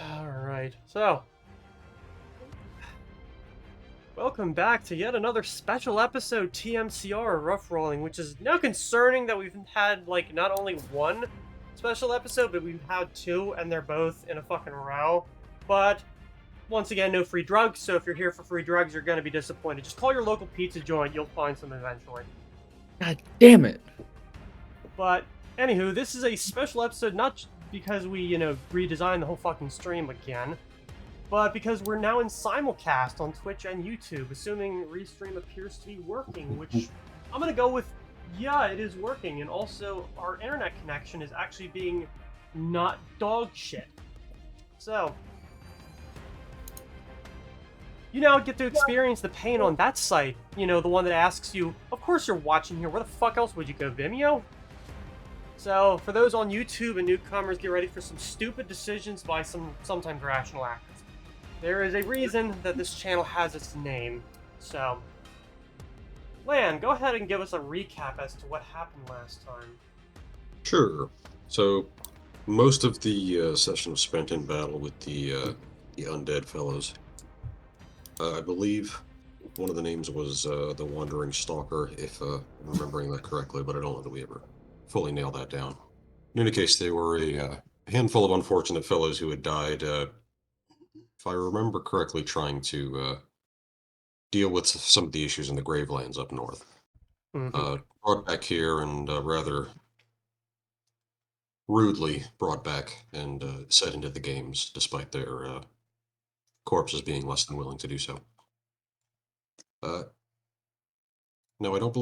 Alright, so, welcome back to yet another special episode TMCR Rough Rolling, which is now concerning that we've had, like, not only one special episode, but we've had two, and they're both in a fucking row. But, once again, no free drugs, so if you're here for free drugs, you're gonna be disappointed. Just call your local pizza joint, you'll find some eventually. God damn it. But, anywho, this is a special episode, not because we, redesigned the whole fucking stream again, but because we're now in simulcast on Twitch and YouTube, assuming Restream appears to be working, which I'm gonna go with, yeah, it is working, and also our internet connection is actually being not dog shit. So, you now get to experience the pain on that site, the one that asks you, of course you're watching here, where the fuck else would you go, Vimeo? So, for those on YouTube and newcomers, get ready for some stupid decisions by some sometimes rational actors. There is a reason that this channel has its name, so... Lan, go ahead and give us a recap as to what happened last time. Sure. So, most of the session was spent in battle with the undead fellows. I believe one of the names was the Wandering Stalker, if I'm remembering that correctly, but I don't know that we ever fully nailed that down. In any case, they were a handful of unfortunate fellows who had died, if I remember correctly, trying to deal with some of the issues in the Gravelands up north. Brought back here and rather rudely brought back and set into the games, despite their corpses being less than willing to do so. Now, I don't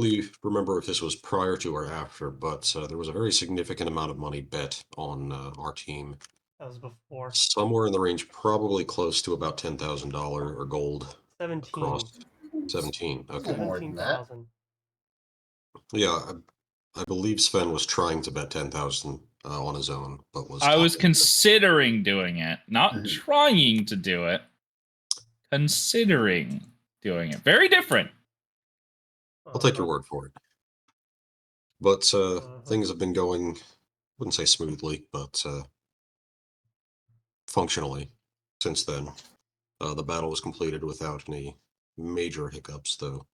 remember if this was prior to or after, but there was a very significant amount of money bet on our team. That was before. Somewhere in the range, probably close to about $10,000 or gold. 17. Across 17. Okay. More than that. 17,000. Yeah, I believe Sven was trying to bet 10,000 on his own, but was. I was considering doing it, not trying to do it. Considering doing it. Very different. I'll take your word for it. But things have been going, wouldn't say smoothly, but functionally since then. The battle was completed without any major hiccups, though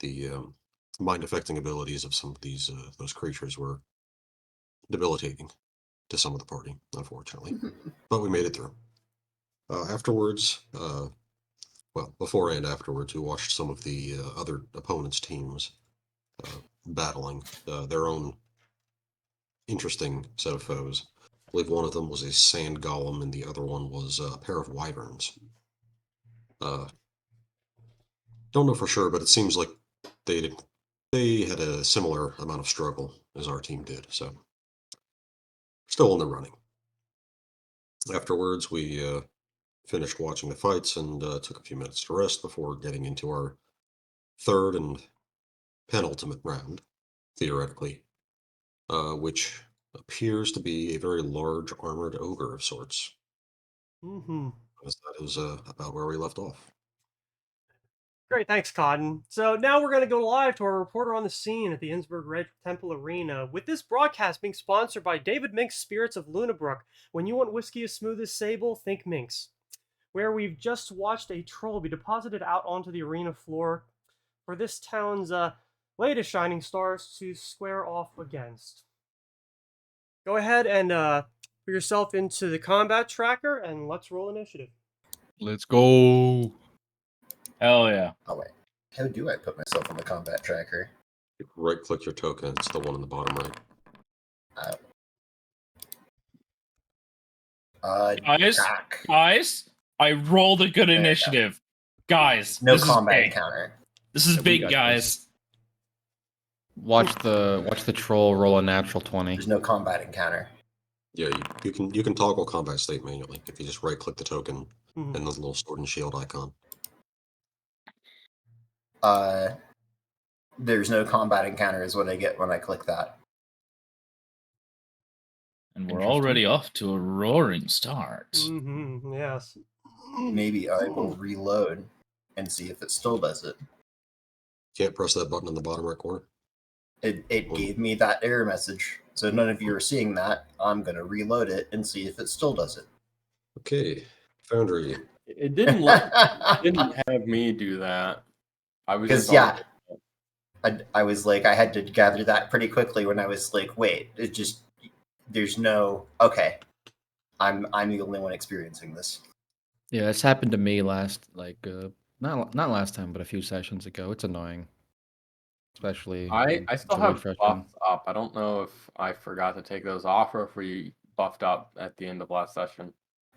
the mind-affecting abilities of some of those creatures were debilitating to some of the party, unfortunately. But we made it through. Afterwards, before and afterwards, we watched some of the other opponents' teams battling their own interesting set of foes. I believe one of them was a sand golem, and the other one was a pair of wyverns. Don't know for sure, but it seems like they had a similar amount of struggle as our team did, so still in the running. Afterwards, we finished watching the fights and took a few minutes to rest before getting into our third and penultimate round, theoretically, which appears to be a very large armored ogre of sorts. Because that is about where we left off. Great, thanks, Cotton. So now we're going to go live to our reporter on the scene at the Innsbruck Red Temple Arena, with this broadcast being sponsored by David Mink's Spirits of Lunabrook. When you want whiskey as smooth as sable, think Mink's. Where we've just watched a troll be deposited out onto the arena floor for this town's latest shining stars to square off against. Go ahead and put yourself into the combat tracker, and let's roll initiative. Let's go. Hell yeah. Oh wait, how do I put myself on the combat tracker? Right-click your token. It's the one in the bottom right. Guys, I rolled a good initiative. Guys, no this combat is encounter. This is big, guys. Watch the troll roll a natural 20. There's no combat encounter. Yeah, you can toggle combat state manually if you just right-click the token and the little sword and shield icon. There's no combat encounter is what I get when I click that. And we're already off to a roaring start. Yes. Maybe I will reload and see if it still does it. Can't press that button in the bottom right corner. It gave me that error message. So none of you are seeing that. I'm going to reload it and see if it still does it. Okay, Foundry. It didn't let, didn't have me do that. I was Because just yeah, I was like, I had to gather that pretty quickly when I was like, wait, it just there's no okay. I'm the only one experiencing this. Yeah, this happened to me last, not last time, but a few sessions ago. It's annoying, especially. I It's still a have refreshing. buffs up. I don't know if I forgot to take those off or if we buffed up at the end of last session.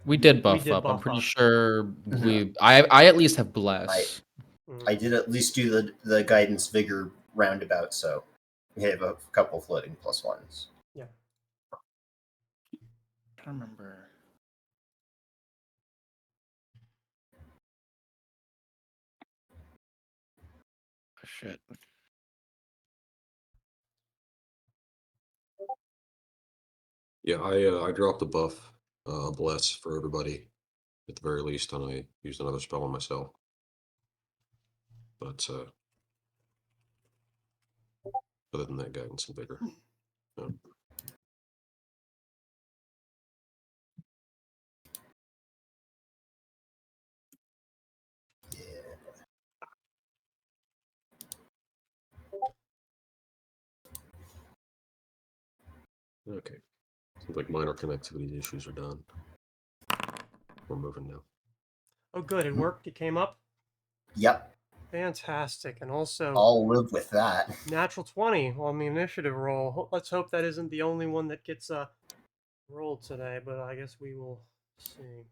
We did buff did up. I'm buff pretty up. sure Mhm. we. I at least have bless. I did at least do the guidance vigor roundabout, so we have a couple floating +1s. Yeah. I don't remember. Oh, shit. Yeah, I dropped a buff, a bless for everybody at the very least, and I used another spell on myself. But other than that, guidance and vigor. Yeah. Okay. Seems like minor connectivity issues are done. We're moving now. Oh, good. It worked. It came up. Yep, Fantastic. And also, I'll live with that. natural 20 on the initiative roll. Let's hope that isn't the only one that gets rolled today, but I guess we will see.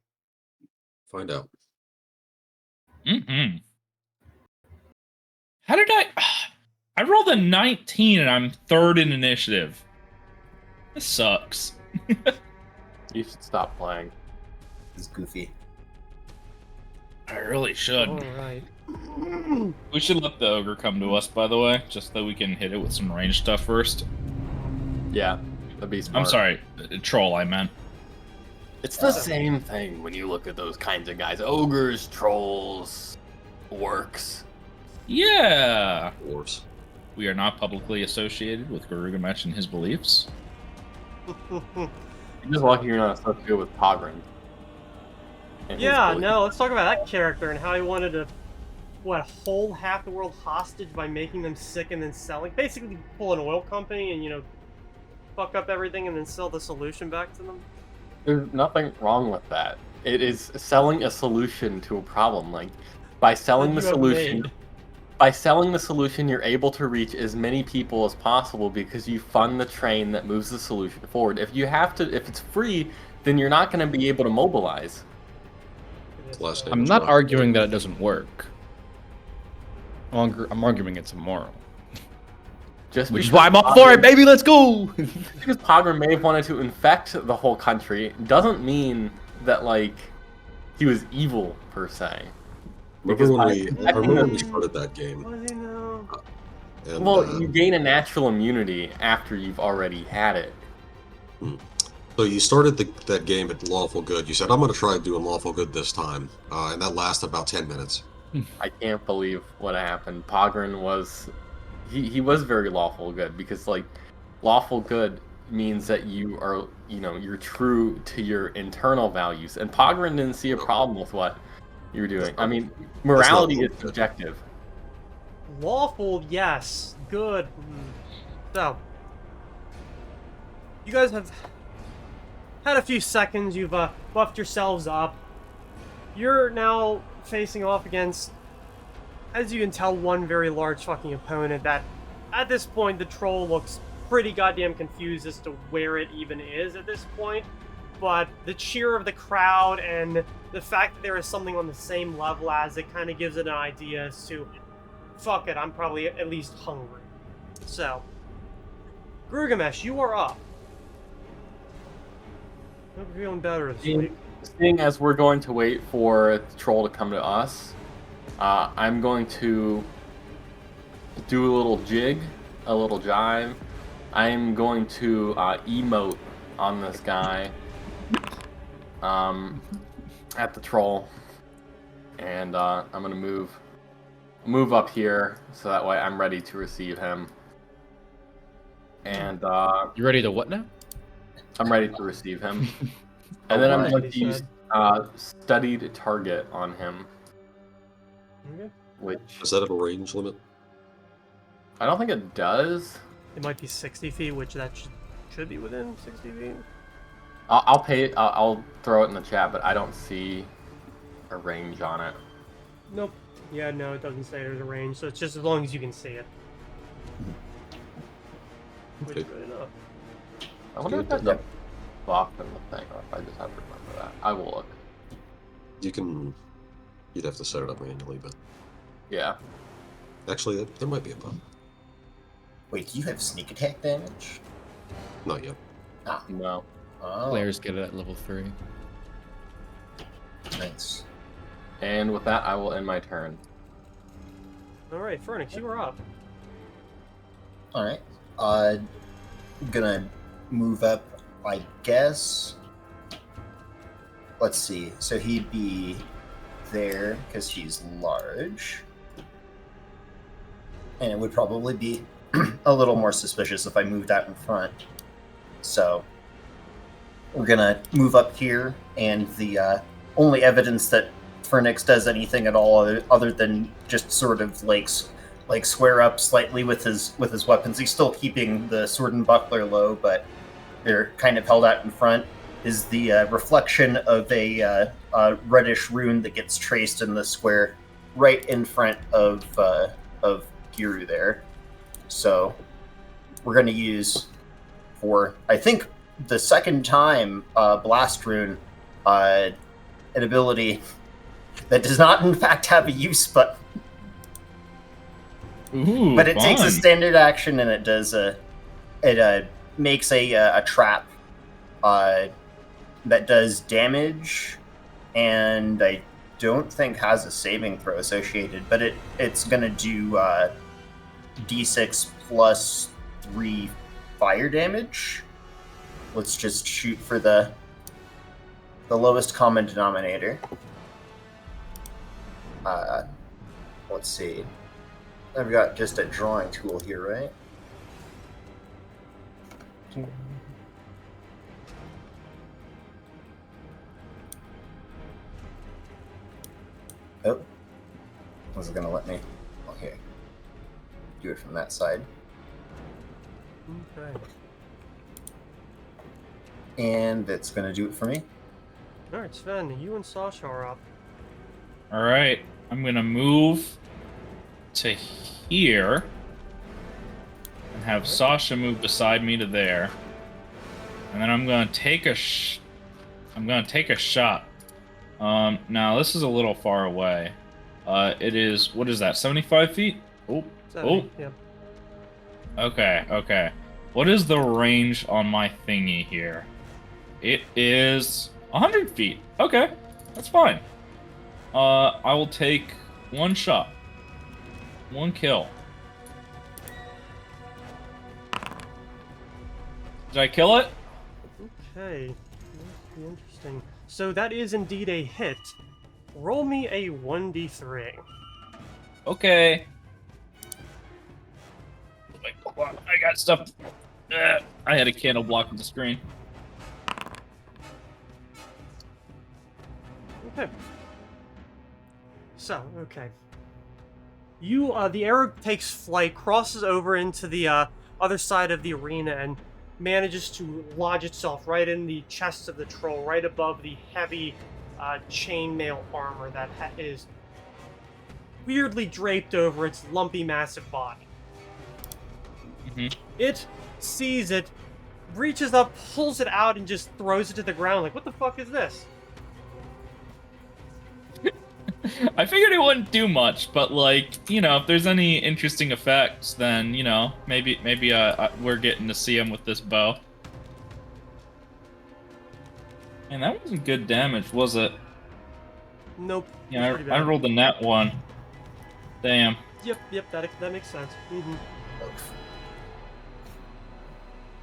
Find out. Mm-mm. How did I? I rolled a 19 and I'm third in initiative. This sucks. You should stop playing. It's goofy. I really should. All right. We should let the ogre come to us, by the way, just so we can hit it with some range stuff first. Yeah, that'd be smart. I'm sorry, troll, I meant. It's the same thing when you look at those kinds of guys. Ogres, trolls, orcs. Yeah! Dwarves. We are not publicly associated with Garugamesh and his beliefs. You're just lucky you're not associated with Pogren. and his Yeah, beliefs. no, let's talk about that character and how he wanted to, hold half the world hostage by making them sick and then selling. Basically, pull an oil company and, fuck up everything and then sell the solution back to them. There's nothing wrong with that. It is selling a solution to a problem. Like, by selling the That you have solution, made. by selling the solution, you're able to reach as many people as possible because you fund the train that moves the solution forward. If it's free, then you're not going to be able to mobilize. It is, Last name I'm is not Rock. arguing that it doesn't work. I'm arguing it's immoral. Just Which is because why I'm up for it, baby. Let's go. Because Pogren may have wanted to infect the whole country doesn't mean that he was evil per se. Remember when by we? I infecting remember when we the- started that game. What does he know? And, Well, you gain a natural immunity after you've already had it. So you started that game at lawful good. You said, "I'm going to try doing lawful good this time," and that lasted about 10 minutes. I can't believe what happened. Pogren was he was very lawful good because lawful good means that you are you're true to your internal values, and Pogren didn't see a problem with what you're doing. I mean, morality is good. subjective. Lawful, yes. Good. So, you guys have had a few seconds. You've buffed yourselves up. You're now facing off against, as you can tell, one very large fucking opponent that, at this point, the troll looks pretty goddamn confused as to where it even is at this point. But the cheer of the crowd and the fact that there is something on the same level as it kind of gives it an idea as to, fuck it, I'm probably at least hungry. So, Garugamesh, you are up. Hope you're feeling better this week. Seeing as we're going to wait for the troll to come to us, I'm going to do a little jig, a little jive. I'm going to emote on this guy at the troll, and I'm going to move up here so that way I'm ready to receive him. And You ready to what now? I'm ready to receive him. And then I'm Alright, going he to use said. Studied target on him, Okay. which Does that have a range limit? I don't think it does. It might be 60 feet, which that should be within 60 feet. I'll pay it. I'll throw it in the chat, but I don't see a range on it. Nope. Yeah, no, it doesn't say there's a range, so it's just as long as you can see it. Which is Okay. good enough. I wonder if that's a buff in the thing, or if I just have to remember that. I will look. You'd have to set it up manually, but Yeah. actually, there might be a buff. Wait, do you have sneak attack damage? Not yet. Ah, No. oh, Players get it at level 3. nice. And with that, I will end my turn. Alright, Fernix, you are up. All right. Gonna move up, I guess. Let's see. So he'd be there because he's large, and it would probably be a little more suspicious if I moved out in front. So we're gonna move up here, and the only evidence that Fernix does anything at all other than just sort of like square up slightly with his weapons. He's still keeping the sword and buckler low, but they're kind of held out in front. Is the reflection of a reddish rune that gets traced in the square right in front of Giru there. So we're going to use, for I think the second time, blast rune, an ability that does not in fact have a use button. Ooh, But it takes a fun. standard action, and it does makes a trap that does damage, and I don't think has a saving throw associated. But it's gonna do d6 plus 3 fire damage. Let's just shoot for the lowest common denominator. Let's see. I've got just a drawing tool here, right? Oh. Was it going to let me? Okay. Do it from that side. Okay. And it's going to do it for me. Alright, Sven, you and Sasha are up. All right, I'm gonna move to here and have Sasha move beside me to there, and then I'm gonna take a shot. Now this is a little far away. It is, what is that? 75 feet? Oh, 70, yeah. Okay. What is the range on my thingy here? It is 100 feet. Okay, that's fine. I will take one shot. One kill. Did I kill it? Okay. That'd be interesting. So that is indeed a hit. Roll me a 1d3. Okay. Wait, hold on, I got stuff. I had a candle blocking the screen. Okay. So, okay. You, the arrow takes flight, crosses over into the other side of the arena, and manages to lodge itself right in the chest of the troll, right above the heavy chainmail armor that is weirdly draped over its lumpy, massive body. It sees it, reaches up, pulls it out, and just throws it to the ground like, what the fuck is this? I figured it wouldn't do much, but like, you know, if there's any interesting effects, then, you know, maybe we're getting to see him with this bow. And that wasn't good damage, was it? Nope. Yeah, Pretty I bad. rolled a nat 1. Damn. Yep, that makes sense.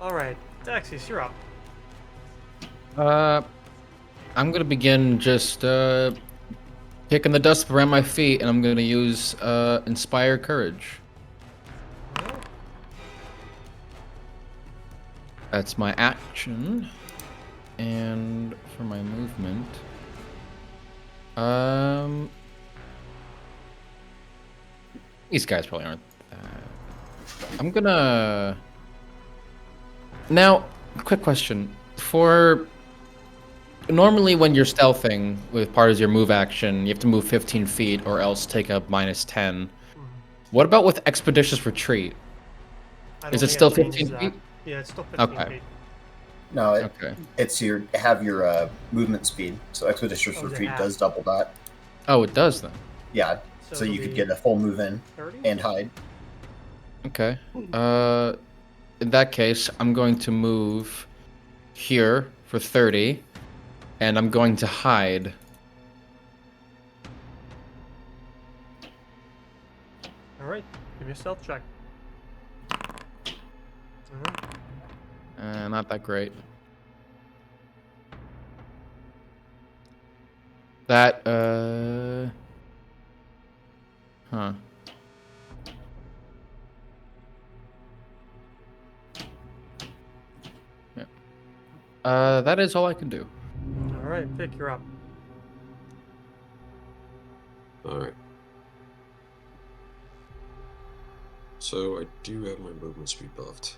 Alright, Daxius, you're up. I'm gonna begin just kicking the dust around my feet, and I'm gonna use Inspire Courage. That's my action, and for my movement, These guys probably aren't. I'm gonna. Now, quick question. For normally, when you're stealthing with part of your move action, you have to move 15 feet or else take a -10. What about with expeditious retreat? I don't Is it think still changes 15 that. feet? Yeah, it's still 15 Okay. feet. No, Okay. it's your movement speed. So expeditious Oh, is it retreat half? does double that. Oh, it does then. Yeah, So so it'll you could be get a full move in 30? and hide. Okay. In that case, I'm going to move here for 30, and I'm going to hide. All right, give me a stealth check. Not that great. That, huh. Yeah. That is all I can do. All right, Vic, you're up. All right. So I do have my movement speed buffed.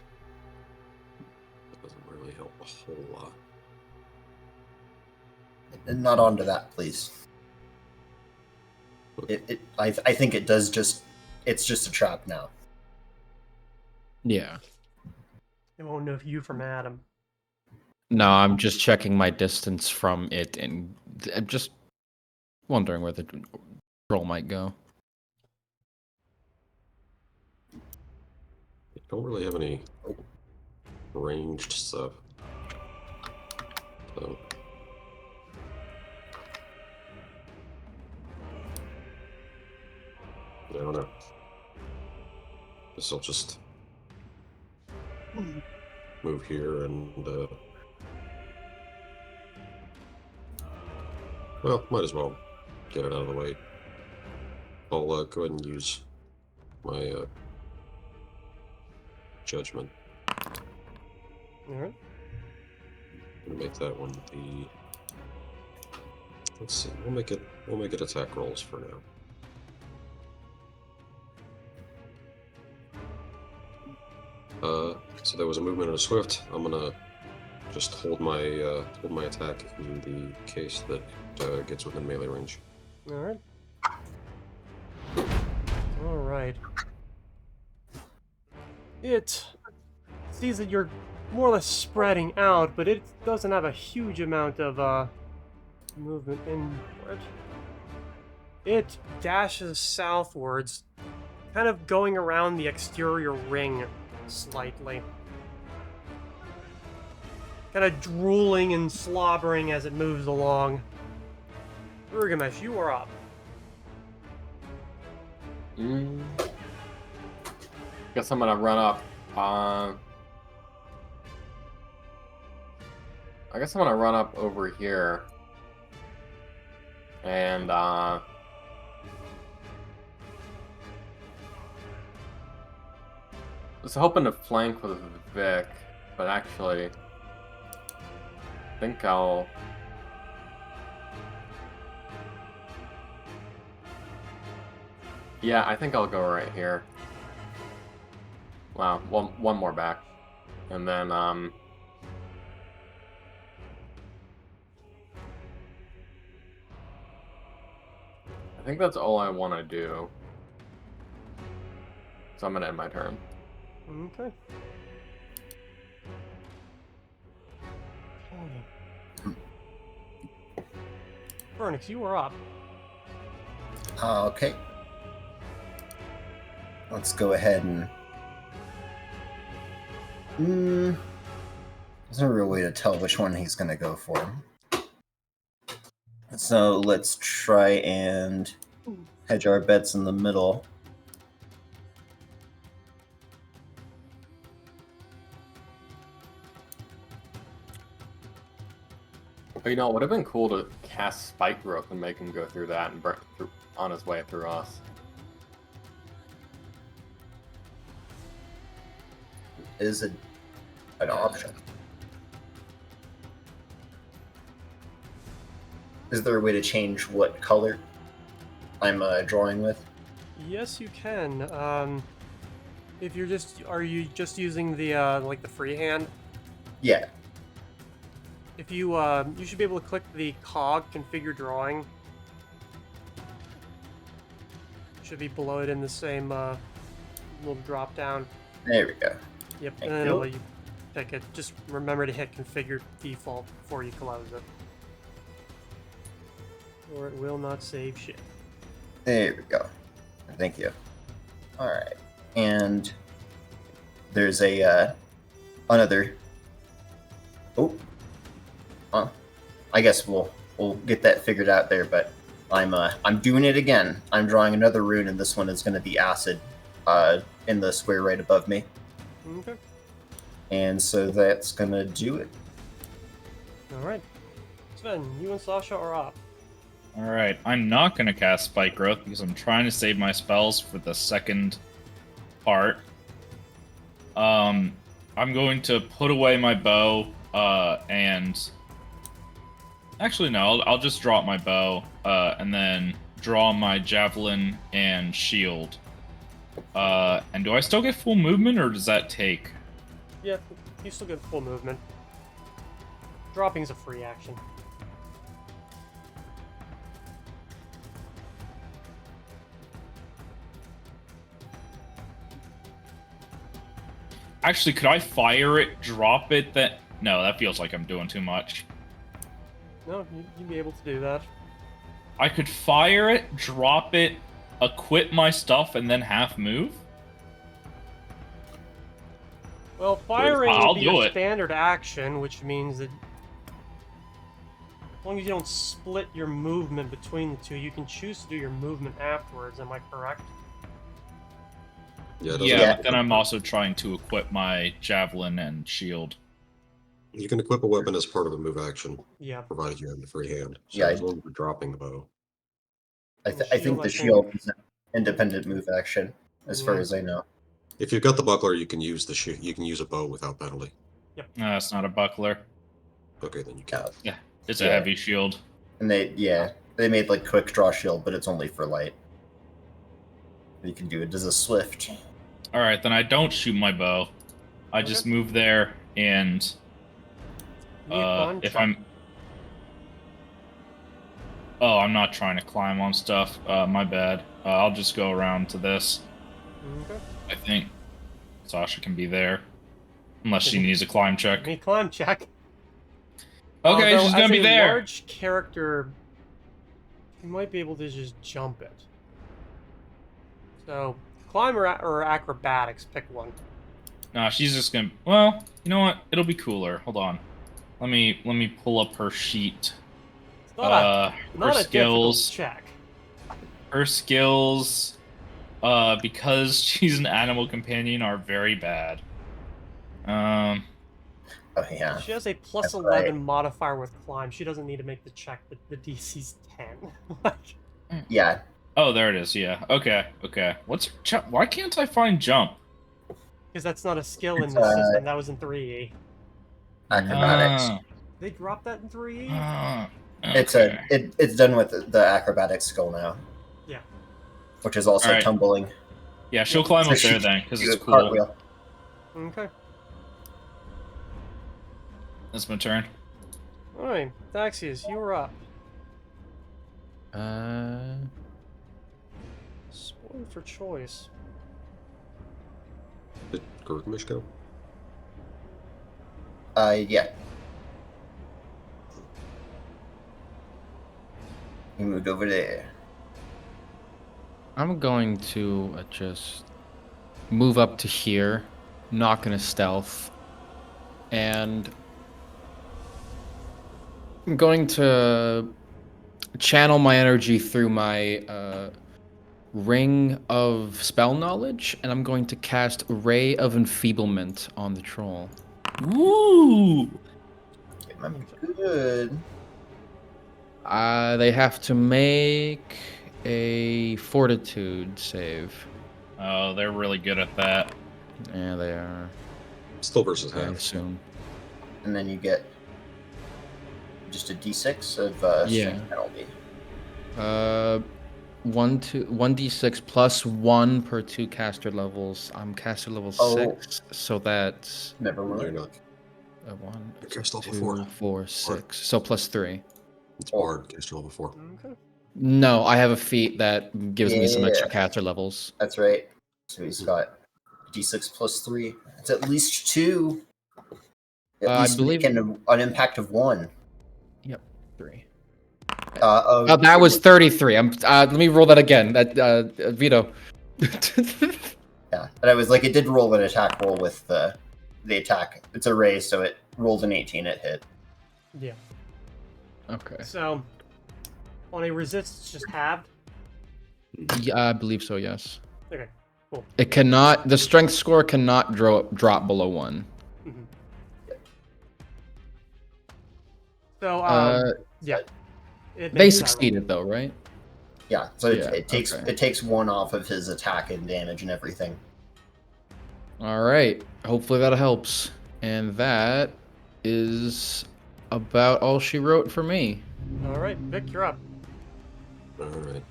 That doesn't really help a whole lot. And not onto that, please. I think it does just. It's just a trap now. Yeah. It won't know you from Adam. No, I'm just checking my distance from it, and I'm just wondering where the troll might go. I don't really have any ranged stuff. So I don't know. Guess I'll just move here and well, might as well get it out of the way. I'll go ahead and use my judgment All right. and make that one the. Let's see. We'll make it attack rolls for now. So there was a movement and a swift. I'm gonna just hold my attack in the case that it gets within melee range. All right. All right. It sees that you're more or less spreading out, but it doesn't have a huge amount of movement inward. It dashes southwards, kind of going around the exterior ring slightly. Kind of drooling and slobbering as it moves along. Urgamesh, you are up. Guess I'm gonna run up. I guess I'm gonna run up over here. And was hoping to flank with Vic, but actually I think I'll I think I'll go right here. Wow, one more back. And then I think that's all I want to do. So I'm gonna end my turn. Okay. Vernix, you are up. Okay. Let's go ahead and. There's no real way to tell which one he's going to go for. So let's try and hedge our bets in the middle. But, it would have been cool to cast Spike Growth and make him go through that and burn through, on his way through us. Is an option. Is there a way to change what color I'm drawing with? Yes, you can. If you're just, are you just using the like the freehand? Yeah. If you you should be able to click the cog configure drawing. Should be below it in the same little drop down. There we go. Yep, Thank and then you. it'll let you pick it. Just remember to hit configure default before you close it, or it will not save shit. There we go. Thank you. All right. And there's a another. Oh. I guess we'll get that figured out there. But I'm doing it again. I'm drawing another rune, and this one is going to be acid. In the square right above me. Okay. And so that's going to do it. All right. Sven, you and Sasha are up. Alright, I'm not going to cast Spike Growth because I'm trying to save my spells for the second part. I'm going to put away my bow, and... Actually, no, I'll just drop my bow, and then draw my javelin and shield. And do I still get full movement, or does that take? Yeah, you still get full movement. Dropping's a free action. Actually, could I fire it, drop it, that... No, that feels like I'm doing too much. No, you'd be able to do that. I could fire it, drop it, equip my stuff, and then half move? Well, firing I'll would be do your it. standard action, which means that as long as you don't split your movement between the two, you can choose to do your movement afterwards. Am I correct? Yeah, it doesn't Yeah, have but to then be- I'm also trying to equip my javelin and shield. You can equip a weapon as part of a move action, Yeah. provided you have the free hand. So Yeah, as long as you're dropping the bow. I The think shield, the I think- shield is an independent move action, as far Yeah. as I know. If you've got the buckler, you can use you can use a bow without penalty. No, it's not a buckler. Okay, then you can. Yeah. It's a Yeah. heavy shield. And they made like quick draw shield, but it's only for light. You can do it as a swift. Alright, then I don't shoot my bow. I just Okay. move there, and Need one if check. I'm... Oh, I'm not trying to climb on stuff. My bad. I'll just go around to this. Okay. I think Sasha can be there. Unless she needs a climb check. Give me a climb check. Okay, Although, she's gonna as be a there. large character, you might be able to just jump it. So, climb or acrobatics, pick one. Nah, she's just gonna... Well, you know what? It'll be cooler. Hold on. Let me pull up her sheet. It's not Her a skills. difficult check. Her skills, because she's an animal companion, are very bad. Oh yeah. She has a plus That's 11 right. modifier with climb. She doesn't need to make the check. The DC's 10. Like, Yeah. Oh, there it is. Yeah. Okay. Why can't I find jump? because that's not a skill in It's, the system. That was in 3E. Acrobatics. They dropped that in 3E? Okay. It's done with the acrobatics skill now. Yeah. Which is also Alright. tumbling. Yeah, she'll climb So up she there then, can because do it's a cool. cartwheel. Okay. That's my turn. Alright, Daxius, you were up. Spoiled for choice. Did Gurgamish go? Yeah. He moved over there. I'm going to just move up to here, not gonna stealth, and I'm going to channel my energy through my ring of spell knowledge, and I'm going to cast Ray of Enfeeblement on the troll. Ooh. It might be good. They have to make a Fortitude save. Oh, they're really good at that. Yeah, they are. Still versus I half. assume. And then you get just a d6 of Yeah. strength penalty. 1d6 plus 1 per 2 caster levels. I'm caster level Oh. 6, so that's Never No, you're mind. not. 1, You're cast level 2, 4. 4, 6. So plus 3. It's Oh. bard, cast level 4. Okay. No, I have a feat that gives me some extra Yeah. caster levels. That's right. So he's got d6 plus 3. It's at least 2. At I least believe- making an impact of 1. Yep, 3. That was 33. Let me roll that again. Vito. Yeah, and I was like, it did roll an attack roll with the attack. It's a raise, so it rolled an 18. It hit. Yeah. Okay. So, on a resist, it's just halved. Yeah, I believe so, yes. Okay, cool. It cannot, the strength score cannot drop below 1. Mm-hmm. So, yeah. It They makes that roll. succeeded though, right? Yeah, so Yeah, it takes okay. it takes 1 off of his attack and damage and everything. All right. Hopefully that helps. And that is about all she wrote for me. All right, Vic, you're up. Alright.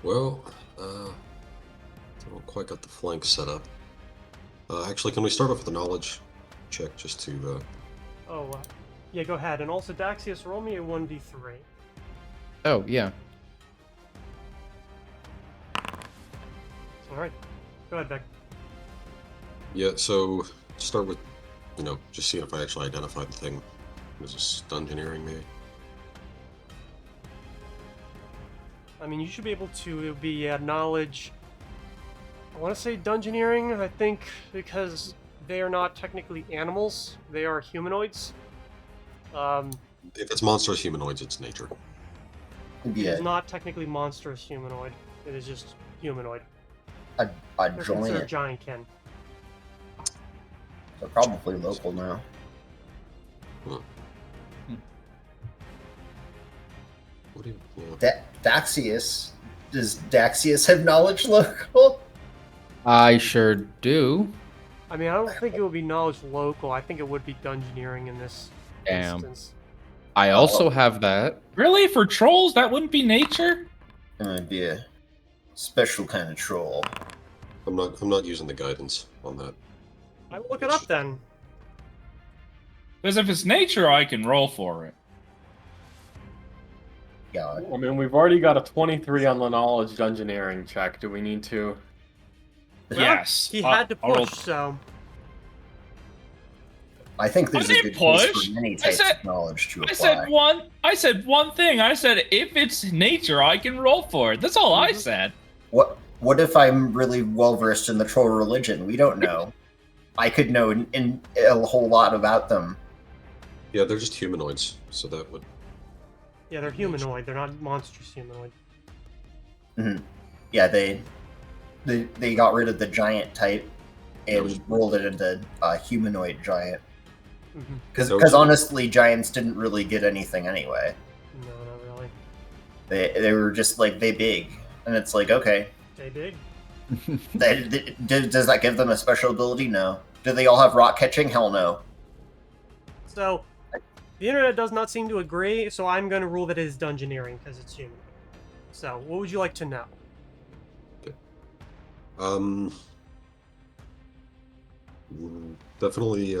Well, don't quite got the flank set up. Actually, can we start off with a knowledge check just to, Yeah, go ahead. And also, Daxius, roll me a 1d3. Oh, yeah. All right, go ahead, Vic. yeah, so start with, just seeing if I actually identified the thing. Was this dungeoneering, maybe? I mean, you should be able to be knowledge. I want to say dungeoneering, I think, because they are not technically animals. They are humanoids. If it's monstrous humanoids, it's nature. It Yeah, is not technically monstrous humanoid. It is just humanoid. a They're considered giant. giantkin. They're probably local now. What do you... Yeah. Daxius. Does Daxius have knowledge local? I sure do. I mean, I don't think it would be knowledge local. I think it would be dungeoneering in this Damn. instance. I also have that. Really? For trolls, that wouldn't be nature? It would be a special kind of troll. I'm not using the guidance on that. I will look it up then. Because if it's nature, I can roll for it. God. I mean, we've already got a 23 on the knowledge dungeoneering check. Do we need to? Yes. He had to I'll roll- push, so... I think there's a I good didn't case push. for many I types said- of knowledge to apply. I said one thing. I said if it's nature, I can roll for it. That's all I said. What if I'm really well versed in the troll religion? We don't know. I could know in a whole lot about them. Yeah, they're just humanoids, so that would... Yeah, they're humanoid. They're not monstrous humanoid. Yeah, they got rid of the giant type and rolled it into a humanoid giant. Mm-hmm. Because honestly, giants didn't really get anything anyway. No, not really. They were just like they big, and it's like okay. They big. Does that give them a special ability? No. Do they all have rock catching? Hell no. So, the internet does not seem to agree, so I'm going to rule that it is dungeoneering because it's human. So, what would you like to know? Definitely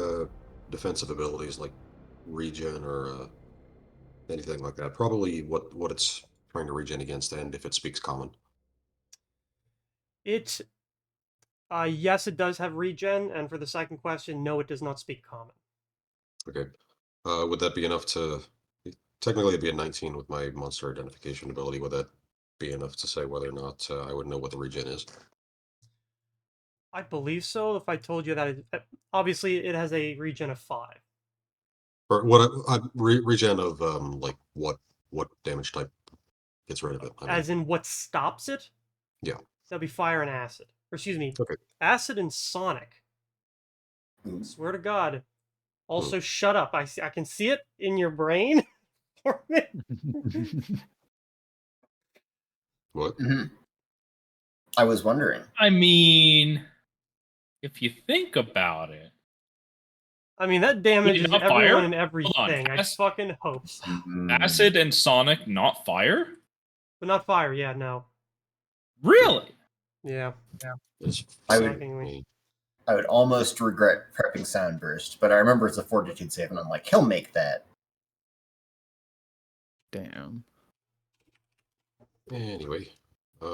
defensive abilities like regen or anything like that. Probably what it's trying to regen against, and if it speaks common. It, yes, it does have regen, and for the second question, no, it does not speak common. Okay. Would that be enough to... Technically, it'd be a 19 with my monster identification ability. Would that be enough to say whether or not I would know what the regen is? I believe so. If I told you that, obviously it has a regen of 5. Or what? Regen of like what damage type gets rid of it? As in what stops it? Yeah. That'd be fire and acid. Or excuse me, Okay. acid and sonic. Swear to God. Also, shut up. I can see it in your brain. For me. What? I was wondering. I mean, if you think about it. I mean, that damages not everyone fire? and Hold on. everything. I fucking hope so. Acid and Sonic, not fire? But not fire, yeah, no. Really? Yeah. It's I would- Shockingly. I would almost regret prepping Soundburst, but I remember it's a fortitude save, and I'm like, he'll make that. Damn. Anyway, I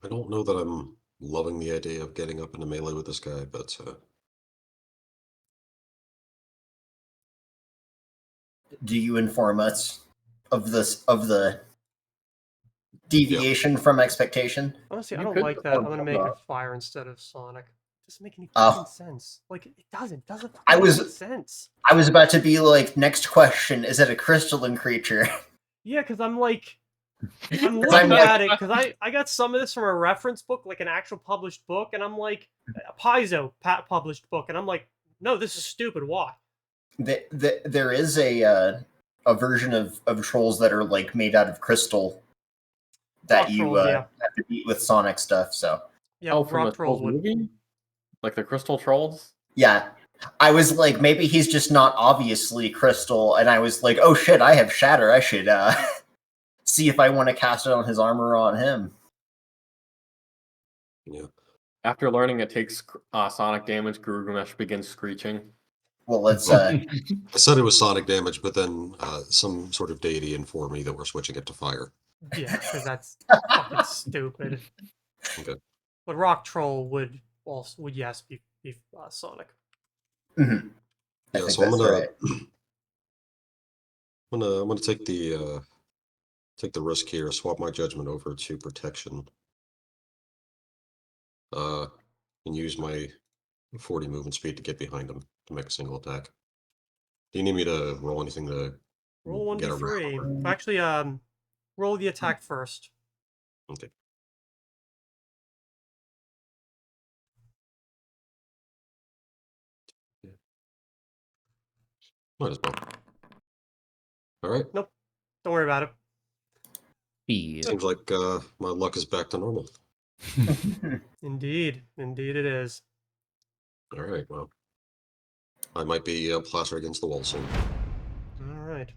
don't know that I'm loving the idea of getting up into melee with this guy, but Do you inform us of the deviation from expectation? Honestly, I You don't could like that. I'm perform gonna make it that. fire instead of Sonic. It doesn't make any Oh. fucking sense. Like, it doesn't. Doesn't I fucking was- make sense. I was about to be like, next question, is it a crystalline creature? Yeah, because I'm like, I'm 'Cause looking I'm like- at it because I got some of this from a reference book, like an actual published book, and I'm like, a Paizo published book, and I'm like, no, this is stupid. Why? There is a version of trolls that are like made out of crystal that Rock you trolls, yeah. have to beat with Sonic stuff. So Yeah, Oh, from rock the trolls Trolls would. movie? Like the Crystal Trolls? yeah, I was like, maybe he's just not obviously crystal, and I was like, oh shit, I have Shatter. I should see if I want to cast it on his armor on him. yeah. After learning it takes sonic damage, Gurugamesh begins screeching. Well, let's I said it was sonic damage, but then some sort of deity informed me that we're switching it to fire. Yeah, because that's fucking stupid. Okay. But rock troll would yes be Sonic. mhm. I Yeah, think so I'm that's gonna, right. I'm gonna take the risk here, swap my judgment over to protection, and use my 40 movement speed to get behind him to make a single attack. Do you need me to roll anything to Roll get 1d3. around? Actually, roll the attack first. Okay. Might as well. All right. Don't worry about it. Speed. Seems like my luck is back to normal. Indeed it is. All right. Well, I might be plastered against the wall soon. All right.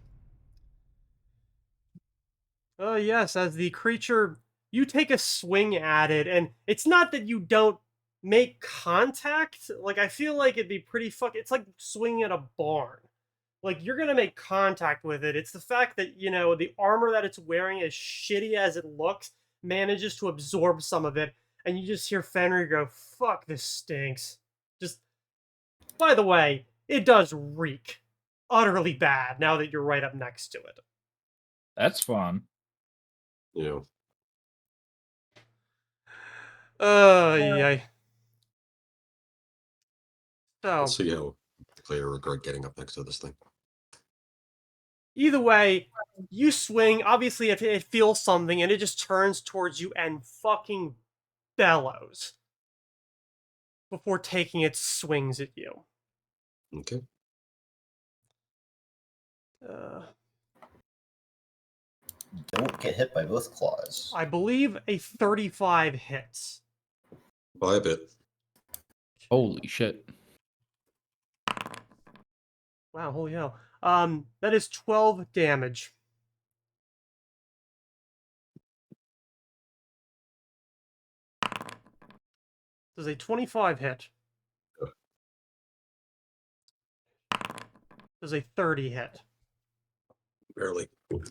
Yes, as the creature, you take a swing at it, and it's not that you don't make contact. Like, I feel like it'd be pretty it's like swinging at a barn. Like, you're gonna make contact with it. It's the fact that, the armor that it's wearing, as shitty as it looks, manages to absorb some of it, and you just hear Fenrir go, fuck, this stinks. Just, by the way, it does reek. Utterly bad, now that you're right up next to it. That's fun. You know, Yeah. So, let's see how quickly I regret getting up next to this thing. either way, you swing. Obviously, if it feels something, and it just turns towards you and fucking bellows before taking its swings at you. Okay. Don't get hit by both claws. I believe a 35 hits. By a bit. Holy shit. Wow, holy hell. That is 12 damage. Does a 25 hit? Does a 30 hit? Barely. Wow,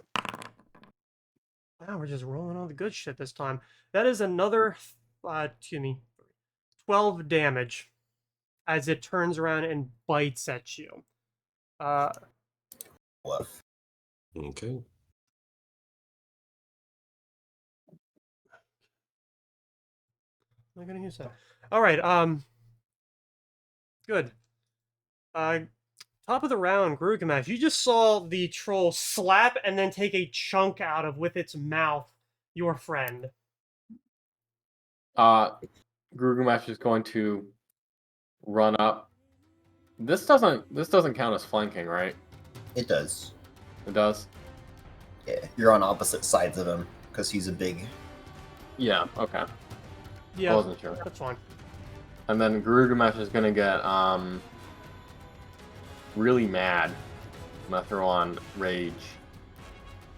we're just rolling all the good shit this time. That is another, 12 damage as it turns around and bites at you. Bluff. Okay. I'm not gonna use that. All right. Good. Top of the round, Grugamesh. You just saw the troll slap and then take a chunk out of with its mouth your friend. Gurugamesh is going to run up. This doesn't count as flanking, right? It does. It does. Yeah, you're on opposite sides of him because he's a big. Yeah. Okay. Yeah, I wasn't sure. that's fine. And then Gurugamesh is gonna get really mad. I'm gonna throw on rage.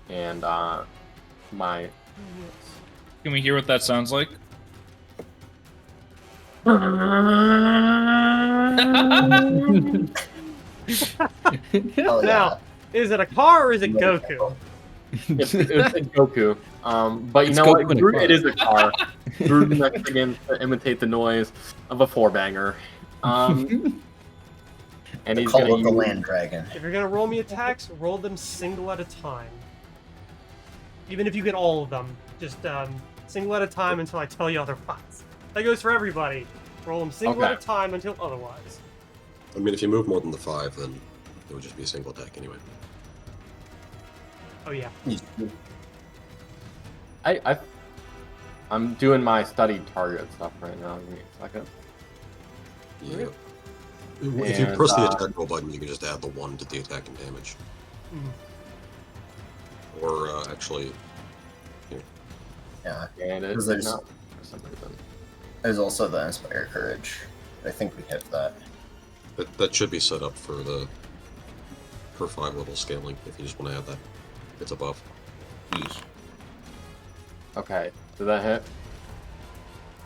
And my Can we hear what that sounds like? Oh, Now, is it a car or is it Goku? it's Goku. But you It's know Goku what? in a car. It is a car. Gurugamesh begins to imitate the noise of a four-banger. And The he's call gonna of the use- land dragon. If you're gonna roll me attacks, roll them single at a time. Even if you get all of them, just single at a time until I tell you otherwise. That goes for everybody. Roll them single at a Okay. time until otherwise. I mean, if you move more than the 5, then it would just be a single attack anyway. Oh yeah. I'm doing my studied target stuff right now. Give me a second. Yeah. If you And, press the attack roll button, you can just add the 1 to the attack and damage. Mhm. Or actually, Yeah. And it Because did there's- not for some reason. There's also the Inspire Courage. I think we hit that. that should be set up for the per 5 level scaling if you just want to add that. It's above. Okay, did that hit?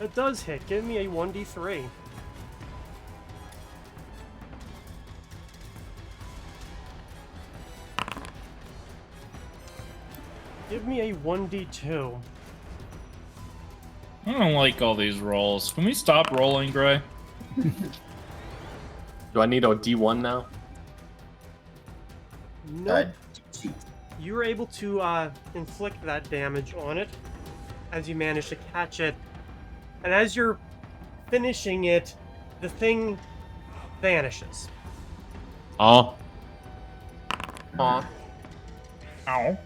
It does hit. Give me a 1d3. Give me a 1d2. I don't like all these rolls. Can we stop rolling, Gray? Do I need a D1 now? Nope. You were able to inflict that damage on it as you manage to catch it. And as you're finishing it, the thing vanishes. Oh. Aw. Ow.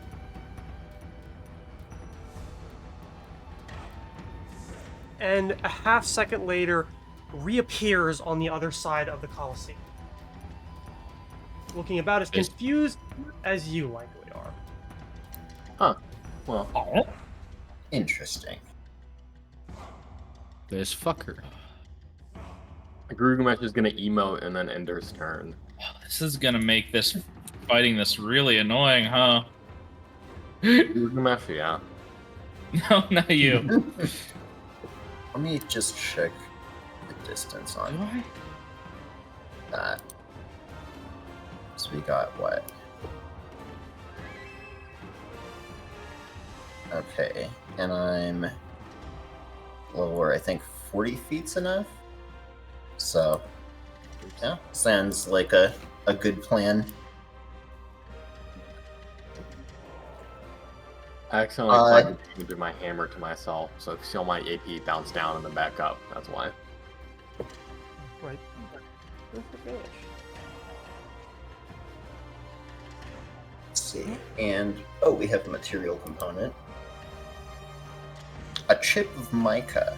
And a half second later, reappears on the other side of the Colosseum. Looking about as Is- confused as you likely are. Huh. Well, Oh. Interesting. This fucker. Gurugamesh is gonna emote and then Ender's turn. This is gonna make this fighting this really annoying, huh? Gurugamesh, yeah. No, not you. Let me just check the distance Do on I? that. So we got what? Okay, and I'm lower. I think 40 feet's enough. So, yeah, sounds like a good plan. I accidentally tried to do my hammer to myself, so if you see all my AP bounce down and then back up, that's why. Right. Let's see. And, oh, we have a material component. A chip of mica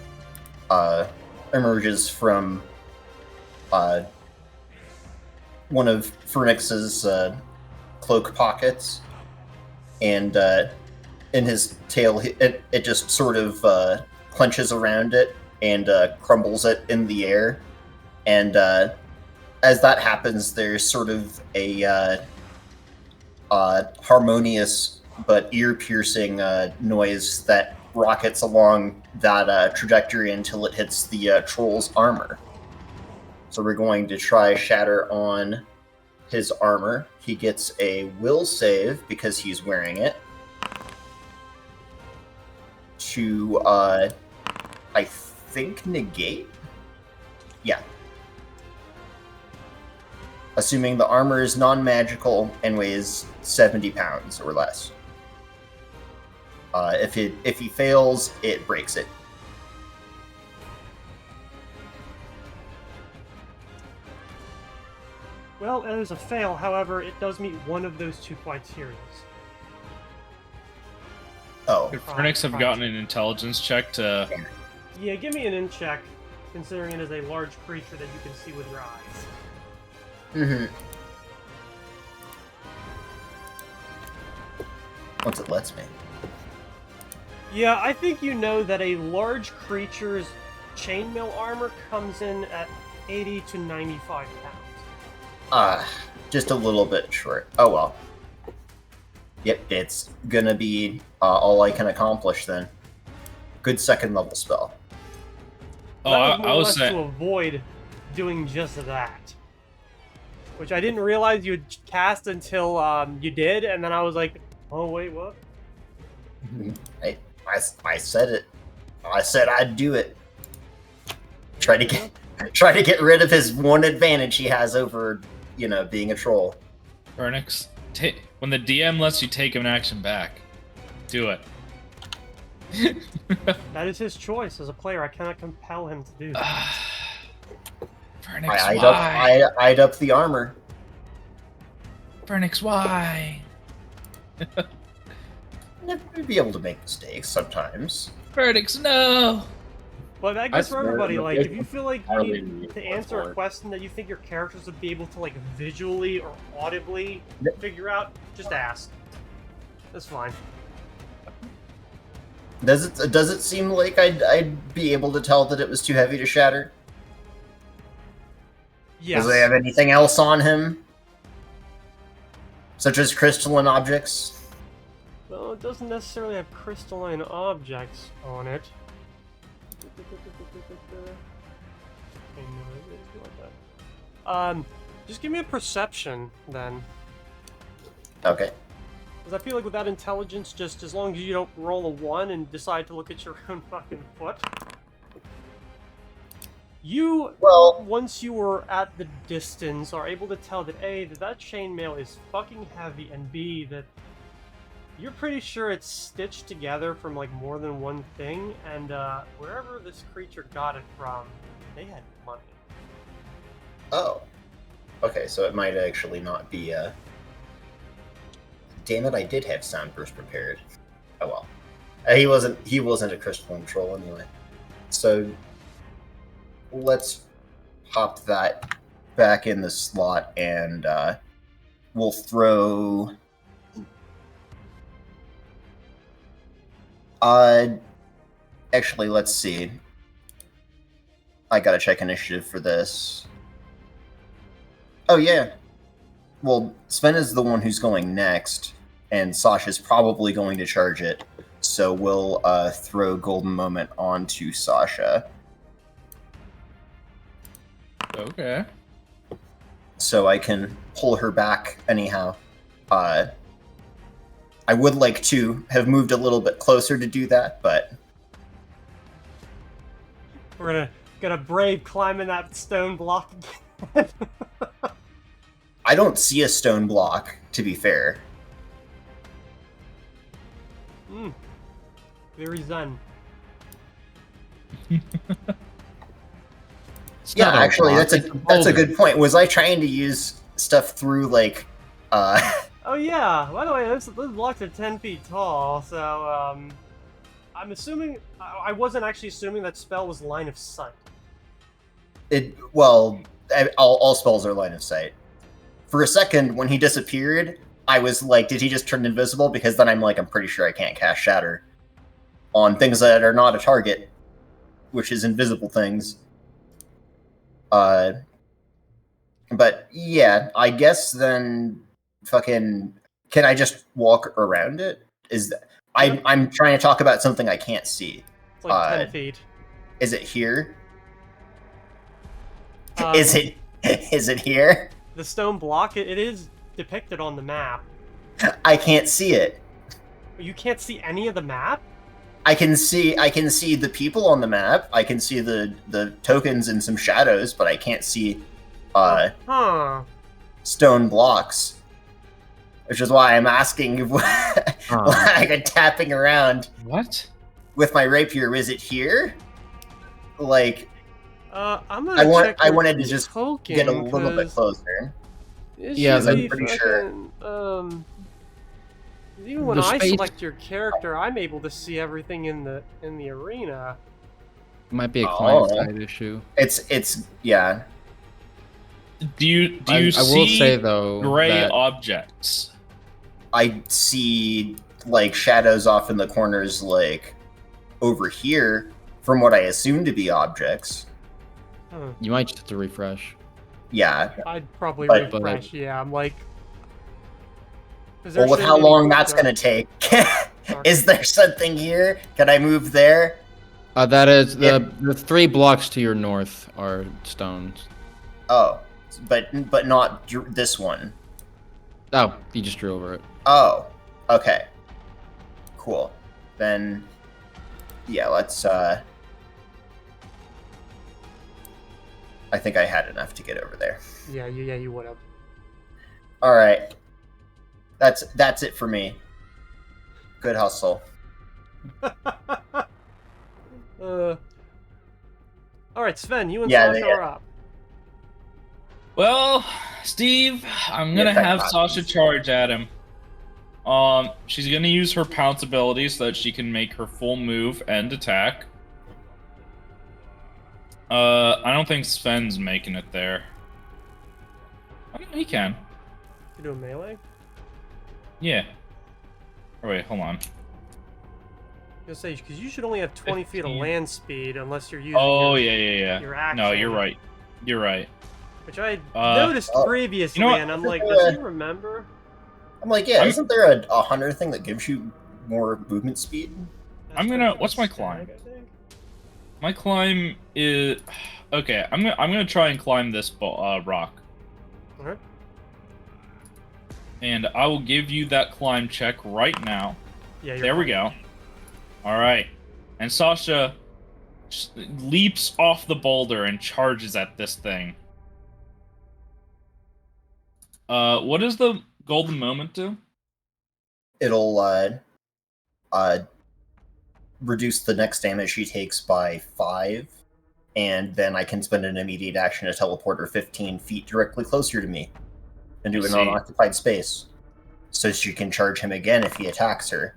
emerges from one of Phoenix's cloak pockets, and in his tail, it just sort of clenches around it and crumbles it in the air. And as that happens, there's sort of a harmonious but ear-piercing noise that rockets along that trajectory until it hits the troll's armor. So we're going to try shatter on his armor. He gets a will save because he's wearing it. To, I think, negate? Yeah. Assuming the armor is non-magical and weighs 70 pounds or less. If he fails, it breaks it. Well, it is a fail, however, it does meet one of those two criteria. Oh, Could Phoenix have gotten an intelligence check to... Yeah, give me an in check, considering it is a large creature that you can see with your eyes. mm-hmm. Once it lets me. Yeah, I think you know that a large creature's chainmail armor comes in at 80 to 95 pounds. Just a little bit short. Oh well. Yep, it's gonna be all I can accomplish then. Good second level spell. Oh, That was more I or was less saying. to avoid doing just that. Which I didn't realize you would cast until you did, and then I was like, oh wait, what? I said it. I said I'd do it. Try to get rid of his one advantage he has over, being a troll. Vernix, when the DM lets you take an action back, do it. That is his choice as a player. I cannot compel him to do that. Vernix, I why? eyed up the armor. Vernix, why? You'd be able to make mistakes sometimes. Vernix, no! But that goes for swear everybody. the Like, if big you feel like you entirely need to new answer a word. question that you think your characters would be able to, like, visually or audibly figure out, just ask. That's fine. Does it seem like I'd be able to tell that it was too heavy to shatter? Yes. Does he have anything else on him? Such as crystalline objects? Well, it doesn't necessarily have crystalline objects on it. Just give me a perception then. Okay. Because I feel like with that intelligence, just as long as you don't roll a 1 and decide to look at your own fucking foot. You, Well, once you were at the distance, are able to tell that A, that chainmail is fucking heavy, and B, that you're pretty sure it's stitched together from like more than one thing, and wherever this creature got it from, they had money. oh. Okay, so it might actually not be, Damn it, I did have Soundburst prepared. Oh well. He wasn't a crystalline troll anyway. So, let's pop that back in the slot, and we'll throw... Actually, let's see. I gotta check initiative for this. Oh, yeah. Well, Sven is the one who's going next, and Sasha's probably going to charge it. So we'll throw Golden Moment onto Sasha. Okay. So I can pull her back anyhow. I would like to have moved a little bit closer to do that, but We're gonna brave climbing that stone block again. I don't see a stone block, to be fair. Very zen. It's Yeah, not a actually, block, that's it's a boulder. good point. Was I trying to use stuff through, like, Oh yeah, by the way, this blocks are 10 feet tall, so, I'm assuming... I wasn't actually assuming that spell was line of sight. all spells are line of sight. For a second, when he disappeared, I was like, did he just turn invisible? Because then I'm like, I'm pretty sure I can't cast Shatter on things that are not a target, which is invisible things. But yeah, I guess then fucking can I just walk around it? I'm trying to talk about something I can't see. It's like 10 feet. Is it here? Um, Is it here? The stone block, it is depicted on the map. I can't see it. You can't see any of the map? I can see the people on the map. I can see the tokens and some shadows, but I can't see Huh. stone blocks. Which is why I'm asking if like I'm tapping around What? with my rapier. Is it here? Like I'm gonna check I your wanted to just token, get a little bit 'cause closer. it Yeah, should I'm be pretty sure. fucking, even when The I space- select your character, I'm able to see everything in the arena. Might be a Oh. client-side issue. It's yeah. Do you I will see say though gray that objects? I see like shadows off in the corners, like over here from what I assume to be objects. Huh. You might just have to refresh. Yeah. I'd probably But- refresh. Yeah, I'm like. Well, with how long that's going to take, is there something here? Can I move there? That is the 3 blocks to your north are stones. Oh, but not this one. Oh, you just drew over it. Oh, okay. Cool. Then, yeah, let's, I think I had enough to get over there. Yeah, you would have. Alright. That's it for me. Good hustle. All right, Sven, you and Yeah, Sasha are up. Well, Steve, I'm gonna Yeah, have that Sasha happens. charge at him. She's gonna use her pounce ability so that she can make her full move and attack. I don't think Sven's making it there. I don't know, he can. You do a melee? Yeah. Oh wait, hold on. I was gonna say, because you should only have 20 feet of 15. land speed unless you're using Oh your, yeah. your action. No, you're right. You're right. Which I Uh, noticed oh, previously, you know what? and I'm like, does he remember? I'm like, yeah, I'm- isn't there a hunter thing that gives you more movement speed? I'm gonna- what's my climb? Stag, I think? My climb is okay. I'm gonna try and climb this rock, Alright. and I will give you that climb check right now. Yeah, you're There we fine. go. All right, and Sasha leaps off the boulder and charges at this thing. What does the golden moment do? It'll reduce the next damage she takes by 5, and then I can spend an immediate action to teleport her 15 feet directly closer to me into I an see. unoccupied space, so she can charge him again if he attacks her.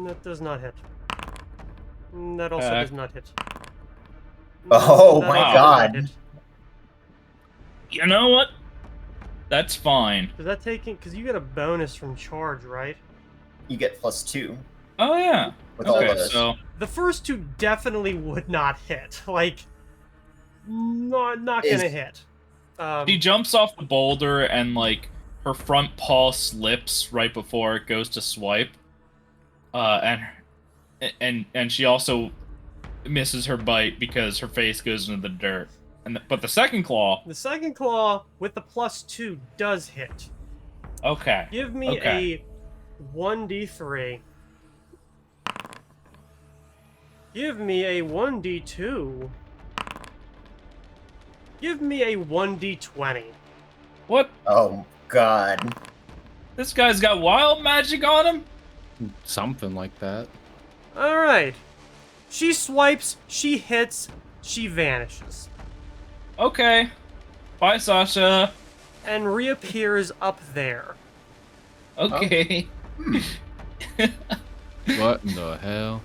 That does not hit. That also does not hit. Oh That my also does not God. hit. You know what? That's fine. Does that take in? Because you get a bonus from charge, right? You get +2 Oh yeah. with all Okay, of this. so The first two definitely would not hit. Like, not gonna hit. she jumps off the boulder and like her front paw slips right before it goes to swipe. And she also misses her bite because her face goes into the dirt. But the second claw, The second claw with the +2 does hit. okay. Give me Okay. a 1d3. Give me a 1d2. Give me a 1d20. What? Oh God. This guy's got wild magic on him? Something like that. Alright. She swipes, she hits, she vanishes. Okay. Bye, Sasha. And reappears up there. Okay. What in the hell?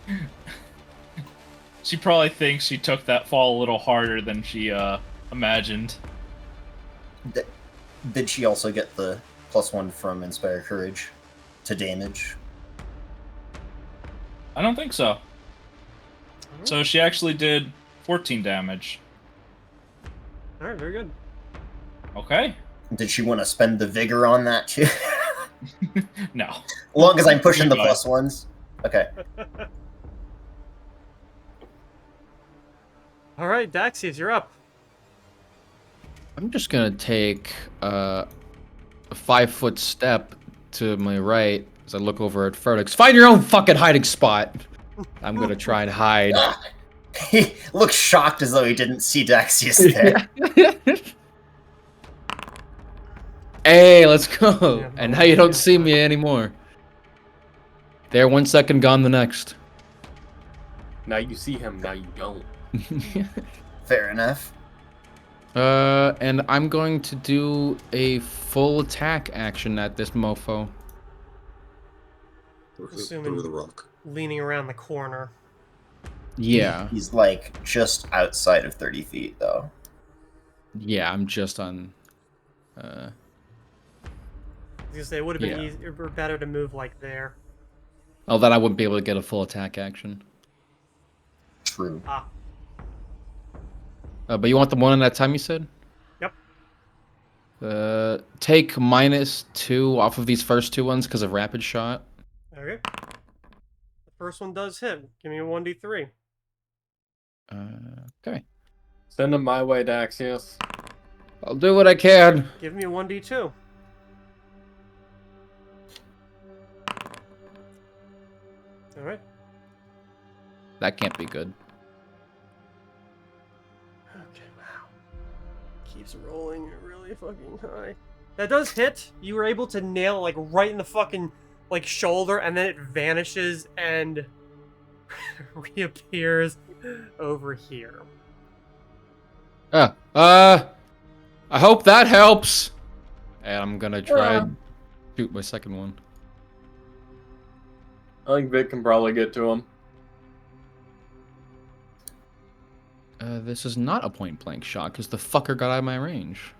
She probably thinks she took that fall a little harder than she imagined. Did she also get the +1 from Inspire Courage to damage? I don't think so. So she actually did 14 damage. Alright, very good. Okay. Did she want to spend the vigor on that too? No. As long as I'm pushing the Goodbye. +1s. Okay. Alright, Daxius, you're up. I'm just gonna take a 5-foot step to my right as I look over at Ferdix. Find your own fucking hiding spot. I'm gonna try and hide. He looks shocked as though he didn't see Daxius there. Hey, let's go. Yeah, And now you don't see me anymore. There, 1 second, gone the next. Now you see him, now you don't. Fair enough. And I'm going to do a full attack action at this mofo. Assuming- Through the rock. Leaning around the corner. Yeah, He's like just outside of 30 feet though. yeah, I'm just on. I was gonna say, it would have been Yeah. easier or better to move like there. Oh, that I wouldn't be able to get a full attack action. true. Ah, But you want the one at that time, you said? Yep. Take -2 off of these first two ones because of rapid shot. okay. The first one does hit. Give me a 1d3. Okay. Send him my way, Daxius. I'll do what I can. Give me a 1d2. Alright. That can't be good. Okay, wow. Keeps rolling really fucking high. That does hit. You were able to nail it, like, right in the fucking, like, shoulder, and then it vanishes and reappears over here. I hope that helps. And I'm gonna try and shoot my second one. I think Vic can probably get to him. This is not a point blank shot because the fucker got out of my range.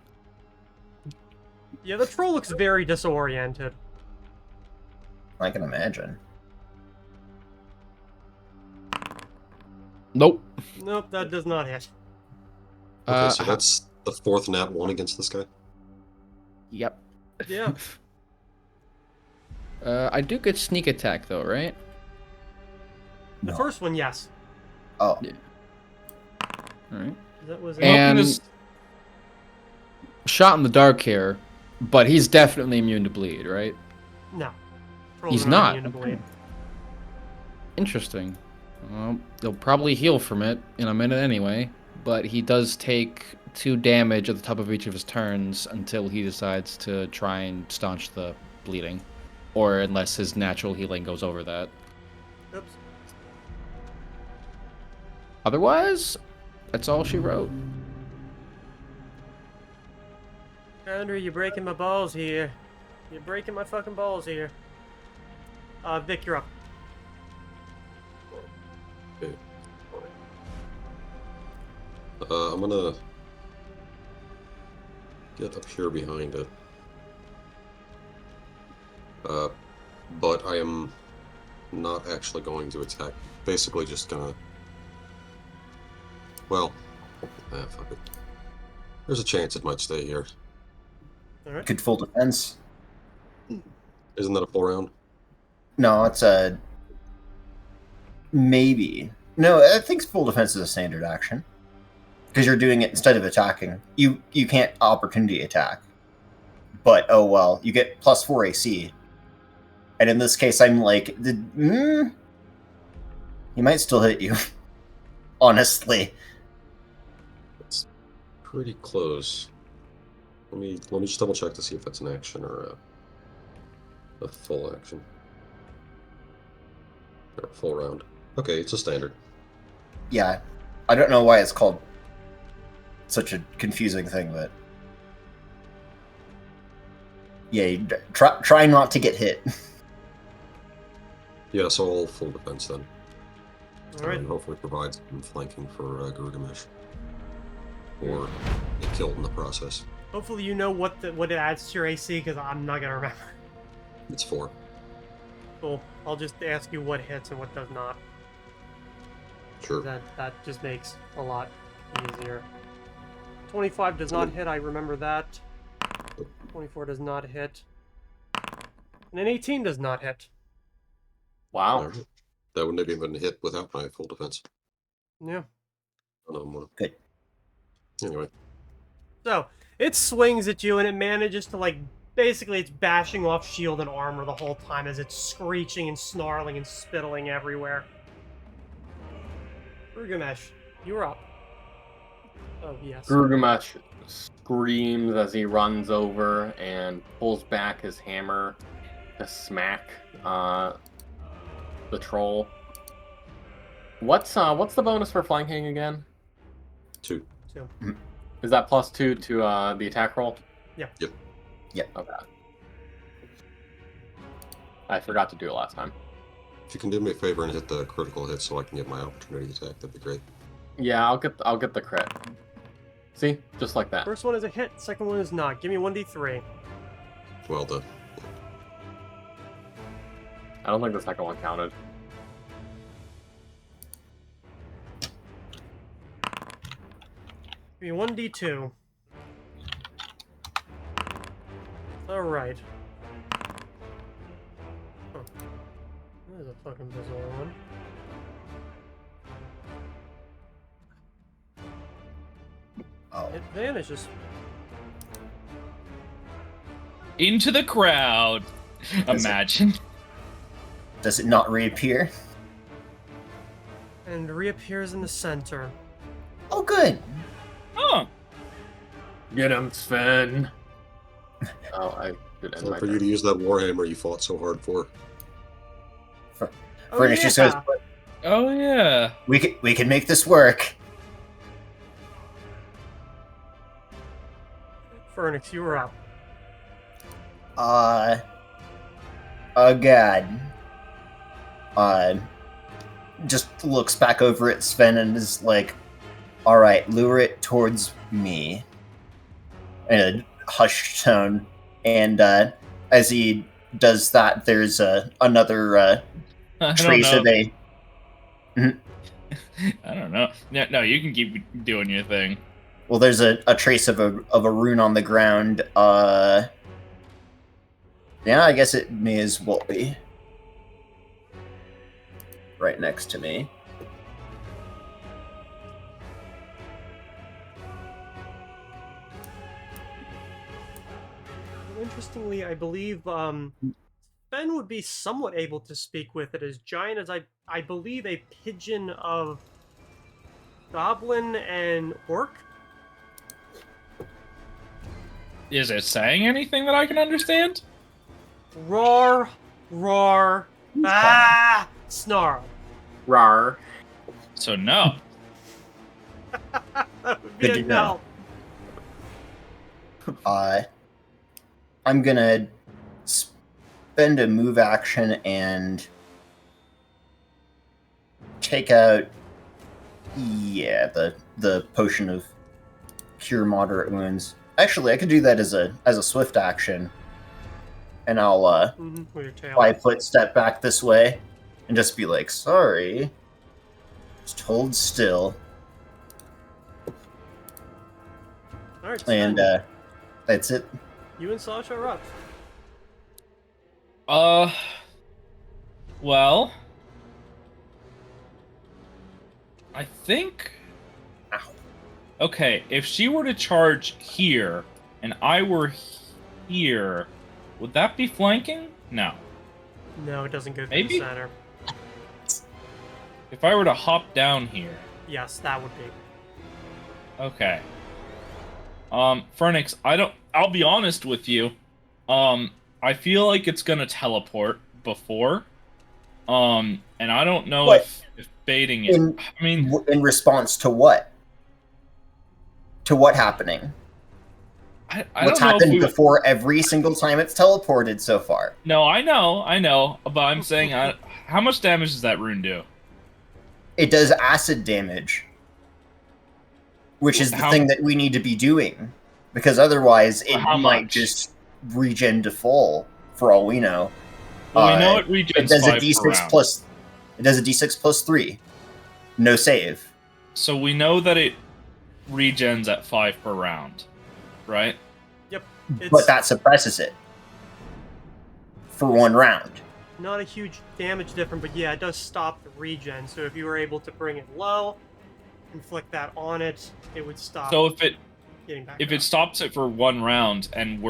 Yeah, the troll looks very disoriented. I can imagine. Nope. Nope, that does not hit. Okay, so that's the 4th nat 1 against this guy. Yep. Yeah. I do get sneak attack though, right? The No. first one, yes. Oh, Yeah. All right. That was And Just- shot in the dark here, but he's definitely immune to bleed, right? No. Trolls He's are not. immune to bleed. Interesting. Well, he'll probably heal from it in a minute anyway, but he does take 2 damage at the top of each of his turns until he decides to try and staunch the bleeding, or unless his natural healing goes over that. Oops. Otherwise, that's all she wrote. Andrew, you're breaking my balls here. You're breaking my fucking balls here. Vic, you're up. Okay. I'm gonna get up here behind it. But I am not actually going to attack. Basically just gonna... Well, fuck it. There's a chance it might stay here. Alright. good full defense. Isn't that a full round? No, it's a maybe. No, I think full defense is a standard action because you're doing it instead of attacking. You can't opportunity attack, but oh well, you get +4 AC. And in this case, I'm like, he might still hit you. Honestly, It's pretty close. Let me just double check to see if that's an action or a full action. Or a full round. Okay, it's a standard. yeah. I don't know why it's called such a confusing thing, but yeah, try not to get hit. Yeah, so all full defense then. Alright. And hopefully provides some flanking for Gilgamesh. Or get killed in the process. Hopefully you know what it adds to your AC, because I'm not gonna remember. It's 4. Cool. I'll just ask you what hits and what does not. Sure. That just makes a lot easier. 25 does not hit, I remember that. 24 does not hit. And an 18 does not hit. Wow. Alright. That wouldn't have even hit without my full defense. Yeah. Good. Anyway. So, it swings at you and it manages to, like, basically it's bashing off shield and armor the whole time as it's screeching and snarling and spittling everywhere. Gilgamesh, you're up. Oh, yes. Gilgamesh screams as he runs over and pulls back his hammer to smack the troll. What's the bonus for flanking again? 2. So, Is that +2 to the attack roll? yeah. Yep. Okay. I forgot to do it last time. If you can do me a favor and hit the critical hit so I can get my opportunity attack, that'd be great. Yeah, I'll get the crit. See, just like that. First one is a hit, second one is not. Give me 1d3. Well done. I don't think the second one counted. Give me 1d2. Alright. Huh. That is a fucking bizarre one. Oh, It vanishes. Into the crowd. Imagine. does it not reappear? And reappears in the center. Oh, good. Huh. Get him, Sven. Oh, I should end Time my for you turn. to use that warhammer you fought so hard for. Oh, Furnish just goes, Oh yeah. we can make this work. Furnix, you were up. Oh god. Just looks back over at Sven and is like, alright, lure it towards me. In a hushed tone. And as he does that, there's another I don't trace know. of a... I don't know. No, you can keep doing your thing. Well, there's a trace of a rune on the ground. Yeah, I guess it may as well be. Right next to me. Interestingly, I believe Ben would be somewhat able to speak with it, as giant as I believe a pigeon of goblin and orc. Is it saying anything that I can understand? Roar, roar, ah, snarl. Rar. So no. That would be Good a to know. no. I'm gonna spend a move action and take out, yeah, the potion of cure moderate wounds. Actually, I could do that as a swift action, and I'll With your tail. 5 foot step back this way, and just be like, sorry, just hold still, All right, and Sven, that's it. you and Sasha are up. Well, I think. Ow. Okay, if she were to charge here and I were here, would that be flanking? No. No, it doesn't go through Maybe? the center. If I were to hop down here, Yes, that would be. okay. Fernix, I'll be honest with you. I feel like it's gonna teleport before. And I don't know What? if baiting it. I mean, In response to what? To what happening? I What's don't know if happened we would- before every single time it's teleported so far? No, I know, but I'm saying, how much damage does that rune do? It does acid damage, which is the How- thing that we need to be doing, because otherwise it How might much? just regen to full for all we know. Well, we know it It regens does a 5 per d6 round. plus. It does a d6 plus 3. No save. So we know that it regens at 5 per round, right? Yep. It's But that suppresses it for 1 round. not a huge damage difference, but yeah, it does stop the regen. So if you were able to bring it low, inflict that on it, it would stop So if it getting back if up. it stops it for 1 round and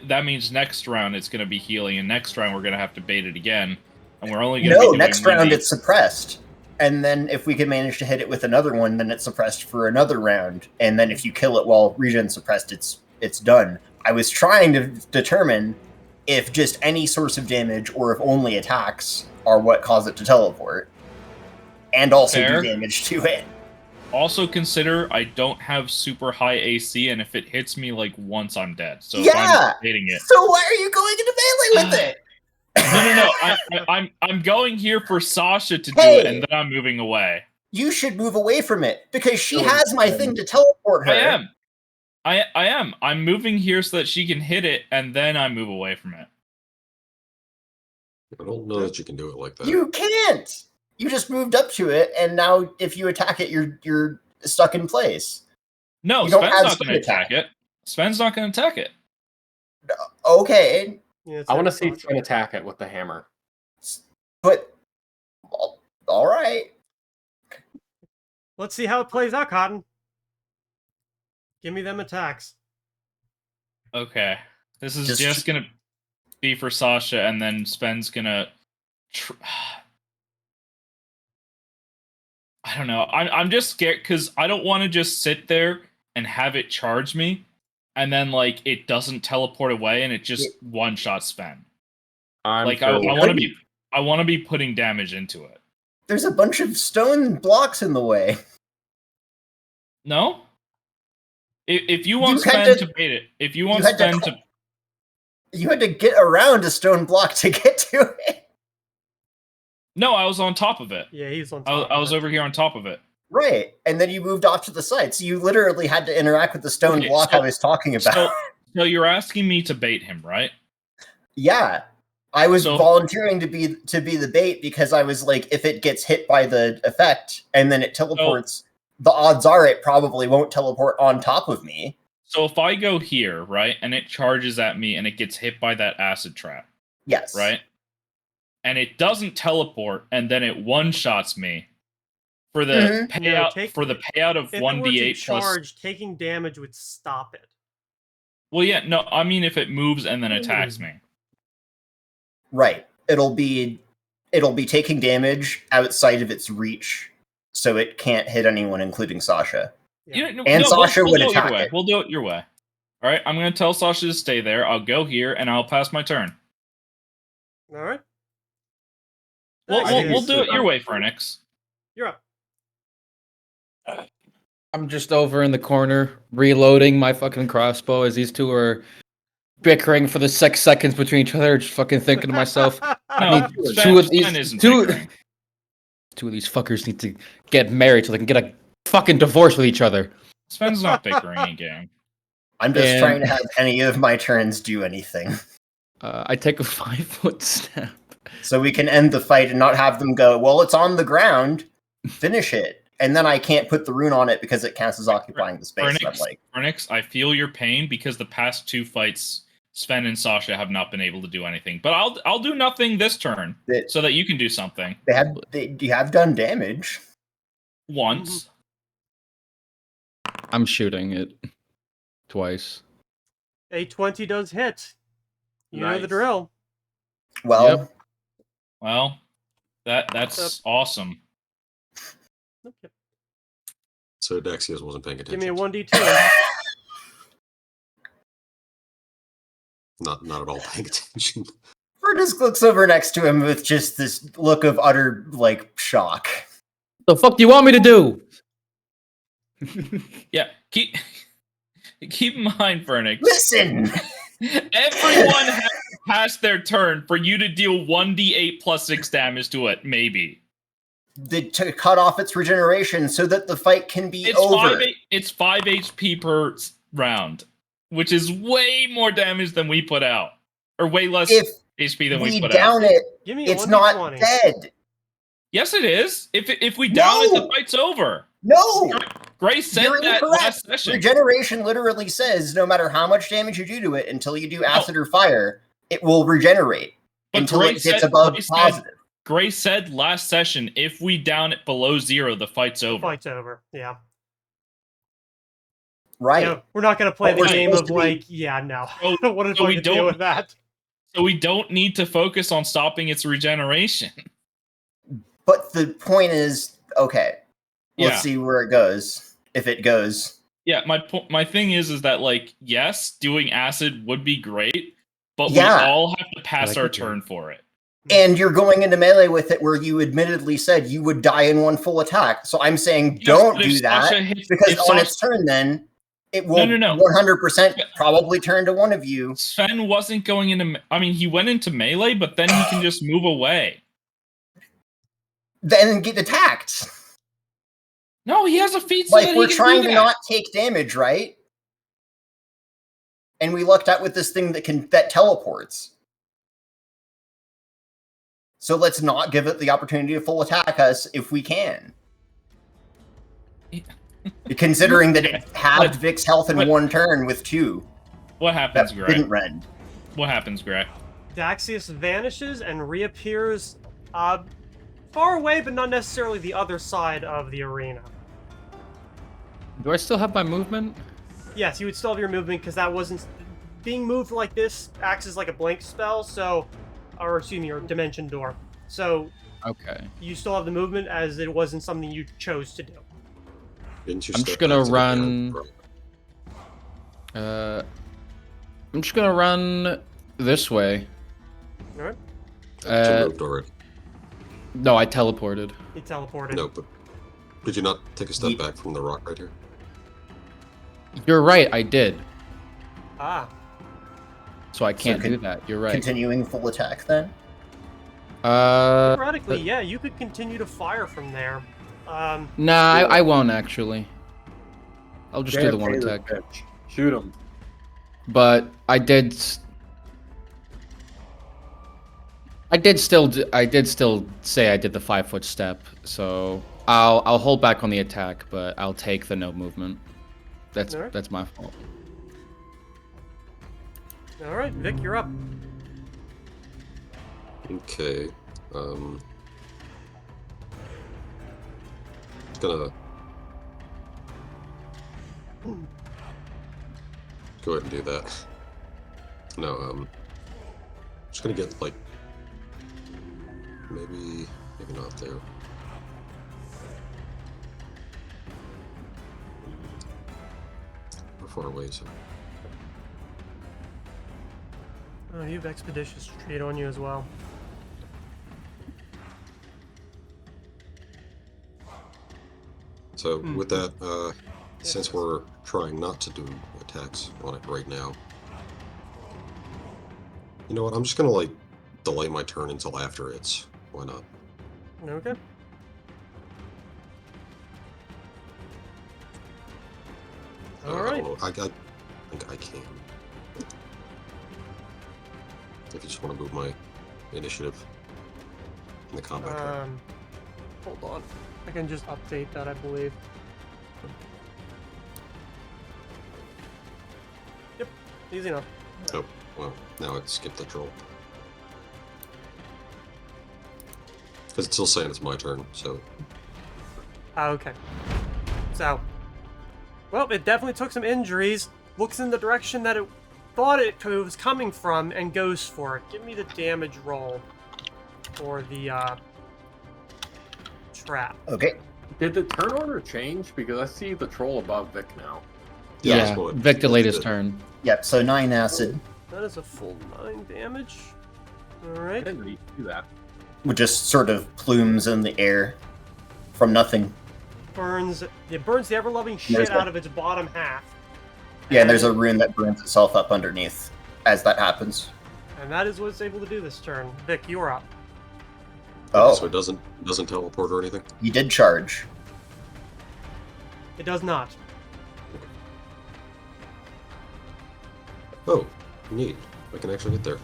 that means next round it's going to be healing, and next round we're going to have to bait it again, and we're only going to be No, doing next round 1d. it's suppressed. And then if we can manage to hit it with another one, then it's suppressed for another round. And then if you kill it while regen suppressed, it's done. I was trying to determine if just any source of damage or if only attacks are what cause it to teleport. And also Fair. do damage to it. Also consider I don't have super high AC, and if it hits me like once, I'm dead. So if Yeah! I'm hitting it, So why are you going into melee with it? no. I'm going here for Sasha to do Hey! it, and then I'm moving away. You should move away from it because she Oh, has my thing to teleport her. I am. I'm moving here so that she can hit it, and then I move away from it. I don't know that you can do it like that. You can't. You just moved up to it, and now if you attack it, you're stuck in place. No, You don't Sven's have not going to Sven attack it. Sven's not going to attack it. Okay, Yeah, it's I want to not see Sasha. Sven attack it with the hammer. but all right. Let's see how it plays out, Cotton. Give me them attacks. Okay. This is Just- just going to be for Sasha, and then Sven's going to... I don't know. I'm just scared because I don't want to just sit there and have it charge me, and then like it doesn't teleport away and it just one shot Sven. I'm Like sure I want to be putting damage into it. There's a bunch of stone blocks in the way. No. If you want You had Sven to- to bait it, if you want you had to- Sven to, You had to get around a stone block to get to it. no, I was on top of it. Yeah, he's on I top. I was over here on top of it. Right, and then you moved off to the side, so you literally had to interact with the stone Okay, block so- I was talking about. So you're asking me to bait him, right? Yeah, I was So- volunteering to be the bait because I was like, if it gets hit by the effect and then it teleports, the odds are it probably won't teleport on top of me. So if I go here, right, and it charges at me and it gets hit by that acid trap, Yes. right? And it doesn't teleport, and then it one-shots me for the Mhm. payout No, for the payout of If one it were to d8 plus. charge, taking damage would stop it. Well, yeah, no, I mean if it moves and then attacks me. Right. It'll be taking damage outside of its reach, so it can't hit anyone, including Sasha. Yeah. And Sasha would do it attack your way. it. We'll do it your way. All right, I'm gonna tell Sasha to stay there. I'll go here and I'll pass my turn. All right. We'll, Thanks, we'll guys. do it your way, Phoenix. You're up. I'm just over in the corner reloading my fucking crossbow as these two are bickering for the 6 seconds between each other. Just fucking thinking to myself, No, mean, Sven, two of these- Sven isn't two- bickering. two of these fuckers need to get married so they can get a fucking divorce with each other. Sven's not bickering in game. I'm just And- trying to have any of my turns do anything. I take a 5-foot step. So we can end the fight and not have them go, well, it's on the ground, finish it. And then I can't put the rune on it because it counts as occupying the space. And I'm like, Phoenix, I feel your pain because the past two fights, Sven and Sasha have not been able to do anything. But I'll do nothing this turn so that you can do something. you have done damage. Once. I'm shooting it twice. A 20 does hit. You know the Nice. drill. Well, Yep. Well, that's awesome. Okay. So Dexios wasn't paying Give attention. me a 1d2. Not at all paying attention. Fergus looks over next to him with just this look of utter, like, shock. The fuck do you want me to do? Yeah, keep in mind, Phoenix. Listen! Everyone has to pass their turn for you to deal 1d8 plus 6 damage to it, maybe. To cut off its regeneration so that the fight can be over. It's 5 HP per round, which is way more damage than we put out. Or way less If HP than we we put down out. it, Give me a it's not 1d20. dead. Yes, it is. If we down it, the No! fight's over. No! Grace said You're that incorrect. last session. Regeneration literally says no matter how much damage you do to it, until you do acid or fire, it will regenerate But until Grace it gets said- above Grace said- positive. Grace said last session, if we down it below 0, the fight's over. Fight's over. Yeah. Right. Yeah, we're not going to play But the we're game supposed of to be- like, yeah, no. So- I don't want to so we fucking deal don't- with that. So we don't need to focus on stopping its regeneration. But the point is, okay, let's Yeah. see where it goes. If it goes. Yeah, my thing is that, like, yes, doing acid would be great, but Yeah. we all have to pass I our could do turn for it. And you're going into melee with it where you admittedly said you would die in one full attack. So I'm saying Yes, don't but if do that, Sasha hits- because if on Sasha- its turn then, it will No. 100% probably turn to one of you. Sven wasn't going into. I mean, he went into melee, but then he can just move away. Then get attacked. No, he has a feat so Like, that we're he can trying do to that. not take damage, right? And we lucked out with this thing that teleports. So let's not give it the opportunity to full attack us if we can. Considering that it halved But- Vic's health in but- one turn with 2. What happens, That Greg? didn't rend. What happens, Greg? Daxius vanishes and reappears far away, but not necessarily the other side of the arena. Do I still have my movement? Yes, you would still have your movement because that wasn't being moved like this acts as like a blank spell, so, or excuse me, your dimension door. So Okay. you still have the movement as it wasn't something you chose to do. Didn't you I'm step just gonna back to the run- ground? I'm just gonna run this way. All right, But you moved already. No, I teleported. he teleported. No, but did you not take a step Ye- back from the rock right here? You're right, I did. Ah, So I can't con- do that. You're right. Continuing full attack then? theoretically, yeah, you could continue to fire from there. Nah, I won't actually. I'll just do the one attack. Shoot him. But I did still say I did the 5-foot step, so I'll hold back on the attack, but I'll take the no movement. Alright. That's my fault. All right, Vic, you're up. Okay. Gonna go ahead and do that. No, just gonna get like maybe not there. How far away is it? Oh, you have expeditious retreat on you as well. So with that, since we're trying not to do attacks on it right now, you know what? I'm just gonna like delay my turn until after it's. Why not? Okay. All I right. don't know. I think I can. If you just want to move my initiative in the combat track. Hold on. I can just update that, I believe. Yep, easy enough. Oh, well, now it skipped the troll. Because it's still saying it's my turn, so. Okay. So, well, it definitely took some injuries. Looks in the direction that it thought it was coming from and goes for it. Give me the damage roll for the trap. Okay. Did the turn order change? Because I see the troll above Vic now. Yeah, Yeah, that's what- Vic delayed his that's turn. Yep, so 9 acid. That is a full 9 damage. I Alright. didn't need to do that. With just sort of plumes in the air from nothing. It burns the ever-loving shit There's out a- of its bottom half. Yeah, and there's a rune that burns itself up underneath as that happens. And that is what it's able to do this turn. Vic, you're up. Oh, So it doesn't teleport or anything? you did charge. It does not. Oh, neat. I can actually get there.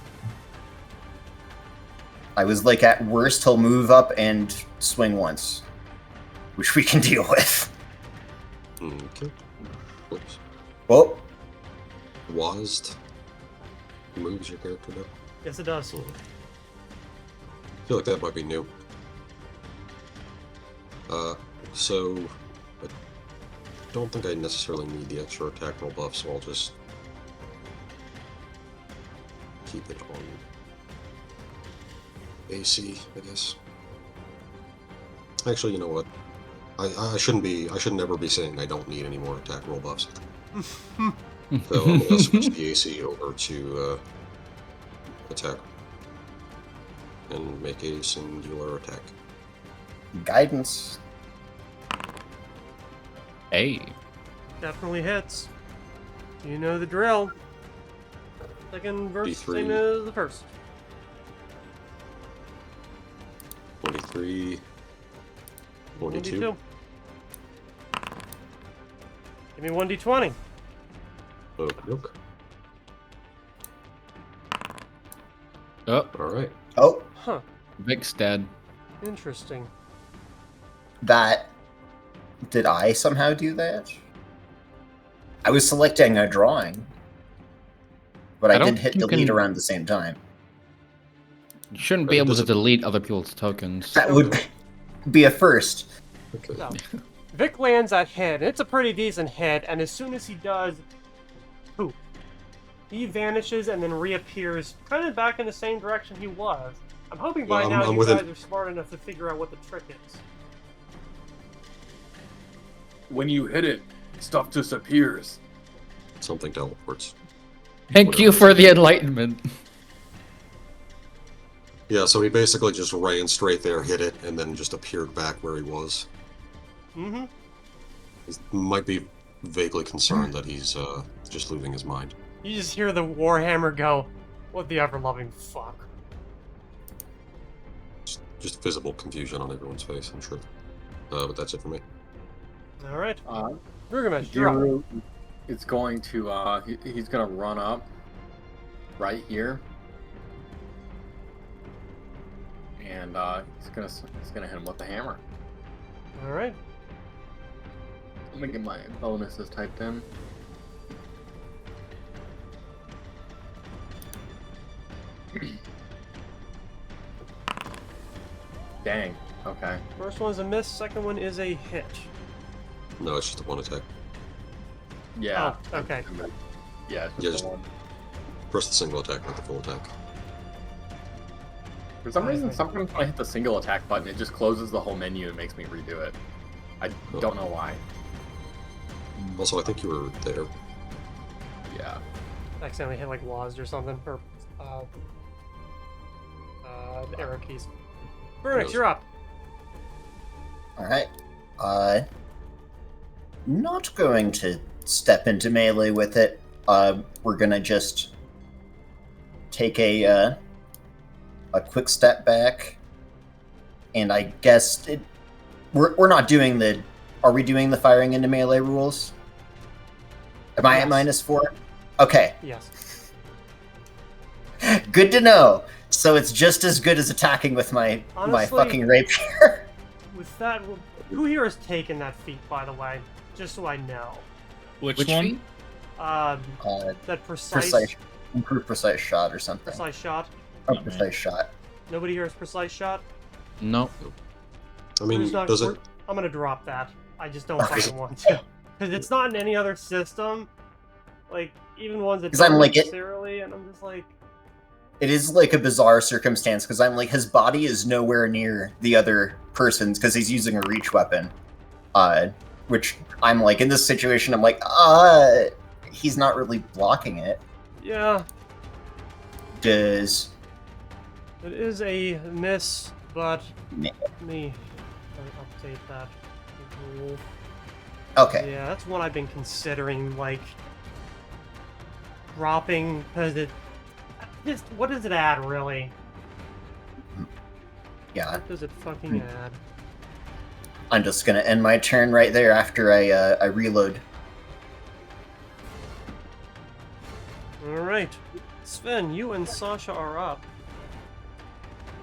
I was like, at worst, he'll move up and swing once. Which we can deal with. Okay. Whoops. Oh, Wasd moves your character now. Yes, it does. I feel like that might be new. So I don't think I necessarily need the extra attack roll buff, so I'll just keep it on AC, I guess. Actually, you know what? I should never be saying I don't need any more attack roll buffs. So I'm gonna switch the AC over to attack and make a singular attack. guidance. Hey. Definitely hits. You know the drill. Second verse, D3. same as the first. 23, 22. 1d2. Give me 1d20. Look. Oh, Alright. Oh, Huh. Vic's dead. Interesting. that Did I somehow do that? I was selecting a drawing, but I don't did hit think you delete can- around the same time. You shouldn't be able to delete other people's tokens. That would be a first. Okay. No. Vic lands that hit, and it's a pretty decent hit, and as soon as he does, poof, he vanishes and then reappears kind of back in the same direction he was. I'm hoping by Well, now I'm you within- guys are smart enough to figure out what the trick is. When you hit it, stuff disappears. Something teleports. Thank you for the enlightenment. Yeah, so he basically just ran straight there, hit it, and then just appeared back where he was. Mm-hmm. He might be vaguely concerned that he's just losing his mind. You just hear the Warhammer go, what the ever-loving fuck. Just visible confusion on everyone's face, I'm sure. But that's it for me. Alright. Uh, Gilgamesh, you're up. Giru is going to he's gonna run up right here, and he's gonna hit him with the hammer. Alright. Let me get my bonuses typed in. Dang. Okay. First one's a miss, second one is a hit. No, it's just a one attack. Yeah. Oh, okay. Yeah. It's Yeah, just just- the one. Press the single attack, not the full attack. For some reason, sometimes when I hit the single attack button, it just closes the whole menu and makes me redo it. I don't know why. Also, I think you were there. Yeah. Accidentally hit like WASD or something, or the arrow keys. Burnix, you're up. Alright. Not going to step into melee with it. We're gonna just take a quick step back. And I guess we're not doing the... Are we doing the firing into melee rules? Am I at Yes. -4? Okay. Yes. Good to know. So it's just as good as attacking with my Honestly- fucking rapier. With that, who here has taken that feat, by the way? Just so I know. Which Which one? feat? That precise Improved precise shot or something. shot. Oh, Not me. precise shot. Nobody here has precise shot. No. I mean, Who's not- does it... I'm gonna drop that. I just don't fucking want to. Because it's not in any other system. Like, even ones that 'Cause I'm don't like it- necessarily, and I'm just like... It is like a bizarre circumstance because I'm like his body is nowhere near the other person's because he's using a reach weapon. Which I'm like in this situation I'm like he's not really blocking it. Yeah, Does it is a miss, but... Me. Me. Update that rule. okay. Yeah, that's one I've been considering, like... dropping, because it... Just, what does it add, really? Yeah, What does it fucking add? I'm just gonna end my turn right there after I reload. Alright. Sven, you and Sasha are up.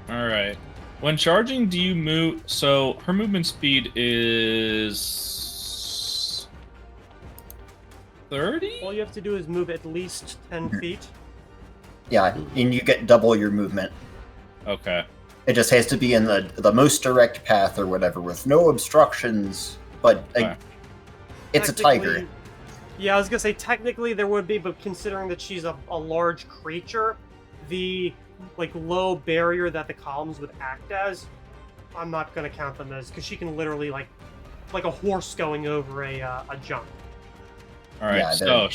Alright. When charging, do you move... So, her movement speed is... 30? All you have to do is move at least 10 feet. Yeah, and you get double your movement. Okay. It just has to be in the most direct path or whatever with no obstructions. But Okay. it's a Technically- tiger. Yeah, I was gonna say technically there would be, but considering that she's a large creature, the like low barrier that the columns would act as, I'm not gonna count them as, because she can literally like a horse going over a jump. Alright, Yeah, so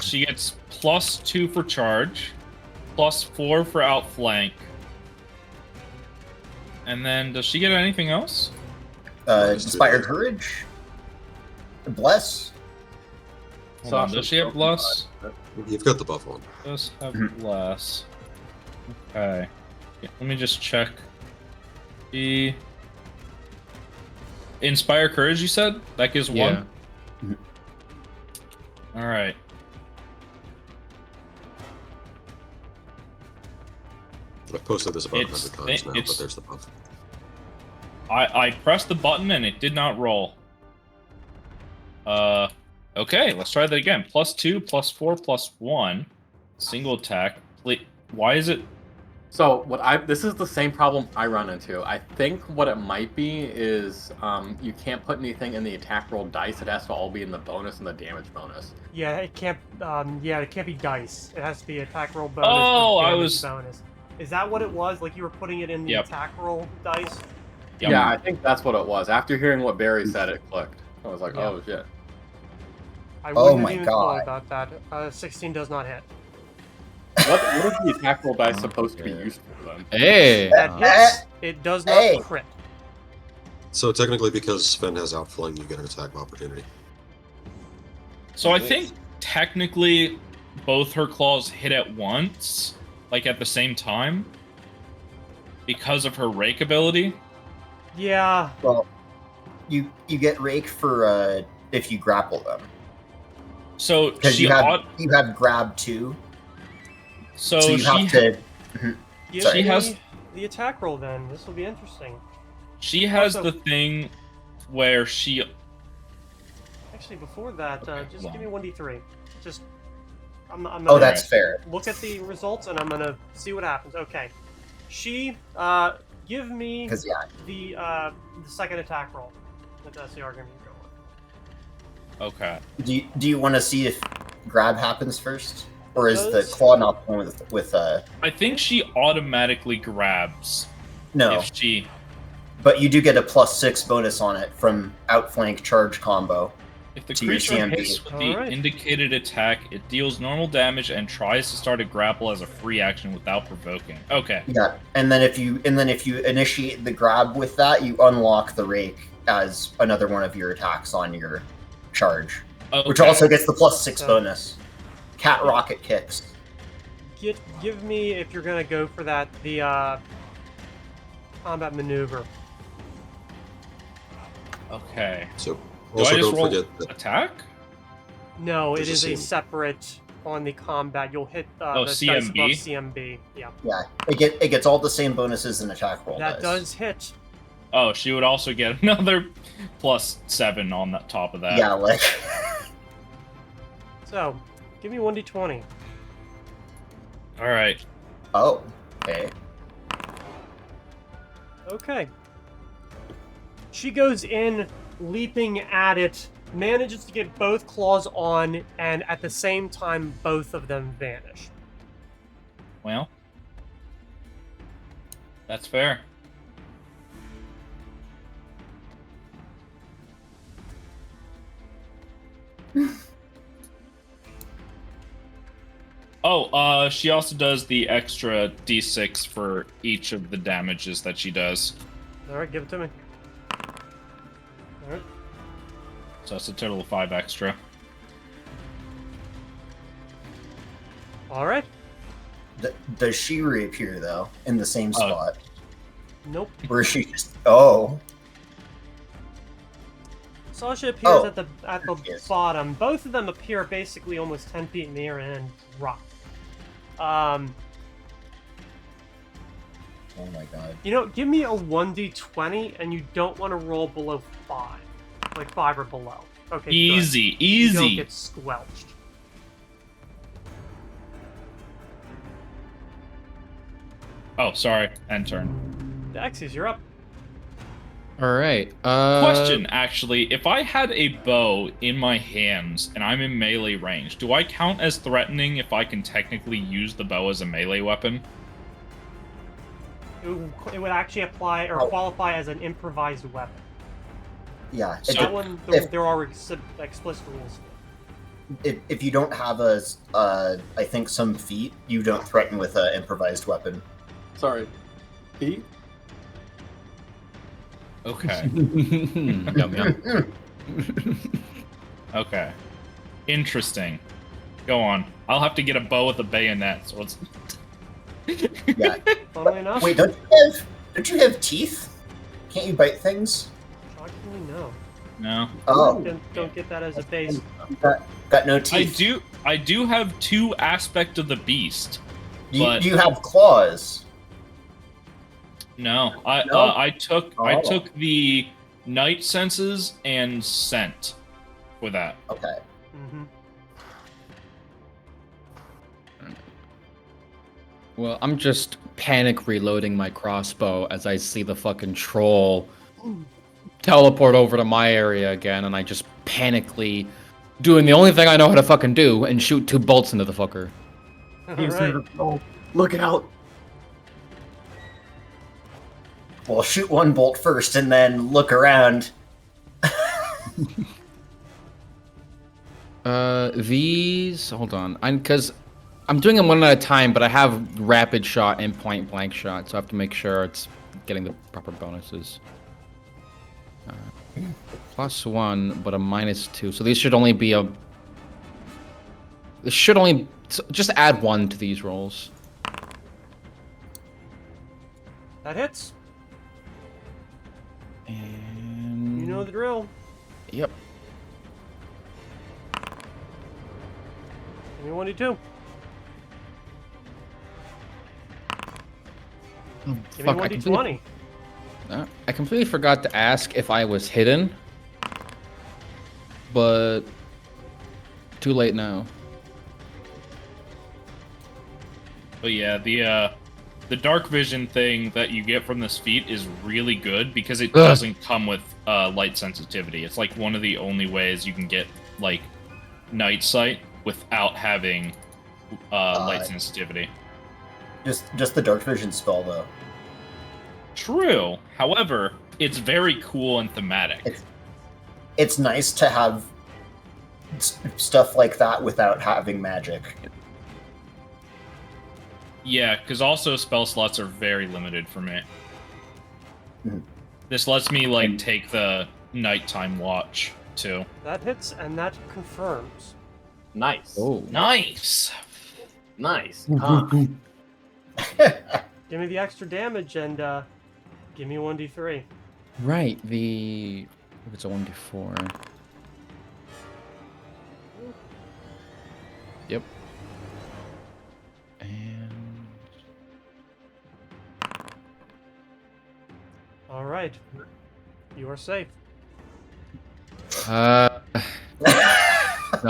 she gets +2 for charge, +4 for outflank. And then, does she get anything else? Inspired courage. Bless. Hold on, does she have bless? You've got the buff on. Does have Mhm. bless. Okay. Yeah, let me just check. The Inspire Courage, you said? That gives Yeah. 1? Alright. I've posted this about It's- 100 times now, it's- but there's the buff. I pressed the button and it did not roll. Okay, let's try that again. +2, +4, +1. Single attack. Why is it? So this is the same problem I run into. I think what it might be is you can't put anything in the attack roll dice. It has to all be in the bonus and the damage bonus. Yeah, it can't. It can't be dice. It has to be attack roll bonus Oh, or I damage was. bonus. Is that what it was? Like you were putting it in the Yep. attack roll dice? Yep. Yeah, I think that's what it was. After hearing what Barry said, it clicked. I was like, Yeah. oh shit. I Oh wouldn't my have even God. thought about that. 16 does not hit. What is the attack roll dice supposed to be used for then? Hey. That hits. It does not Hey. crit. So technically, because Sven has outflank, you get an attack of opportunity. So I think technically both her claws hit at once, like at the same time, because of her rake ability. Yeah. Well, you get rake for if you grapple them, So because she you have grab too. so So you she have to. Give Sorry. me She has- the attack roll then. This will be interesting. she has Also- the thing where she. Actually, before that, Okay, just hold give me on. 1d3. Just. I'm Oh, gonna that's fair. look at the results and I'm gonna see what happens. Okay. She give me Because yeah, the second attack roll. If that's the argument you're going with. Okay. do you want to see if grab happens first, or is the Does- claw not the one with I think she automatically grabs no? if she. But you do get a +6 bonus on it from outflank charge combo. If the To your creature CMB. hits with the Alright. indicated attack, it deals normal damage and tries to start a grapple as a free action without provoking. Okay. Yeah, and then if you initiate the grab with that, you unlock the rake as another one of your attacks on your charge, which Okay. also gets the +6 So- bonus. Cat rocket kicks. Give me, if you're gonna go for that, the combat maneuver. Okay. So Do also I just don't roll forget that attack? No, it There's a is a CMB. separate on the combat. You'll hit Oh, the dice CMB? above CMB. Yeah, Yeah, it gets all the same bonuses an attack roll that does. does hit. Oh, she would also get another +7 on the top of that. Yeah, like So, give me 1d20. All right. oh, okay. Okay. She goes in, leaping at it, manages to get both claws on, and at the same time, both of them vanish. Well, that's fair. Oh, she also does the extra d6 for each of the damages that she does. Alright, give it to me. Alright. So it's a total of 5 extra. Alright. Does she reappear though in the same spot, Nope. or is she just oh? Sasha appears Oh. at the Yes. bottom. Both of them appear basically almost 10 feet in the air and drop. Oh my god. You know, give me a 1d20, and you don't want to roll below 5. Like 5 or below. Okay, good. Easy, You don't easy. get squelched. Oh, sorry. End turn. Dexies, you're up. All right. Question, actually. If I had a bow in my hands and I'm in melee range, do I count as threatening if I can technically use the bow as a melee weapon? It would actually apply or Oh. qualify as an improvised weapon. Yeah. So- That one, if- there are explicit rules. If you don't have I think some feat, you don't threaten with an improvised weapon. Sorry. Pete? Okay. yum yum. Okay. Interesting. Go on. I'll have to get a bow with a bayonet, so it's... Yeah. Funnily enough, Wait, don't you have teeth? Can't you bite things? shockingly, no. No. Oh, Don't get that as a base. got no teeth. I do have 2 aspect of the beast. Do but- you have claws? No. I No? I took Oh. the night senses and scent with that. Okay. Mm-hmm. Well, I'm just panic reloading my crossbow as I see the fucking troll teleport over to my area again, and I just panically doing the only thing I know how to fucking do and shoot 2 bolts into the fucker. All You right. said, "Oh, look out!" Well, shoot one bolt first and then look around. These, hold on, because I'm doing them one at a time, but I have rapid shot and point blank shot, so I have to make sure it's getting the proper bonuses. +1, but a -2, so these should only be a. This should only just add 1 to these rolls. That hits. And You know the drill. Yep. Give me 1d2. Oh, Give fuck, me I 1d20. I completely forgot to ask if I was hidden, but too late now. But yeah, the dark vision thing that you get from this feat is really good because it doesn't come with light sensitivity. It's like one of the only ways you can get like night sight without having light sensitivity. Just the dark vision spell though. True. However, it's very cool and thematic. It's nice to have stuff like that without having magic. Yeah, because also spell slots are very limited for me. Mhm. This lets me like take the nighttime watch too. That hits, and that confirms. Nice. Oh, Nice. Nice. Give me the extra damage, and give me 1d3. right. If it's a 1d4. Yep. And All right. You are safe. now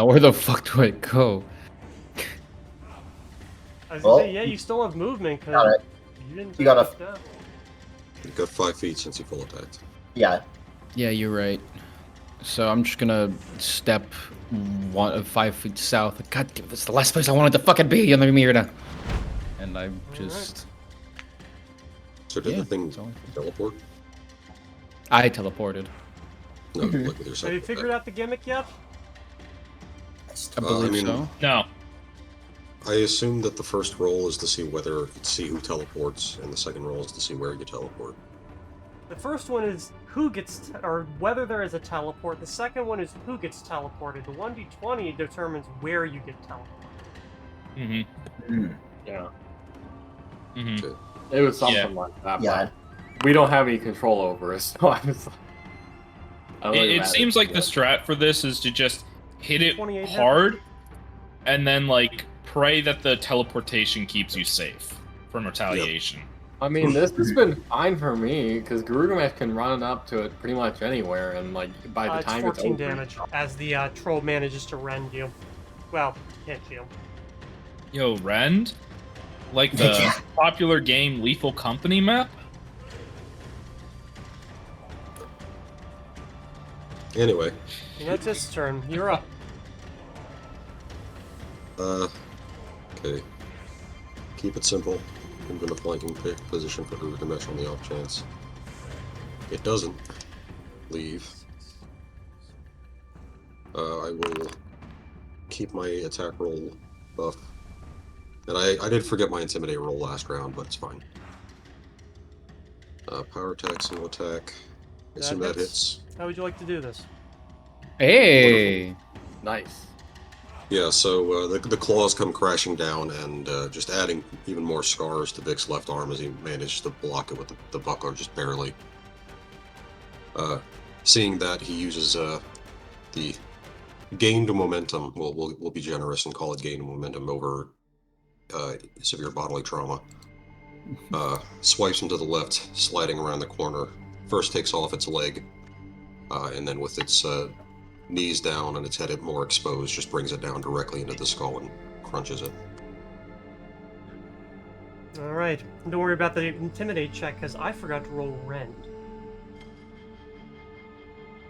where the fuck do I go? I was Well, gonna say, yeah, you still have movement, got because it. you didn't You got a- take that. You've got 5 feet since you full attacked. Yeah. Yeah, you're right. So I'm just gonna step 5 feet south. God damn, this is the last place I wanted to fucking be in the Mirror. And I just So did Yeah, the thing that's all. teleport? I teleported. No, like with your Have you second figured attack. out the gimmick yet? I believe mean, so. No. I assume that the first roll is to see who teleports, and the second roll is to see where you teleport. The first one is who gets, or whether there is a teleport. The second one is who gets teleported. The 1d20 determines where you get teleported. Mm-hmm. Yeah. Mm-hmm. Okay. It was something like that. Yeah. But we don't have any control over it, so I was. It seems like the strat for this is to just hit it 28 hit. hard, and then like pray that the teleportation keeps you safe from retaliation. I mean, this has been fine for me because Garugamesh can run up to it pretty much anywhere, and like by the It's time 14 it's over, damage as the troll manages to rend you. Well, hit you. Yo, Rend? Like the Yeah. popular game Lethal Company map? Anyway, And that's his turn. You're up. okay. Keep it simple. Move in a flanking position for Gilgamesh on the off chance. It doesn't leave. I will keep my attack roll buff. And I did forget my intimidate roll last round, but it's fine. Power attack, single attack. I assume that hits. How would you like to do this? Hey. nice. Yeah, so the claws come crashing down and just adding even more scars to Vic's left arm as he managed to block it with the buckler just barely. Seeing that, he uses the gained momentum. Well, we'll be generous and call it gained momentum over severe bodily trauma. Swipes him to the left, sliding around the corner. First takes off its leg, and then with its knees down and its head more exposed, just brings it down directly into the skull and crunches it. All right. Don't worry about the intimidate check, because I forgot to roll rend.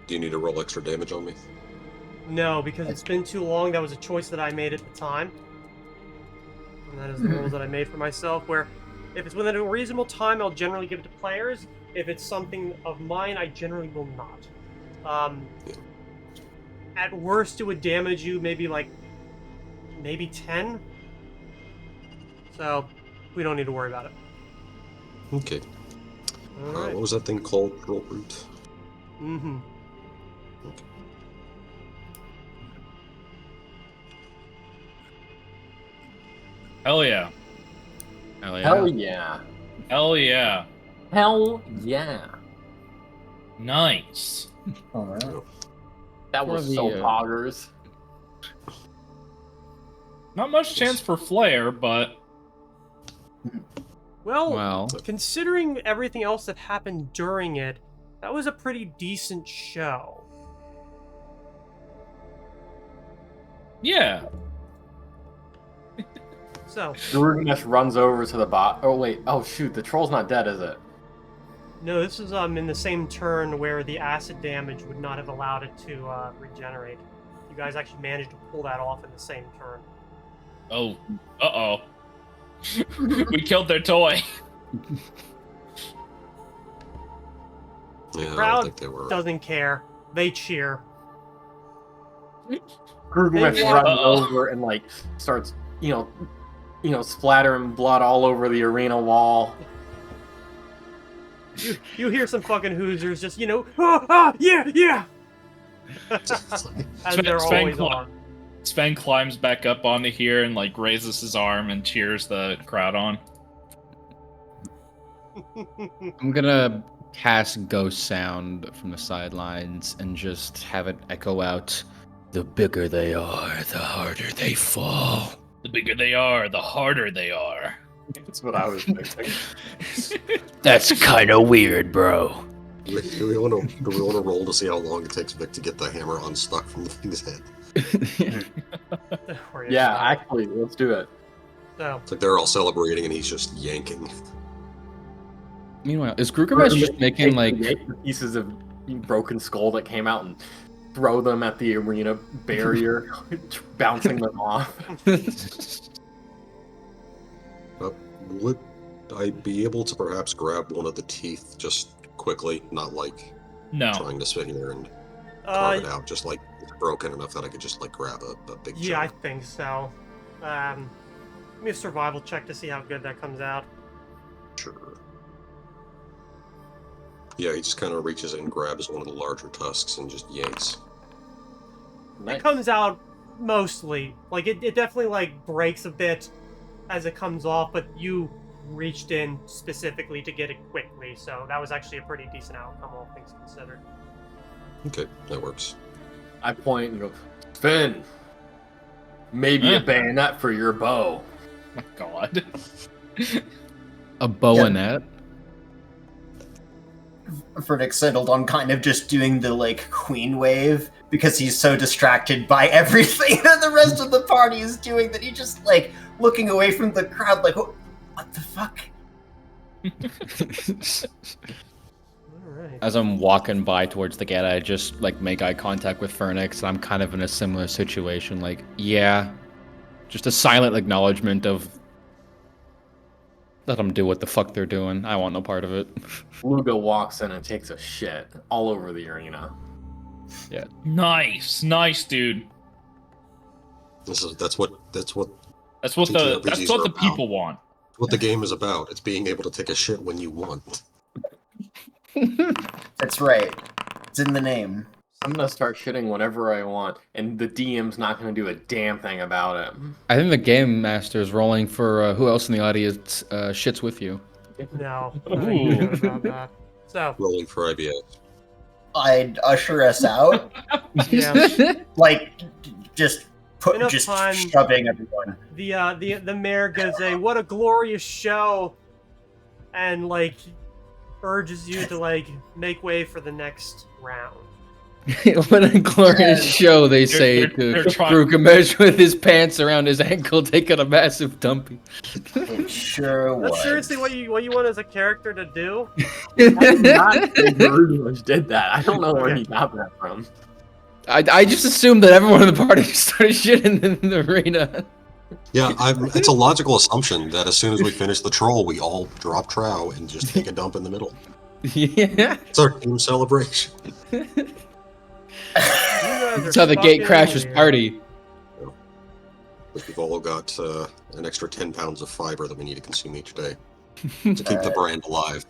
Do you need to roll extra damage on me? No, because it's been too long. That was a choice that I made at the time. And that is the rules that I made for myself, where if it's within a reasonable time, I'll generally give it to players. If it's something of mine, I generally will not. At worst, it would damage you maybe 10. So, we don't need to worry about it. Okay. All right. What was that thing called? Roll root. Mm-hmm. Okay. Hell yeah. Hell yeah. Hell yeah. Hell yeah. Hell yeah. Nice. All right. That For was the, so poggers. Not much chance for flare, but Well, Well, considering everything else that happened during it, that was a pretty decent show. yeah. So, Gurgnesh runs over to the bot. Oh wait. Oh shoot. The troll's not dead, is it? no, this is in the same turn where the acid damage would not have allowed it to regenerate. You guys actually managed to pull that off in the same turn. Oh. Uh-oh. We killed their toy. Yeah, I don't Crowd think they were. doesn't care. They cheer. Gurgnesh They runs Uh-oh. over and starts, splattering blood all over the arena wall. You hear some fucking Hoosers just, yeah! As they're always on. Sven climbs back up onto here and raises his arm and cheers the crowd on. I'm gonna cast Ghost Sound from the sidelines and just have it echo out. The bigger they are, the harder they fall. The bigger they are, the harder they are. That's what I was thinking. That's kind of weird, bro. Do we want to roll to see how long it takes Vic to get the hammer unstuck from the thing's head? Yeah, actually, let's do it. So, It's like they're all celebrating and he's just yanking. Meanwhile, is Gurgnesh just making Take the pieces of broken skull that came out and throw them at the arena barrier, bouncing them off. Would I be able to perhaps grab one of the teeth just quickly, not No. trying to sit here and carve it out, just it's broken enough that I could just grab a big yeah, I chunk? think so. Give me a survival check to see how good that comes out. Sure. Yeah, he just kind of reaches in and grabs one of the larger tusks and just yanks. Nice. It comes out mostly. It definitely breaks a bit as it comes off, but you reached in specifically to get it quickly, so that was actually a pretty decent outcome, all things considered. Okay, that works. I point and go, Finn, maybe a bayonet for your bow. Oh, God. a bowinet. Verdict settled on kind of just doing the queen wave because he's so distracted by everything that the rest of the party is doing that he just looking away from the crowd what the fuck? Alright. As I'm walking by towards the gate, I just make eye contact with Fernix, and I'm kind of in a similar situation. Yeah, just a silent acknowledgement of let them do what the fuck they're doing. I want no part of it. Lugo walks in and takes a shit all over the arena. Yeah. Nice, dude. That's what That's what TTRPGs the are about. people want. what the game is about. It's being able to take a shit when you want. That's right. It's in the name. I'm gonna start shitting whenever I want, and the DM's not gonna do a damn thing about it. I think the game master is rolling for who else in the audience shits with you. No, nothing good about that. So, Rolling for IBS. I'd usher us out, yeah. just Enough just time. shoving everyone. The mayor gives a "what a glorious show," and urges you to make way for the next round. What a glorious show, they say they're to trying- Gilgamesh with his pants around his ankle taking a massive dumpy. It sure was. That's seriously what you want as a character to do? I did not say Gerudo did that. I don't know where he got that from. I just assumed that everyone in the party started shitting in the arena. Yeah, it's a logical assumption that as soon as we finish the troll, we all drop trow and just take a dump in the middle. Yeah. It's our team celebration. That's how the gate crashers party. We've all got an extra 10 pounds of fiber that we need to consume each day to keep the brand alive.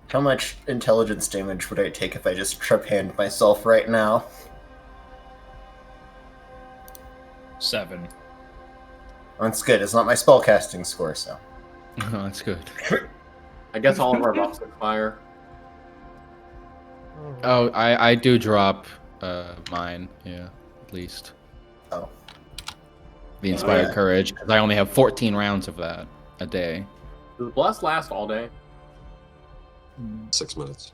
How much intelligence damage would I take if I just trip-hand myself right now? 7. That's good. It's not my spellcasting score, so. Oh, that's good. I guess all of our buffs expire. Oh, I do drop mine, yeah, at least. Oh. The Inspired yeah. Courage, because I only have 14 rounds of that a day. Does Bless last all day? 6 minutes.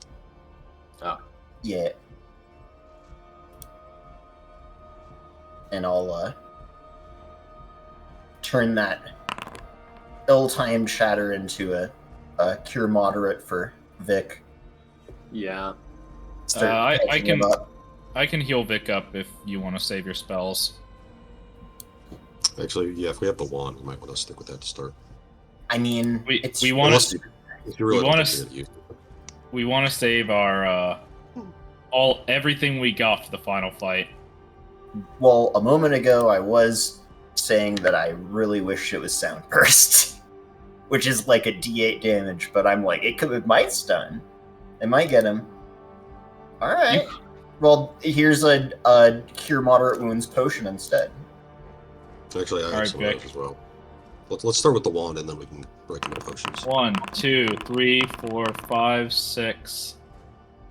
Oh. Yeah. And I'll turn that ill-timed shatter into a cure moderate for Vic. Yeah. I patching can- him up. I can heal Vic up if you want to save your spells. Actually, yeah, if we have the wand, we might want to stick with that to start. I mean, We it's want Unless to you, if you really we don't wanna think you're gonna use it. we want to save our everything we got for the final fight. well, a moment ago I was saying that I really wish it was sound burst, which is like a D8 damage, but I'm like, it might stun. It might get him. All right. Well, here's a cure moderate wounds potion instead. Actually, I have Alright, some Vic. of those as well. Let's start with the wand, and then we can break into potions. 1, 2, 3, 4, 5, 6.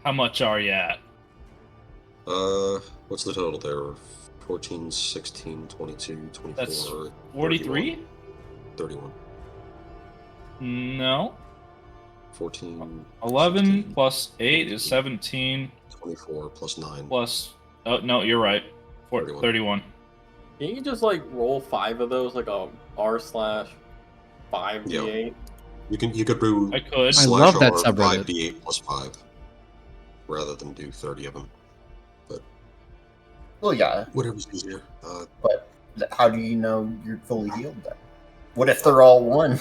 How much are you at? What's the total there? 14, 16, 22, 24, That's 31. 43? 31. No. 14. 11 16, plus 8 is 17 24 plus 9. plus. Oh no, you're right. 31. 31. Can you just like roll 5 of those, like a r/5d8? You could do I could. I slash love that R subreddit. 5d8 plus 5 rather than do 30 of them. Well, yeah, Whatever's easier. but how do you know you're fully healed then? What if they're all one?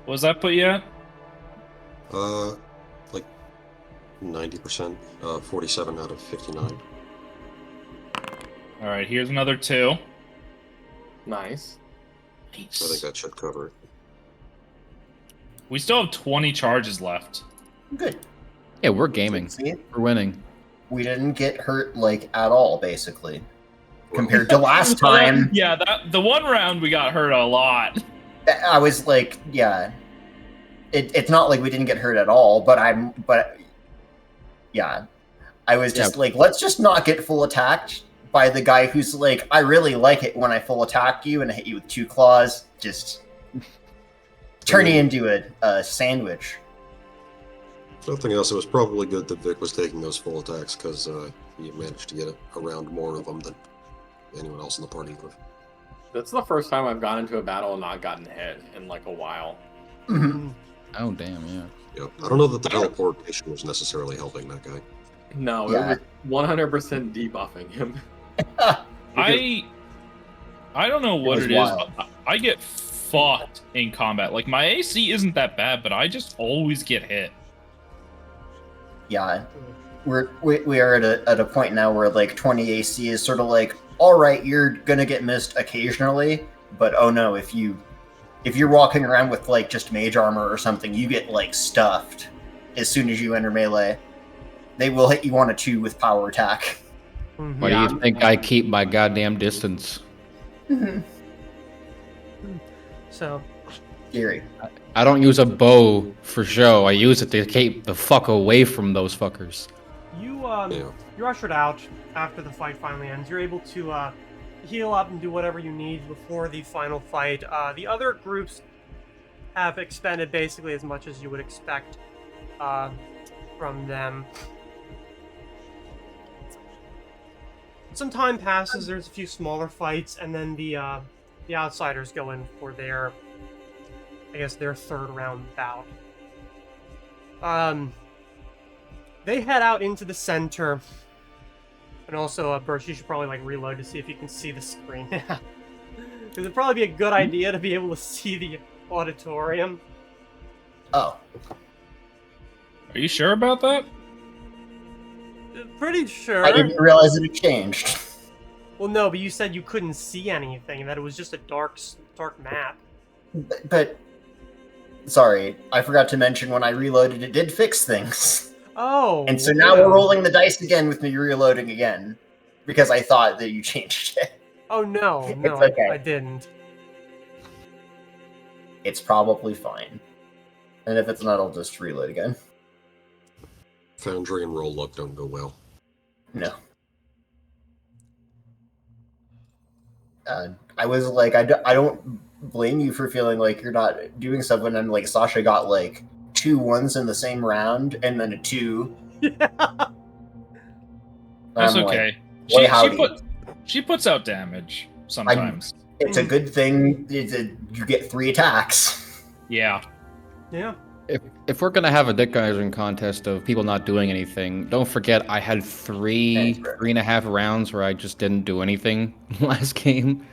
What does that put you at? Like 90%. 47 out of 59. All right, here's another 2. Nice. I think Nice. that should cover it. We still have 20 charges left. Good. Yeah, we're gaming. See, We're winning. we didn't get hurt like at all, basically, compared to last time. Yeah, the one round we got hurt a lot. I was like, yeah, it's not like we didn't get hurt at all, but yeah, I was just like, let's just not get full attacked by the guy who's like, I really like it when I full attack you and I hit you with 2 claws, just turn you into a sandwich. If nothing else, it was probably good that Vic was taking those full attacks because he managed to get around more of them than anyone else in the party would. That's the first time I've gone into a battle and not gotten hit in like a while. Mhm. Oh, damn, yeah. Yep. I don't know that the teleportation was necessarily helping that guy. No, Yeah. it was 100% debuffing him. I don't know what was it is. wild. I get fucked in combat. Like my AC isn't that bad, but I just always get hit. Yeah, we are at a point now where like 20 AC is sort of like, all right, you're gonna get missed occasionally, but oh no, if you're walking around with like just mage armor or something, you get like stuffed as soon as you enter melee. They will hit you on a 2 with power attack. Why Yeah. do you think I keep my goddamn distance? So, Scary. I don't use a bow for show. I use it to keep the fuck away from those fuckers. Yeah. you're ushered out after the fight finally ends. You're able to heal up and do whatever you need before the final fight. The other groups have expended basically as much as you would expect from them. some time passes. There's a few smaller fights, and then the outsiders go in for their, I guess, their third round bout. They head out into the center, and also, Birch, you should probably like reload to see if you can see the screen. Because it'd probably be a good idea to be able to see the auditorium. Oh, Are you sure about that? Pretty sure. I didn't realize it had changed. Well, no, but you said you couldn't see anything, that it was just a dark map. But sorry, I forgot to mention when I reloaded, it did fix things. Oh. And so now we're rolling the dice again with me reloading again, because I thought that you changed it. Oh, no, It's no, okay. I didn't. It's probably fine. And if it's not, I'll just reload again. Foundry and roll luck don't go well. No. I was like, I don't blame you for feeling like you're not doing stuff when I'm like, Sasha got like 2 1s in the same round and then a 2. Yeah. That's I'm okay. Boy, howdy. She puts out damage sometimes. It's a good thing you get 3 attacks. Yeah. Yeah. If we're gonna have a dick guzzling contest of people not doing anything, don't forget I had 3.5 rounds where I just didn't do anything last game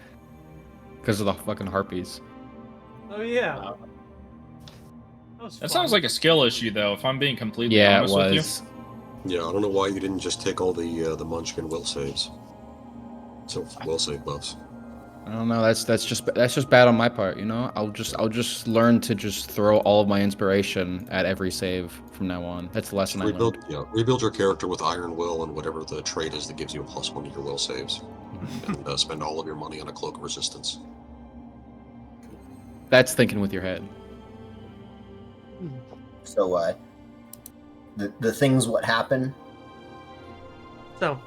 because of the fucking harpies. Oh, yeah. That sounds like a skill issue, though. If I'm being completely Yeah, it honest with you. was. Yeah, I don't know why you didn't just take all the Munchkin will saves. So will save buffs. I don't know. That's just bad on my part. You know, I'll just learn to just throw all of my inspiration at every save from now on. That's the lesson I learned. Rebuild your character with Iron Will and whatever the trait is that gives you a +1 to your will saves, and spend all of your money on a cloak of resistance. That's thinking with your head. So, the things what happen. So,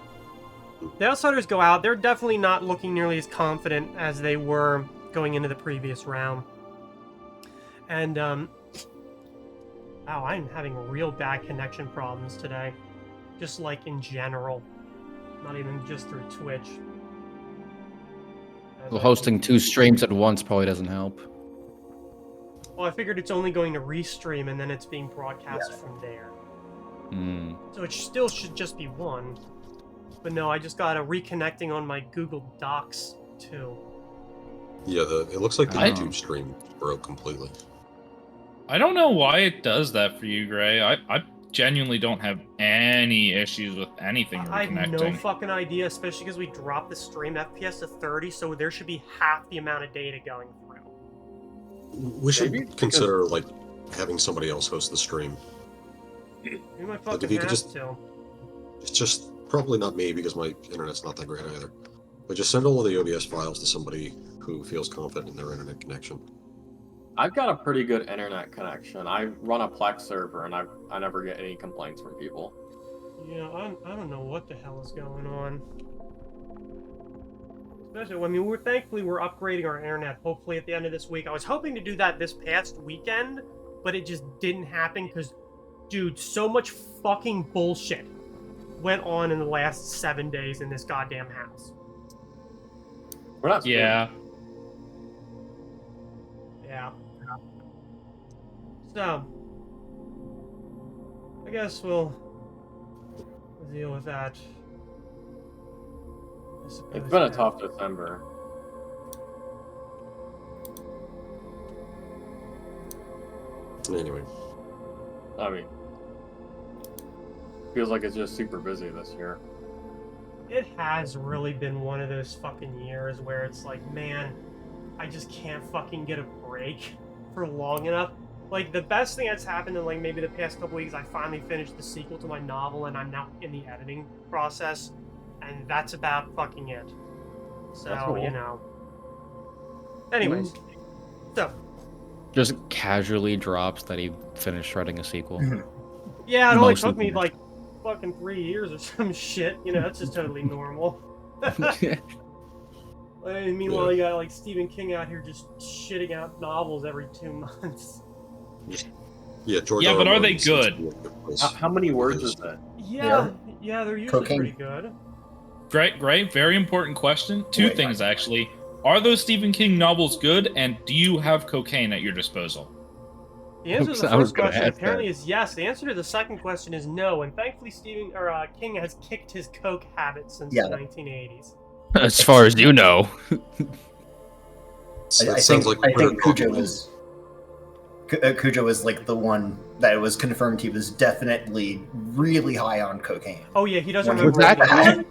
the outsiders go out. They're definitely not looking nearly as confident as they were going into the previous round. And, wow, I'm having real bad connection problems today. Just like in general. Not even just through Twitch. Well, hosting 2 streams at once probably doesn't help. Well, I figured it's only going to restream and then it's being broadcast from there. So it still should just be one. But no, I just got a reconnecting on my Google Docs too. Yeah, it looks like the I- YouTube stream broke completely. I don't know why it does that for you, Gray. I genuinely don't have any issues with anything I have reconnecting. no fucking idea, especially because we dropped the stream FPS to 30, so there should be half the amount of data going through. We should Maybe because- consider like having somebody else host the stream. We might Like, fucking if you could have just- to. It's just probably not me because my internet's not that great either. But just send all of the OBS files to somebody who feels confident in their internet connection. I've got a pretty good internet connection. I run a Plex server, and I never get any complaints from people. Yeah, I don't know what the hell is going on. Especially, I mean, we're upgrading our internet hopefully at the end of this week. I was hoping to do that this past weekend, but it just didn't happen because, dude, so much fucking bullshit went on in the last 7 days in this goddamn house. We're not. Yeah. Yeah. So, I guess we'll deal with that. I suppose It's been a now. tough December. Anyway, I mean, feels like it's just super busy this year. It has really been one of those fucking years where it's like, man, I just can't fucking get a break for long enough. Like, the best thing that's happened in, like, maybe the past couple weeks, I finally finished the sequel to my novel, and I'm now in the editing process, and that's about fucking it. So, That's cool. you know. Anyways, so, Just casually drops that he finished writing a sequel. yeah, it only Most took me, of like, fucking 3 years or some shit. You know, that's just totally normal. And meanwhile, you got, like, Stephen King out here just shitting out novels every 2 months. yeah, George. Yeah, R. but R. are they Martin seems to good? be a good place How many words for is his- that? Yeah, they're usually Cooking. pretty good. Great. Very important question. Two Wait, things, actually. Are those Stephen King novels good, and do you have cocaine at your disposal? The answer to the I was first gonna question ask apparently that. is yes. The answer to the second question is no. And thankfully, King has kicked his coke habit since Yeah. the 1980s. As far as you know. That I sounds think like I think talking. Cujo was like the one that was confirmed he was definitely really high on cocaine. Oh yeah, he doesn't When he remember was anything. that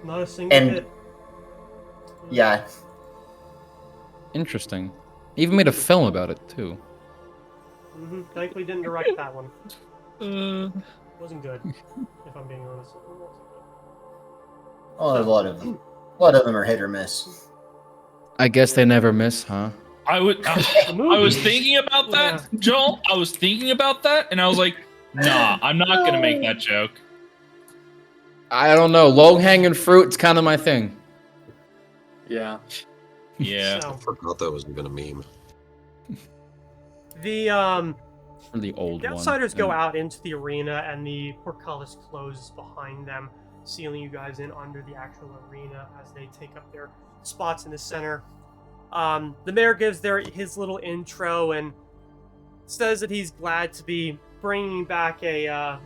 Not a single And- bit. Yeah, Interesting. Even made a film about it too. Thankfully, didn't direct that one. Uh, Wasn't good, if I'm being honest. It wasn't good. a lot of them are hit or miss. I guess they never miss, huh? I was thinking about that, Yeah. Joel. I was thinking about that, and I was like, nah, I'm not gonna make that joke. I don't know. Low hanging fruit's kind of my thing. Yeah. Yeah. I So, forgot that was even a meme. the The old The one. outsiders go And- out into the arena, and the portcullis closes behind them, sealing you guys in under the actual arena as they take up their spots in the center. The mayor gives his little intro and says that he's glad to be bringing back a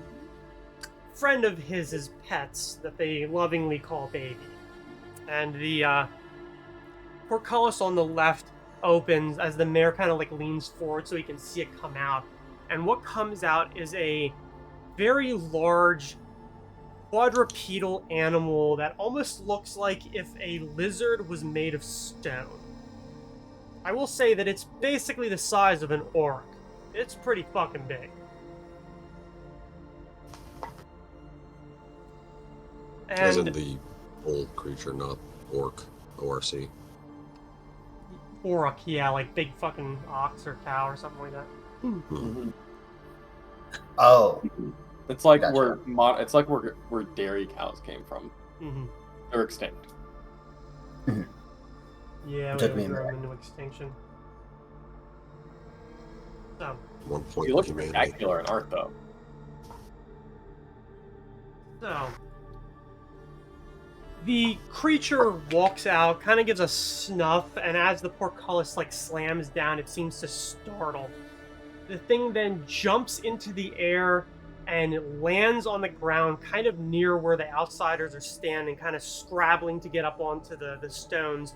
friend of his pets that they lovingly call Baby. And the portcullis on the left opens as the mayor kind of like leans forward so he can see it come out. And what comes out is a very large quadrupedal animal that almost looks like if a lizard was made of stone. I will say that it's basically the size of an orc. It's pretty fucking big. As in And the old creature, not orc. ORC. orc, yeah, like big fucking ox or cow or something like that. Mhm. Oh, It's like Gotcha. where dairy cows came from. Mm-hmm. They're extinct. Yeah, Took we me a threw minute. them into extinction. So, One point You look humanity. spectacular in art, though. So, the creature walks out, kind of gives a snuff, and as the portcullis like slams down, it seems to startle. The thing then jumps into the air and it lands on the ground, kind of near where the outsiders are standing, kind of scrabbling to get up onto the stones,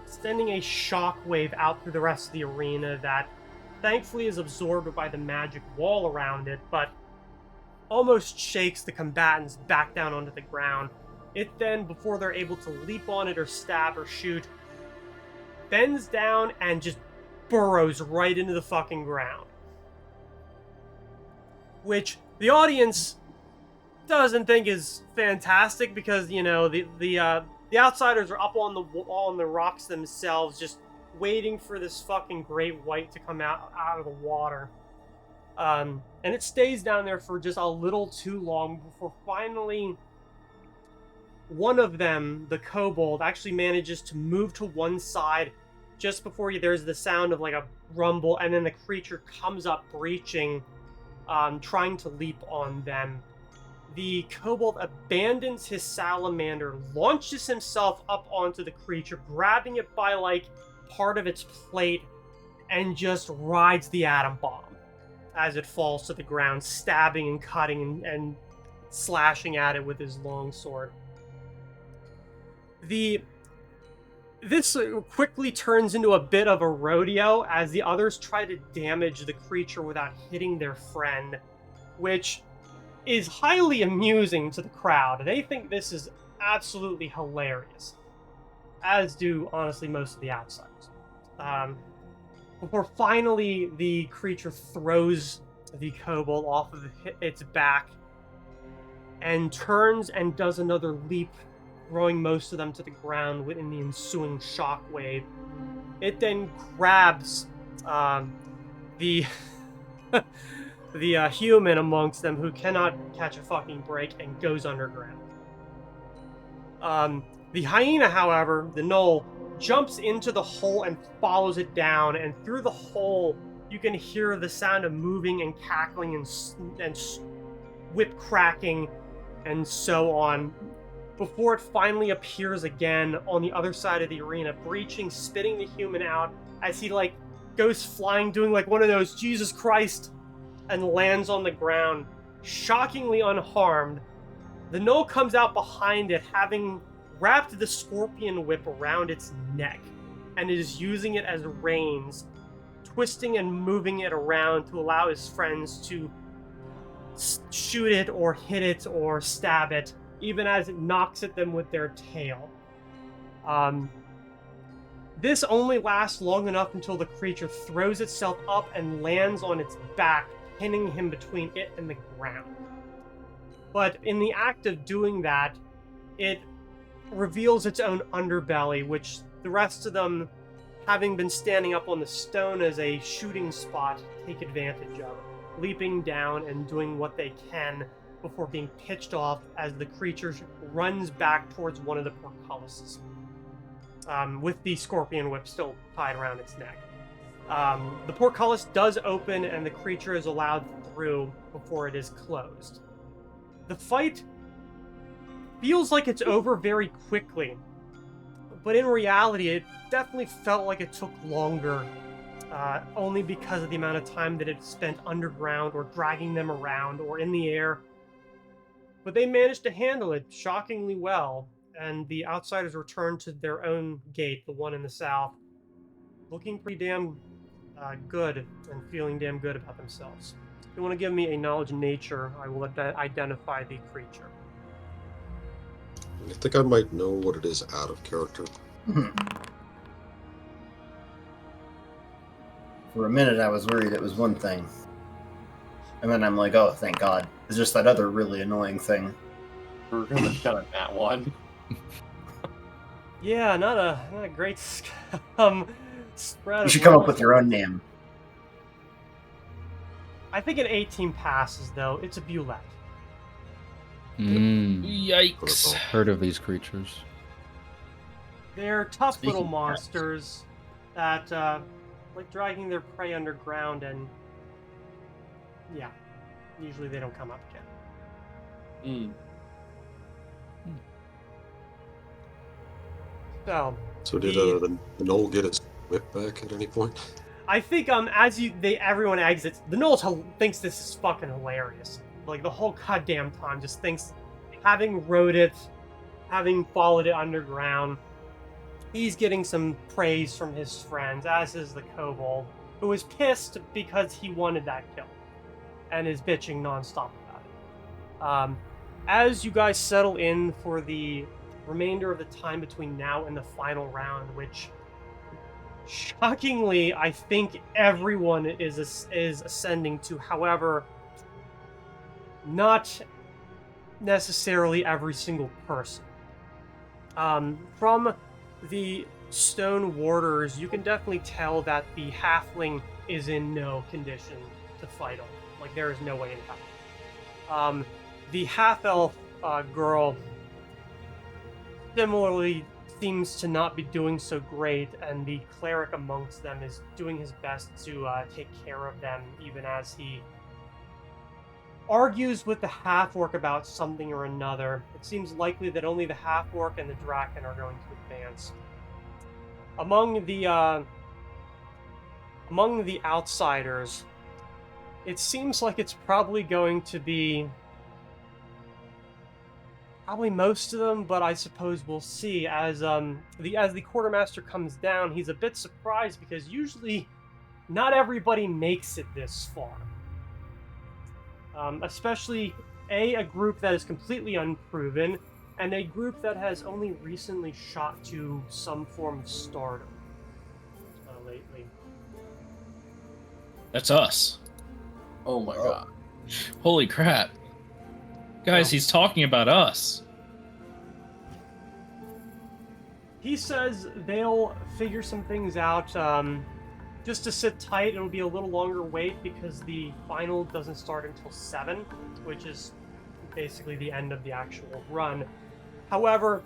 sending a shockwave out through the rest of the arena that thankfully is absorbed by the magic wall around it, but almost shakes the combatants back down onto the ground. It then, before they're able to leap on it or stab or shoot, bends down and just burrows right into the fucking ground. Which the audience doesn't think is fantastic because, you know, the outsiders are up on the rocks themselves, just waiting for this fucking great white to come out of the water. And it stays down there for just a little too long before finally one of them, the kobold, actually manages to move to one side just before there's the sound of like a rumble, and then the creature comes up breaching, trying to leap on them. The kobold abandons his salamander, launches himself up onto the creature, grabbing it by like part of its plate, and just rides the atom bomb as it falls to the ground, stabbing and cutting and slashing at it with his long sword. This quickly turns into a bit of a rodeo as the others try to damage the creature without hitting their friend, which is highly amusing to the crowd. They think this is absolutely hilarious, as do, honestly, most of the outsiders. Before finally the creature throws the kobold off of its back and turns and does another leap, throwing most of them to the ground within the ensuing shockwave. It then grabs the the human amongst them who cannot catch a fucking break and goes underground. The hyena, however, the gnoll, jumps into the hole and follows it down, and through the hole you can hear the sound of moving and cackling and whip cracking and so on, before it finally appears again on the other side of the arena, breaching, spitting the human out as he like goes flying, doing like one of those Jesus Christ, and lands on the ground, shockingly unharmed. The gnoll comes out behind it, having wrapped the scorpion whip around its neck, and is using it as reins, twisting and moving it around to allow his friends to shoot it or hit it or stab it, even as it knocks at them with their tail. This only lasts long enough until the creature throws itself up and lands on its back, pinning him between it and the ground. But in the act of doing that, it reveals its own underbelly, which the rest of them, having been standing up on the stone as a shooting spot, take advantage of, leaping down and doing what they can before being pitched off as the creature runs back towards one of the portcullises, with the scorpion whip still tied around its neck. The portcullis does open and the creature is allowed through before it is closed. The fight feels like it's over very quickly, but in reality it definitely felt like it took longer, only because of the amount of time that it spent underground or dragging them around or in the air. But they managed to handle it shockingly well, and the outsiders returned to their own gate, the one in the south, looking pretty damn good and feeling damn good about themselves. If you want to give me a knowledge nature, I will identify the creature. I think I might know what it is out of character. For a minute, I was worried it was one thing. And then I'm like, oh, thank God. It's just that other really annoying thing. We're gonna shut on that one. Yeah, not a great spread. You should come up with your own name. I think an 18 passes, though. It's a Bulette. Yikes. Heard of these creatures. They're tough Speaking little of monsters that like dragging their prey underground, and yeah, usually they don't come up again. So did the gnoll get its whip back at any point? I think as everyone exits, the gnoll thinks this is fucking hilarious. Like the whole goddamn time, just thinks, having rode it, having followed it underground, he's getting some praise from his friends, as is the kobold, who is pissed because he wanted that kill, and is bitching nonstop about it. As you guys settle in for the remainder of the time between now and the final round, which shockingly I think everyone is ascending to, however, not necessarily every single person. From the stone warders, you can definitely tell that the halfling is in no condition to fight on. Like, there is no way in hell. The half-elf girl similarly seems to not be doing so great, and the cleric amongst them is doing his best to take care of them, even as he argues with the half-orc about something or another. It seems likely that only the half-orc and the draken are going to advance. Among the outsiders, it seems like it's probably going to be most of them, but I suppose we'll see. As the quartermaster comes down, he's a bit surprised because usually not everybody makes it this far. Especially a group that is completely unproven, and a group that has only recently shot to some form of stardom lately. That's us. Oh my god. Holy crap. Guys, he's talking about us. He says they'll figure some things out. Just to sit tight, it'll be a little longer wait because the final doesn't start until 7, which is basically the end of the actual run. However,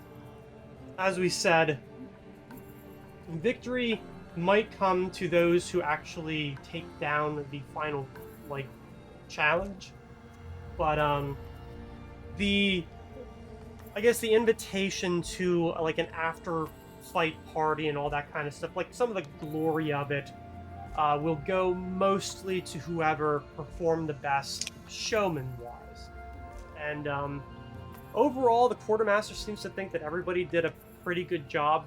as we said, victory might come to those who actually take down the final, challenge. But, the, I guess, the invitation to like an after fight party and all that kind of stuff, like some of the glory of it, will go mostly to whoever performed the best showman-wise. And overall, the quartermaster seems to think that everybody did a pretty good job.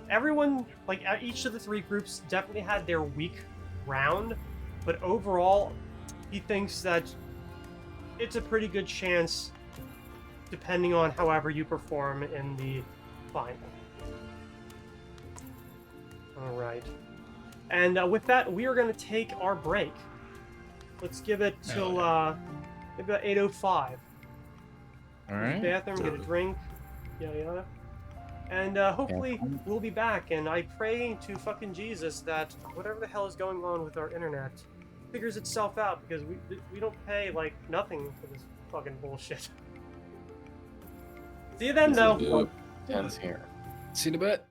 Everyone, like each of the three groups, definitely had their weak round, but overall, he thinks that it's a pretty good chance, depending on however you perform in the final. All right. And with that, we are going to take our break. Let's give it till maybe about 8:05. All Go to right. the bathroom, get a drink, yada yada. And hopefully we'll be back. And I pray to fucking Jesus that whatever the hell is going on with our internet figures itself out, because we don't pay like nothing for this fucking bullshit. See you then, though. Yeah. Ends here. See you in a bit.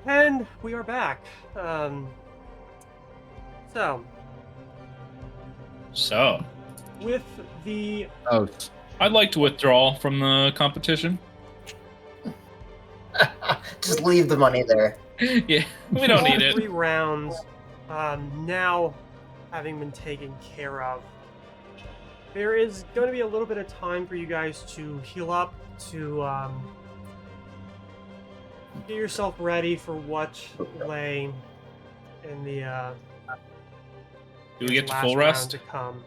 And we are back. So, with the Oh, I'd like to withdraw from the competition. Just leave the money there. Yeah, we don't all need it. 3 rounds now having been taken care of, there is going to be a little bit of time for you guys to heal up, to get yourself ready for what lay in the Do we get to last full round rest? to come.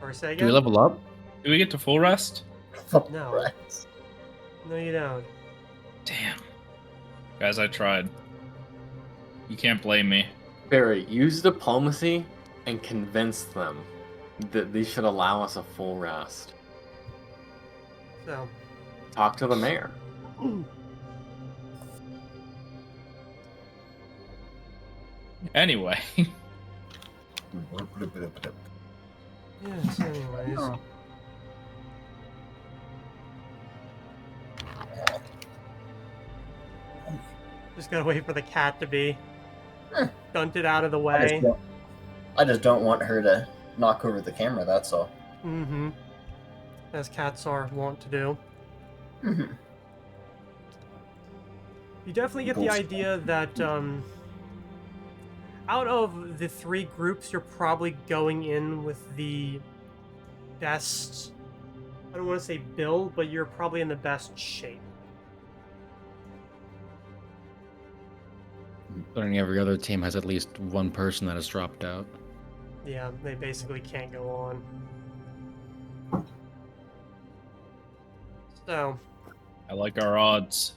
Or say do again? we level up? Do we get to full rest? No. No, you don't. Damn. Guys, I tried. You can't blame me. Barry, use diplomacy and convince them that they should allow us a full rest. So, Talk to the mayor. Anyway, yes, anyways. Oh. Just gotta wait for the cat to be Eh. stunted out of the I just way. don't- I just don't want her to knock over the camera, that's all. Mm-hmm. As cats are wont to do. Mhm. You definitely get the Bullshit. idea that out of the 3 groups, you're probably going in with the best, I don't want to say build, but you're probably in the best shape. Considering every other team has at least one person that has dropped out. Yeah, they basically can't go on. So, I like our odds.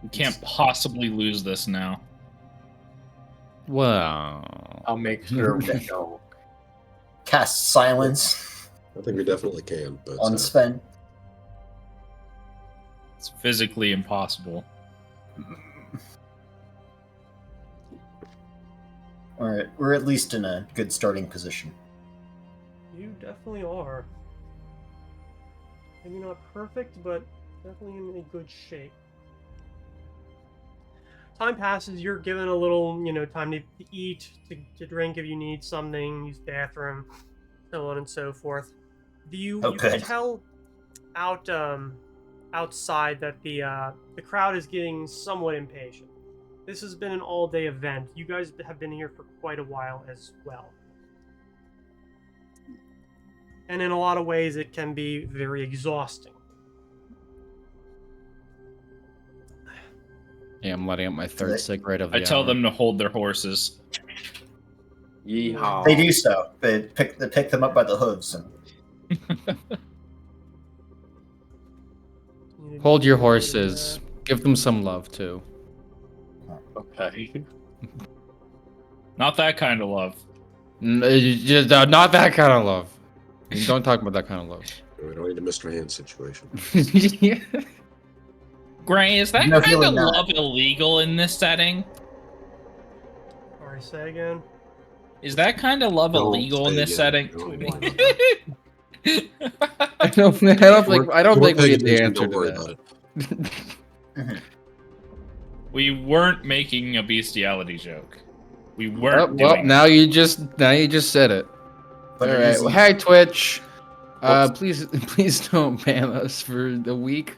We can't possibly lose this now. Well, I'll make sure we don't. Cast silence I think we definitely can, but on Sven. It's physically impossible. Alright, we're at least in a good starting position. you definitely are. Maybe not perfect, but definitely in a good shape. Time passes, you're given a little, time to eat, to drink if you need something, use bathroom, so on and so forth. You can Okay. tell out outside that the crowd is getting somewhat impatient. This has been an all-day event. You guys have been here for quite a while as well. And in a lot of ways, it can be very exhausting. yeah, I'm lighting up my third They- cigarette of the I tell hour. them to hold their horses. Yeehaw. They do so. They pick them up by the hooves. And Hold your horses. Give them some love too. Okay. Not that kind of love. Not that kind of love. Don't talk about that kind of love. we don't need a Mr. Hand situation. Gray, is that No, kind really of not. love illegal in this setting? Sorry, say again. Is that kind of love Don't illegal in say this again. setting? Don't What? worry about that. I don't You think weren't we paying need the attention, answer don't to worry that. about it. We weren't making a bestiality joke. We Oh, weren't well, doing now you just said it. But All it right. is Well, easy. hi Twitch. Whoops. Please don't ban us for the week.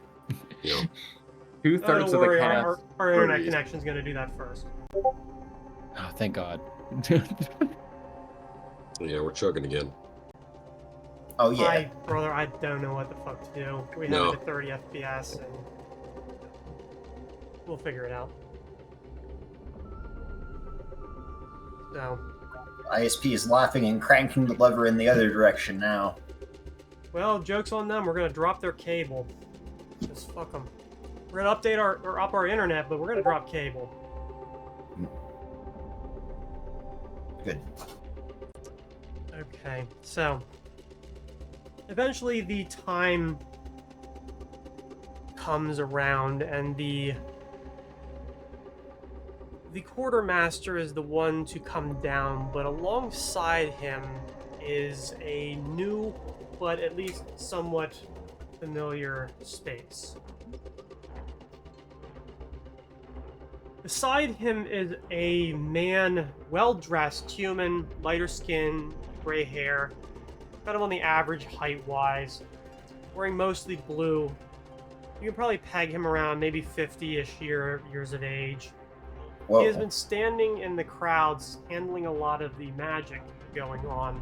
You know, Oh, Two-thirds don't of the worry, cast. our internet Please. connection's gonna do that first. Oh, thank God. yeah, we're chugging again. Oh yeah. Brother, I don't know what the fuck to do. We have No. it at 30 FPS, and we'll figure it out. So, ISP is laughing and cranking the lever in the other direction now. well, joke's on them. We're gonna drop their cable. Just fuck them. We're gonna update our internet, but we're gonna drop cable. Good. Okay, so eventually the time comes around, and the quartermaster is the one to come down, but alongside him is a new but at least somewhat familiar space. Beside him is a man, well-dressed, human, lighter skin, gray hair, kind of on the average height-wise, wearing mostly blue. You can probably peg him around maybe 50-ish years of age. Whoa. He has been standing in the crowds, handling a lot of the magic going on.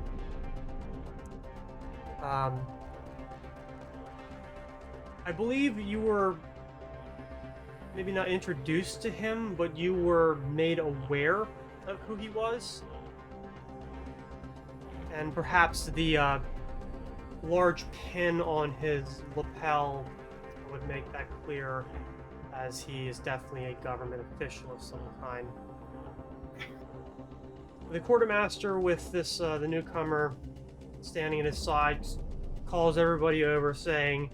I believe you were maybe not introduced to him, but you were made aware of who he was. And perhaps the large pin on his lapel would make that clear, as he is definitely a government official of some kind. The quartermaster with this the newcomer standing at his side calls everybody over, saying,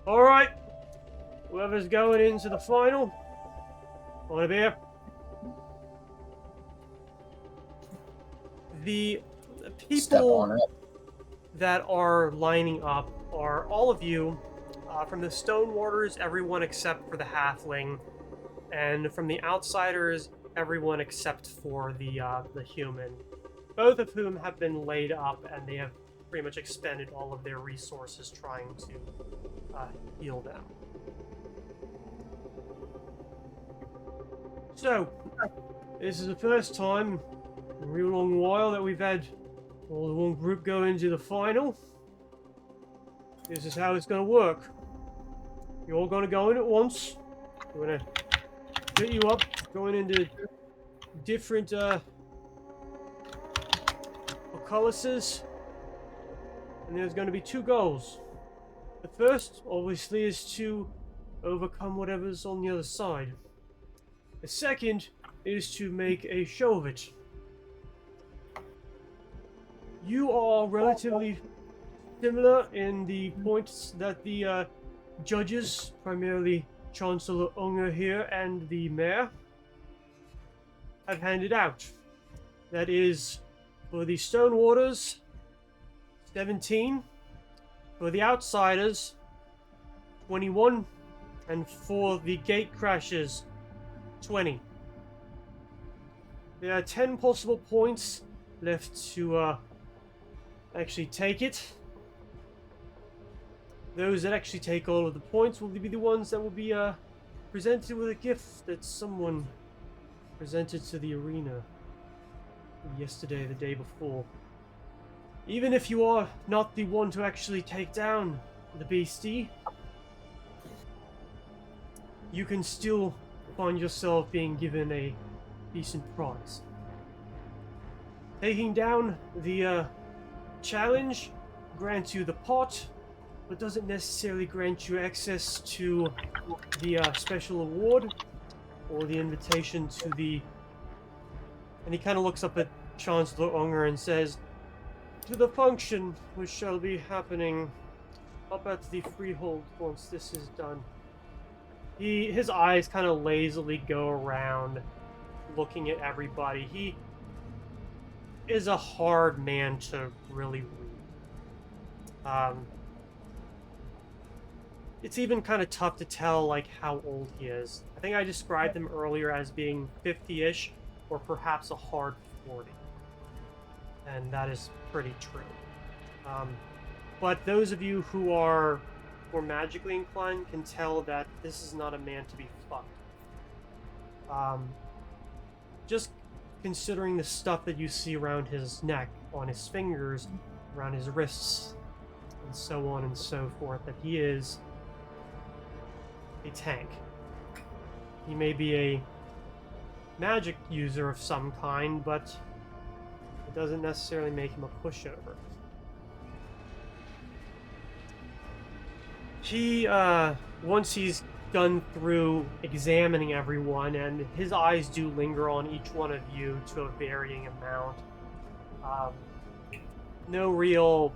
"All right, whoever's going into the final, want to be here." The Step people on it. that are lining up are all of you, from the Stone Warders, everyone except for the Halfling, and from the Outsiders, everyone except for the human, both of whom have been laid up, and they have pretty much expended all of their resources trying to heal them. So, this is the first time in a real long while that we've had all the one group go into the final. This is how it's going to work. You're all going to go in at once. We're going to split you up, going into different occuluses. And there's going to be two goals. The first, obviously, is to overcome whatever's on the other side. The second is to make a show of it. You are relatively similar in the points that the judges, primarily Chancellor Unger here and the mayor, have handed out. That is, for the Stonewaters, 17, for the Outsiders, 21, and for the Gatecrashers, 20. There are 10 possible points left to actually take it. Those that actually take all of the points will be the ones that will be presented with a gift that someone presented to the arena yesterday, the day before. Even if you are not the one to actually take down the beastie, you can still find yourself being given a decent prize. Taking down the challenge grants you the pot, but doesn't necessarily grant you access to the special award or the invitation to the... And he kind of looks up at Chancellor Unger and says, "To the function which shall be happening up at the Freehold once this is done." His eyes kind of lazily go around, looking at everybody. He is a hard man to really read. It's even kind of tough to tell, like, how old he is. I think I described him earlier as being 50-ish, or perhaps a hard 40. And that is pretty true. But those of you who are more magically inclined can tell that this is not a man to be fucked. Just considering the stuff that you see around his neck, on his fingers, around his wrists, and so on and so forth, that he is a tank. He may be a magic user of some kind, but it doesn't necessarily make him a pushover. He, once he's done through examining everyone, and his eyes do linger on each one of you to a varying amount. No real,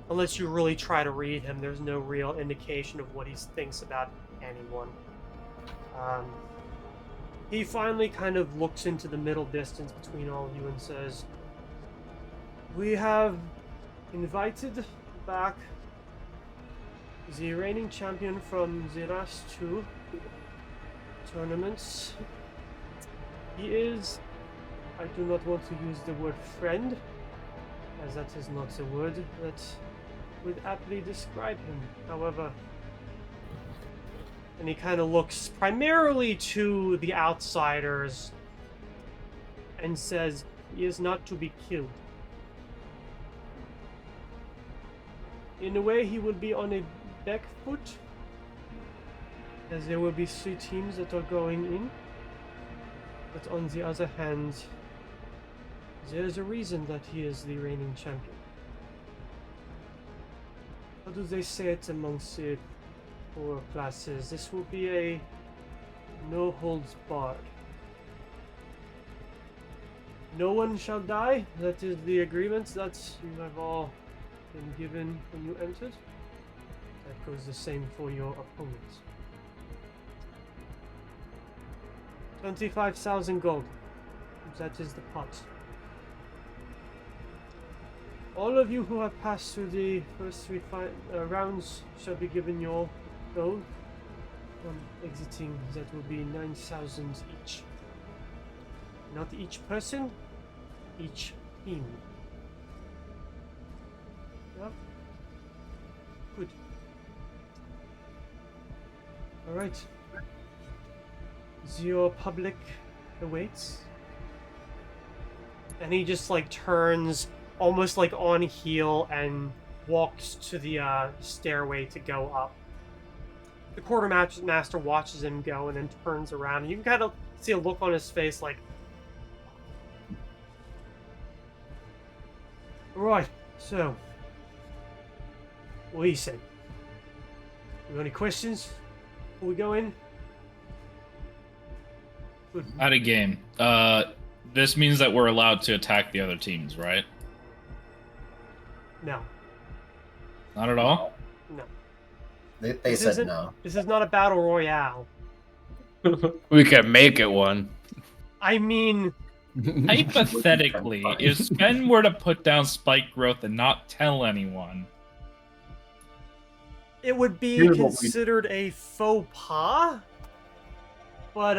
unless you really try to read him, there's no real indication of what he thinks about anyone. He finally kind of looks into the middle distance between all of you and says, "We have invited back the reigning champion from the last 2 tournaments. He is, I do not want to use the word friend, as that is not the word that would aptly describe him. However," and he kind of looks primarily to the outsiders and says, "He is not to be killed. In a way, he will be on a back foot, as there will be 3 teams that are going in. But on the other hand, there is a reason that he is the reigning champion. How do they say it amongst the lower classes? This will be a no holds barred. No one shall die. That is the agreement that you have all been given when you entered. That goes the same for your opponents. 25,000 gold. That is the pot. All of you who have passed through the first 3 rounds shall be given your gold. On exiting, that will be 9,000 each. Not each person, each team. Yeah? Good. Alright. Your public awaits. And he just like turns almost like on heel and walks to the stairway to go up. The quartermaster watches him go and then turns around. And you can kind of see a look on his face like, right, so what do you say? You got any questions before we go in? Good. Out of game. This means that we're allowed to attack the other teams, right? No. Not at all? No. They said no. This is not a battle royale. We can make it one. I mean, Hypothetically, if Sven were to put down spike growth and not tell anyone, it would be Here's what we- considered a faux pas. But,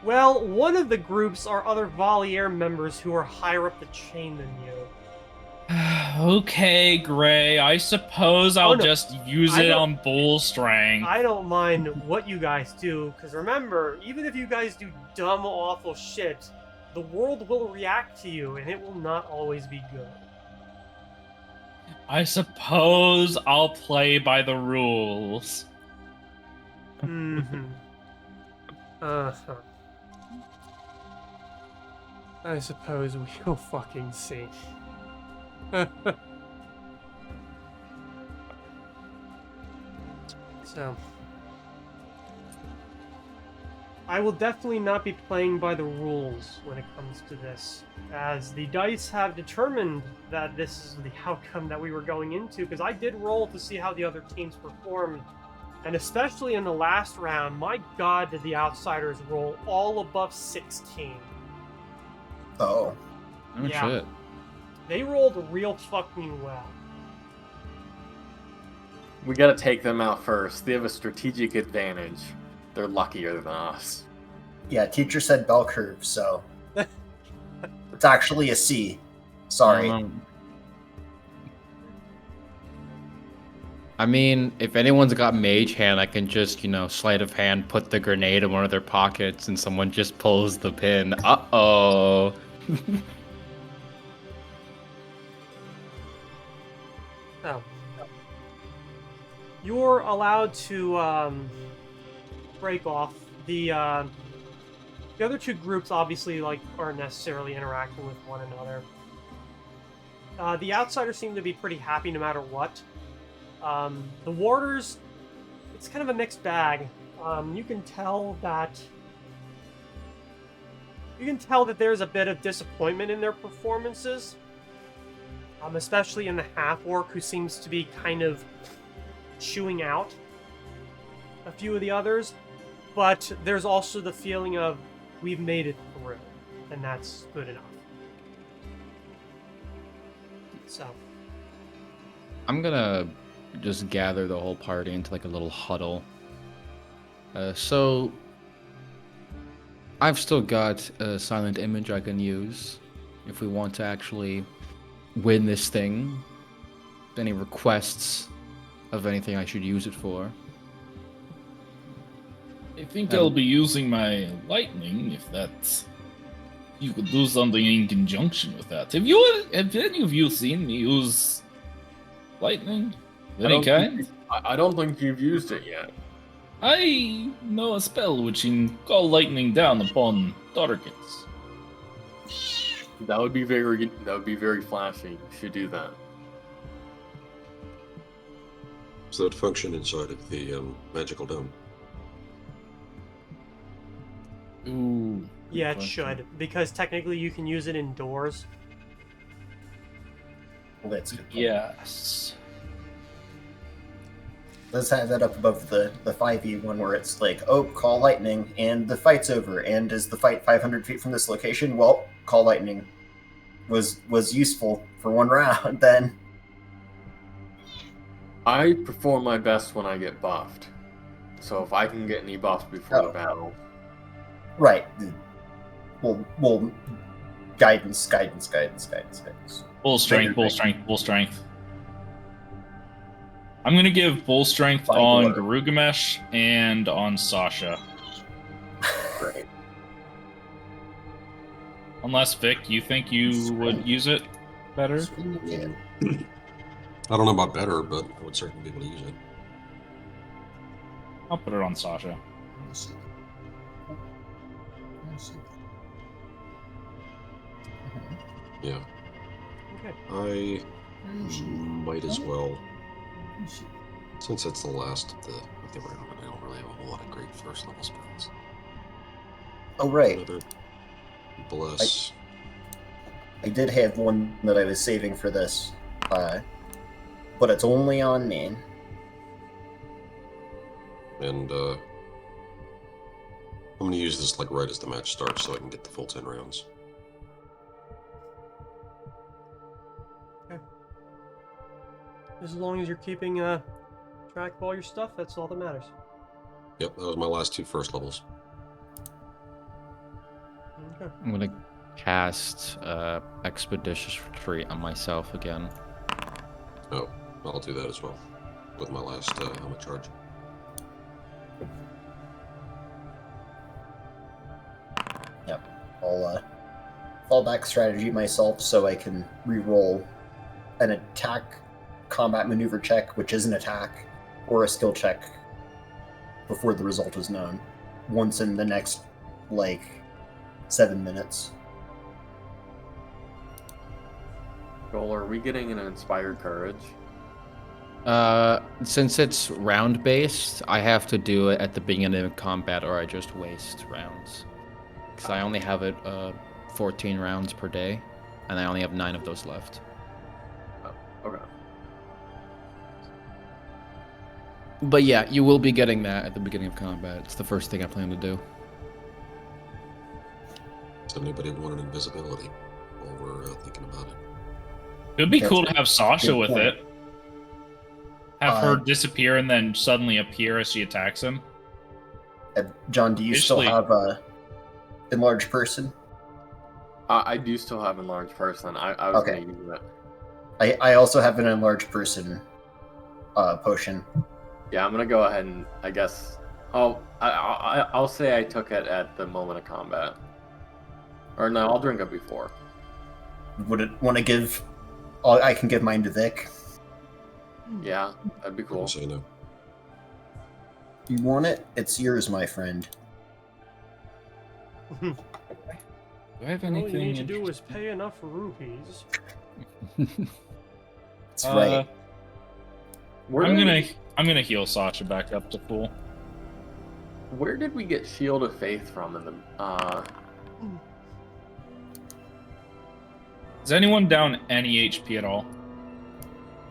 well, one of the groups are other Valier members who are higher up the chain than you. okay, Gray, I suppose I'll just use I it don't- on bull strength. I don't mind what you guys do, because remember, even if you guys do dumb, awful shit, the world will react to you, and it will not always be good. I suppose I'll play by the rules. Mm-hmm. Uh-huh. I suppose we'll fucking see. So, I will definitely not be playing by the rules when it comes to this, as the dice have determined that this is the outcome that we were going into, because I did roll to see how the other teams performed And especially in the last round, my god, did the outsiders roll all above 16. Oh. Oh Yeah. shit. They rolled real fucking well. We gotta take them out first. They have a strategic advantage. They're luckier than us. Yeah, teacher said bell curve, so it's actually a C. Sorry. I mean, if anyone's got mage hand, I can just, sleight of hand, put the grenade in one of their pockets, and someone just pulls the pin. Uh-oh. Oh. You're allowed to break off. The other two groups obviously aren't necessarily interacting with one another. The outsiders seem to be pretty happy no matter what. The warders, it's kind of a mixed bag. You can tell that there's a bit of disappointment in their performances, especially in the half-orc, who seems to be kind of chewing out a few of the others. But there's also the feeling of, we've made it through, and that's good enough. So I'm gonna just gather the whole party into a little huddle. So I've still got a silent image I can use if we want to actually win this thing. Any requests of anything I should use it for? I think I'll be using my lightning if that's. You could do something in conjunction with that. Have any of you seen me use lightning of any kind? I don't think you've used it yet. I know a spell which can call lightning down upon targets. That would be very flashy. You should do that. So it function inside of the magical dome. Ooh. yeah, it should, because technically you can use it indoors. Well, that's good. Yes. Let's have that up above the 5e one where it's call lightning, and the fight's over. And is the fight 500 feet from this location? Well, call lightning was useful for one round, then. I perform my best when I get buffed. So if I can get any buffs before the battle. Right. Well, guidance. Bull strength. I'm gonna give bull strength on Garugamesh and on Sasha. Great. Unless, Vic, you think you would use it better? Yeah. I don't know about better, but I would certainly be able to use it. I'll put it on Sasha. Yeah. Okay. I might as well, since it's the last of the round, and I don't really have a whole lot of great first level spells. Oh, right. Another bless. I did have one that I was saving for this, but it's only on me. And I'm gonna use this right as the match starts, so I can get the full 10 rounds. Okay. As long as you're keeping track of all your stuff, that's all that matters. Yep, that was my last two first levels. Okay. I'm gonna cast Expeditious Retreat on myself again. Oh, I'll do that as well with my last helmet charge. Yep. I'll fallback strategy myself so I can re-roll an attack combat maneuver check, which is an attack, or a skill check before the result is known, once in the next 7 minutes. Joel, are we getting an inspired courage? Since it's round based, I have to do it at the beginning of combat or I just waste rounds. Because I only have it 14 rounds per day, and I only have 9 of those left. Oh, okay. But yeah, you will be getting that at the beginning of combat. It's the first thing I plan to do. Does anybody want an invisibility while we're thinking about it? It'd be That's cool a to have Sasha good with point. it. Have her disappear and then suddenly appear as she attacks him. John, do you still Usually- have a enlarged person? I do still have enlarged person. I was Okay. gonna use it. I also have an enlarged person potion. Yeah, I'm gonna go ahead and I guess. I'll say I took it at the moment of combat. Or no, I'll drink it before. Would it want to give? I can give mine to Vic. Yeah, that'd be I cool. can say no. You want it? It's yours, my friend. Do I have All anything? you need to do is pay enough rupees. That's right. I'm gonna heal Sasha back up to full. Where did we get Shield of Faith from in the? Is anyone down any HP at all?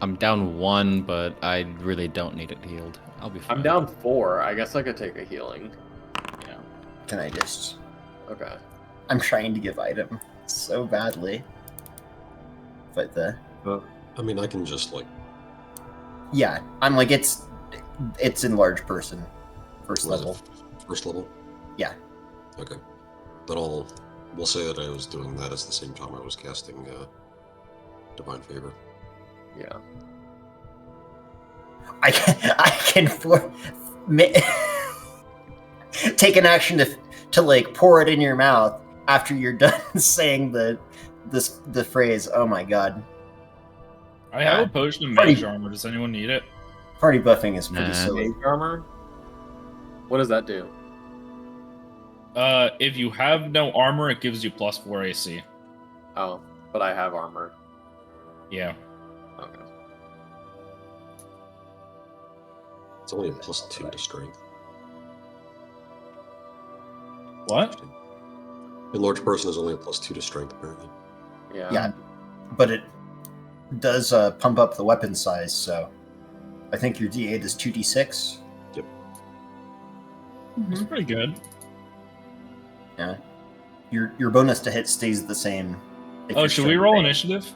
I'm down 1, but I really don't need it healed. I'll be fine. I'm down 4. I guess I could take a healing. Yeah. Can I just? Okay. I'm trying to give item so badly, but I mean, I can just like. yeah, I'm like it's enlarged person, first what is level. it, First level. Yeah. Okay. Then we'll say that I was doing that at the same time I was casting Divine Favor. Yeah. I can take an action to like pour it in your mouth after you're done saying the phrase. Oh my god. I have a potion of Pretty- mage armor. Does anyone need it? Party buffing is pretty Nah. silly. Mage armor. What does that do? If you have no armor, it gives you +4 AC. Oh, but I have armor. Yeah. Okay. It's only a +2 to strength. What? Enlarged person is only a +2 to strength, apparently. Yeah. Yeah, but it does pump up the weapon size. So I think your D8 is 2d6. It's pretty good. Yeah. Your bonus to hit stays the same. if Oh, you're should we strength roll based. initiative?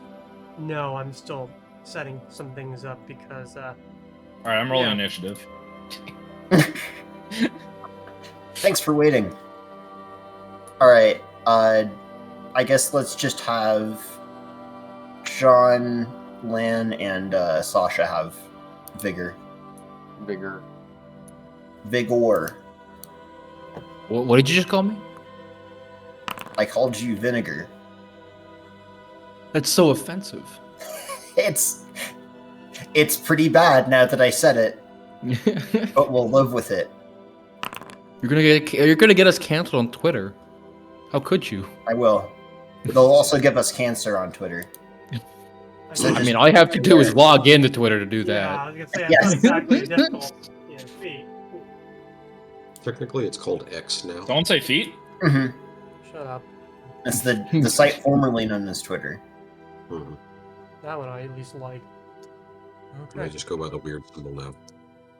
No, I'm still setting some things up because All right, I'm rolling Yeah. initiative. Thanks for waiting. All right. I guess let's just have Sean, Lan, and Sasha have vigor. Vigor. Vigor. What did you just call me? I called you vinegar. That's so offensive. It's pretty bad now that I said it, but we'll live with it. You're gonna get us canceled on Twitter. How could you? I will. They'll also give us cancer on Twitter. So I just- mean, all you have to do is log into Twitter to do yeah, that. I was gonna say Yes. that's not exactly difficult. Yeah, feet. Technically, it's called X now. Don't say feet. hmm Shut up. It's the site formerly known as Twitter. Mhm. That one I at least like. I Okay. just go by the weird symbol now.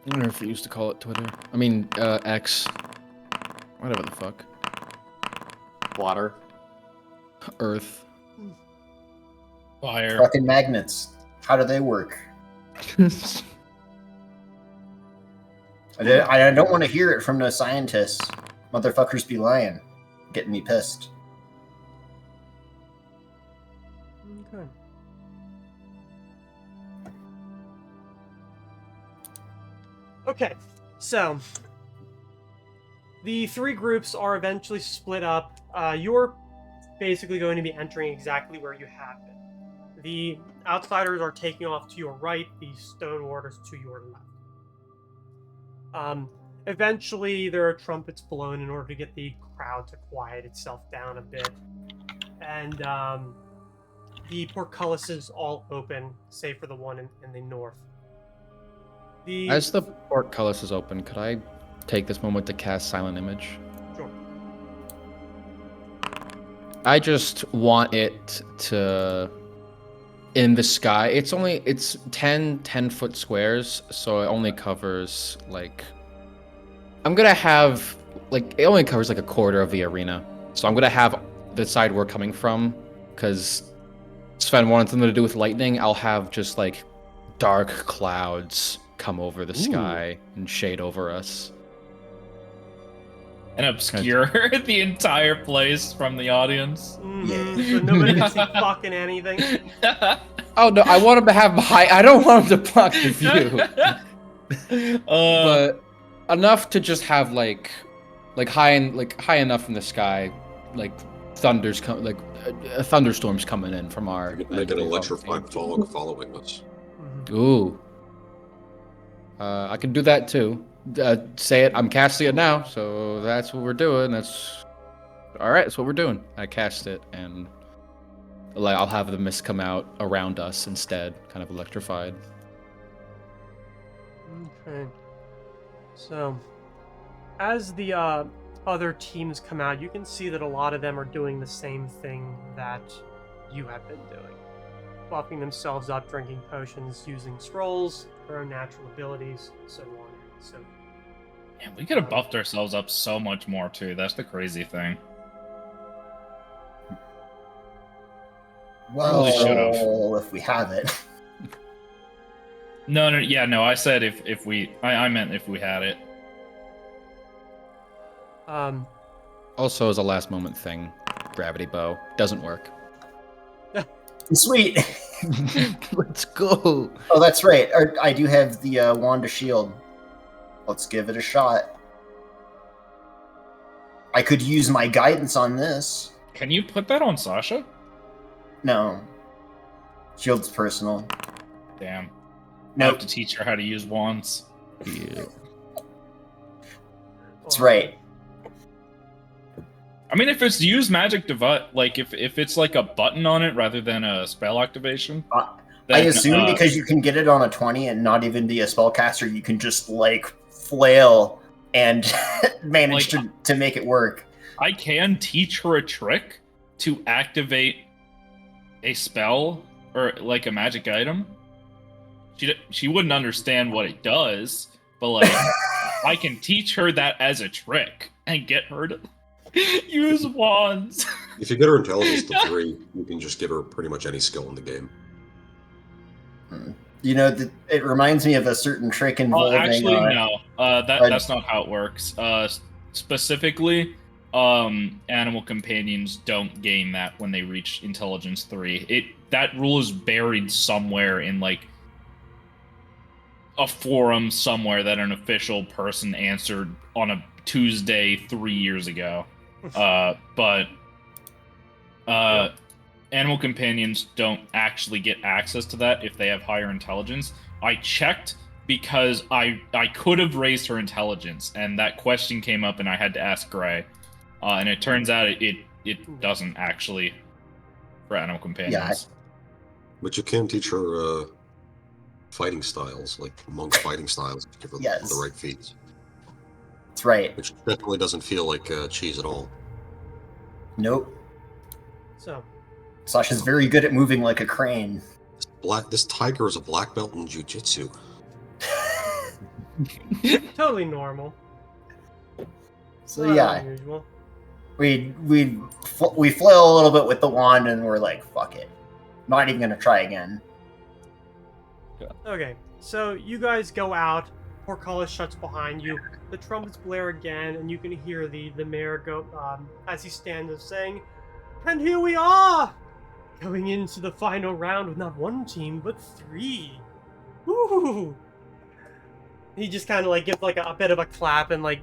I wonder if we used to call it Twitter. I mean, X. Whatever the fuck. Water. Earth. Fire. Fucking magnets. How do they work? I don't want to hear it from no scientists. Motherfuckers be lying. Getting me pissed. Okay. Okay, so the three groups are eventually split up. You're basically going to be entering exactly where you have been. The outsiders are taking off to your right, the stone warders to your left. Eventually, there are trumpets blown in order to get the crowd to quiet itself down a bit. And the portcullises all open, save for the one in the north. As the portcullis is open, could I take this moment to cast Silent Image? Sure. I just want it to in the sky. It's 10-foot squares, so it only covers like I'm gonna have like it only covers like a quarter of the arena. So I'm gonna have the side we're coming from, because Sven wanted something to do with lightning. I'll have just like dark clouds come over the sky and shade over us. And obscure the entire place from the audience. Mm-hmm. So nobody can see fucking anything. Oh no, I want him to have I don't want him to block the view. But enough to just have like high enough in the sky, like thunderstorms coming in from our. Make an electrified fog following us. Ooh. I can do that too. Say it. I'm casting it now, so that's what we're doing. That's all right. That's what we're doing. I cast it, and like I'll have the mist come out around us instead, kind of electrified. Okay. So, as the other teams come out, you can see that a lot of them are doing the same thing that you have been doing. Buffing themselves up, drinking potions, using scrolls, their own natural abilities, so on. So, yeah, we could have buffed ourselves up so much more too. That's the crazy thing. Well, should've. if we have it. No, I said if we, I meant if we had it. Also, as a last moment thing, gravity bow doesn't work. Sweet. Let's go. Oh, that's right. I do have the wand of shield. Let's give it a shot. I could use my guidance on this. Can you put that on Sasha? No. Shield's personal. Damn. No. I have to teach her how to use wands. Yeah. That's right. I mean, if it's use magic device, like if it's like a button on it rather than a spell activation. I assume because you can get it on a 20 and not even be a spellcaster, you can just like flail and manage to make it work. I can teach her a trick to activate a spell or like a magic item. She wouldn't understand what it does, but like I can teach her that as a trick and get her to use wands. If you get her intelligence to 3, you can just give her pretty much any skill in the game. You know, it reminds me of a certain trick involving... actually, no. That's not how it works. Specifically, animal companions don't gain that when they reach intelligence 3. That rule is buried somewhere in, like, a forum somewhere that an official person answered on a Tuesday 3 years ago. But animal companions don't actually get access to that if they have higher intelligence. I checked because I could have raised her intelligence, and that question came up, and I had to ask Gray. And it turns out it doesn't actually for animal companions. Yeah. But you can teach her fighting styles, like monk fighting styles, to give her the right feats. That's right. Which definitely doesn't feel like cheese at all. Nope. So, Sasha's very good at moving like a crane. This tiger is a black belt in jiu-jitsu. totally normal. So Not yeah, unusual. we flail a little bit with the wand, and we're like, fuck it, not even gonna try again. Okay, so you guys go out. Portcullis shuts behind you. The trumpets blare again, and you can hear the mayor go as he stands up saying, "And here we are, going into the final round with not one team but 3. Woo!" He just kind of like gives like a bit of a clap and like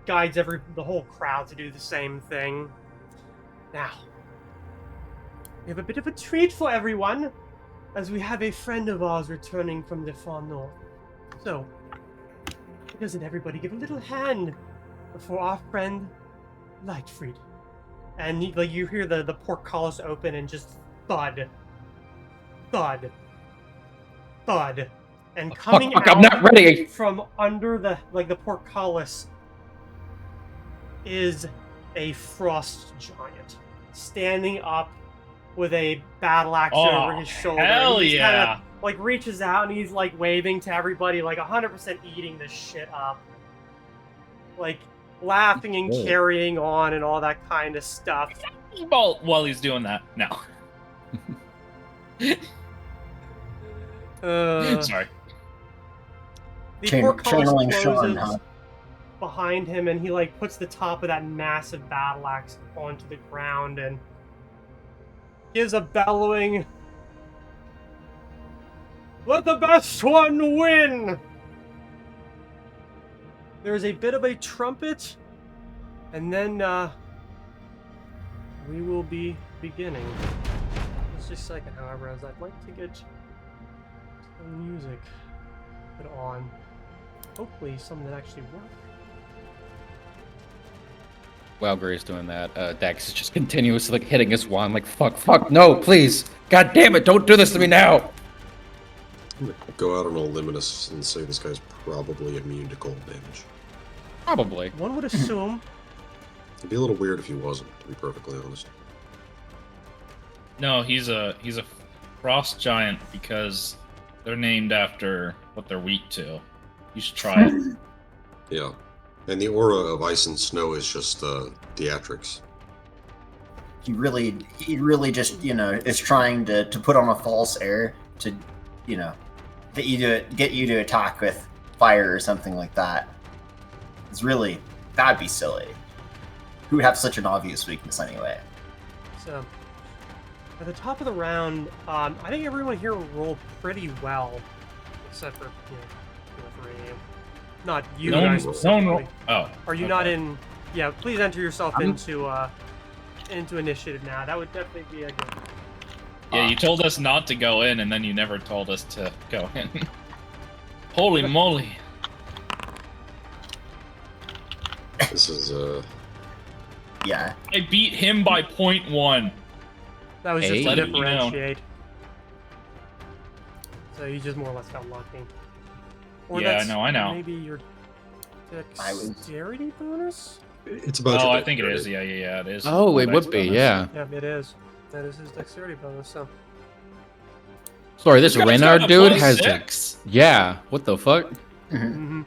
guides the whole crowd to do the same thing. Now, we have a bit of a treat for everyone, as we have a friend of ours returning from the far north. So, doesn't everybody give a little hand for our friend Lightfried? And you hear the portcullis open and just thud, thud, thud, and coming out I'm not ready. from under the portcullis is a frost giant standing up with a battle axe Oh, over his shoulder. hell He's yeah. kind of like reaches out and he's like waving to everybody, like 100% eating this shit up. Like laughing and Good. carrying on and all that kind of stuff. While he's doing that, no. Sorry. The Chan- portcullis channeling Sean, closes huh? behind him, and he like puts the top of that massive battle axe onto the ground and gives a bellowing, "Let the best one win!" There's a bit of a trumpet, and then we will be beginning. Just a second, however, as I'd like to get some music put on. Hopefully something that actually works. While Gray's doing that, Dax is just continuously like hitting his wand, like fuck, no, please, god damn it, don't do this to me now. I'm gonna go out on a limb and say this guy's probably immune to cold damage. Probably. One would assume. It'd be a little weird if he wasn't, to be perfectly honest. No, he's a frost giant because they're named after what they're weak to. You should try it. Yeah. And the aura of ice and snow is just theatrics. He really just, is trying to put on a false air to, get you to attack with fire or something like that. That'd be silly. Who would have such an obvious weakness anyway? So, at the top of the round, I think everyone here rolled pretty well, except for, 2 or 3. Not you No one- guys no one specifically. roll- Oh. Are you not in? Yeah, please enter yourself into initiative now. That would definitely be a good. Yeah, you told us not to go in, and then you never told us to go in. Holy moly. This is, Yeah. I beat him by 0.1. That was just Hey. to Letting you know. differentiate. So you just more or less got lucky. Or Yeah, that's I know. Maybe your dexterity bonus? it's about Oh, your I think it is. dexterity. Yeah, it is. Oh, it My would be, bonus. yeah. Yeah, it is. That is his dexterity bonus. So Sorry, this This guy's Renard got a dude plus has 6. yeah. What the fuck? mm-hmm.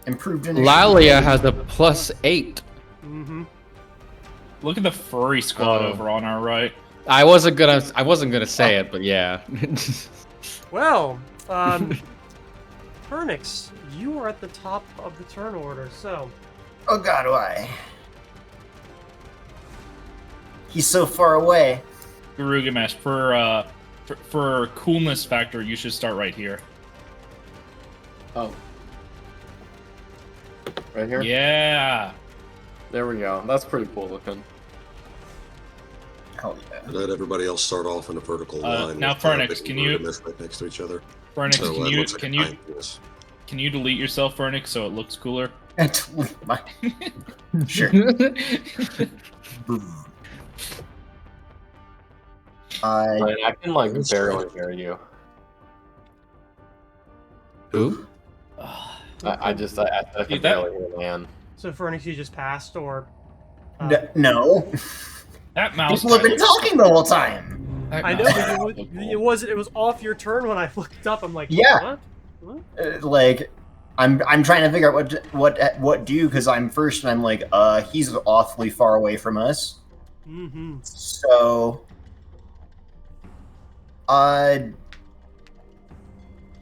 Improved initiative. Lalia has a +8. Mm-hmm. Look at the furry squad Oh. over on our right. I wasn't gonna say it, but yeah. Well, Pernix, you are at the top of the turn order, so Oh god, why? He's so far away. Garugamesh, for coolness factor, you should start right here. Oh. Right here? Yeah. There we go. That's pretty cool looking. Hell yeah. Let everybody else start off in a vertical line. now, with, Pernix, big can you- Rudimus right next to each other. Fernix, So, can it you looks like can a you kindness. can you delete yourself, Fernix, so it looks cooler? Sure. Right, I can like barely hear you. Who? I can Dude, that- barely hear man. so Pernix, you just passed, or No. That mouse. People have been talking the whole time. I know, but it was off your turn when I looked up. I'm like, Yeah. what? I'm trying to figure out what do, because I'm first and I'm like, he's awfully far away from us. Mm-hmm. So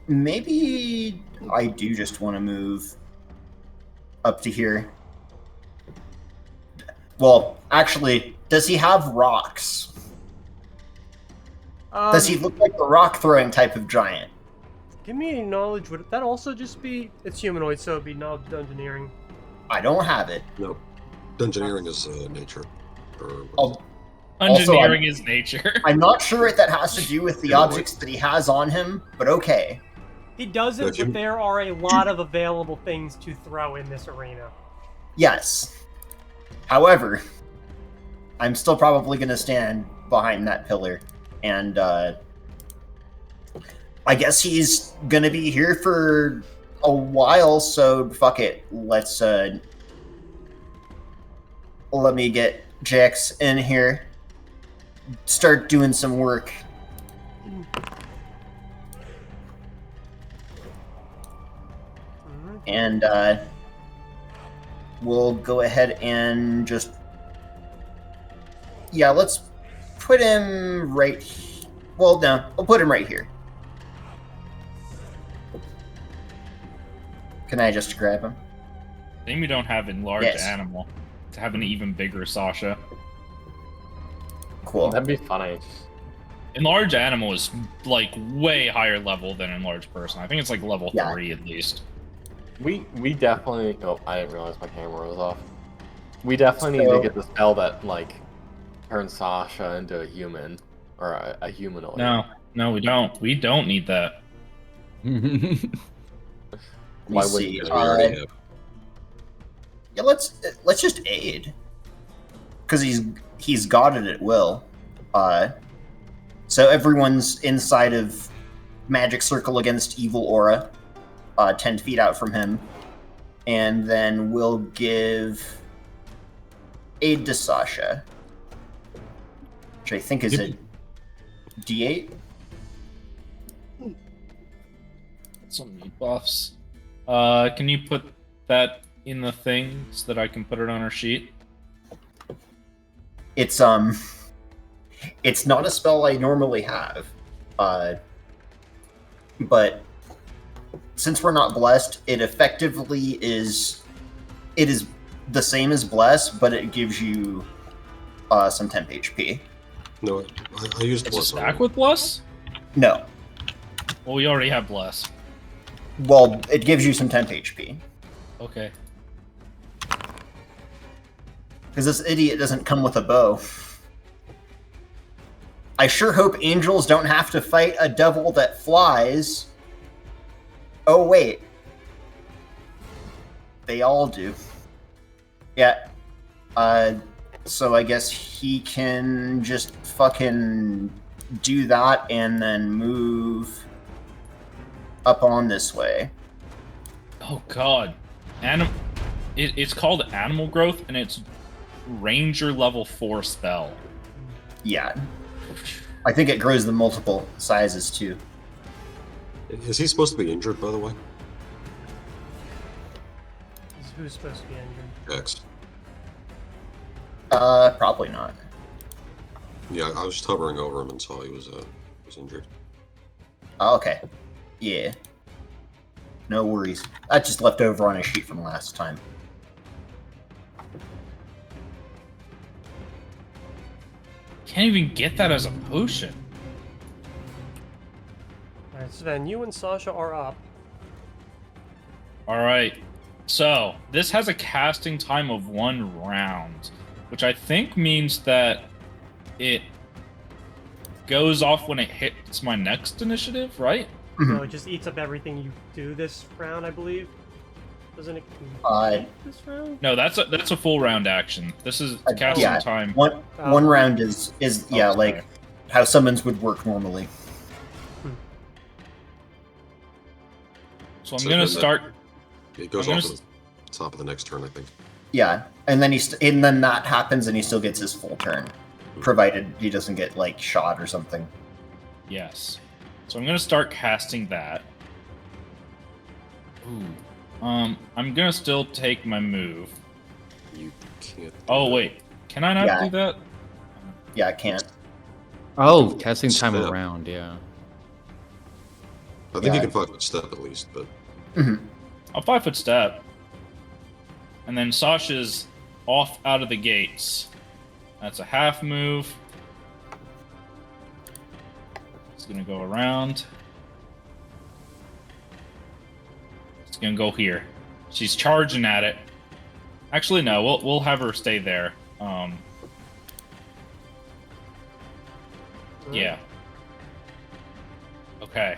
maybe I do just want to move up to here. Well, actually, does he have rocks? Does he look like the rock throwing type of giant? Give me a knowledge. Would that also just be? It's humanoid, so it'd be knowledge dungeoneering. I don't have it. No. Dungeoneering is nature. Or, I'll- Engineering is nature. I'm not sure if that has to do with the objects that he has on him, but okay. He doesn't, If you- but there are a lot of available things to throw in this arena. Yes. However, I'm still probably going to stand behind that pillar, and I guess he's going to be here for a while, so fuck it. Let's let me get Jax in here, start doing some work. And we'll go ahead and just... Yeah, let's put him right... Well, no, we'll put him right here. Can I just grab him? Then you don't have enlarged Yes. animal to have an even bigger Sasha. Cool. That'd be funny. Enlarged animal is like way higher level than enlarged person. I think it's like level Yeah. 3 at least. We definitely. Oh, I didn't realize my camera was off. We definitely need So- to get the spell that like turns Sasha into a human or a humanoid. No, we don't. We don't need that. Why Let me would see. you? We already have. Yeah, let's just aid, because he's got it at will. So everyone's inside of magic circle against evil aura, 10 feet out from him, and then we'll give aid to Sasha, which I think is a D8. Some buffs. Can you put that in the thing so that I can put it on our sheet? It's not a spell I normally have, but since we're not blessed, it effectively is. It is the same as bless, but it gives you some temp HP. No, I used It's a bless stack already. with bless? No, Well, we already have bless. well, it gives you some temp HP Okay. because this idiot doesn't come with a bow. I sure hope angels don't have to fight a devil that flies. Oh wait, they all do. Yeah. So I guess he can just fucking do that and then move up on this way. Oh god. It's called animal growth and it's ranger level 4 spell. Yeah. I think it grows the multiple sizes too. Is he supposed to be injured, by the way? Who's supposed to be injured? X. Probably not. Yeah, I was just hovering over him and saw he was injured. Oh, okay. Yeah. No worries. That just left over on a sheet from last time. Can't even get that as a potion. Alright, Sven, you and Sasha are up. Alright. So, this has a casting time of 1 round, which I think means that it goes off when it hits my next initiative, right? So it just eats up everything you do this round, I believe. Doesn't it Uh, complete this round? No, that's a full round action. This is casting yeah. time. One round is yeah, sorry. like how summons would work normally. So I'm So gonna does that- start. It goes I'm off gonna at the top of the next turn, I think. Yeah, and then and then that happens, and he still gets his full turn, provided he doesn't get like shot or something. Yes. So I'm gonna start casting that. Ooh. I'm gonna still take my move. You can't. do Oh that. wait, can I not Yeah. do that? Yeah, I can't. Oh, casting time Step. around, yeah. I think Yeah. you can 5-foot step at least, but I'll 5-foot step. And then Sasha's off out of the gates. That's a half move. It's gonna go around. It's gonna go here. She's charging at it. Actually, no. We'll have her stay there. Yeah. Okay.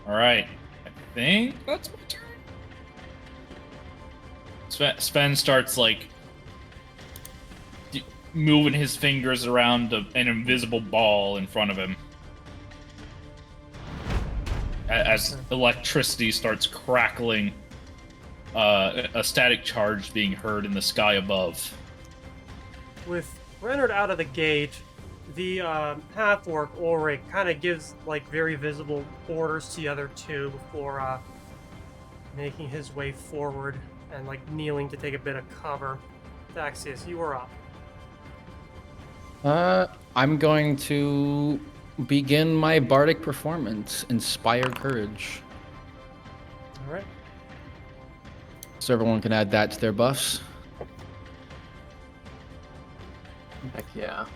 All right. I think that's my turn. Sven starts like moving his fingers around an invisible ball in front of him as electricity starts crackling. A static charge being heard in the sky above. With Renard out of the gate, the half-orc Ulrich kind of gives like very visible orders to the other two before making his way forward and like kneeling to take a bit of cover. Daxius, you are up. I'm going to begin my bardic performance, Inspire Courage. All right. So everyone can add that to their buffs. Heck yeah.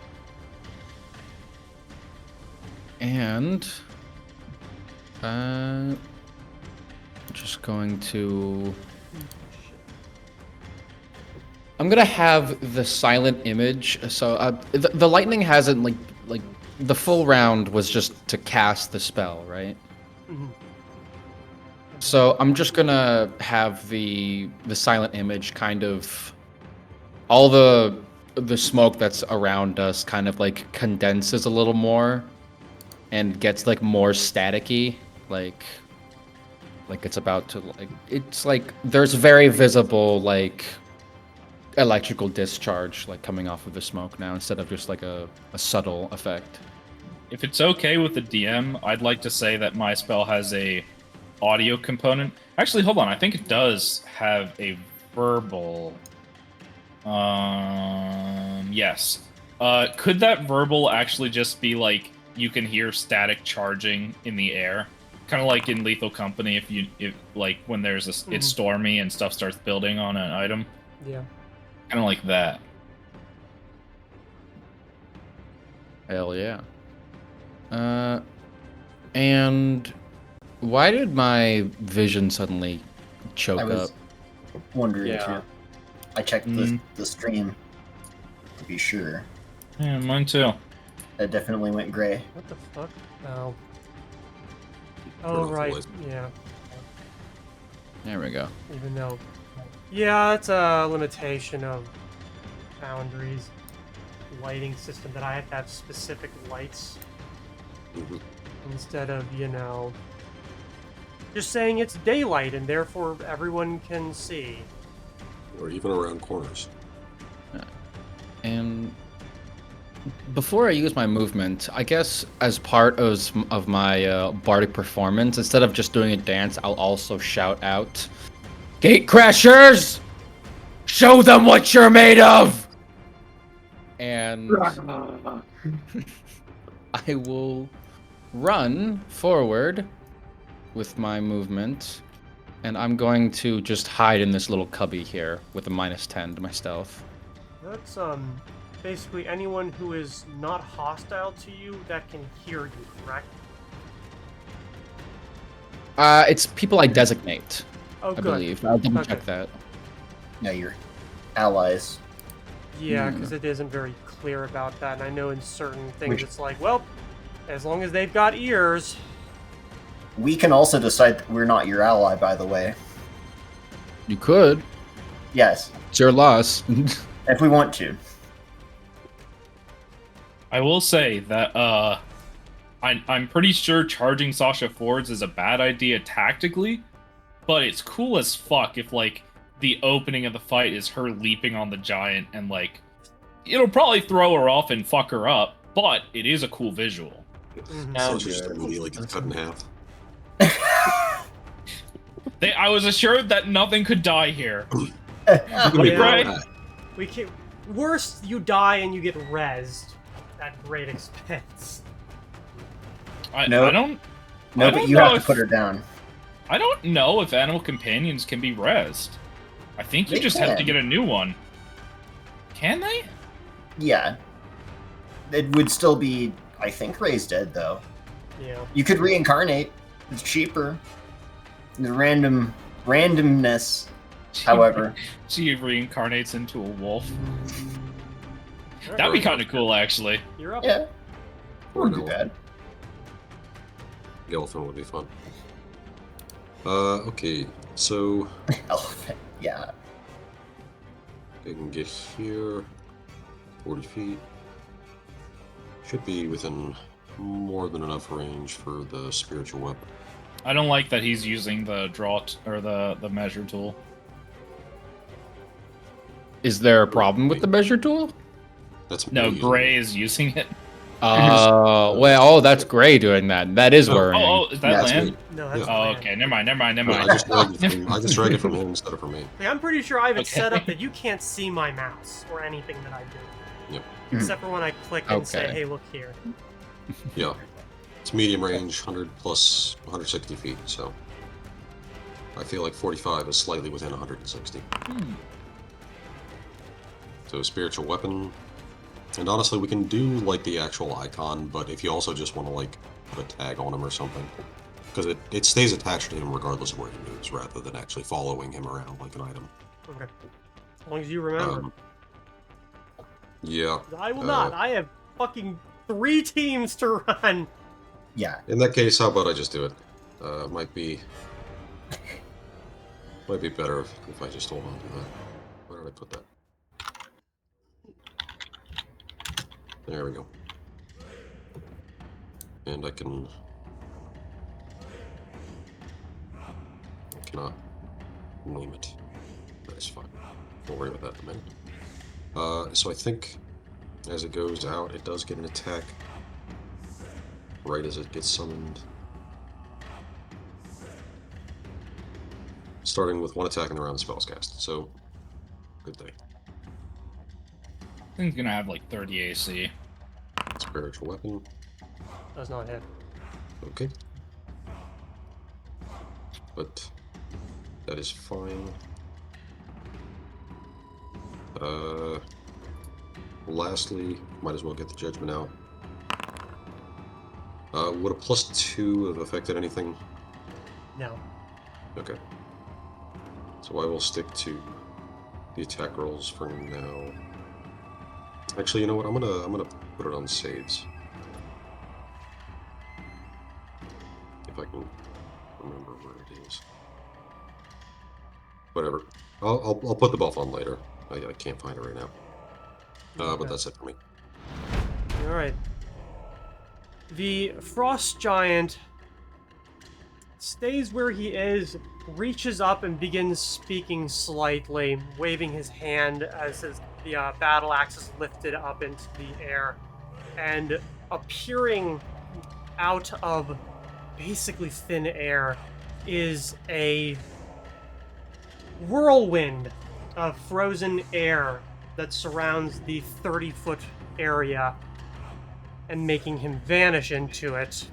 And just going to I'm gonna have the silent image. So the lightning hasn't like the full round was just to cast the spell, right? Mm-hmm. So I'm just gonna have the silent image kind of all the smoke that's around us kind of like condenses a little more and gets like more staticky, like it's about to like it's like there's very visible like electrical discharge like coming off of the smoke now instead of just like a subtle effect. If it's okay with the DM, I'd like to say that my spell has a audio component. Actually, hold on. I think it does have a verbal. Yes. Could that verbal actually just be like you can hear static charging in the air, kind of like in Lethal Company if like when there's it's stormy and stuff starts building on an item. Yeah. Kind of like that. Hell yeah. And why did my vision suddenly choke I was up? wondering Yeah. too. I checked the stream to be sure. Yeah, mine too. It definitely went gray. What the fuck? Oh. Turn Oh off the right. lights. Yeah. There we go. Even though. Yeah, it's a limitation of Foundry's lighting system that I have to have specific lights Mhm. instead of, you know, just saying it's daylight and therefore everyone can see. Or even around corners. And before I use my movement, I guess as part of my bardic performance, instead of just doing a dance, I'll also shout out, "Gatecrashers! Show them what you're made of!" And I will run forward with my movement, and I'm going to just hide in this little cubby here with a -10 to my stealth. That's basically anyone who is not hostile to you that can hear you, correct? It's people I designate, Oh, I good. believe. I'll double check Okay. that. Yeah, your allies. Yeah, because it isn't very clear about that, and I know in certain things Which- it's like, well, as long as they've got ears. We can also decide that we're not your ally, by the way. You could. Yes, It's your loss. if we want to. I will say that I'm pretty sure charging Sasha forwards is a bad idea tactically, but it's cool as fuck if like the opening of the fight is her leaping on the giant and like it'll probably throw her off and fuck her up, but it is a cool visual. Mhm. So Sounds she just good. immediately gets cut in half. I was assured that nothing could die here. You can make Right. that. We can. Worst, you die and you get rezzed at great expense. I No. don't No, I but don't you know have to if- put her down. I don't know if animal companions can be rezzed. I think you They just have to can. get a new one. Can they? Yeah. It would still be, I think, raised dead, though. Yeah. You could reincarnate. It's cheaper. The randomness, however. She reincarnates into a wolf. Alright, That'd be kind of cool, actually. You're up. Yeah. Or Wouldn't be an bad. elephant would be fun. Okay, so Elephant. Yeah. I can get here. 40 feet. Should be within more than enough range for the spiritual weapon. I don't like that he's using the or the measure tool. Is there a problem with the measure tool? That's No, me using Gray it. is using it. Well, that's Gray doing that. That is Oh, worrying. Oh, is that Yeah, it's land? No, that's Yeah. Oh, land. okay. Never mind. Yeah, I just dragged it from him instead of from me. Like, I'm pretty sure I have it Okay. set up that you can't see my mouse or anything that I do. Yep. Except for when I click and say, Okay. hey, look here. Yeah. It's medium range, 100 plus 160 feet, so I feel like 45 is slightly within 160. So spiritual weapon. And honestly, we can do like the actual icon, but if you also just want to like put a tag on him or something, because it stays attached to him regardless of where he moves, rather than actually following him around like an item. Okay. As long as you remember. Yeah. I will not. I have fucking 3 teams to run. Yeah. In that case, how about I just do it? Might be better if I just hold on to that. Where did I put that? There we go. And I cannot name it. That is fine. Don't worry about that in a minute. So I think as it goes out, it does get an attack right as it gets summoned. Starting with 1 attack in the round the spell's cast. So, good day. Thing's gonna have like 30 AC. Spiritual weapon. Does not hit. Okay. But that is fine. Lastly, might as well get the judgment out. Would a +2 have affected anything? No. Okay. So I will stick to the attack rolls for now. Actually, you know what? I'm gonna put it on saves. If I can remember where it is. Whatever. I'll put the buff on later. I can't find it right now. But that's it for me. Alright. The frost giant stays where he is, reaches up and begins speaking slightly, waving his hand as the battle axe is lifted up into the air, and appearing out of basically thin air is a whirlwind of frozen air that surrounds the 30-foot area and making him vanish into it,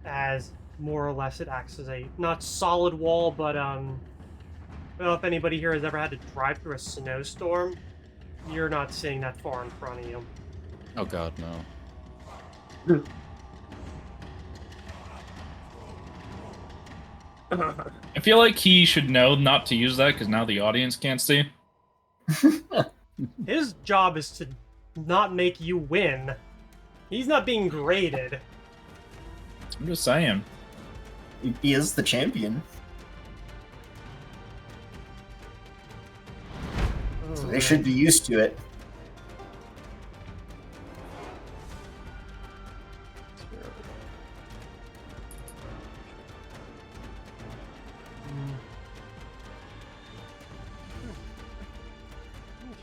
as more or less it acts as a not solid wall, but I don't know if anybody here has ever had to drive through a snowstorm. You're not seeing that far in front of you. Oh god, no. I feel like he should know not to use that because now the audience can't see. His job is to not make you win. He's not being graded. I'm just saying. He is the champion, so they should be used to it.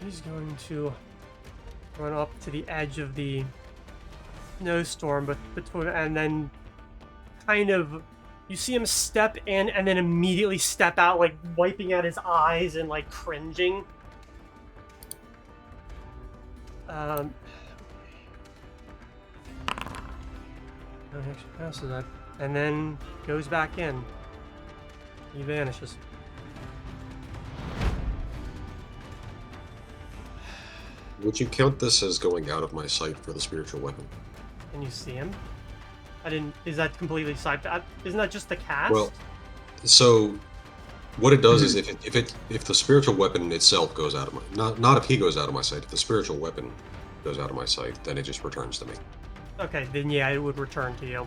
He's going to run up to the edge of the snowstorm, but and then kind of you see him step in and then immediately step out, like wiping out his eyes and like cringing. No, he actually passes that, and then goes back in. He vanishes. Would you count this as going out of my sight for the spiritual weapon? Can you see him? I didn't. Is that completely side? Isn't that just the cast? Well, so what it does is if the spiritual weapon itself goes out of my not if he goes out of my sight. If the spiritual weapon goes out of my sight, then it just returns to me. Okay, then yeah, it would return to you.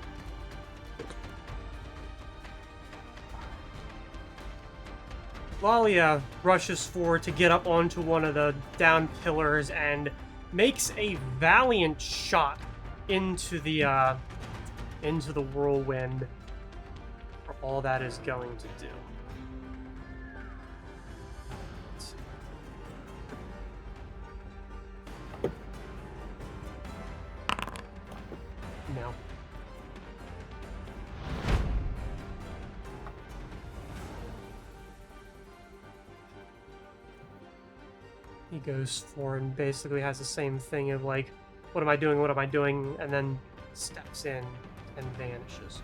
Lalia rushes forward to get up onto one of the down pillars and makes a valiant shot into the whirlwind for all that is going to do. he goes for and basically has the same thing of like, what am I doing? What am I doing? And then steps in and vanishes.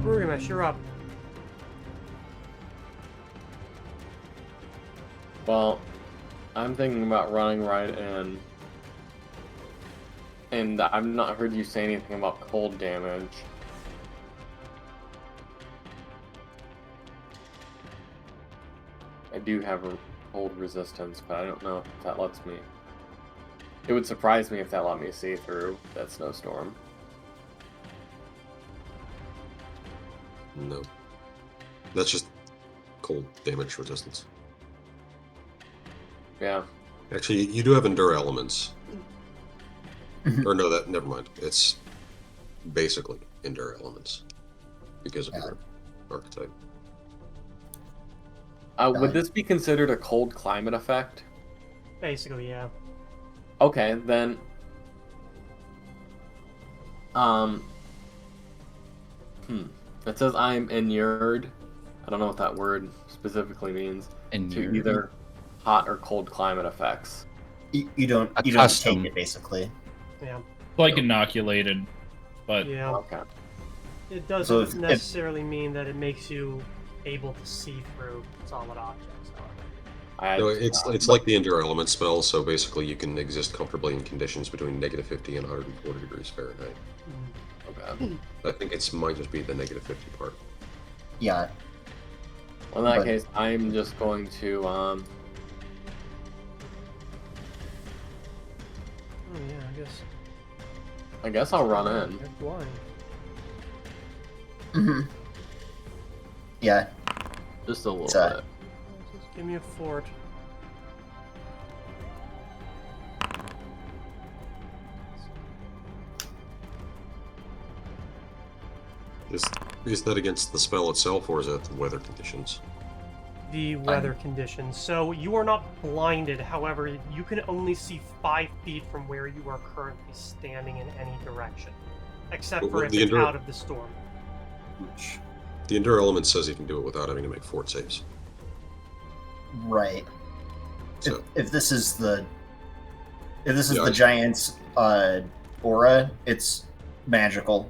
Rugimesh, you're up. Well, I'm thinking about running right in. And I've not heard you say anything about cold damage. I do have a cold resistance, but I don't know if that lets me. It would surprise me if that let me see through that snowstorm. No. That's just cold damage resistance. Yeah. Actually, you do have endure elements. Or no, never mind. It's basically endure elements because of your archetype. Would this be considered a cold climate effect? Basically, yeah. Okay, then. It says I'm inured. I don't know what that word specifically means. Inured? To either hot or cold climate effects. You don't take Accustomed. it basically. Yeah. Like inoculated, but Yeah. Okay. It doesn't So if- necessarily mean that it makes you able to see through solid objects, however. No, it's like the endure element spell, so basically you can exist comfortably in conditions between -50 and 140 degrees Fahrenheit. Okay. I think it might just be the -50 part. Yeah. Well, in that But- case, I'm just going to Oh yeah, I guess I'll run in. You're blind. Yeah. Just a little So- bit. Just give me a fort. Is that against the spell itself, or is that the weather conditions? The weather conditions. So you are not blinded, however, you can only see 5 feet from where you are currently standing in any direction. Except for Well, if the it's endure- out of the storm. The endure element says you can do it without having to make fort saves. Right. So If this is the Yeah, the giant's aura, it's magical.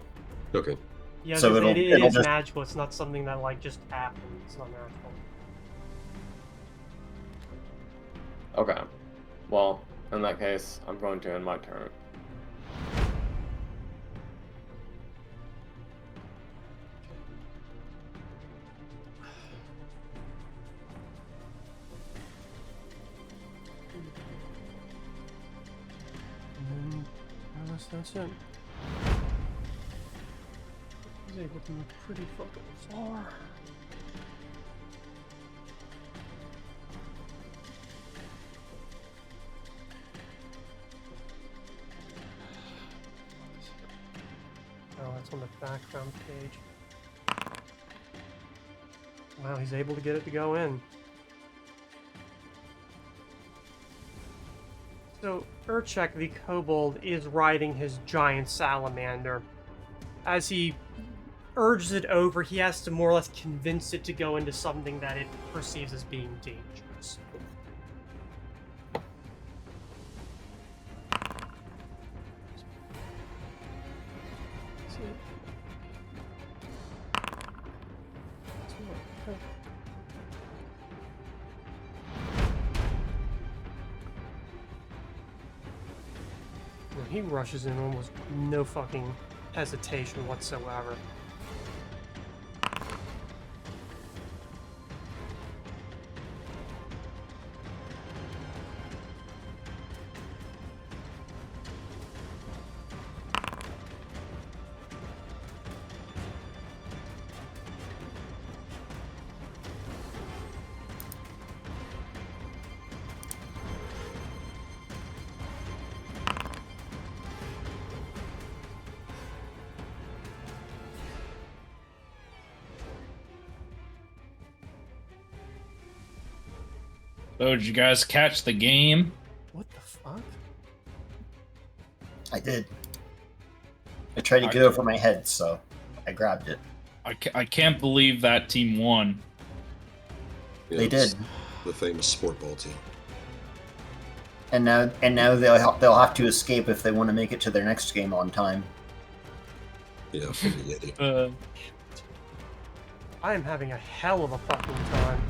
okay. Yeah, So it it'll is just- magical. It's not something that like just happens. It's not magical. Okay. Well, in that case, I'm going to end my turn. And then, I guess that's it. He's able to move pretty fucking far. Oh, that's on the background page. Wow, he's able to get it to go in. So, Urchek the kobold is riding his giant salamander. As he urges it over, he has to more or less convince it to go into something that it perceives as being dangerous. He rushes in almost no fucking hesitation whatsoever. So, did you guys catch the game? What the fuck? I did. I tried to get over my head, so I grabbed it. I can't believe that team won. Yeah, They it's did. The famous sport ball team. And now they'll have to escape if they want to make it to their next game on time. Yeah, for the Yeti. I am having a hell of a fucking time.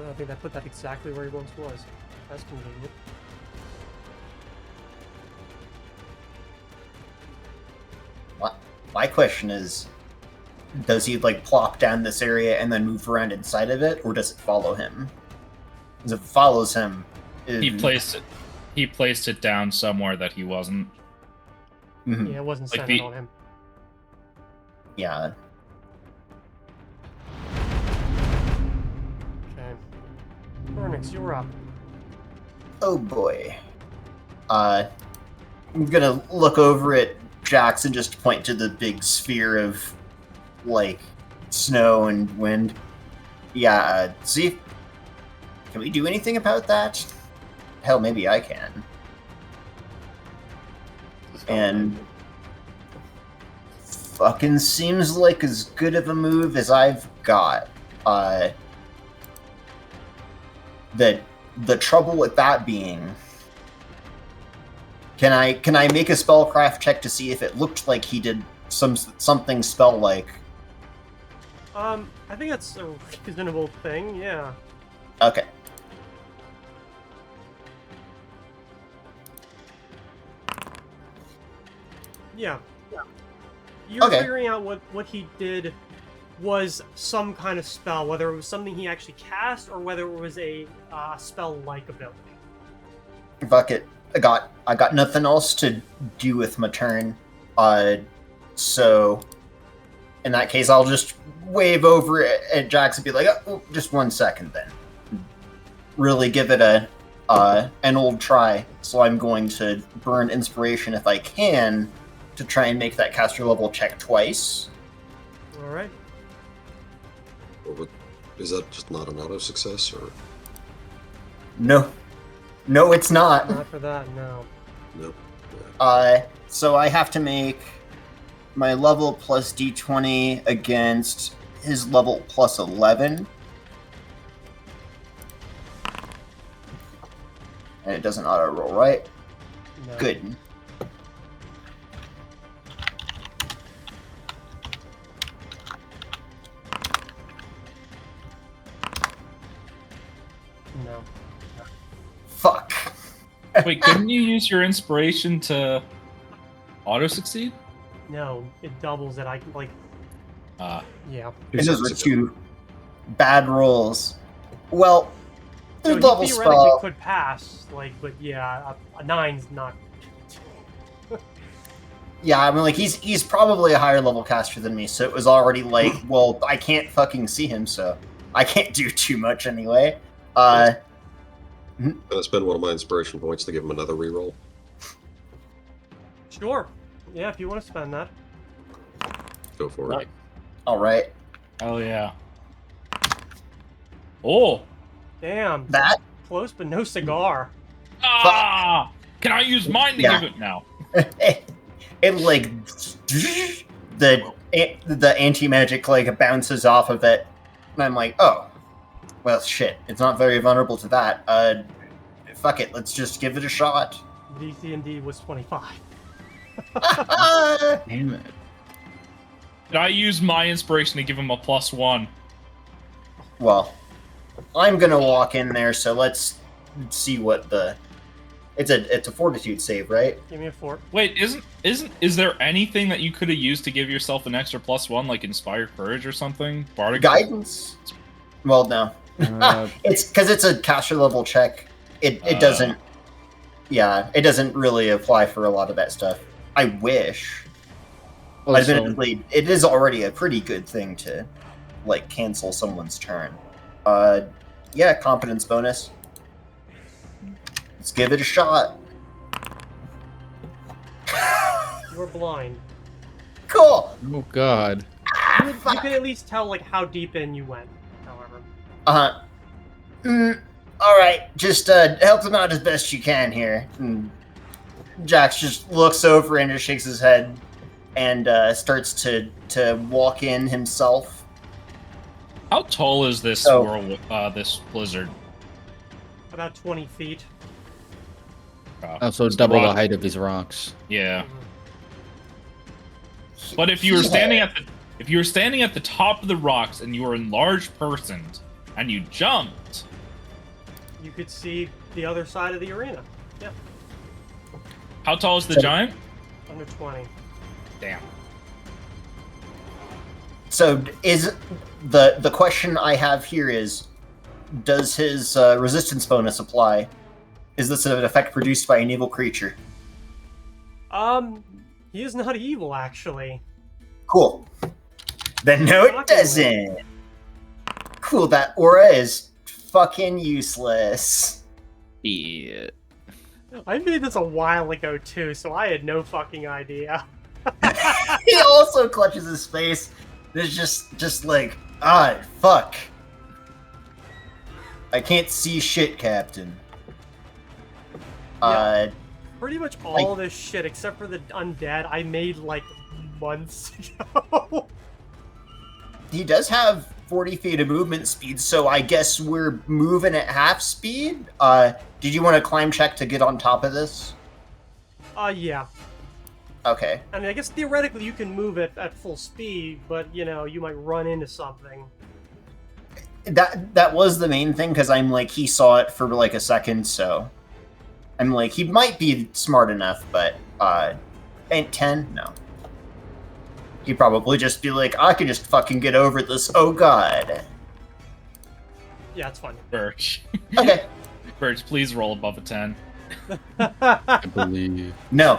I think I put that exactly where he once was. That's convenient. My question is, does he like plop down this area and then move around inside of it, or does it follow him? Because if it follows him, He placed it down somewhere that he wasn't. Mhm. Yeah, it wasn't Like centered the- on him. Yeah. Okay. Vernix, you're up. Oh boy. I'm gonna look over at Jax and just point to the big sphere of, like, snow and wind. Yeah, see? Can we do anything about that? Hell, maybe I can. And fucking seems like as good of a move as I've got. The trouble with that being, can I make a spellcraft check to see if it looked like he did something spell-like? I think that's a reasonable thing, yeah. Okay. Yeah. You're Okay. figuring out what he did was some kind of spell, whether it was something he actually cast or whether it was a spell-like ability. Fuck it. I got nothing else to do with my turn. So in that case, I'll just wave over at Jax and be like, oh, just 1 second then. Really give it an old try. So I'm going to burn inspiration if I can to try and make that caster level check twice. Alright. Is that just not an auto success, or No, it's not. Not for that, no. nope? So I have to make my level plus d20 against his level plus 11. And it doesn't auto roll, right? No. Good. No. Fuck. Wait, couldn't you use your inspiration to auto succeed? No. It doubles it. I can, like, yeah. And those were two bad rolls. Well, So the he level theoretically spell. could pass, like, but yeah, a 9's not. Yeah, I mean, like he's probably a higher level caster than me, so it was already like, well, I can't fucking see him, so I can't do too much anyway. Can I spend one of my inspiration points to give him another reroll? Sure. Yeah, if you want to spend that. Go for Right. it. All right, Oh yeah. Oh. Damn. that Close, but no cigar. Ah! Can I use mine to Yeah. give it now? it like the anti magic like bounces off of it, and I'm like, oh, well, shit, it's not very vulnerable to that. Fuck it, let's just give it a shot. DC indeed was 25. Damn it. Did I use my inspiration to give him a +1? Well, I'm gonna walk in there, so let's see what the. It's a fortitude save, right? Give me a 4. Wait, is there anything that you could have used to give yourself an extra +1, like Inspire Courage or something? Bardic Guidance. Well, no, it's because it's a caster level check. It doesn't. Yeah, it doesn't really apply for a lot of that stuff. I wish. Also, Admittedly, it is already a pretty good thing to, like, cancel someone's turn. Yeah, competence bonus. Let's give it a shot. You're blind. Cool. oh god. You can at least tell, like, how deep in you went, however. Uh-huh. All right, just help him out as best you can here. And Jax just looks over and just shakes his head and starts to walk in himself. How tall is this this blizzard? About 20 feet. Also, double the height of these rocks. Yeah. But if you were standing at the top of the rocks and you were in large persons and you jumped, You could see the other side of the arena. Yeah, how tall is the giant? under 20. Damn. So is the question I have here is, does his resistance bonus apply? Is this an effect produced by an evil creature? He is not evil, actually. Cool. Then no, it doesn't. Cool, that aura is fucking useless. Yeah. I made this a while ago, too, so I had no fucking idea. He also clutches his face. There's just like, fuck. I can't see shit, Captain. Yeah. Pretty much all this shit, except for the undead, I made, like, months ago. He does have 40 feet of movement speed, so I guess we're moving at half speed? Did you want a climb check to get on top of this? Yeah. Okay. I mean, I guess theoretically you can move it at full speed, but, you know, you might run into something. That was the main thing, because I'm like, he saw it for like a second, so... I'm like, he might be smart enough, but, ain't 10? No. He'd probably just be like, I can just fucking get over this, oh god. Yeah, it's fine. Birch. Okay. Birch, please roll above a 10. I believe. No.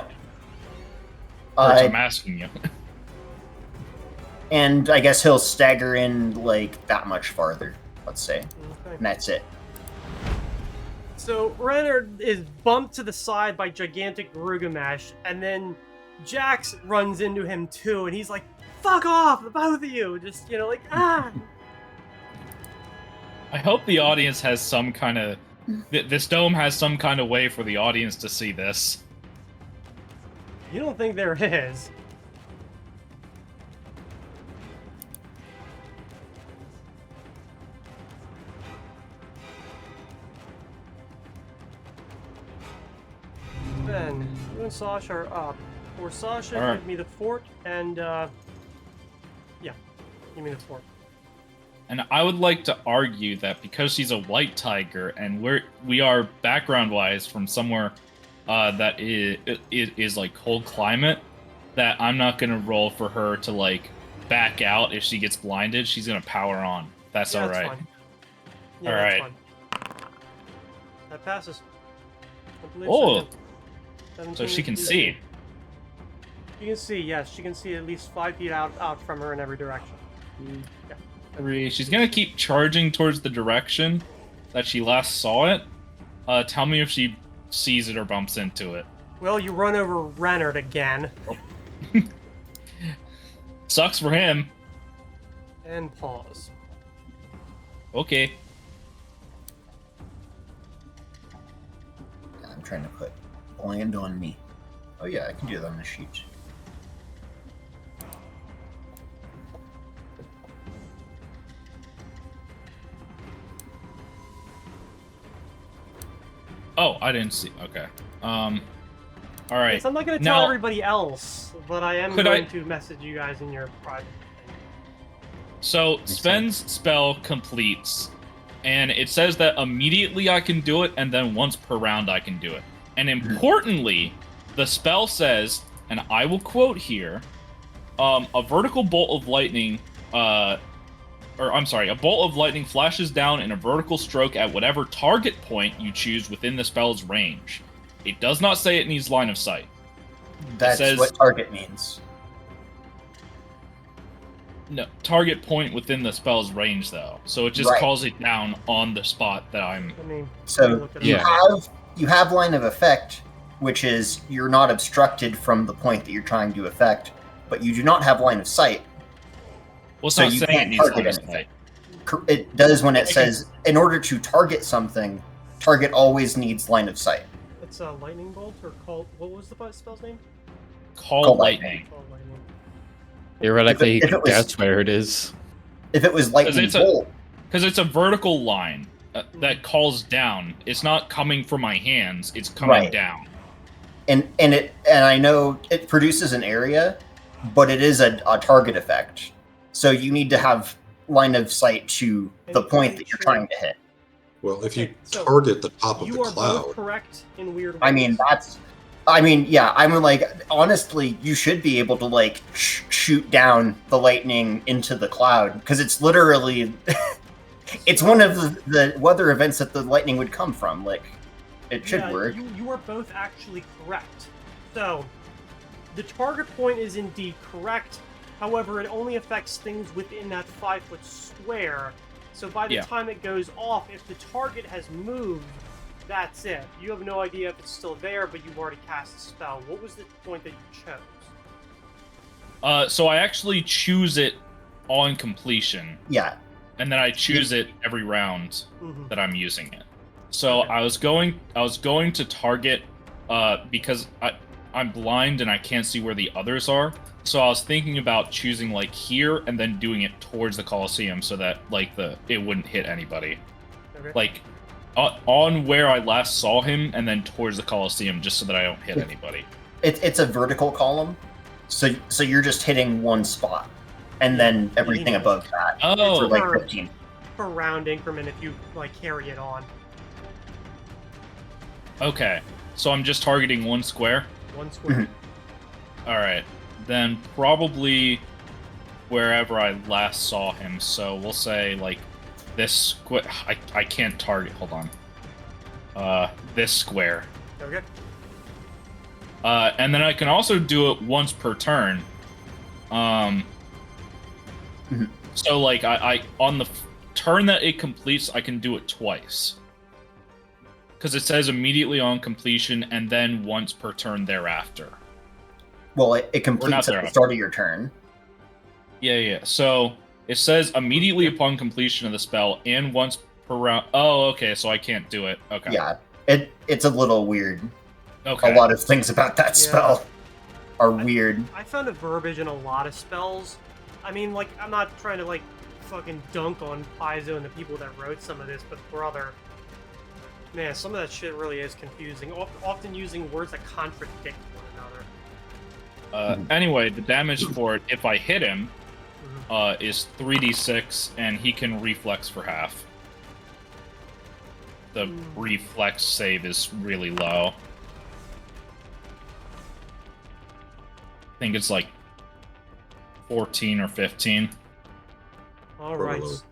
Birch, I'm asking you. And I guess he'll stagger in, like, that much farther, let's say. Okay. And that's it. So, Renner is bumped to the side by gigantic Rugamash, and then Jax runs into him too, and he's like, fuck off, the both of you! Just, you know, like, ah! I hope the audience has some kind of... This dome has some kind of way for the audience to see this. You don't think there is? Ben, you and Sasha are up. Or Sasha, Alright. give me the fort, and, yeah. Give me the fort. And I would like to argue that because she's a white tiger, and we are background-wise from somewhere that is like cold climate, that I'm not gonna roll for her to like back out if she gets blinded. She's gonna power on. That's Yeah, all that's right. fine. Yeah, All that's right. fine. That passes. I believe Oh, did. so 17 she can feet. see. You can see, yes, she can see at least 5 feet out from her in every direction. Yeah. She's gonna keep charging towards the direction that she last saw it. Tell me if she sees it or bumps into it. Well, you run over Rennard again. Sucks for him. And pause. Okay. I'm trying to put bland on me. Oh yeah, I can do that on the sheet. Oh, I didn't see. Okay. All right. Yes, I'm not going to Now- tell everybody else, but I am Could going I- to message you guys in your private thing. So Sven's spell completes, and it says that immediately I can do it, and then once per round I can do it. And importantly, the spell says, and I will quote here, a vertical bolt of lightning, a bolt of lightning flashes down in a vertical stroke at whatever target point you choose within the spell's range. It does not say it needs line of sight. That's says- what target means. No, target point within the spell's range, though. So it just Right. calls it down on the spot that I'm... I mean, So look at it. Yeah. you have line of effect, which is you're not obstructed from the point that you're trying to affect, but you do not have line of sight. Well, it's So not you saying it can't needs target line of anything. sight. it does when it says, in order to target something, target always needs line of sight. It's a lightning bolt or call. What was the spell's name? Call lightning. Call lightning. Theoretically, If it you was- can guess where it is. If it was lightning bolt, Because it's a vertical line that calls down. It's not coming from my hands. It's coming Right. down. and I know it produces an area, but it is a target effect. So you need to have line of sight to the And point that you're sure. trying to hit. Well, if you Okay, so target the top of You the are both cloud, correct in weird ways. Yeah, I'm like, honestly, you should be able to like shoot down the lightning into the cloud because it's literally, it's one of the weather events that the lightning would come from. Like, it should Yeah, work. You are both actually correct. So, the target point is indeed correct. However, it only affects things within that 5-foot square. So by the time it goes off, if the target has moved, that's it. You have no idea if it's still there, but you've already cast the spell. What was the point that you chose? So I actually choose it on completion, Yeah, and then I choose it every round Mhm. that I'm using it. So Okay. I was going to target because I'm blind and I can't see where the others are. So I was thinking about choosing like here and then doing it towards the Colosseum so that like it wouldn't hit anybody. Okay. Like on where I last saw him and then towards the Colosseum just so that I don't hit anybody. it's a vertical column, so you're just hitting one spot, and then everything above that Oh, for like Sure. 15. Per round increment if you like carry it on. okay. So I'm just targeting one square. One square. All right, then probably wherever I last saw him. So we'll say like this square. I can't target. Hold on. This square. Okay. And then I can also do it once per turn. Mhm. So like I on the turn that it completes, I can do it twice. Because it says immediately on completion and then once per turn thereafter. Well, it completes there. at the start of your turn. Yeah. So it says immediately upon completion of the spell and once per round. Oh, okay. So I can't do it. Okay. Yeah, it's a little weird. Okay. A lot of things about that Yeah. spell are weird. I found a verbiage in a lot of spells. I mean, like, I'm not trying to, like, fucking dunk on Paizo and the people that wrote some of this, but brother, man, some of that shit really is confusing. Often using words that contradict one another. Anyway, the damage for it, if I hit him, is 3d6, and he can reflex for half. The reflex save is really low. I think it's like 14 or 15. Alright. Overload.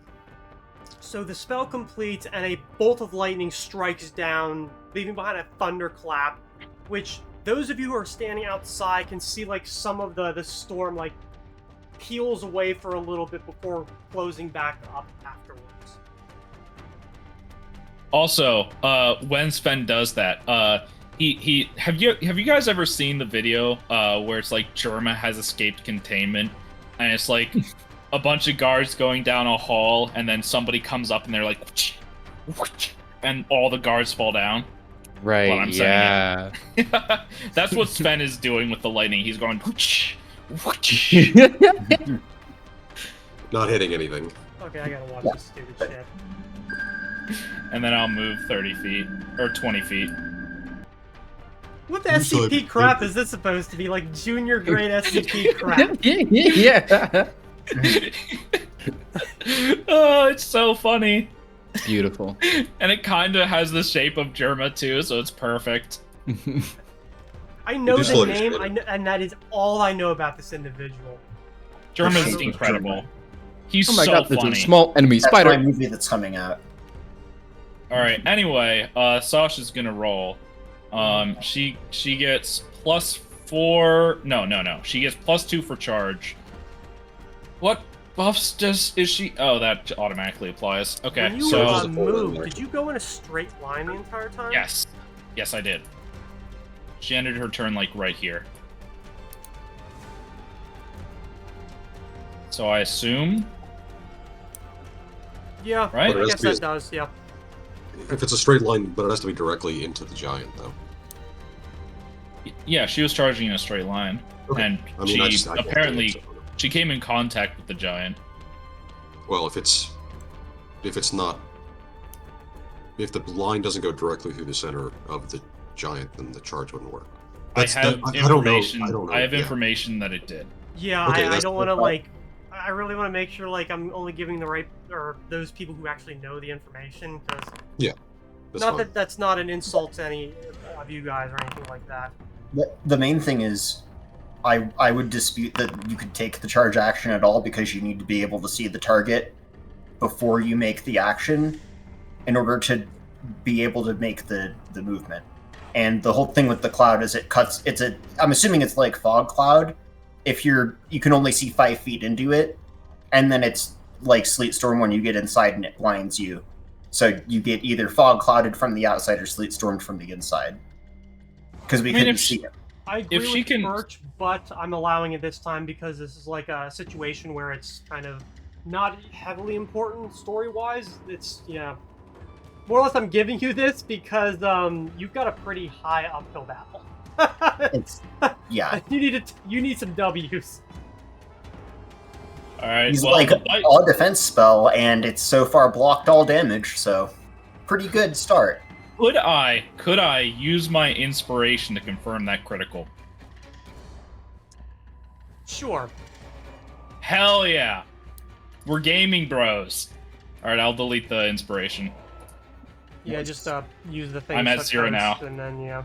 So the spell completes, and a bolt of lightning strikes down, leaving behind a thunderclap, which those of you who are standing outside can see, like, some of the storm, like, peels away for a little bit before closing back up afterwards. Also, when Sven does that, he have you guys ever seen the video where it's like Germa has escaped containment, and it's like a bunch of guards going down a hall, and then somebody comes up and they're like, "Whoosh, whoosh," and all the guards fall down. Right, Well, I'm yeah. That's what Sven is doing with the lightning. He's going, "Whoosh, whoosh." not hitting anything. Okay, I gotta watch this stupid shit. And then I'll move 30 feet or 20 feet. What the You saw SCP it. crap is this supposed to be? Like junior grade SCP crap? Yeah. Oh, it's so funny. Beautiful. And it kind of has the shape of Germa too, so it's perfect. I know just the look name, at it. and that is all I know about this individual. Germa's Germa. incredible. He's Oh my so god, there's funny. a small enemy That's spider. my movie that's coming out. All right. Anyway, Sasha's gonna roll. She gets +4. No. She gets +2 for charge. What buffs is she? Oh, that automatically applies. Okay, When you so moved, did you go in a straight line the entire time? yes, I did. She ended her turn like right here. So I assume Yeah, Right? But I it has guess to be that does. Yeah. If it's a straight line, but it has to be directly into the giant, though. Yeah, she was charging in a straight line, Okay. and I mean, I she can't do it, apparently so- she came in contact with the giant. Well, if it's not, if the line doesn't go directly through the center of the giant, then the charge wouldn't work. I have I don't know. information. I don't know. I have yeah. information that it did. Yeah, Okay, I that's- don't want to that's- I really want to make sure I'm only giving the right or those people who actually know the information because That's not fine. that that's not an insult to any of you guys or anything like that. The main thing is, I would dispute that you could take the charge action at all because you need to be able to see the target before you make the action in order to be able to make the movement. And the whole thing with the cloud is I'm assuming it's like fog cloud. If you can only see 5 feet into it, and then it's like sleet storm when you get inside and it blinds you. So you get either fog clouded from the outside or sleet stormed from the inside. Because we couldn't see it. I agree If she with can- Birch, but I'm allowing it this time because this is like a situation where it's kind of not heavily important story-wise. It's more or less I'm giving you this because you've got a pretty high uphill battle. It's yeah. You need some W's. All right. He's well, like the bite- all defense spell, and it's so far blocked all damage, so pretty good start. could I use my inspiration to confirm that critical? Sure. Hell yeah! We're gaming bros. All right, I'll delete the inspiration. Yeah, just use the thing. I'm at 0 now. And then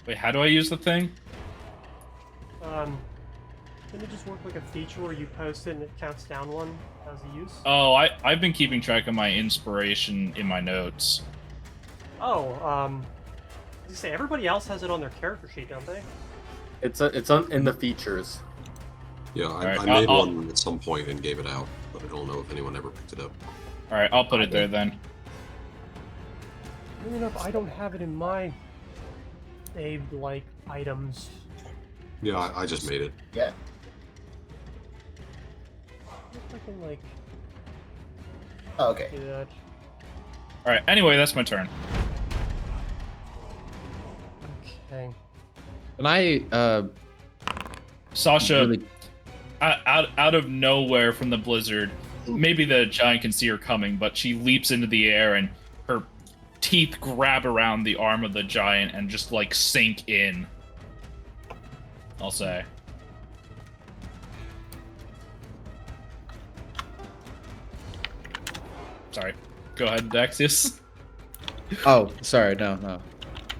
Wait, how do I use the thing? Didn't it just work like a feature where you post it and it counts down one as a use? Oh, I've been keeping track of my inspiration in my notes. Oh, you say everybody else has it on their character sheet, don't they? It's in the features. Yeah, Alright, I made I'll- one at some point and gave it out, but I don't know if anyone ever picked it up. All right, I'll put it there then. Weird enough, I don't have it in my saved items. Yeah, I just made it. Yeah. If I can Oh, okay. do that. All right. Anyway, that's my turn. Okay. And I Sasha, really out of nowhere from the blizzard, maybe the giant can see her coming, but she leaps into the air and her teeth grab around the arm of the giant and just like sink in. I'll say. Sorry. Go ahead, Daxius. Oh, sorry, no.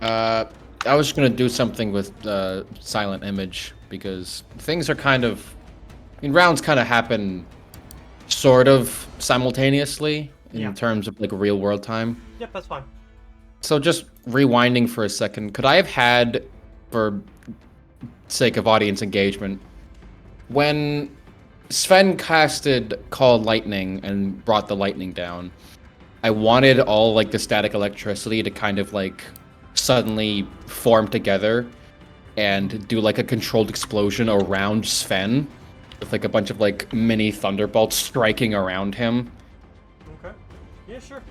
I was just gonna do something with silent image because things are kind of, rounds kind of happen, sort of simultaneously in Yeah. terms of like real world time. Yep, that's fine. So just rewinding for a second, could I have had, for sake of audience engagement, when Sven casted Call Lightning and brought the lightning down, I wanted all like the static electricity to kind of like suddenly form together and do like a controlled explosion around Sven with like a bunch of like mini thunderbolts striking around him. Okay. Yeah, sure.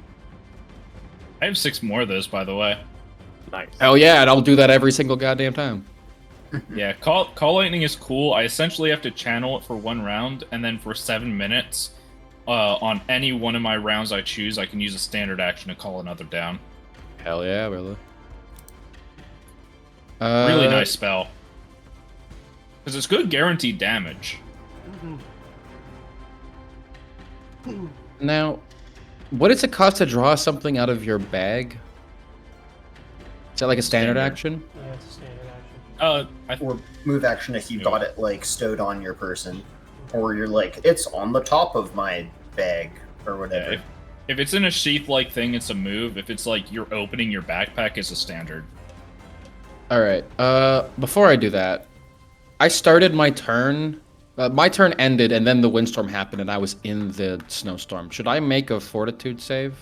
I have 6 more of those, by the way. Nice. Hell yeah, and I'll do that every single goddamn time. Yeah, call lightning is cool. I essentially have to channel it for 1 round, and then for 7 minutes, on any one of my rounds I choose, I can use a standard action to call another down. Hell yeah, really. Really nice spell. Because it's good guaranteed damage. Now, what does it cost to draw something out of your bag? Is that like a standard Standard. action? Yeah, it's a standard action. Or move action if you got it like stowed on your person, or you're like it's on the top of my bag or whatever. Yeah, if it's in a sheath-like thing, it's a move. If it's like you're opening your backpack, it's a standard. All right. Before I do that, I started my turn. My turn ended, and then the windstorm happened, and I was in the snowstorm. Should I make a fortitude save?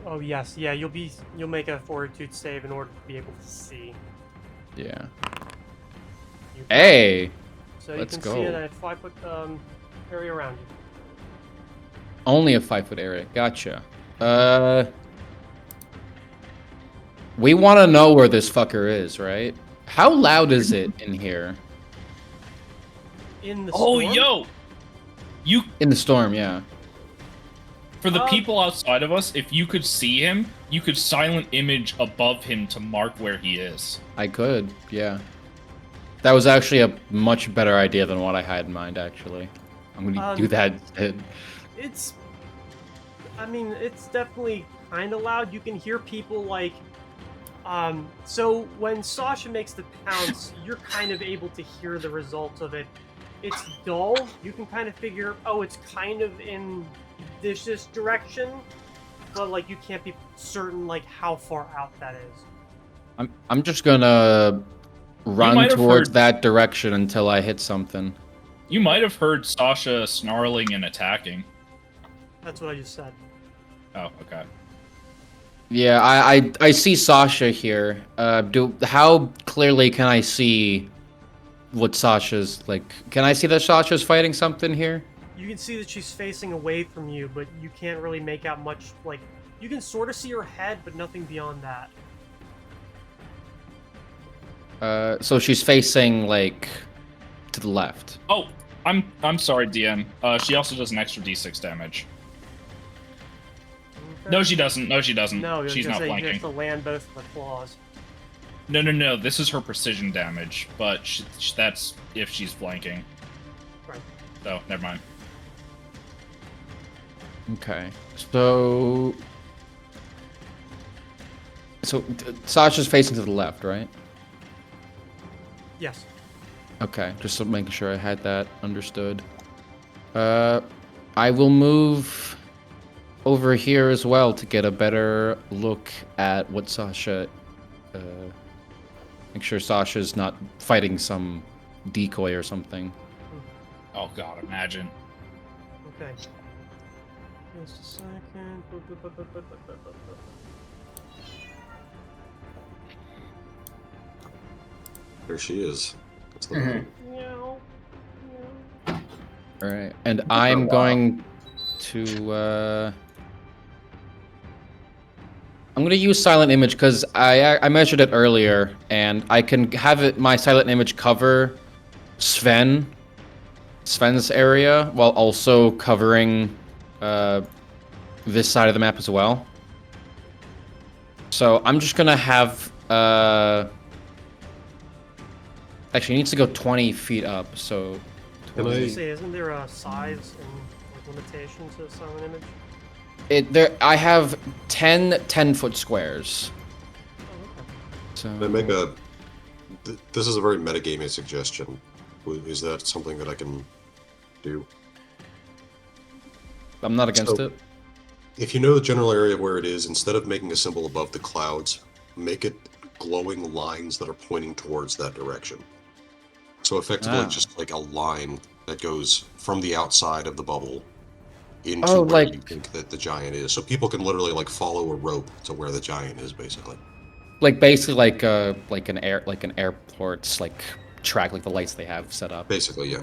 Oh yes, yeah. You'll make a fortitude save in order to be able to see. Yeah. You can. Hey! So let's you can see it go. at 5-foot area around you. Only a 5-foot area. Gotcha. We want to know where this fucker is, right? How loud is it in here? In the Oh, storm? yo! You In the storm, yeah. For the people outside of us, if you could see him, you could silent image above him to mark where he is. I could, yeah. That was actually a much better idea than what I had in mind, actually. I'm gonna do that instead. It's... I mean, it's definitely kind of loud. You can hear people, like... so when Sasha makes the pounce, you're kind of able to hear the results of it. It's dull. You can kind of figure, oh, it's kind of in this direction, but like you can't be certain like how far out that is. I'm just gonna run might have towards heard- that direction until I hit something. You might have heard Sasha snarling and attacking. That's what I just said. Oh, okay. Yeah, I see Sasha here. How clearly can I see what Sasha's like? Can I see that Sasha's fighting something here? You can see that she's facing away from you, but you can't really make out much. Like, you can sort of see her head, but nothing beyond that. So she's facing like to the left. Oh, I'm sorry, DM. She also does an extra d6 damage. Okay. No, she doesn't. No, she doesn't. No, I was She's gonna not say you flanking. have to land both of the claws. No. This is her precision damage, but that's if she's flanking. Right. So, never mind. Okay. So Sasha's facing to the left, right? Yes. Okay, just making sure I had that understood. I will move over here as well to get a better look at what Sasha. Make sure Sasha's not fighting some decoy or something. Oh god, imagine. Okay. Just a second. There she is. That's the Meow. All right, and I'm going to. I'm gonna use silent image because I measured it earlier, and I can have my silent image cover Sven's area while also covering this side of the map as well. So I'm just gonna have actually it needs to go 20 feet up. So I was gonna say, isn't there a size and like, limitation to silent image? I have 10-foot squares. Oh, okay. So I make a. This is a very metagaming suggestion. Is that something that I can do? I'm not against it. If you know the general area of where it is, instead of making a symbol above the clouds, make it glowing lines that are pointing towards that direction. So effectively, just like a line that goes from the outside of the bubble into where you think that the giant is. So people can literally like follow a rope to where the giant is, basically. Like basically like an airport's like track, like the lights they have set up. Basically, yeah.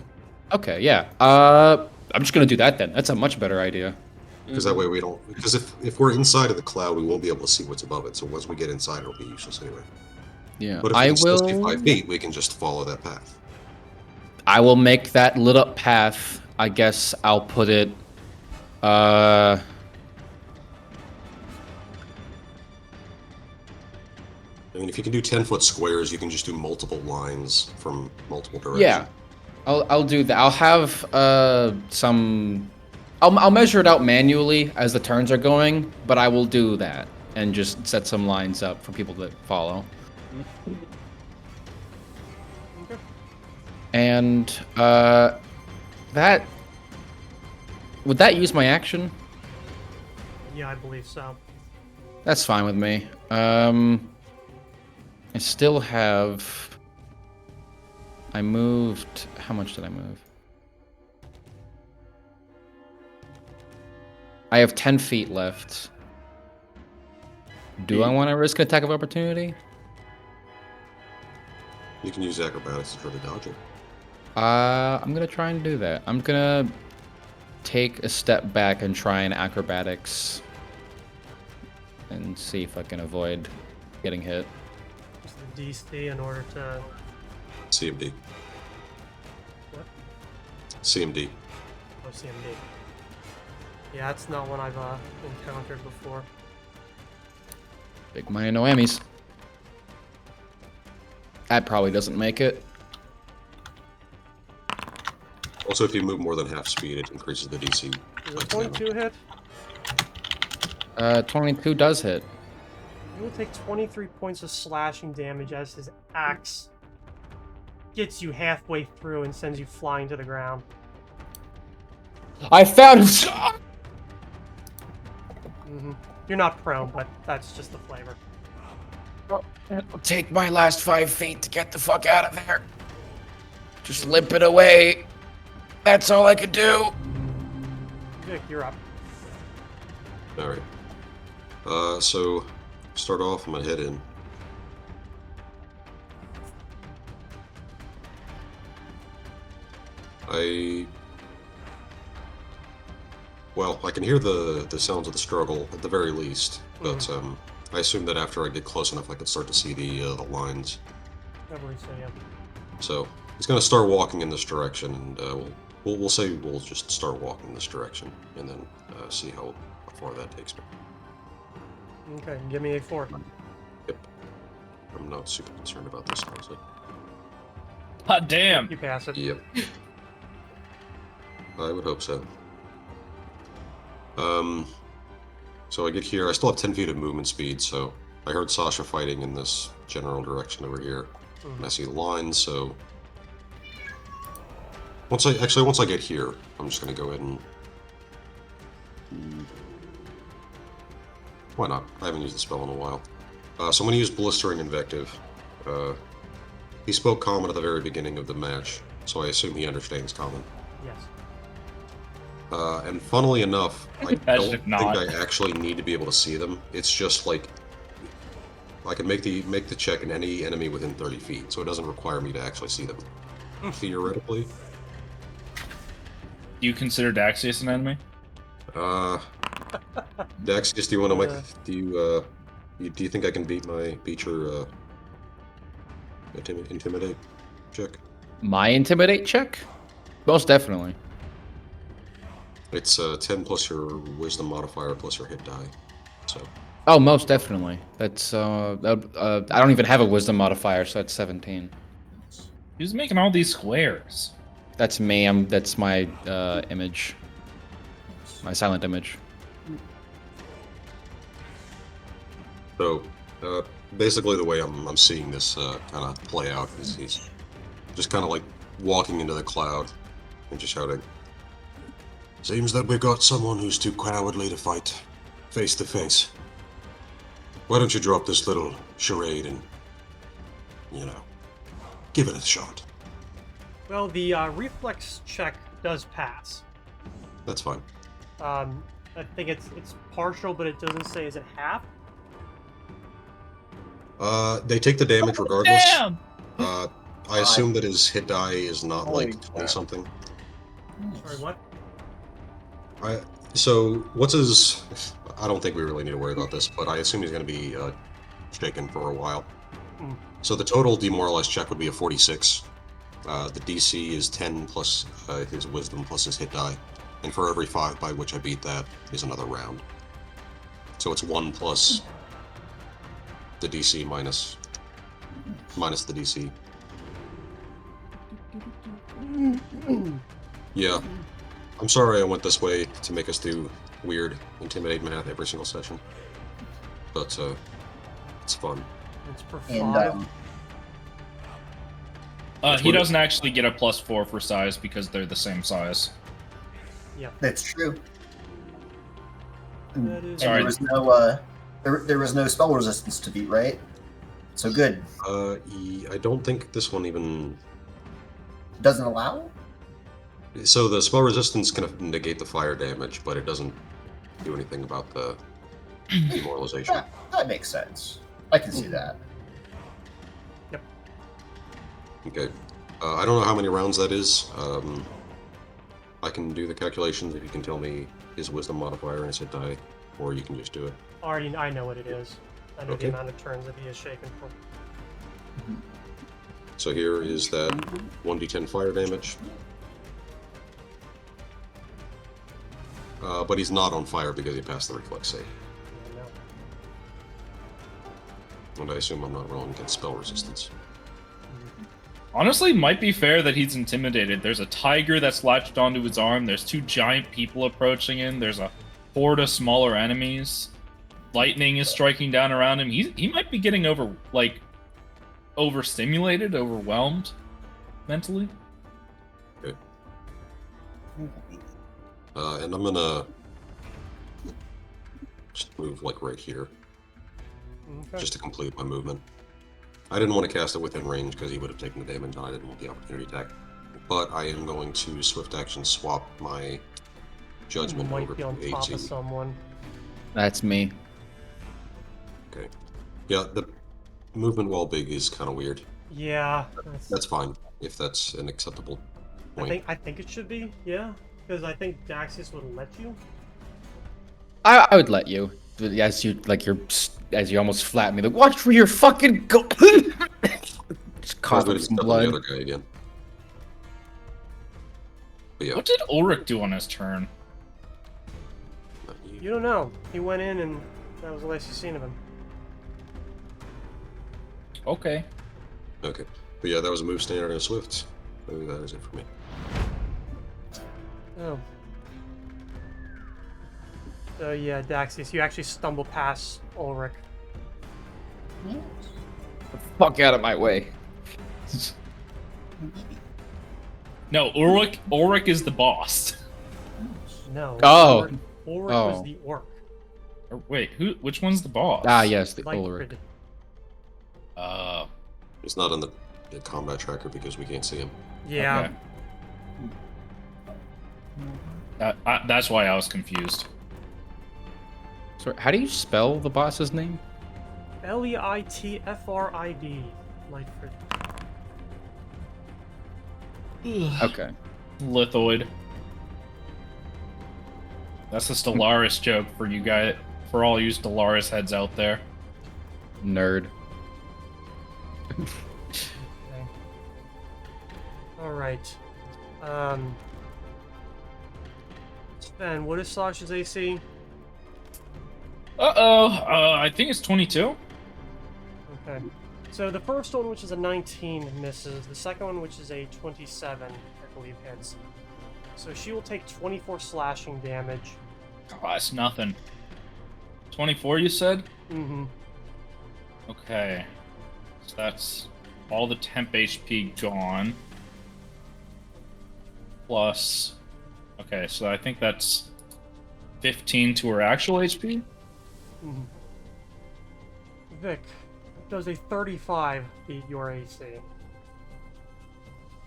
Okay, yeah. I'm just gonna do that then. That's a much better idea. Because that way we don't. Because if we're inside of the cloud, we won't be able to see what's above it. So once we get inside, it'll be useless anyway. Yeah. But if we can still see 5 feet, we can just follow that path. I will make that lit up path. I guess I'll put it. I mean, if you can do 10-foot squares, you can just do multiple lines from multiple directions. Yeah, I'll do that. I'll have some. I'll measure it out manually as the turns are going, but I will do that and just set some lines up for people to follow. Okay. And that would that use my action? Yeah, I believe so. That's fine with me. I still have. I moved. How much did I move? I have 10 feet left. Do I want to risk an attack of opportunity? You can use acrobatics to try to dodge it. I'm gonna try and do that. I'm gonna take a step back and try and acrobatics and see if I can avoid getting hit. Just the DC in order to. CMD. What? CMD. Oh, CMD. Yeah, that's not one I've encountered before. Big money, no Emmys. That probably doesn't make it. Also, if you move more than half speed, it increases the DC. Is by it 10. 22 hit? 22 does hit. You will take 23 points of slashing damage as his axe gets you halfway through and sends you flying to the ground. I found it! Mm-hmm. You're not prone, but that's just the flavor. I'll take my last 5 feet to get the fuck out of there. Just limp it away. That's all I could do. Vic, you're up. Alright. So, start off, I'm gonna head in. Well, I can hear the sounds of the struggle at the very least, but I assume that after I get close enough, I can start to see the lines. I believe so, yeah. So he's gonna start walking in this direction, and we'll say we'll just start walking in this direction, and then see how far that takes me. Okay, give me a 4. Yep. I'm not super concerned about this, honestly. Hot damn! You pass it. Yep. I would hope so. So I get here. I still have 10 feet of movement speed, so I heard Sasha fighting in this general direction over here. And I see the lines, so once I get here, I'm just gonna go ahead and why not? I haven't used the spell in a while. So I'm gonna use Blistering Invective. He spoke common at the very beginning of the match, so I assume he understands common. Yes. And funnily enough, I don't think not. I actually need to be able to see them. It's just like I can make the check in any enemy within 30 feet, so it doesn't require me to actually see them. Theoretically. Do you consider Daxius an enemy? Daxius, do you want to make? Do you think I can beat your intimidate check? My intimidate check? Most definitely. It's 10 plus your wisdom modifier plus your hit die. So. Oh, most definitely. That's I don't even have a wisdom modifier, so that's 17. Who's making all these squares? That's me. That's my image. My silent image. So, basically the way I'm seeing this kind of play out is he's just kind of like walking into the cloud and just shouting, "Seems that we got someone who's too cowardly to fight face to face. Why don't you drop this little charade and, give it a shot." Well, the reflex check does pass. That's fine. I think it's partial, but it doesn't say is it half? They take the damage regardless. Damn! I assume that his hit die is not Holy like 20 something. Sorry, what? So, what's his... I don't think we really need to worry about this, but I assume he's going to be shaken for a while. So the total demoralized check would be a 46. The DC is 10 plus his wisdom plus his hit die. And for every 5 by which I beat that is another round. So it's 1 plus the DC minus the DC. Yeah. I'm sorry I went this way to make us do weird intimidate math every single session. But it's fun. It's per And 5. He doesn't actually get a +4 for size because they're the same size. Yeah. that's true. That And is- Sorry. there was no there was no spell resistance to beat, right? So good. I don't think this one even... Doesn't allow? So the spell resistance can negate the fire damage, but it doesn't do anything about the demoralization. That makes sense. I can see that. Okay. I don't know how many rounds that is. I can do the calculations if you can tell me his wisdom modifier and his hit die, or you can just do it. Already, I know what it is. I know Okay. the amount of turns that he is shaken for. So here is that 1d10 fire damage. But he's not on fire because he passed the reflex save. I know. And I assume I'm not rolling against spell resistance. Honestly, might be fair that he's intimidated. There's a tiger that's latched onto his arm. There's 2 giant people approaching him. There's a horde of smaller enemies. Lightning is striking down around him. He might be getting overstimulated, overwhelmed mentally. Okay. And I'm gonna just move like right here, Okay. just to complete my movement. I didn't want to cast it within range because he would have taken the damage and I didn't want the opportunity attack. But I am going to swift action swap my judgment might over be to on top AC. of someone. That's me. Okay. Yeah, the movement while big is kind of weird. Yeah, That's fine if that's an acceptable point. I think it should be. Yeah, because I think Daxius would let you. I would let you. As you almost flatten me, like watch where you're fucking go. Just cough Probably up just some step on the blood. other guy again. But yeah, What did Ulrich do on his turn? not you. You don't know. He went in, and that was the last you seen of him. Okay. Okay. But yeah, that was a move standard and a swift. So that is it for me. Oh. So yeah, Daxius, you actually stumble past Ulrich. Fuck out of my way. No, Ulrich is the boss. No. Oh. Ulrich Oh. was the orc. Or wait, which one's the boss? Ah, yes, the Like Ulrich. It's not on the combat tracker because we can't see him. Yeah. Okay. That's why I was confused. So, how do you spell the boss's name? Leitfrid. Lightfrid. Okay. Lithoid. That's a Stellaris joke for you guys, for all you Stellaris heads out there. Nerd. Okay. All right. Sven, what is Sasha's AC? I think it's 22. Okay. So the first one, which is a 19, misses. The second one, which is a 27, I believe hits. So she will take 24 slashing damage. Oh, that's nothing. 24, you said? Mm-hmm. Okay. So that's all the temp HP gone. Plus... Okay, so I think that's 15 to her actual HP? Mm-hmm. Vic, does a 35 beat your AC?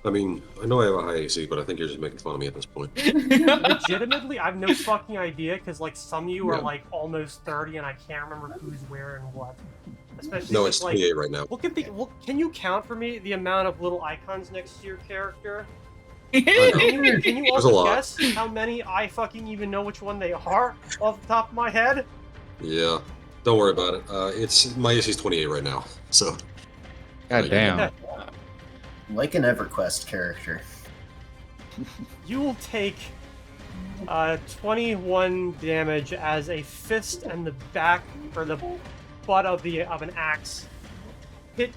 I mean, I know I have a high AC, but I think you're just making fun of me at this point. Legitimately, I have no fucking idea, because like some of you are Yeah. like almost 30, and I can't remember who's where and what. Especially No, with, it's like, 28 right now. look at the. Can you count for me the amount of little icons next to your character? I know. Can you There's a also lot. guess how many I fucking even know which one they are off the top of my head? Yeah, don't worry about it. It's my AC is 28 right now, so God damn. Like an EverQuest character. You will take 21 damage as a fist and the back or the butt of an axe hit.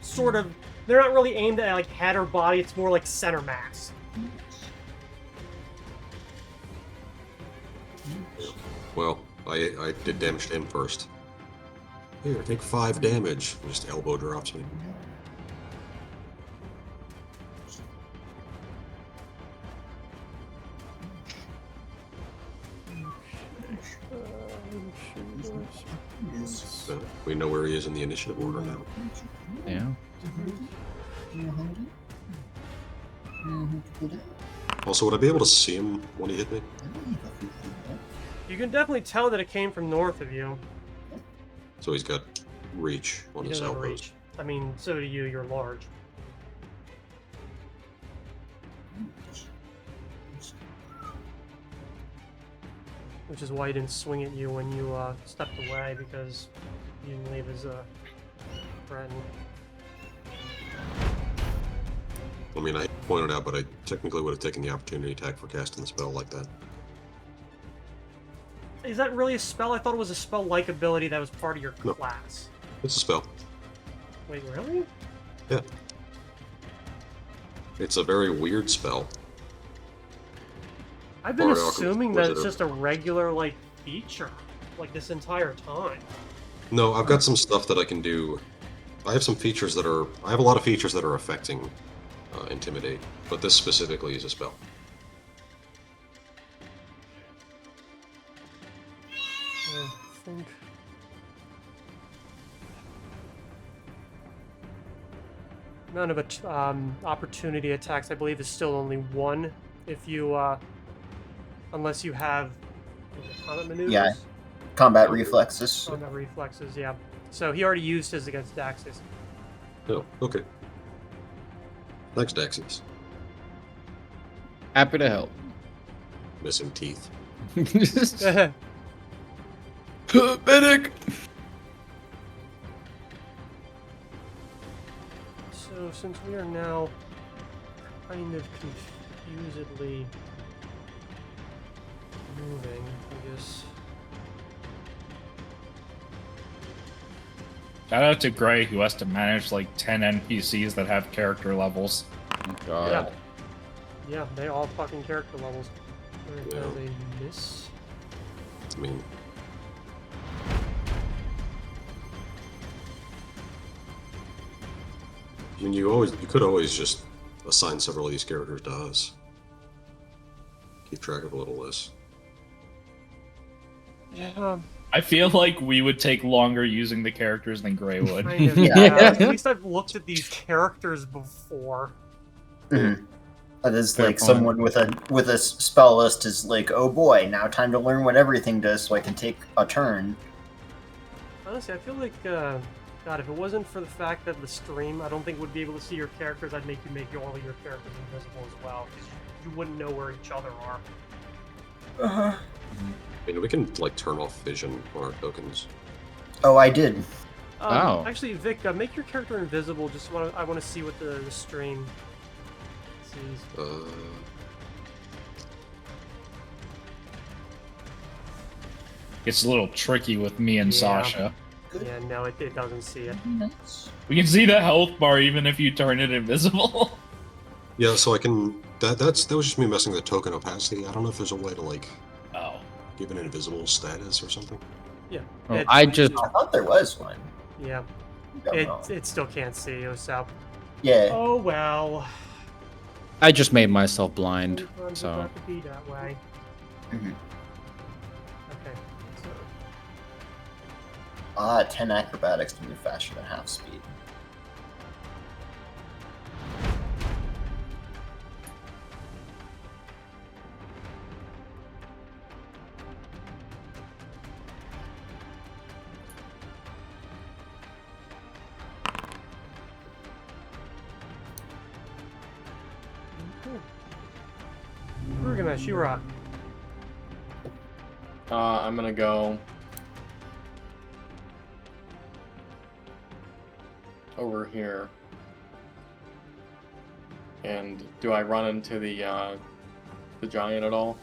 Sort of, they're not really aimed at like head or body. It's more like center mass. well, I did damage to him first. Here, take 5 damage. Just elbow drops me. We know where he is in the initiative order now. Yeah. Also, would I be able to see him when he hit me? You can definitely tell that it came from north of you. So he's got reach on He his doesn't have elbows. reach. I mean, so do you. You're large. which is why he didn't swing at you when you stepped away, because you didn't leave his friend. I mean, I pointed out, but I technically would have taken the opportunity attack for casting the spell like that. Is that really a spell? I thought it was a spell-like ability that was part of your No. class. It's a spell. Wait, really? Yeah. It's a very weird spell. I've been Bard Alchemist assuming that it's Wizard. just a regular, like, feature, like, this entire time. No, I've got some stuff that I can do. I have some features that are... I have a lot of features that are affecting Intimidate, but this specifically is a spell. I think... Amount of opportunity attacks, I believe, is still only one if you, unless you have combat maneuvers. Yeah. Combat reflexes. Combat reflexes, yeah. So he already used his against Daxis. Oh, okay. Thanks, Daxius. Happy to help. Missing teeth. Medic! So since we are now kind of confusedly moving, I guess. Shout out to Gray, who has to manage like 10 NPCs that have character levels. God. Yeah, they all fucking character levels. There Yeah. is a miss. I mean... I mean, you could always just assign several of these characters to us. Keep track of a little less. Yeah, I feel like we would take longer using the characters than Gray would. kind of. Yeah. Yeah. At least I've looked at these characters before. Mhm. That is Fair like point. someone with a spell list is like, oh boy, now time to learn what everything does so I can take a turn. Honestly, I feel like, God, if it wasn't for the fact that the stream, I don't think would be able to see your characters. I'd make you make all of your characters invisible as well, because you wouldn't know where each other are. Uh-huh. I mean, we can, like, turn off vision on our tokens. Oh, I did. Oh. Actually, Vic, make your character invisible. Just I want to see what the stream sees. It's a little tricky with me and Yeah. Sasha. Yeah, no, it doesn't see it. We can see the health bar even if you turn it invisible. Yeah, so I can... That was just me messing with the token opacity. I don't know if there's a way to, like, Oh. give an invisible status or something. Yeah. Oh, it- I just I thought there was one. Yeah. Don't It know. it still can't see you, so. Yeah. Oh well. made myself blind. Sometimes So it got to be that way. Mhm. Okay. So 10 acrobatics to move faster than half speed. Rugamesh, you're up. I'm gonna go over here. And do I run into the giant at all?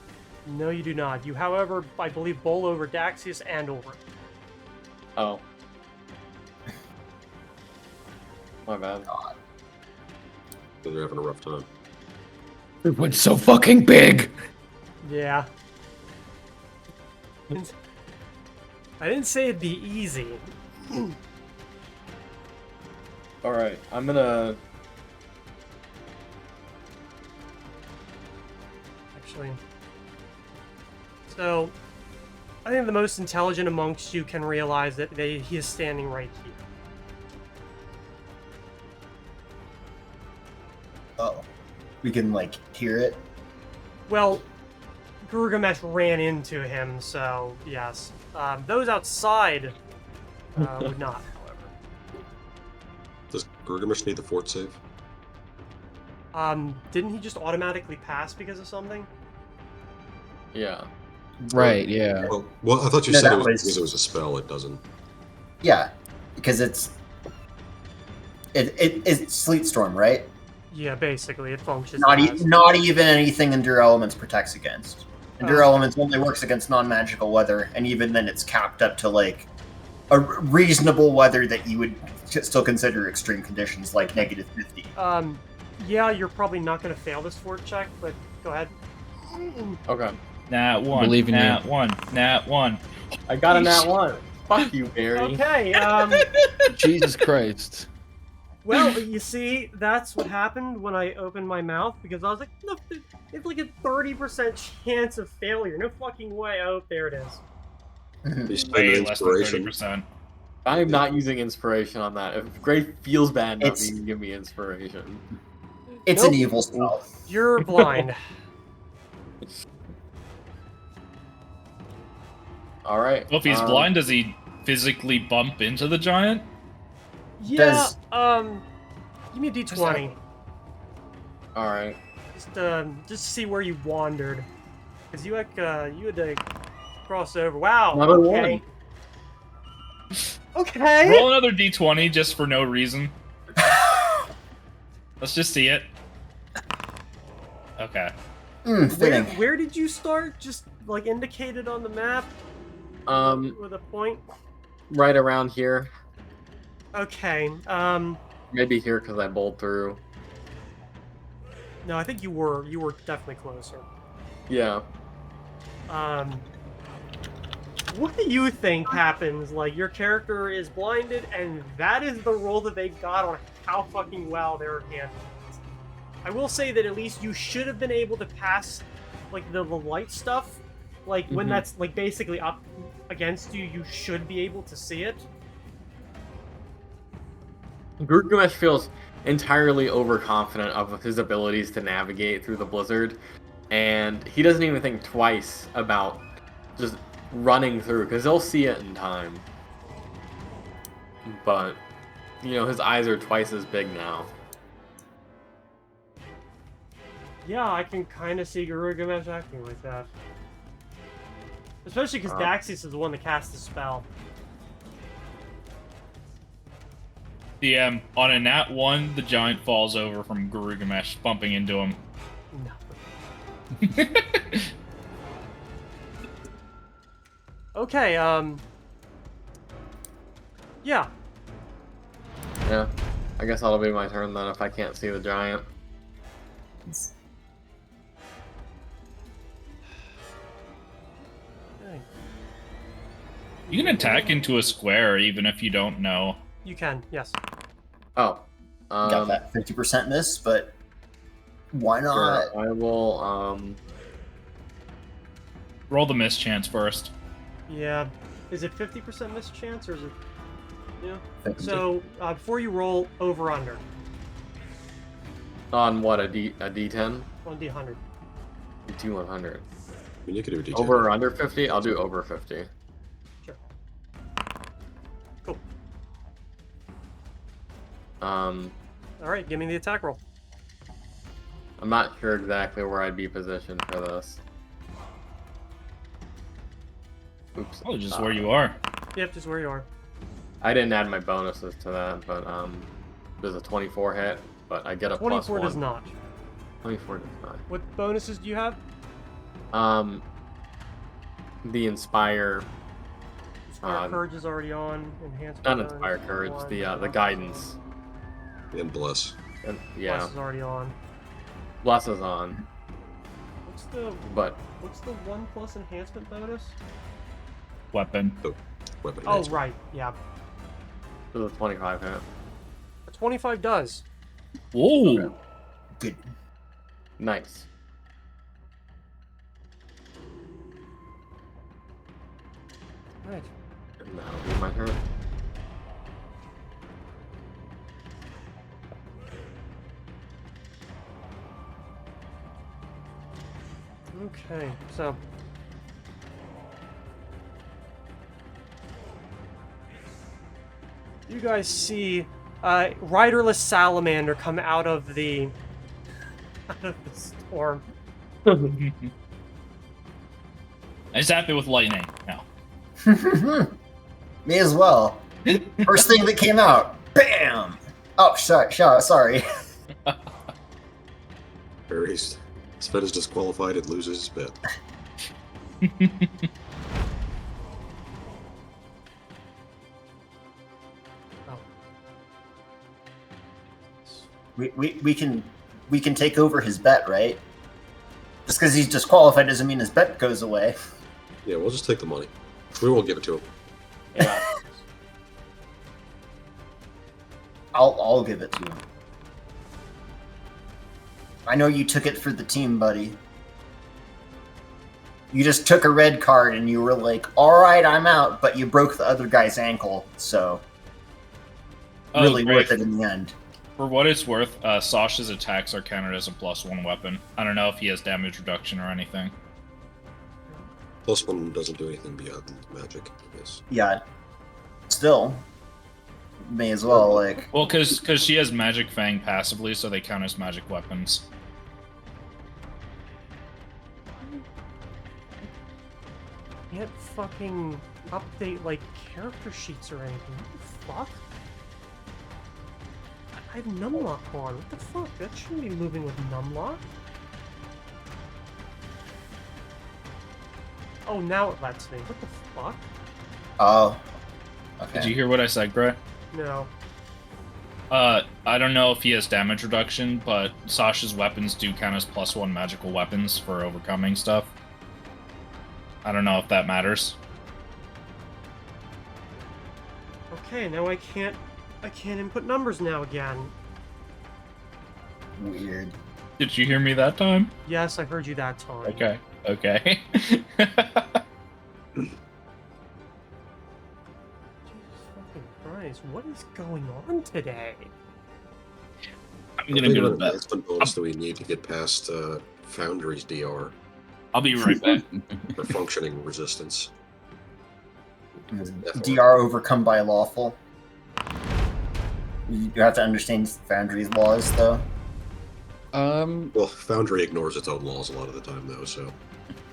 No, you do not. You, however, I believe, bowl over Daxius and over. Oh. My bad. They're having a rough time. it went so fucking big. Yeah. I didn't say it'd be easy. Alright, I'm gonna... Actually. So, I think the most intelligent amongst you can realize that he is standing right here. Oh. We can, like, hear it. Well, Gurgamesh ran into him, so yes. Those outside would not, however. Does Gurgamish need the fort save? Didn't he just automatically pass because of something? Yeah. Right, yeah. Well, I thought you No, said that it was was- because it was a spell. It doesn't. Yeah, because it's Sleet Storm, right? Yeah, basically, it functions Not not even anything Endure Elements protects against. Endure Oh. Elements only works against non-magical weather, and even then, it's capped up to like a reasonable weather that you would still consider extreme conditions, like -50. Yeah, you're probably not going to fail this fort check, but go ahead. Okay. Nat 1. Believe in you. Nat 1. Nat 1. I got a nat 1. Fuck you, Barry. Okay, Jesus Christ. well, you see, that's what happened when I opened my mouth, because I was like, no, it's like a 30% chance of failure. No fucking way. Oh, there it is. You spend Way less than inspiration. 30%. I'm not using inspiration on that. If Gray feels bad enough, It's- he can give me inspiration. It's Nope. an evil spell. You're blind. Alright. Well, if he's blind, does he physically bump into the giant? Yeah, Does- give me a d20. Alright. Just to see where you wandered. Because you had to cross over. Wow, Another okay. one. Okay. Roll another d20 just for no reason. Let's just see it. Okay. Fitting. Where did you start? Just like indicated on the map with a point? Right around here. Okay. Maybe here because I bowled through. No, I think you were definitely closer. Yeah. What do you think happens? Like, your character is blinded, and that is the roll that they got on how fucking well they were handling it. I will say that at least you should have been able to pass, like, the light stuff. Like, when that's, like, basically up against you, you should be able to see it. Gurgamesh feels entirely overconfident of his abilities to navigate through the blizzard, and he doesn't even think twice about just running through, because he'll see it in time. But, you know, his eyes are twice as big now. Yeah, I can kind of see Gilgamesh acting like that. Especially because Daxius is the one that cast the spell. DM, on a nat 1, the giant falls over from Gilgamesh, bumping into him. No. Okay, yeah. Yeah. I guess that'll be my turn then if I can't see the giant. Okay. You can attack into a square even if you don't know. You can, yes. Oh. Got that 50% miss, but why not? Sure, I will, Roll the mischance first. Yeah. Is it 50% miss chance, or is it... Yeah. 50. So, before you roll, over-under. on what, a D10? On D100. D2 100. I mean, you could do a D10. Over or under 50? I'll do over 50. Sure. Cool. Alright, give me the attack roll. I'm not sure exactly where I'd be positioned for this. Oops. Oh, just where you are. Yep, just where you are. I didn't add my bonuses to that, but there's a 24 hit, but I get a plus 24 1. does not. 24 does not. What bonuses do you have? The Inspire, Inspire Courage is already on. Enhancement. not burn, Inspire Courage, one, the Guidance. And bless. And, yeah, Plus is already on. Bless is on, What's the but 1+ enhancement bonus? Weapon. Weapon. Oh, enhancement. right, yeah. there's a 25 hit. A 25 does. Whoa! Okay. Good. Nice. Right. And that'll be my turn. Okay, so you guys see riderless salamander come out of the storm. I zap it with lightning. No. Me as well. First thing that came out. Bam! Oh, sorry. His bet is disqualified and loses his bet. Oh. We can take over his bet, right? Just because he's disqualified doesn't mean his bet goes away. Yeah, we'll just take the money. We won't give it to him. Yeah. I'll give it to him. I know you took it for the team, buddy. You just took a red card and you were like, alright, I'm out, but you broke the other guy's ankle, so really great. worth it in the end. For what it's worth, Sasha's attacks are counted as a +1 weapon. I don't know if he has damage reduction or anything. +1 doesn't do anything beyond magic, I guess. Yeah. Still. May as well, like... Well, because she has Magic Fang passively, so they count as magic weapons. Can't fucking update, like, character sheets or anything. What the fuck? I have numlock on. What the fuck? That shouldn't be moving with numlock. Oh, now it lets me. What the fuck? Oh. Okay. Did you hear what I said, Gray? No. I don't know if he has damage reduction, but Sasha's weapons do count as +1 magical weapons for overcoming stuff. I don't know if that matters. Okay, now I can't input numbers now again. Weird. Did you hear me that time? Yes, I heard you that time. Okay. Okay. Jesus fucking Christ, what is going on today? I'm gonna go to bed. That's the bonus that we need to get past Foundry's DR I'll be right back. for functioning resistance. DR overcome by lawful. You have to understand Foundry's laws, though. Well, Foundry ignores its own laws a lot of the time, though, so...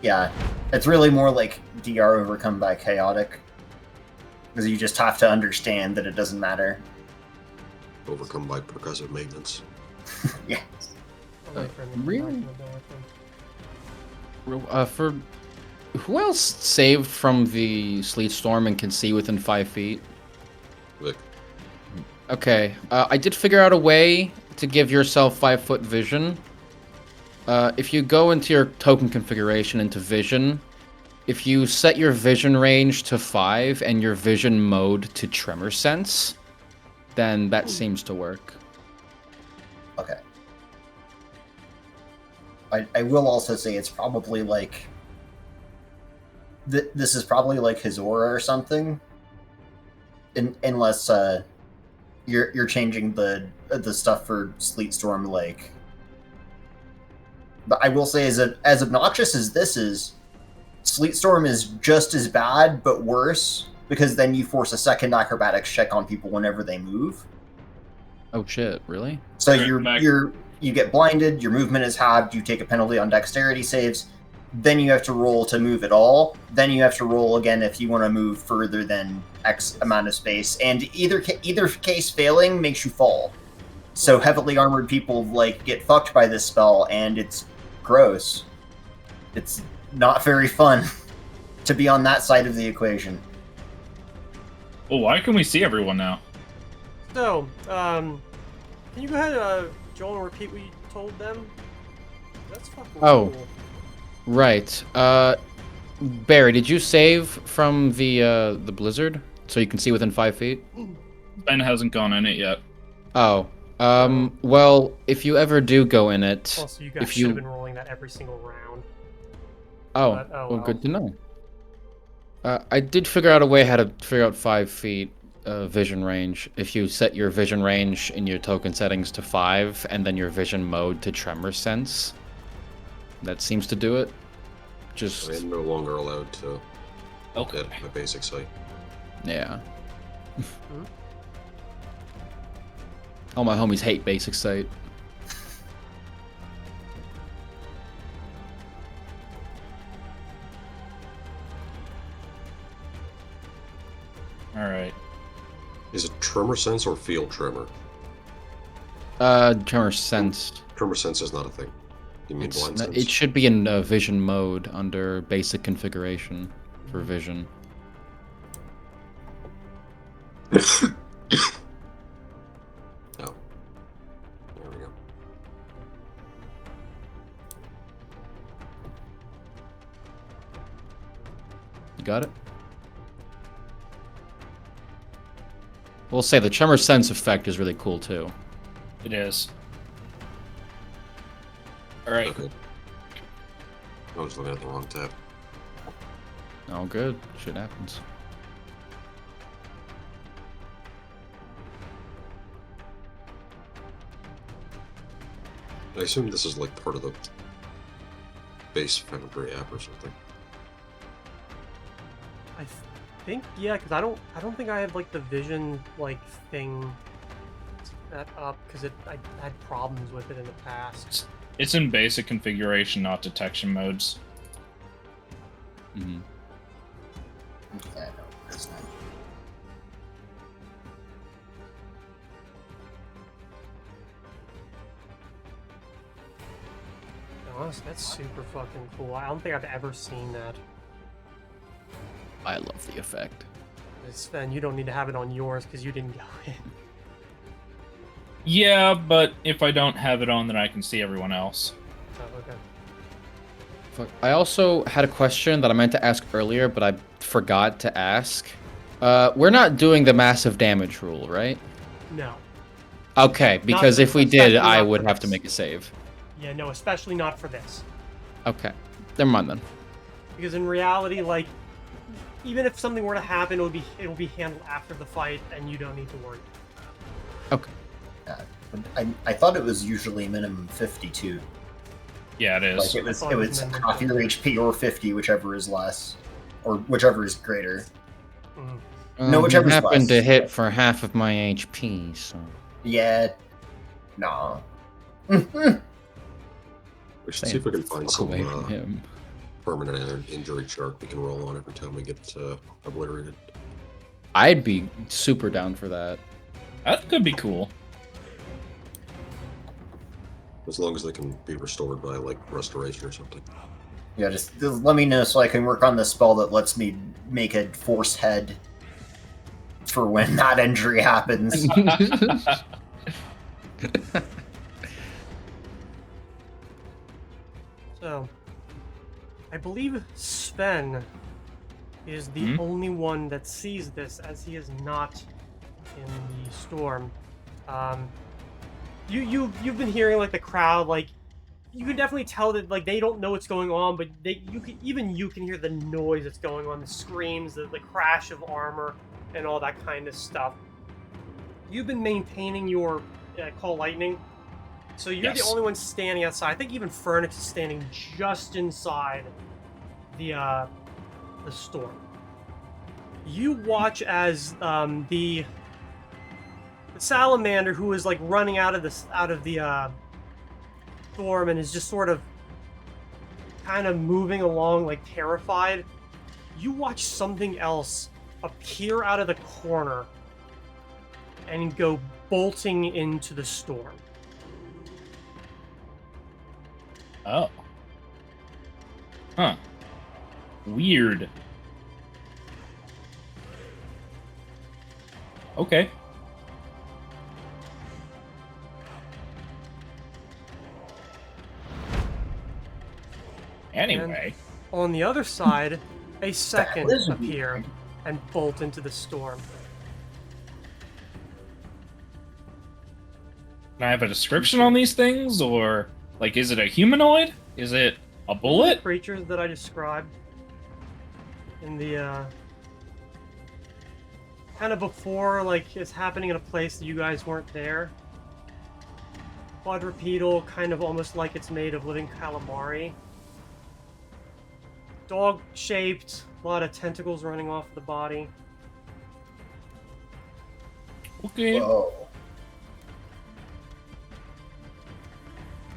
Yeah, it's really more like DR overcome by chaotic. Because you just have to understand that it doesn't matter. Overcome by percussive maintenance. Yeah. I'll wait for him to come really? back in the door, I think. For who else saved from the sleet storm and can see within 5 feet? Vic. Okay, I did figure out a way to give yourself 5-foot vision. If you go into your token configuration into vision, if you set your vision range to 5 and your vision mode to tremor sense, then that seems to work. Okay. I will also say it's probably like... This is probably like his aura or something. Unless you're changing the stuff for Sleet Storm, like... But I will say, as obnoxious as this is, Sleet Storm is just as bad, but worse, because then you force a second acrobatics check on people whenever they move. Oh shit, really? So Right, you get blinded, your movement is halved, you take a penalty on dexterity saves, then you have to roll to move at all, then you have to roll again if you want to move further than X amount of space, and either case failing makes you fall. So heavily armored people like get fucked by this spell, and it's gross. It's not very fun to be on that side of the equation. Well, why can we see everyone now? So, can you go ahead, Joel, and repeat what you told them? That's fucking Oh. cool. Right. Barry, did you save from the blizzard so you can see within 5 feet? Ben hasn't gone in it yet. Oh. Well, if you ever do go in it, Also, you guys if should you... have been rolling that every single round. Oh, But, oh well, well. good to know. I did figure out a way how to figure out 5 feet vision range. If you set your vision range in your token settings to 5, and then your vision mode to tremor sense, that seems to do it. Just I am no longer allowed to Okay. hit my basic sight. yeah. All my homies hate basic sight. tremor sense or feel tremor? Tremor sense. Tremor sense is not a thing. You mean blind sense? It should be in vision mode under basic configuration for vision. Oh. There we go. You got it? We'll say the tremor sense effect is really cool too. It is. Alright. Okay. I was looking at the wrong tab. Oh, good. Shit happens. I assume this is like part of the base Foundry app or something. I think yeah, because I don't think I have like the vision like thing set up because I had problems with it in the past. It's in basic configuration, not detection modes. Mm-hmm. Yeah, no, it's not. Honestly, that's super fucking cool. I don't think I've ever seen that. I love the effect. Sven, you don't need to have it on yours because you didn't go in. Yeah, but if I don't have it on, then I can see everyone else. Oh, okay. Fuck. I also had a question that I meant to ask earlier, but I forgot to ask. We're not doing the massive damage rule, right? No. Okay, because if we did, especially I not would for have to this. make a save. Yeah, no, especially not for this. Okay. Never mind then. Because in reality, like, even if something were to happen, it'll be handled after the fight, and you don't need to worry. Okay. I thought it was usually minimum 52. Yeah, it is. Like it I was thought it was minimum half your HP or 50, whichever is less, or whichever is greater. Mhm. No, whichever's happened less. to hit for half of my HP, so. Yeah. Nah. We should see if we can find Fuck some away from him. permanent injury chart we can roll on every time we get obliterated. I'd be super down for that. That could be cool. As long as they can be restored by, like, restoration or something. Yeah, just let me know so I can work on the spell that lets me make a force head for when that injury happens. So, I believe Sven is the only one that sees this, as he is not in the storm. You've been hearing like the crowd, like you can definitely tell that like they don't know what's going on, but you can hear the noise that's going on, the screams, the crash of armor, and all that kind of stuff. You've been maintaining your call lightning, so you're the Yes. only one standing outside. I think even Fernix is standing just inside the storm. You watch as the salamander, who is like running out of the storm and is just sort of kind of moving along like terrified. You watch something else appear out of the corner and go bolting into the storm. Oh. Huh. Weird. Okay. Anyway. On the other side, a second That is appear weird. and bolt into the storm. Can I have a description on these things? Or, like, is it a humanoid? Is it a bullet? Creatures that I described in the kind of before, like it's happening in a place that you guys weren't there. Quadrupedal, kind of almost like it's made of living calamari. Dog-shaped, a lot of tentacles running off the body. Okay. Whoa.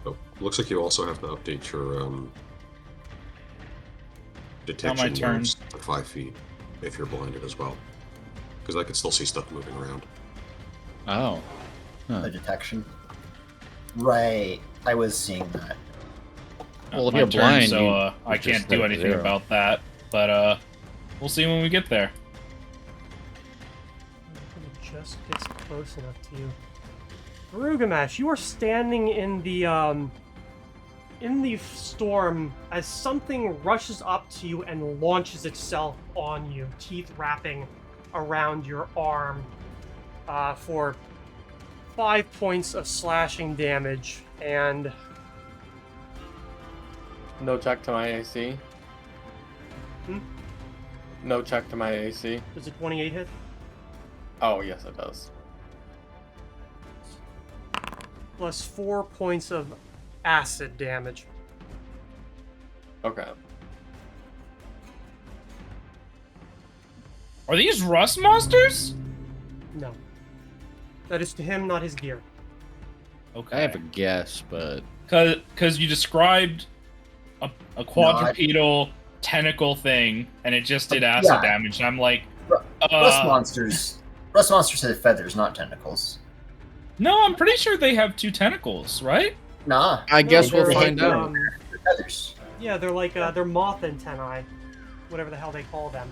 Oh, looks like you also have to update your detection turn. modes to 5 feet if you're blinded as well, because I can still see stuff moving around. Oh. The detection. Right. I was seeing that. Well, if my you're turn, blind, so you I just can't let do it anything zero. about that. But we'll see when we get there. It just gets close enough to you. Rugamash, you are standing in the storm as something rushes up to you and launches itself on you, teeth wrapping around your arm, for 5 points of slashing damage, and No check to my AC. Hmm? No check to my AC. does a 28 hit? Oh, yes, it does. Plus 4 points of acid damage. Okay. Are these rust monsters? No. That is to him, not his gear. Okay. I have a guess, but Because you described a quadrupedal tentacle thing, and it just did acid Yeah. damage. And I'm like, Rust monsters. Rust monsters have feathers, not tentacles. no, I'm pretty sure they have 2 tentacles, right? Nah. I guess they're we'll like, find out. They're feathers. Yeah, they're like they're moth antennae, whatever the hell they call them.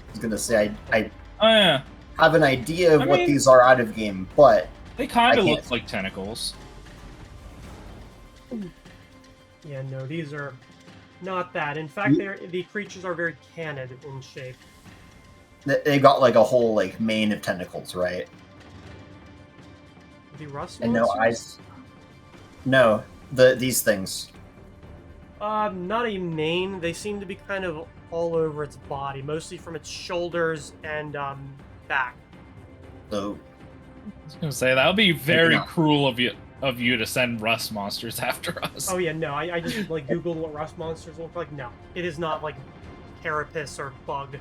I was gonna say I Oh yeah, have an idea of I what mean- these are out of game, but they kind of I look can't- like tentacles. Yeah, no, these are not that. In fact, the creatures are very canid in shape. they got like a whole like mane of tentacles, right? The rust And no monsters? eyes. No, these things. Not a mane. They seem to be kind of all over its body, mostly from its shoulders and back. So I was gonna say that would be very not. cruel of you to send rust monsters after us. Oh yeah, no, I just like googled what rust monsters look like. No, it is not like carapace or bug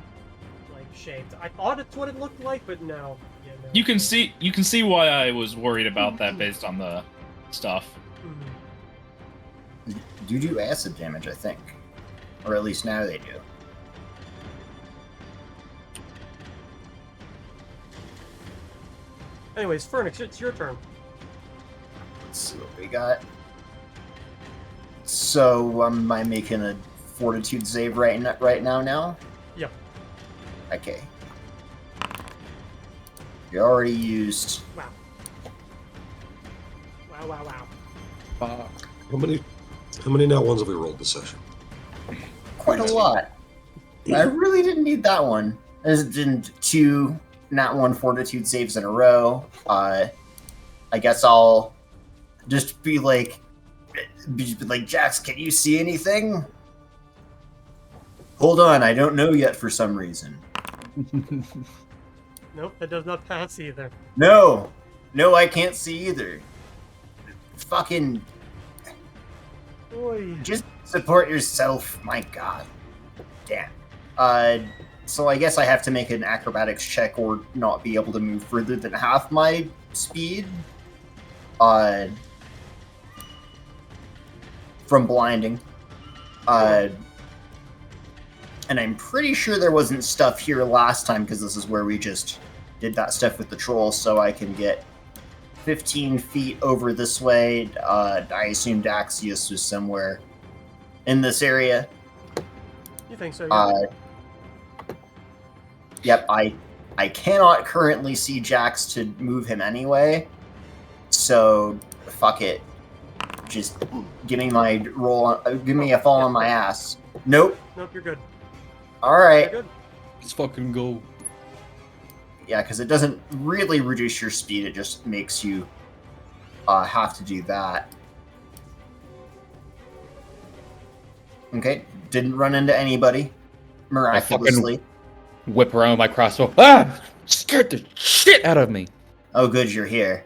like shaped. I thought it's what it looked like, but no. Yeah, no. You can see why I was worried about that based on the stuff. Mhm. do acid damage, I think, or at least now they do. Anyways, Fernix, it's your turn. Let's see what we got. So am I making a fortitude save right now? Now? Yep. Okay. You already used. Wow. Wow. How many nat ones have we rolled this session? Quite a lot. I really didn't need that one. I just did 2 nat 1 fortitude saves in a row. I guess I'll just be like, Jax, can you see anything? Hold on, I don't know yet for some reason. Nope, that does not pass either. No, I can't see either. Fucking Oy. just support yourself. My God, damn. So I guess I have to make an acrobatics check or not be able to move further than half my speed. From blinding. And I'm pretty sure there wasn't stuff here last time because this is where we just did that stuff with the troll, so I can get 15 feet over this way. I assumed Axios was somewhere in this area. You think so? Yeah. Yep, I cannot currently see Jax to move him anyway, so fuck it. Just give me my roll. Give me a fall on my ass. Nope. Nope, you're good. All You're right. good. let's fucking go. Yeah, because it doesn't really reduce your speed. It just makes you have to do that. Okay. Didn't run into anybody. Miraculously. Whip around with my crossbow. Ah! Scared the shit out of me. Oh, good, you're here.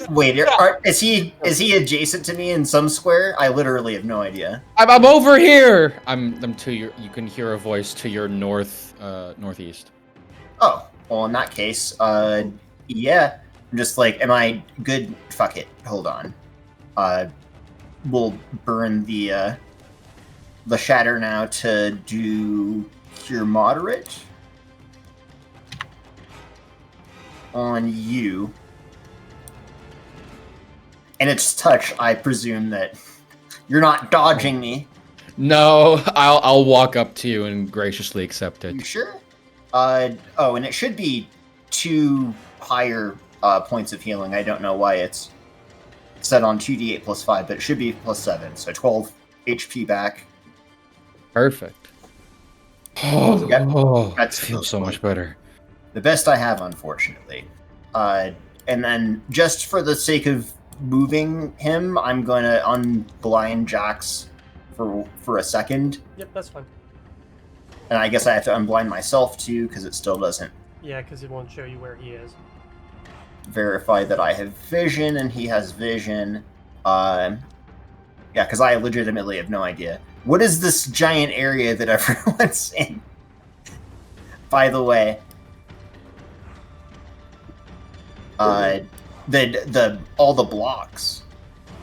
Wait, is he adjacent to me in some square? I literally have no idea. I'm over here. I'm to your. You can hear a voice to your northeast. Oh, well, in that case, yeah. I'm just like, am I good? Fuck it. Hold on. We'll burn the shatter now to do Cure Moderate on you. And it's touch, I presume that you're not dodging me. No, I'll walk up to you and graciously accept it. You sure? And it should be 2 higher points of healing. I don't know why it's set on 2d8 plus 5, but it should be plus 7. So 12 HP back. Perfect. Yep. Oh, That's- feels so much better. The best I have, unfortunately. And then, just for the sake of moving him, I'm going to unblind Jax for a second. Yep, that's fine. And I guess I have to unblind myself too, because it still doesn't Yeah, because it won't show you where he is. verify that I have vision and he has vision. Yeah, because I legitimately have no idea. What is this giant area that everyone's in? By the way, the all the blocks,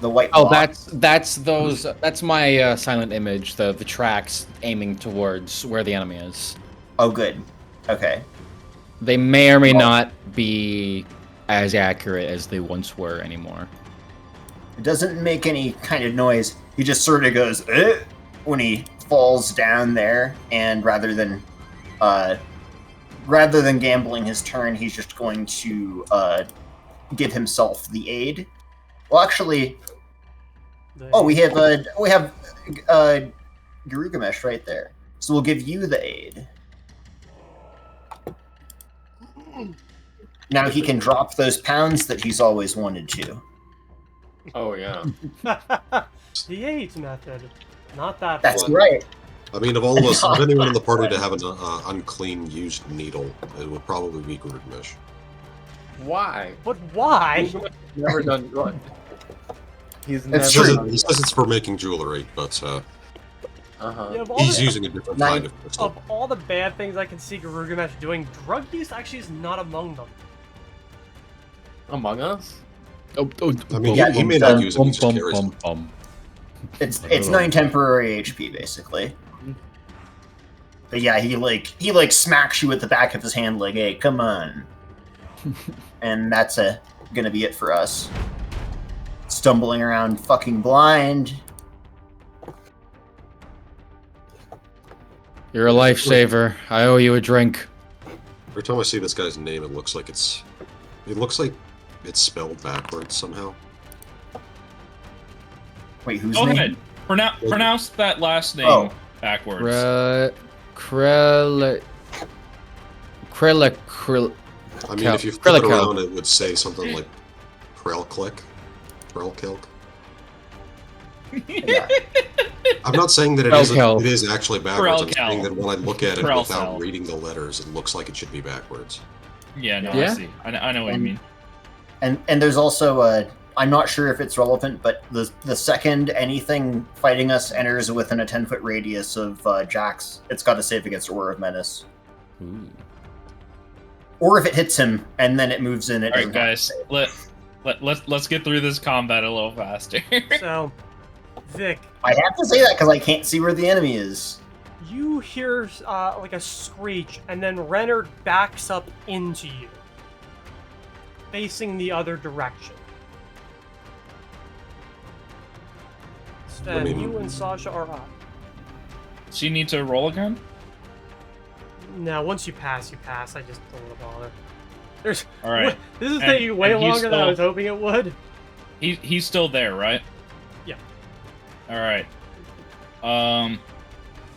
the white. Oh, blocks. that's my silent image. The tracks aiming towards where the enemy is. Oh, good. Okay. They may or may not be as accurate as they once were anymore. It doesn't make any kind of noise. He just sort of goes when he falls down there, and rather than gambling his turn, he's just going to give himself the aid. Well, actually, we have Garugamesh right there, so we'll give you the aid. Now he can drop those pounds that he's always wanted to. Oh yeah. The AIDS method. Not that That's one. right. I mean, of all of us, of anyone in the party to have an unclean used needle, it would probably be Gurgmish. Why? But why? He's never done what? He's never It's He says, true. he says it's for making jewelry, but Uh-huh. Yeah, of all, he's the, using a different Nine- kind of crystal. of all the bad things I can see Garugamesh doing, drug use actually is not among them. Among Us? I mean, Yeah, he may not use it, he just carries it. It's 9 temporary HP basically. But yeah, he smacks you with the back of his hand like, "Hey, come on." And that's gonna be it for us. Stumbling around fucking blind. You're a lifesaver. I owe you a drink. Every time I see this guy's name, it looks like it's spelled backwards somehow. Wait, who's Go name? ahead. Pronounce that last name Oh. backwards. Krella. I mean, if you flip it Krellico. around, it would say something like Krelklik. Krelkilk. Yeah. I'm not saying that Krelkel. it is actually backwards. I'm Krelkel. saying that when I look at it Krelkel. without reading the letters, it looks like it should be backwards. Yeah, no, Yeah? I see. I know what you And- mean. And there's also I'm not sure if it's relevant, but the second anything fighting us enters within a 10-foot radius of Jax, it's got to save against Aura of Menace. Ooh. Or if it hits him and then it moves in, it All doesn't right, have to guys, save. let's get through this combat a little faster. So, Vic, I have to say that because I can't see where the enemy is. you hear like a screech, and then Renard backs up into you, facing the other direction. Sven, mean- you and Sasha are up. Does she need to roll again? Now, once you pass, you pass. I just don't want to bother. There's. All right. This is And- taking way and he's longer than I still- was hoping it would. He's still there, right? Yeah. All right.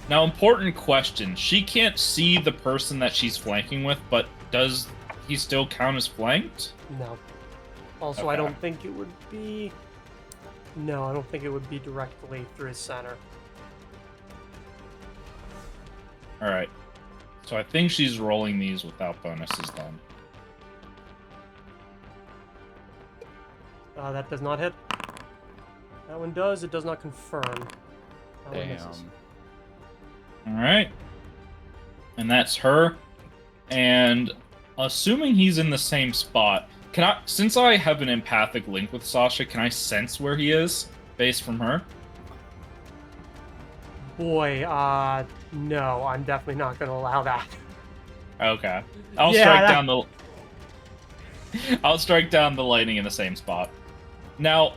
Now, important question. She can't see the person that she's flanking with, but does he still count as flanked? No. Also, I Okay. don't think it would be. No, I don't think it would be directly through his center. All right. So I think she's rolling these without bonuses then. That does not hit. That one does. It does not confirm. That one misses. Damn. All right. And that's her. And assuming he's in the same spot, can I, since I have an empathic link with Sasha, can I sense where he is based from her? boy, no, I'm definitely not going to allow that. Okay. I'll Yeah, strike that- down the. I'll strike down the lightning in the same spot. Now,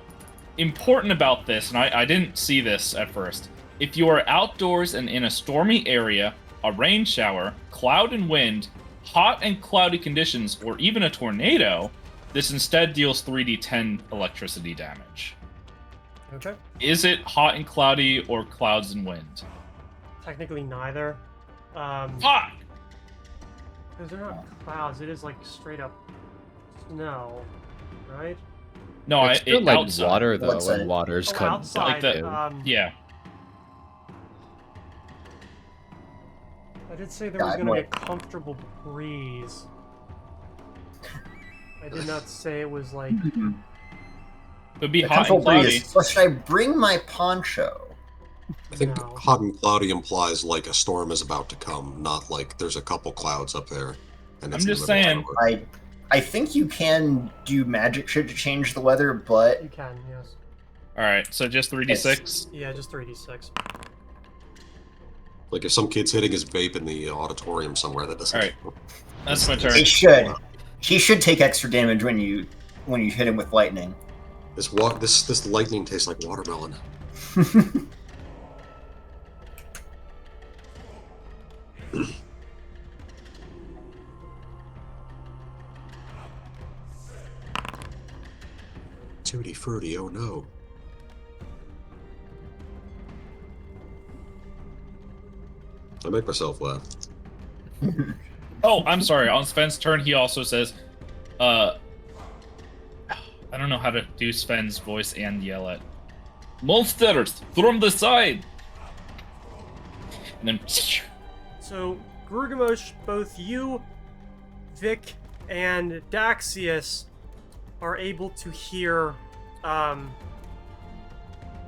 important about this, and I didn't see this at first. If you are outdoors and in a stormy area, a rain shower, cloud and wind, hot and cloudy conditions, or even a tornado, this instead deals 3d10 electricity damage. Okay. Is it hot and cloudy or clouds and wind? Technically neither. Fuck! Because they're not clouds, it is like straight up snow, right? No, It's still like outside. water though, Outside. when water's Oh, come outside. Like Yeah. I did say there was Yeah, going to be a what- comfortable breeze. I did not say it was like... It would be The hot and comfortable cloudy. breeze. So should I bring my poncho? I think No. hot and cloudy implies like a storm is about to come, not like there's a couple clouds up there. And I'm it's in just the middle saying. of nowhere. I think you can do magic shit to change the weather, but You can, yes. Alright, so just 3d6? Yeah, just 3d6. Like if some kid's hitting his vape in the auditorium somewhere, that doesn't. Alright. That's my turn. he should. He should take extra damage when you hit him with lightning. This lightning tastes like watermelon. Tutti frutti, oh no. I make myself laugh. Oh, I'm sorry. On Sven's turn, he also says, I don't know how to do Sven's voice and yell at monsters from the side. And then So, Grugamosh, both you, Vic, and Daxius are able to hear,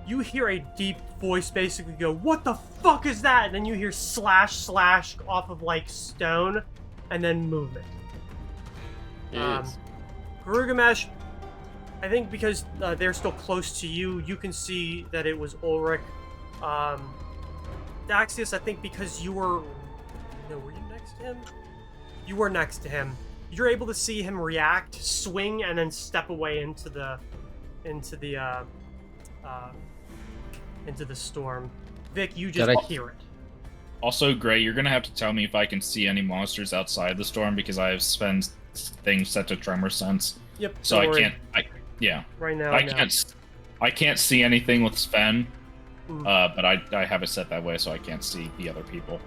you hear a deep voice basically go, "What the fuck is that?" And then you hear slash slash off of like stone, and then movement. Grugamesh, I think because they're still close to you, you can see that it was Ulrich. Daxius, I think because you were... No, were you next to him? You were next to him. You're able to see him react, swing, and then step away into the storm. Vic, you just Did I- hear it. Also, Gray, you're gonna have to tell me if I can see any monsters outside the storm because I have Sven's thing set to tremor sense. Yep. So don't I worry. can't. Yeah. Right now. I no. can't. I can't see anything with Sven, Mm. but I have it set that way so I can't see the other people.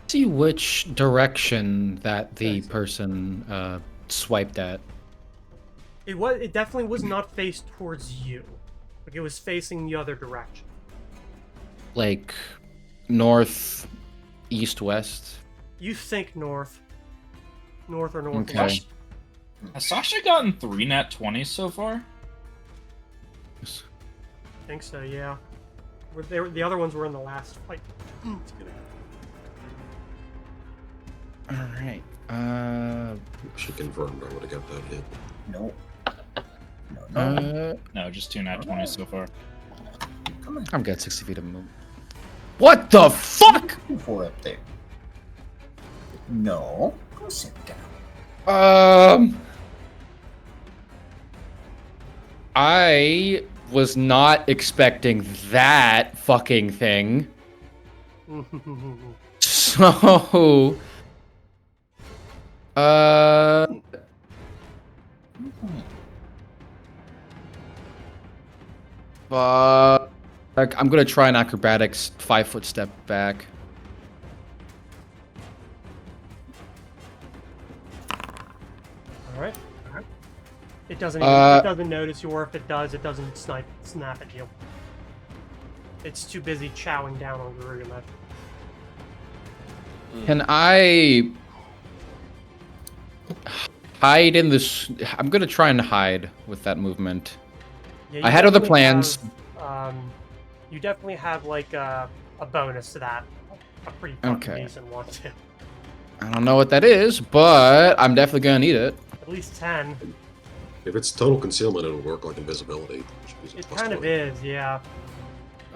See which direction that the person swiped at. It definitely was not faced towards you. Like it was facing the other direction. Like north, east, west. You think north or Okay. northwest. Has Sasha gotten 3 nat 20s so far? I think so. Yeah. The other ones were in the last fight. All right. She confirmed I would have got that hit. No. No. No, just 2 nat 20s so far. Come on. I'm good. 60 feet of movement. What the fuck? For up there. No. Go sit down. I was not expecting that fucking thing. So, I'm gonna try an acrobatics 5-foot step back. All right. It doesn't. It doesn't notice you, or if it does, it doesn't snap at you. It's too busy chowing down on Garugamesh. Can I hide in this? I'm gonna try and hide with that movement. Yeah, I you had other definitely plans. have, you definitely have like a bonus to that. A pretty fucking Okay. decent one too. I don't know what that is, but I'm definitely gonna need it. At least 10. If it's total concealment, it'll work like invisibility. It kind of is, yeah.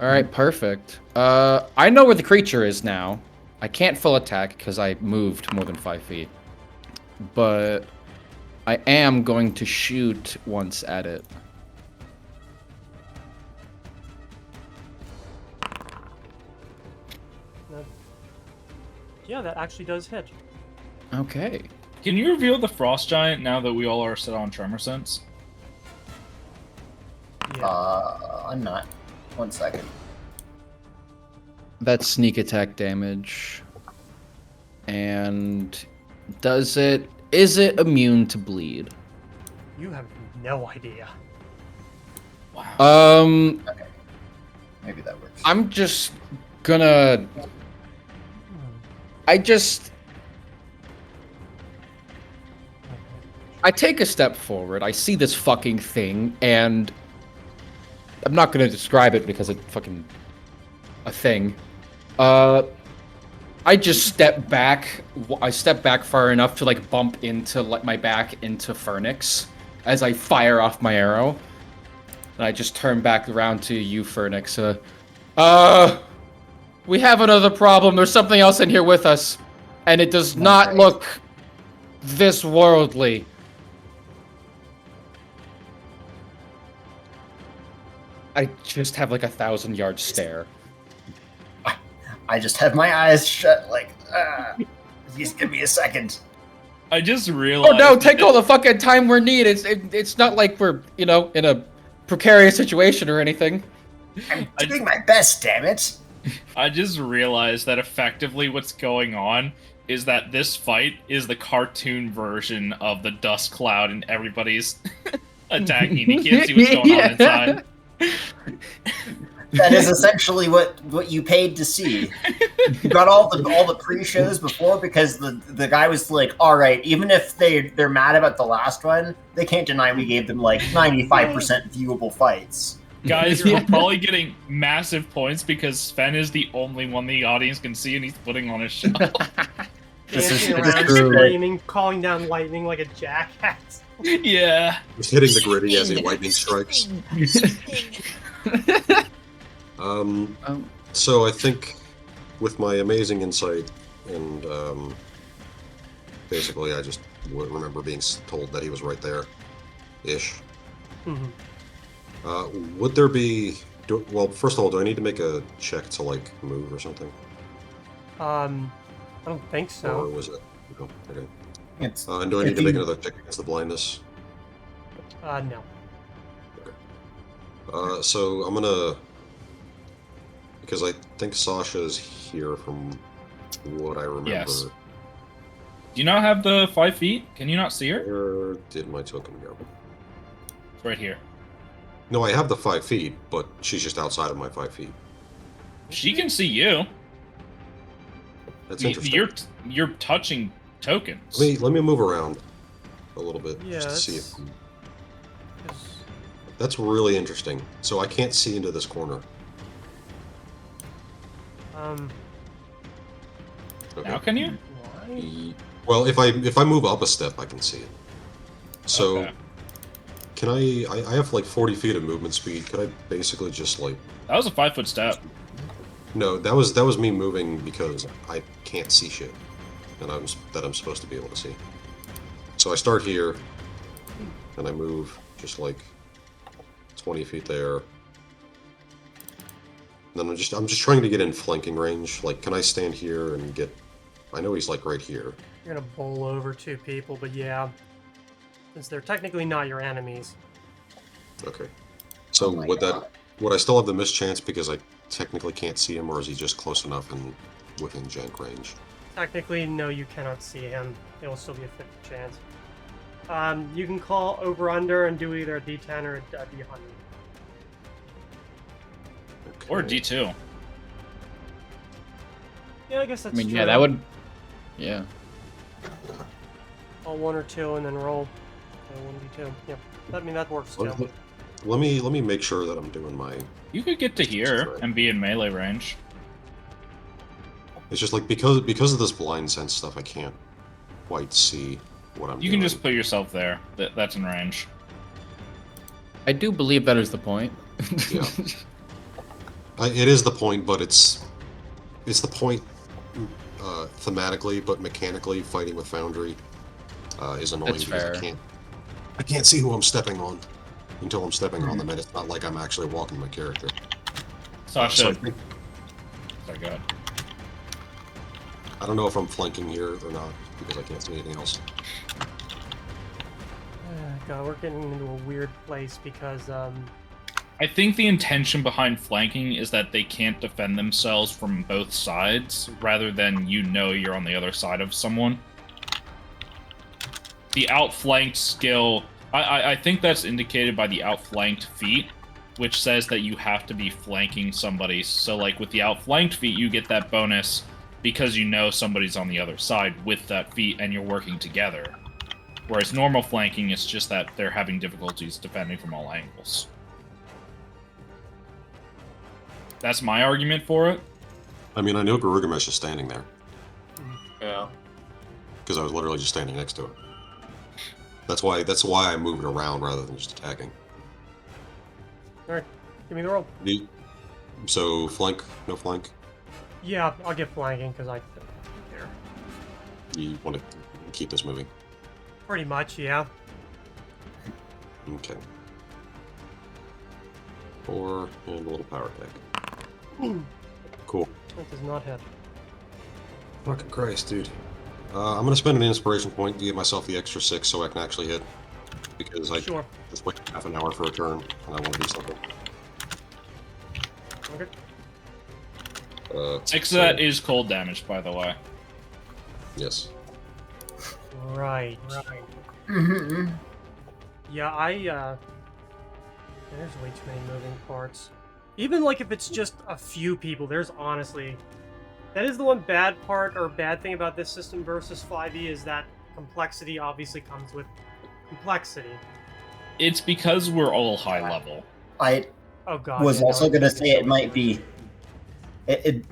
All right, perfect. I know where the creature is now. I can't full attack because I moved more than 5 feet. But I am going to shoot once at it. Yeah, that actually does hit. Okay. Can you reveal the frost giant now that we all are set on tremor sense? Yeah. I'm not. 1 second. That's sneak attack damage. And is it immune to bleed? You have no idea. Wow. Okay. Maybe that works. I'm just gonna... I take a step forward, I see this fucking thing, and I'm not gonna describe it because it's fucking a thing. I just step back. I step back far enough to like bump into my back into Phoenix as I fire off my arrow. And I just turn back around to you, Phoenix. We have another problem. There's something else in here with us. And it does not look this worldly. I just have like 1,000-yard stare. I just have my eyes shut, like, just give me a second. I just realized... Oh no, take all the fucking time we're needed. It's not like we're, in a precarious situation or anything. I'm doing my best, damn it. I just realized that effectively what's going on is that this fight is the cartoon version of the dust cloud and everybody's attacking. You can't see what's going on inside. That is essentially what you paid to see. You got all the pre-shows before because the guy was like, all right, even if they're mad about the last one, they can't deny we gave them like 95% viewable fights. Guys, you're probably getting massive points because Sven is the only one the audience can see and he's putting on a show. Dancing around, screaming, calling down lightning like a jackass. Yeah. Just hitting the gritty as he lightning strikes. So I think with my amazing insight and basically I just remember being told that he was right there, ish. Mm-hmm. Would there be? Well, first of all, do I need to make a check to like move or something? I don't think so. Or was it? No. Okay. It's, And do I need to make another check against the blindness? No. So I'm gonna, because I think Sasha's here from what I remember. Yes. Do you not have the 5 feet? Can you not see her? Where did my token go? It's right here. No, I have the 5 feet, but she's just outside of my 5 feet. She can see you. That's interesting. You're touching tokens. Let me move around a little bit Yeah, just to see if. That's really interesting. So I can't see into this corner. Okay. Now can you? Why? Well, if I move up a step, I can see it. So, Okay. can I have like 40 feet of movement speed. Could I basically just like? That was a 5-foot step. No, that was me moving because I can't see shit, and I'm supposed to be able to see. So I start here, and I move just like 20 feet there. And then I'm just trying to get in flanking range. Like, can I stand here and get? I know he's like right here. You're gonna bowl over 2 people, but yeah, since they're technically not your enemies. Okay. So Oh my would God. would I still have the mischance because I technically can't see him, or is he just close enough and within jank range? Technically, no, you cannot see him. It will still be a 50 chance. You can call over under and do either a D10 or a D100. Okay. Or D2. Yeah, I guess that's true. yeah, that would... Yeah. All 1 or 2 and then roll. 1d2. Yeah, that works too. Let me make sure that I'm doing my. You could get to here and be in melee range. It's just like because of this blind sense stuff, I can't quite see what I'm. You doing. can just put yourself there. That's in range. I do believe that is the point. Yeah. It is the point, but it's the point thematically, but mechanically, fighting with Foundry is annoying That's because fair. I can't see who I'm stepping on until I'm stepping on Mhm. them, and it's not like I'm actually walking my character. So Sasha, I think, sorry, go ahead. I don't know if I'm flanking here or not because I can't see anything else. God, we're getting into a weird place because I think the intention behind flanking is that they can't defend themselves from both sides, rather than you're on the other side of someone. The outflanked skill, I think that's indicated by the outflanked feat, which says that you have to be flanking somebody. So, like, with the outflanked feat, you get that bonus because you know somebody's on the other side with that feat and you're working together. Whereas normal flanking is just that they're having difficulties defending from all angles. That's my argument for it. I mean, I know Garugamesh is standing there Yeah. because I was literally just standing next to it. That's why I moved around rather than just attacking. all right, give me the roll. So flank, no flank. Yeah, I'll get flanking because I don't care. You want to keep this moving? Pretty much, yeah. Okay. 4 and a little power attack. Cool. That does not hit. Fucking Christ, dude. I'm gonna spend an inspiration point to give myself the extra 6 so I can actually hit. Because I Sure. just wait half an hour for a turn and I want to do something. Okay. 6 of that is cold damage, by the way. Yes. Right. Mm-hmm. Yeah, there's way too many moving parts. Even like if it's just a few people, there's honestly, that is the one bad part or bad thing about this system versus 5e is that complexity obviously comes with complexity. It's because we're all high level. I Oh god. was yeah, no, also it's going to gonna say so it much might worse. be.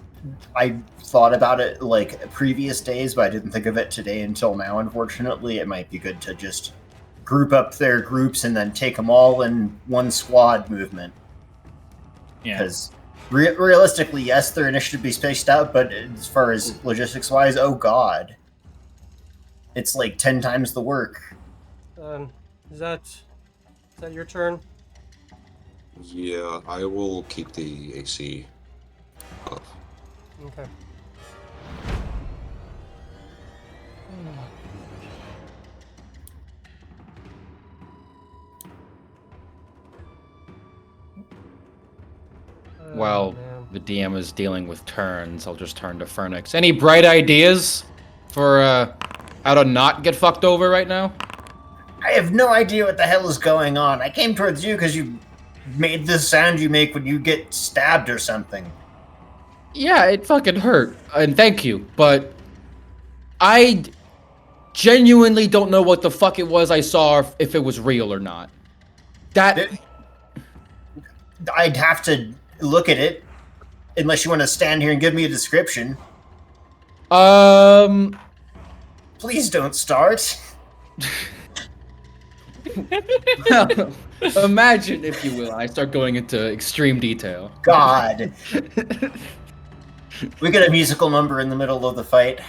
I thought about it like previous days, but I didn't think of it today until now. Unfortunately, it might be good to just group up their groups and then take them all in one squad movement. Yeah. Because realistically, yes, their initiative be spaced out, but as far as logistics wise, oh god, it's like 10 times the work. Is that your turn? Yeah, I will keep the AC up. Okay. While man. the DM is dealing with turns, I'll just turn to Fernix. Any bright ideas for how to not get fucked over right now? I have no idea what the hell is going on. I came towards you because you made this sound you make when you get stabbed or something. Yeah, it fucking hurt, and thank you, but I genuinely don't know what the fuck it was I saw, if it was real or not. That I'd have to look at it, unless you want to stand here and give me a description. Please don't start. Imagine, if you will, I start going into extreme detail. God. We get a musical number in the middle of the fight.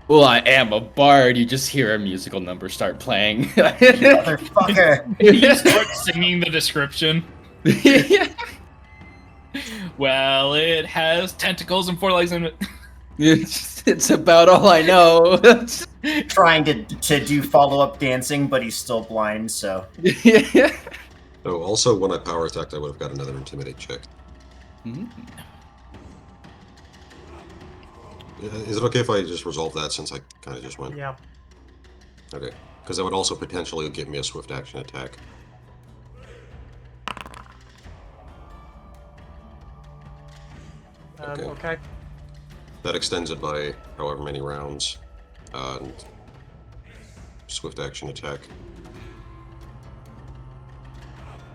Well, I am a bard. You just hear a musical number start playing. Motherfucker. You start singing the description. Well, it has tentacles and 4 legs in it. It's about all I know. Trying to do follow-up dancing, but he's still blind, so... Oh, also, when I power attacked, I would have got another intimidate check. Is it okay if I just resolve that since I kind of just went? Yeah. Okay. Because that would also potentially give me a swift action attack. Okay. Okay. That extends it by however many rounds. And swift action attack.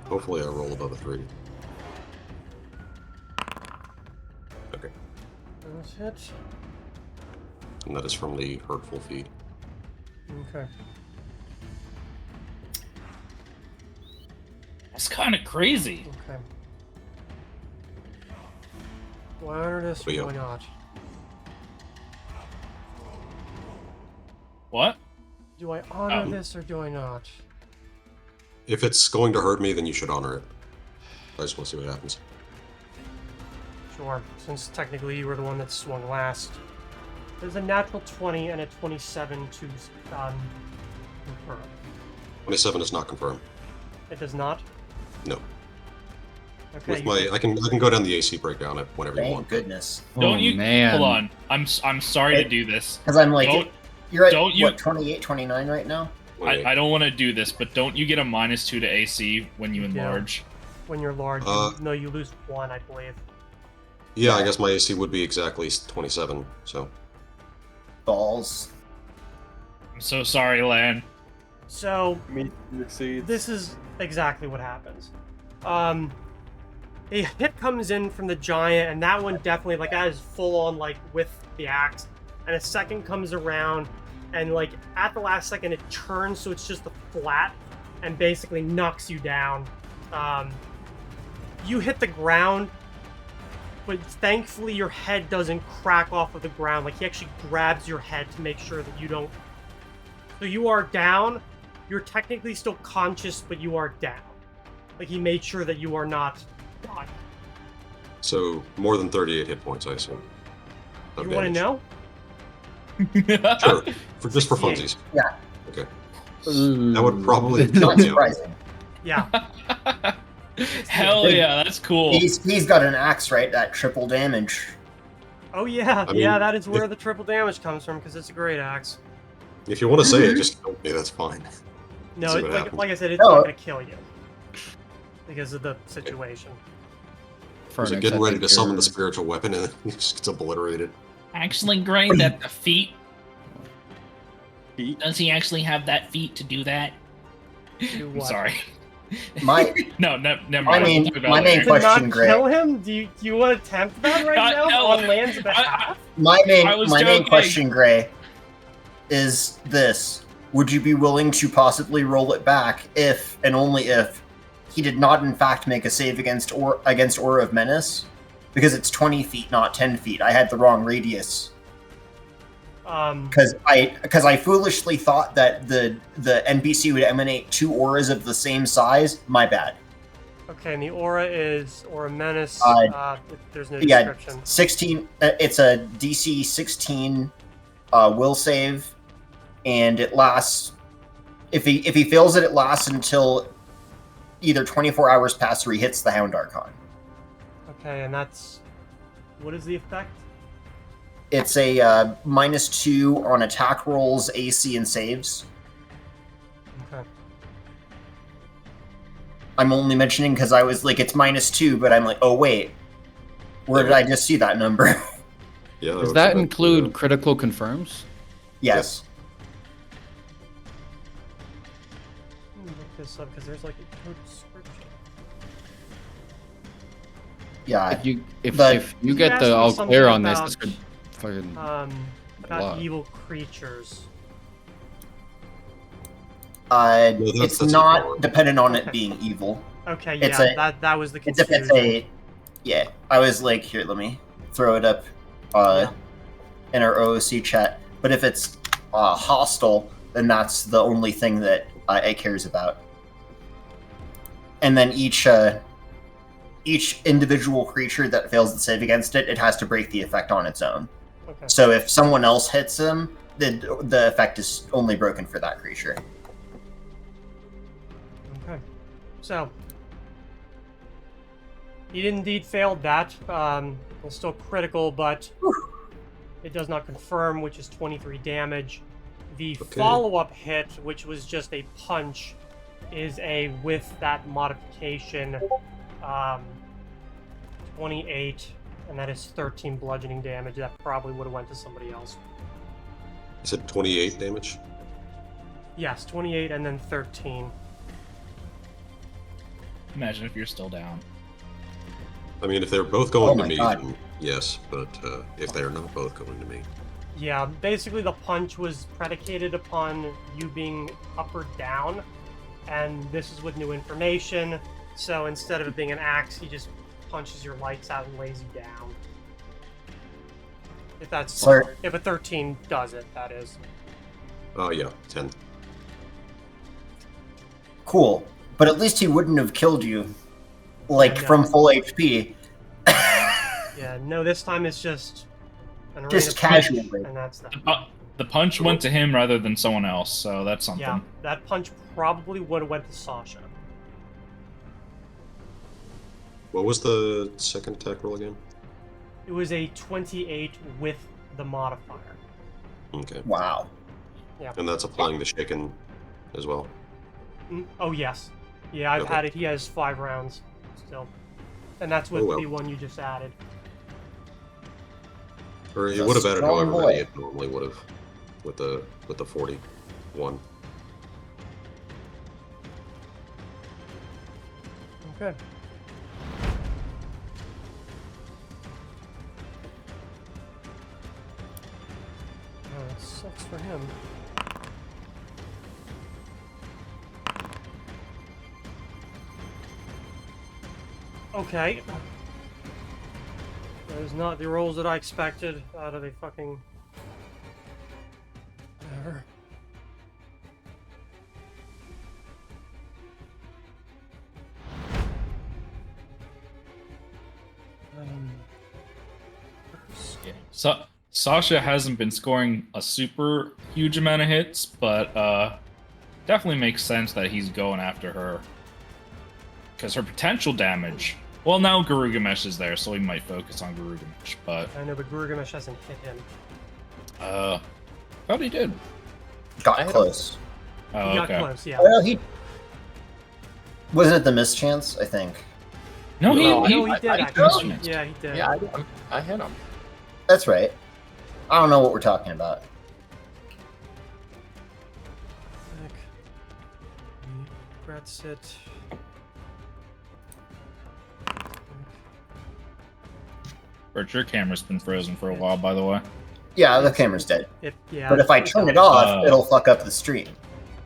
Hopefully I roll above a 3. Okay. That's hit. And that is from the hurtful feed. Okay. It's kind of crazy. Okay. Do I honor this or Yeah. do I not? What? Do I honor Oh. this or do I not? If it's going to hurt me, then you should honor it. I just want to see what happens. Sure, since technically you were the one that swung last. There's a natural 20 and a 27 to confirm. 27 is not confirmed. It does not? No. Okay, With my, I can go down the AC breakdown it whenever you Thank want. goodness. Don't Oh, you? man. Hold on. I'm sorry to do this. Because I'm like, Don't- you're at, don't you- what, 28, 29 right now? Wait, I don't want to do this, but don't you get a -2 to AC when you Yeah. enlarge? When you're large, no, you lose 1, I believe. yeah, I guess my AC would be exactly 27. So Balls. I'm so sorry, Lan. So, Me exceeds. this is exactly what happens. A hit comes in from the giant, and that one definitely, like, that is full on, like, with the axe. And a second comes around, and, like, at the last second, it turns so it's just a flat, and basically knocks you down. You hit the ground, but thankfully your head doesn't crack off of the ground. Like, he actually grabs your head to make sure that you don't... So you are down. You're technically still conscious, but you are down. Like, he made sure that you are not dying. so more than 38 hit points, I assume. of You want to damage. know? Sure, just for 68. funsies. Yeah. Okay, that would probably Not kill you. surprising. Yeah. Hell yeah, that's cool. He's got an axe, right? That triple damage. Oh, yeah. I mean, yeah, that is where if- the triple damage comes from, because it's a great axe. If you want to say it, just tell me. That's fine. No, See it, what like, happens. like I said, it's No. not going to kill you. Because of the situation. Was it Furnace, getting I ready think to summon the you're- spiritual weapon and it just gets obliterated? Actually, great that the feet. Feet? Does he actually have that feet to do that? Do I'm what? sorry. My No, never I mind. mean, We'll talk about my it main later. To not question, Gray. kill him? Do you want to attempt that right now No, on Land's behalf? my main I was main joking. question, Gray, is this: would you be willing to possibly roll it back if and only if he did not, in fact, make a save against Aura of Menace? Because it's 20 feet, not 10 feet. I had the wrong radius. Because I foolishly thought that the NPC would emanate 2 auras of the same size. My bad. Okay, and the aura is Aura Menace. There's no Yeah, description. 16. It's a DC 16 will save, and it lasts. If he fails it, it lasts until either 24 hours pass or he hits the Hound Archon. Okay, and that's... What is the effect? It's a -2 on attack rolls, AC, and saves. Okay. I'm only mentioning because I was like, it's -2, but I'm like, oh wait, where did I just see that number? Yeah. Does would that prevent include the, critical confirms? Yes. Let me look this up, because there's like a code description. Yeah. If But- you get asked the me all something clear on this, about, this could fucking About lot. evil creatures. It's that's not important. dependent on it being evil. Okay, It's yeah, that was the It's if confusion. it's a, yeah. I was like, here, let me throw it up, in our OOC chat. But if it's hostile, then that's the only thing that it cares about. And then each individual creature that fails to save against it, it has to break the effect on its own. Okay. So if someone else hits him, the effect is only broken for that creature. Okay. So, he indeed failed that. It's still critical, but it does not confirm, which is 23 damage. The follow-up hit, which was just a punch, is a with that modification 28, and that is 13 bludgeoning damage. That probably would have went to somebody else. You said 28 damage? Yes, 28 and then 13. Imagine if you're still down. I mean, if they're both going Oh to my me, God. then yes. But if they're not both going to me, Yeah, basically the punch was predicated upon you being up or down, and this is with new information. So instead of it being an axe, he just punches your lights out and lays you down. If that's Sir. if a 13 does it, that is. Oh yeah, 10. Cool. But at least he wouldn't have killed you, like, No. from full HP. Yeah, no, this time it's just an arena Just punch, casually. and that's that. The punch went to him rather than someone else, so that's something. Yeah, that punch probably would have went to Sasha. What was the second attack roll again? It was a 28 with the modifier. Okay. Wow. And that's applying the shaken as well. Oh, yes. Yeah, I've Okay. had it. He has 5 rounds still. And that's with Oh, well. the one you just added. Or it He's a would have added strong however boy. many it normally would have with the 41. Okay. Oh, that sucks for him. Okay. That is not the rolls that I expected out of a fucking... Whatever. Yeah. So Sasha hasn't been scoring a super huge amount of hits, but definitely makes sense that he's going after her. Because her potential damage... Well, now Garugamesh is there, so he might focus on Garugamesh, but... I know, but Gurgamesh hasn't hit him. Thought he did. Got close. Oh, He got okay. close, yeah. Well, he... Wasn't it the mischance, I think? No, No, he No, he did I actually. missed. Yeah, he did. Yeah, I hit him. That's right. I don't know what we're talking about. Heck. Regrets it. Bert, your camera's been frozen for a while, by the way. Yeah, the camera's dead. Yeah, But if I turn it off, it'll fuck up the stream.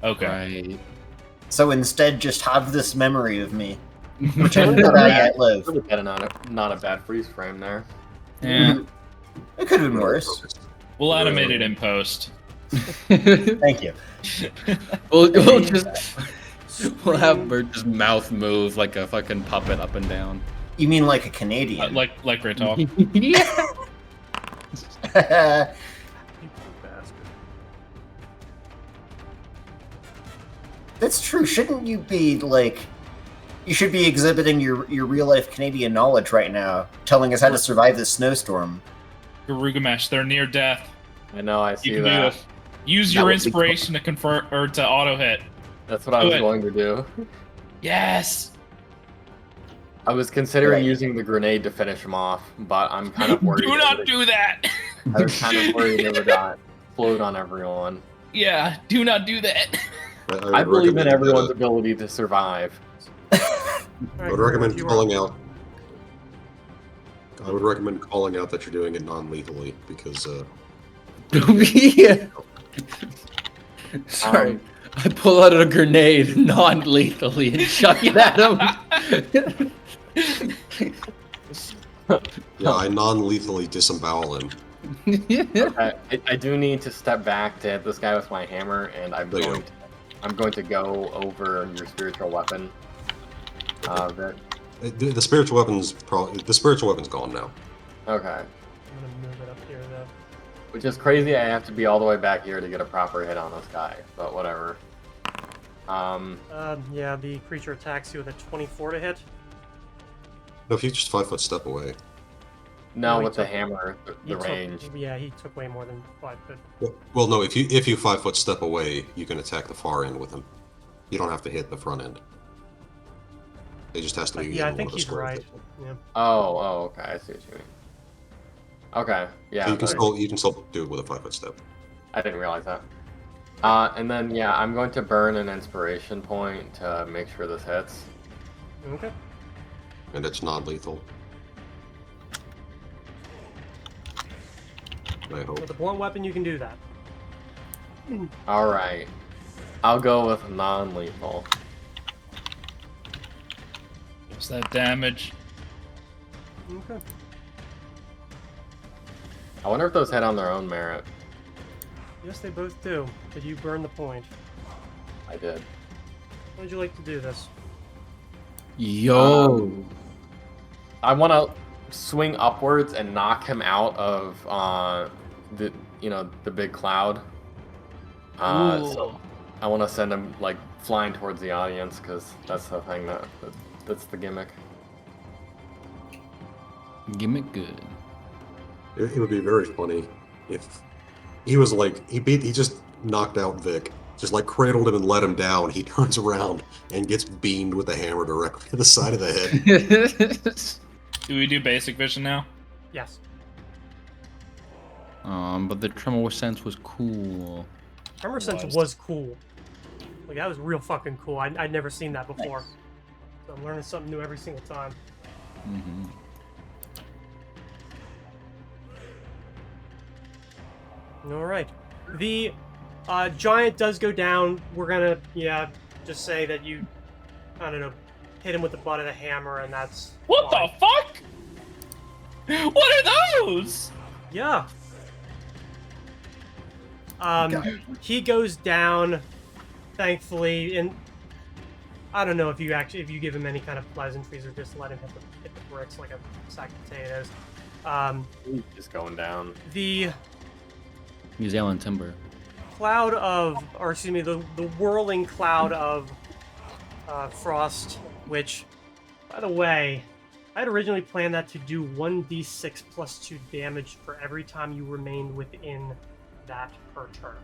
Okay. Right. So instead, just have this memory of me. Pretend that I yet live. Really had not a bad freeze frame there. Yeah. It could have been worse. We'll animate it in post. Thank you. We'll just we'll have Bert just mouth move like a fucking puppet up and down. You mean like a Canadian? Like Great Talk. Yeah. That's true. Shouldn't you be like? You should be exhibiting your real life Canadian knowledge right now, telling us how to survive this snowstorm. Garugamesh, they're near death. I know, I You see can do that. this. Use That your would be inspiration to convert or to auto hit. That's what I Do was it. going to do. Yes. I was considering Right. using the grenade to finish him off, but I'm kind of worried. Do not do that. I was kind of worried it would explode on everyone. Yeah, do not do that. I would believe in recommend, everyone's ability to survive. I would recommend calling out. I would recommend calling out that you're doing it non-lethally because Yeah. Sorry. Um, I pull out a grenade non-lethally and chuck it at him. yeah, I non-lethally disembowel him. I do need to step back to hit this guy with my hammer, and I'm There you going to go over your spiritual weapon. The spiritual weapon's the spiritual weapon's gone now. Okay. I'm gonna move it up here though. Which is crazy. I have to be all the way back here to get a proper hit on this guy, but whatever. Yeah, the creature attacks you with a 24 to hit. No, if you just 5 foot step away. No, he with the took- hammer, He the took- range. Yeah, he took way more than 5 foot. Well, no, if you 5 foot step away, you can attack the far end with him. You don't have to hit the front end. It just has to be. Yeah, I in think one of the he's squares. right. Yeah. Oh, okay. I see what you mean. Okay, yeah. So you can but still do it with a 5 foot step. I didn't realize that. And then yeah, I'm going to burn an inspiration point to make sure this hits. Okay. And it's non-lethal. I hope. With a blunt weapon, you can do that. All right, I'll go with non-lethal. Is that damage? Okay. I wonder if those hit on their own merit. Yes, they both do. Did you burn the point? I did. How would you like to do this? Yo. I want to swing upwards and knock him out of the big cloud. So I want to send him like flying towards the audience because that's the thing that's the gimmick. Gimmick good. It would be very funny if he was like he just knocked out Vic, just like cradled him and let him down. He turns around and gets beamed with a hammer directly to the side of the head. Do we do basic vision now? Yes. But the tremor sense was cool. Tremor sense was cool. Like, that was real fucking cool. I'd never seen that before. So I'm learning something new every single time. Mm-hmm. Alright. The giant does go down. We're gonna, just say that you, I don't know, hit him with the butt of the hammer, and that's What fine. the fuck? What are those? Yeah. He goes down, thankfully, and I don't know if you give him any kind of pleasantries or just let him hit the bricks like a sack of potatoes. He's just going down. The He's Alan Timber. cloud of, or excuse me, the whirling cloud of frost, which, by the way, I had originally planned that to do 1d6 plus 2 damage for every time you remained within that per turn.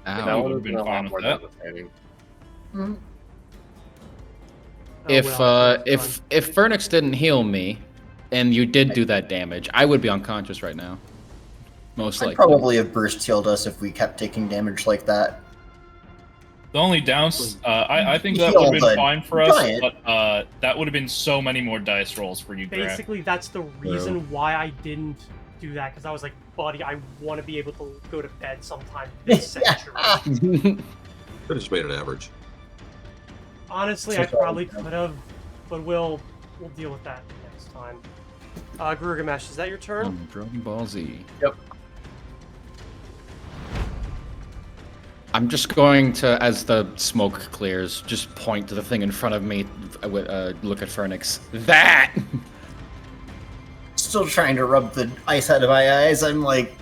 Ow. That would would've been a lot fine with more that. devastating. Oh, If well, it's fine. if Fernix didn't heal me, and you did do that damage, I would be unconscious right now. Most I'd likely. probably have burst healed us if we kept taking damage like that. The only downs, I think that Heal would have been the fine for us, giant. but that would have been so many more dice rolls for you, Grant. Basically, that's the reason why I didn't do that, because I was like, buddy, I want to be able to go to bed sometime this century. Could have just made it average. Honestly, I probably could have, but we'll deal with that next time. Grugamesh, is that your turn? Dragon Ball Z. Yep. I'm just going to, as the smoke clears, just point to the thing in front of me, look at Fernix. That! Still trying to rub the ice out of my eyes. I'm like,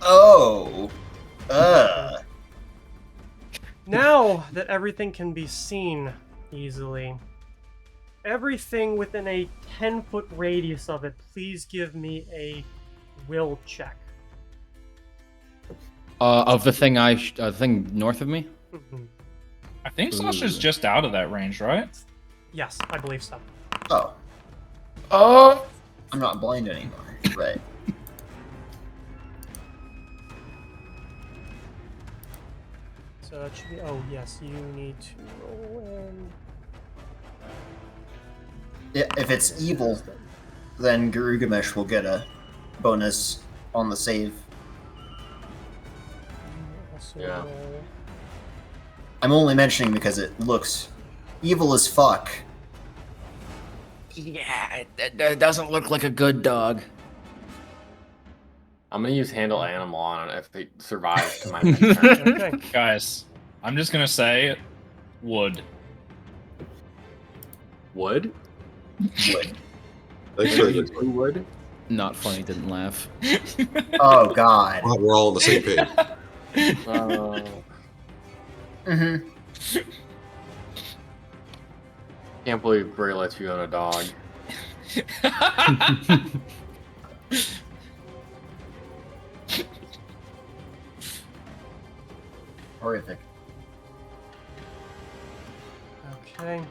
oh, Now that everything can be seen easily, everything within a 10-foot radius of it, please give me a will check. Of the thing thing north of me? Mhm. I think Sasha's just out of that range, right? Yes, I believe so. oh, Oh! I'm not blind anymore. Right. So that should be. Oh yes, you need to roll in. If it's evil, then Garugamesh will get a bonus on the save. Also Yeah. roll. I'm only mentioning because it looks evil as fuck. Yeah, it doesn't look like a good dog. I'm gonna use handle animal on it if it survives to my next turn. Okay. Guys, I'm just gonna say, wood. Wood? Thanks for the Who would? Not funny, didn't laugh. Oh god. We're all on the same page. Mm-hmm. Can't believe Bray lets you own a dog. Horrific. Okay.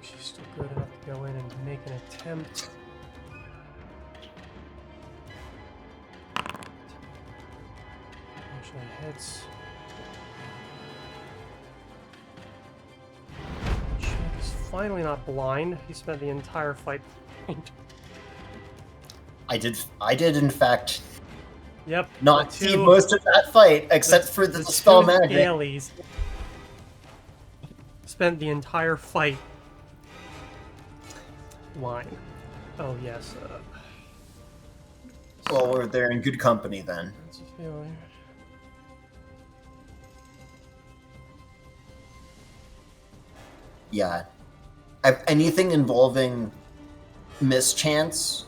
She's still good enough to go in and make an attempt. Actually hits. He's finally not blind. He spent the entire fight blind. I did in fact Yep. not the see two- most of that fight, except for the spell two magic. Galeys spent the entire fight line. Oh yes. Well, we're there in good company then. That's a feeling. Yeah. Anything involving mischance,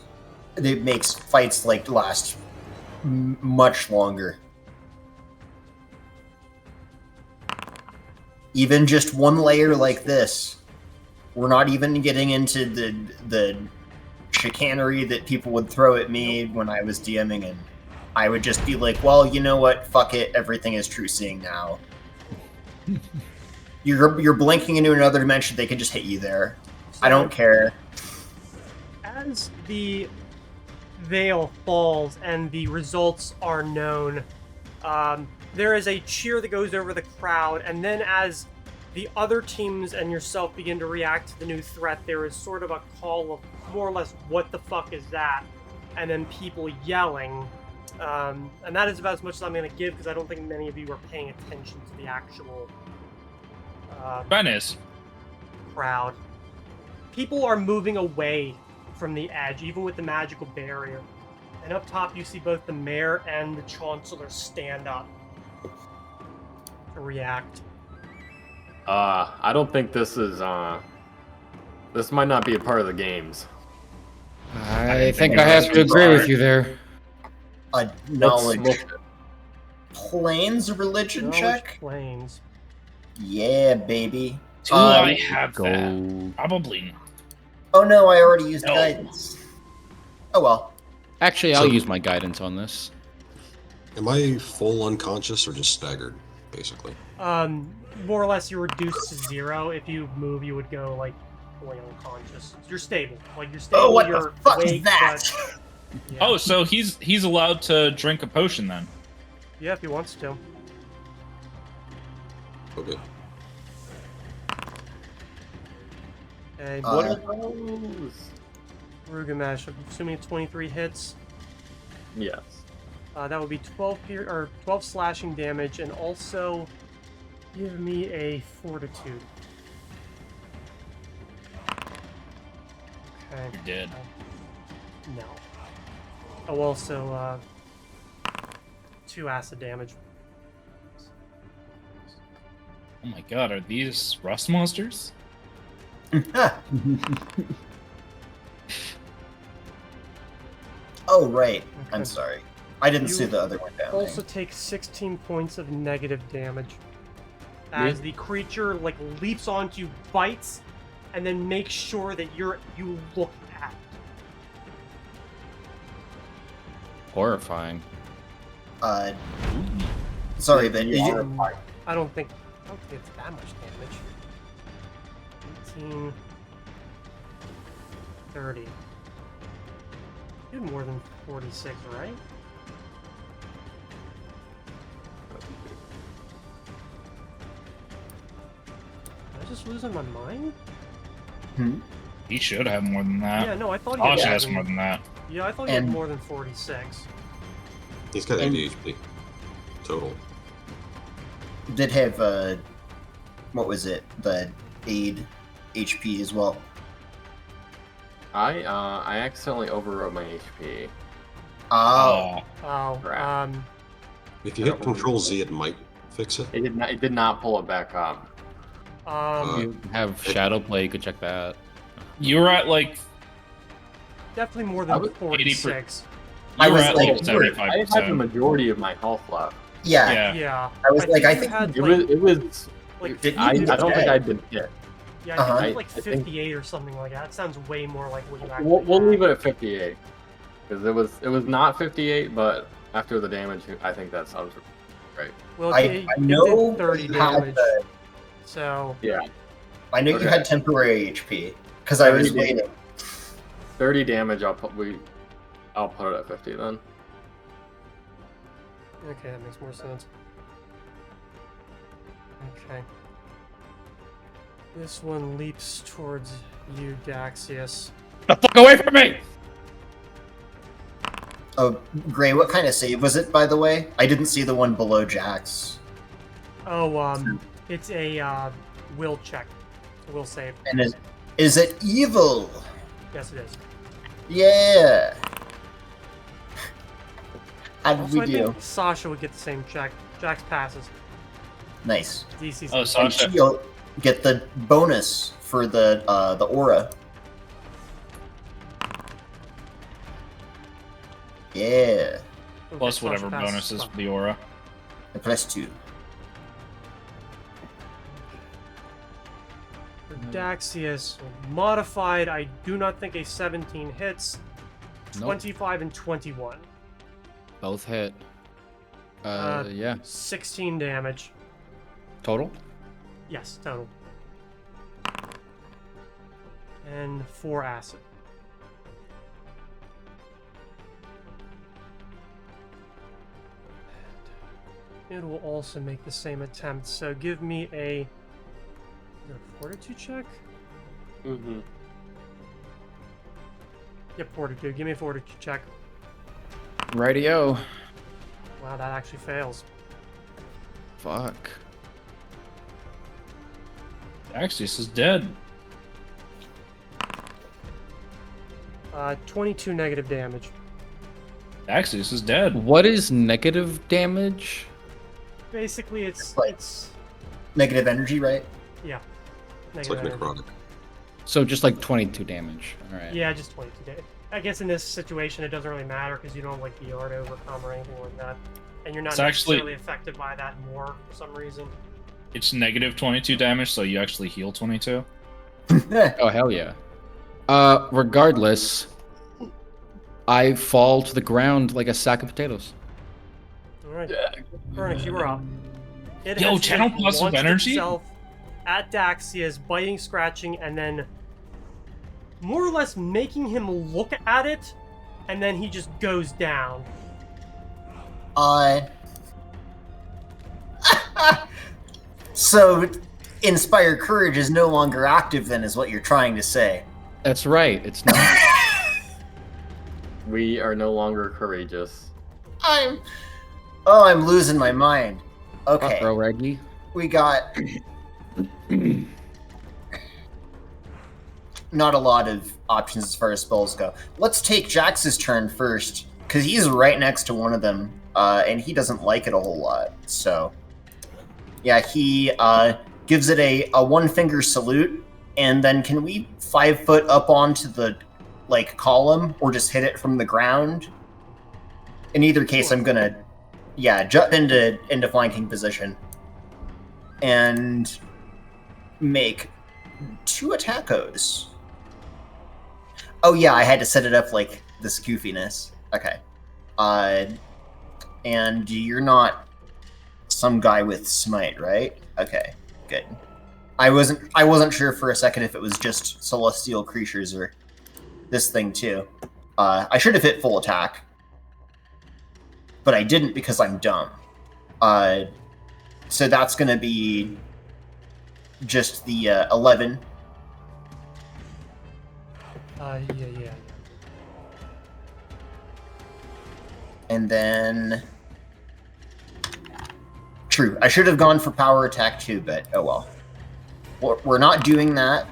it makes fights like last much longer. Even just one layer like this, we're not even getting into the chicanery that people would throw at me when I was DMing, and I would just be like, well, you know what, fuck it, everything is true seeing now. You're blinking into another dimension, they can just hit you there. So, I don't care. As the veil falls and the results are known, there is a cheer that goes over the crowd, and then as the other teams and yourself begin to react to the new threat, there is sort of a call of more or less, what the fuck is that? And then people yelling. And that is about as much as I'm going to give, because I don't think many of you are paying attention to the actual Venice. crowd. People are moving away from the edge, even with the magical barrier. And up top, you see both the mayor and the chancellor stand up to react. I don't think this is, this might not be a part of the games. I think I have to agree with you there. A Let's knowledge look- planes religion Knowledge check? planes. Yeah, baby. Do I have Go. that? Probably. Oh no, I already used No. guidance. Oh well. Actually, I'll So- use my guidance on this. Am I full unconscious or just staggered, basically? More or less, you're reduced to 0. If you move, you would go like fully unconscious. You're stable. Like you're stable. Oh, what you're the fuck awake, is that? but- yeah. Oh, so he's allowed to drink a potion then. Yeah, if he wants to. Okay. Okay, Uh, What are those? Rugamesh, I'm assuming 23 hits. Yes. That would be 12 slashing damage, and also give me a fortitude. Okay. You're dead. No. Oh, also, 2 acid damage. Oh my god, are these rust monsters? Oh right. I'm Okay. sorry. I didn't You see the other one down Also there. take 16 points of negative damage. As the creature, like, leaps onto you, bites, and then makes sure that you look at it. Horrifying. Sorry, but You are Um, I don't think it's that much damage. 18, 30. You did more than 46, right? Am I just losing my mind? He should have more than that. Yeah, no, I thought he Oh, had she more has than, more than that. yeah, I thought he had And- more than 46. He's got And- 80 HP total. did have what was it? The aid HP as well. I accidentally overrode my HP. Oh, Oh, Crap. If you hit Control Z, it might fix it. It did not pull it back up. You have Shadow Play, you could check that. You were at like definitely more I than was 46. I you were was at like, like I had the 75%. majority of my health left. yeah. Yeah. Yeah. I was like, I you think had, It like, was. like Did you I do don't think that? I'd been hit. yeah, I Uh-huh. think it was like I think- 58 or something like that. That sounds way more like what you actually We'll had. leave it at 58 because it was not 58, but after the damage, I think that sounds right. Well, I it know did 30 you had damage. the- So, Yeah, I know you Okay. had temporary HP because I was 30 waiting. 30 damage. I'll put it at 50 then. okay, that makes more sense. Okay. This one leaps towards you, Daxius. The fuck away from me! Oh, Gray, what kind of save was it, by the way? I didn't see the one below Jax. Oh, it's a will check. Will save. And is it evil? Yes, it is. Yeah. How did Also, we I do? think Sasha would get the same check. Jax passes. Nice. DC's. Oh, And Sasha. she'll get the bonus for the aura. Yeah. Okay, Plus Sasha whatever passes. bonuses for the aura. I press 2. For Daxius, modified, I do not think a 17 hits. Nope. 25 and 21. Both hit. Yeah. 16 damage. Total? Yes, total. And 4 acid. It will also make the same attempt, so give me a... Is it a fortitude check? Mm-hmm. Yep, fortitude. Give me a fortitude check. Rightio. Wow, that actually fails. Fuck. Axios is dead. 22 negative damage. Axios is dead. What is negative damage? Basically, it's... Like- it's Negative energy, right? yeah. It's like Negative energy. necrotic. So just like 22 damage. Alright. Yeah, just 22 damage. I guess in this situation, it doesn't really matter because you don't have, like, the art overcome or anything like that. And you're not It's actually- necessarily affected by that more for some reason. It's negative 22 damage, so you actually heal 22. Oh, hell yeah. Regardless, I fall to the ground like a sack of potatoes. Alright. Vernix, you were up. It Yo, has channel just plus of launched energy? itself at Daxius, biting, scratching, and then more or less making him look at it, and then he just goes down. So, Inspire Courage is no longer active then, is what you're trying to say. That's right. It's not. We are no longer courageous. I'm losing my mind. Okay, Bro, Reggie. we got not a lot of options as far as spells go. Let's take Jax's turn first, because he's right next to one of them, and he doesn't like it a whole lot. So, yeah, he gives it a one-finger salute, and then can we 5 foot up onto the column, or just hit it from the ground? In either case, I'm gonna, jump into flanking position and make 2 attackos. Oh yeah, I had to set it up like this goofiness. Okay. And you're not some guy with smite, right? Okay, good. I wasn't sure for a second if it was just celestial creatures or this thing too. I should have hit full attack, but I didn't because I'm dumb. So that's gonna be just the 11. Yeah. And then... True, I should have gone for power attack too, but oh well. We're not doing that.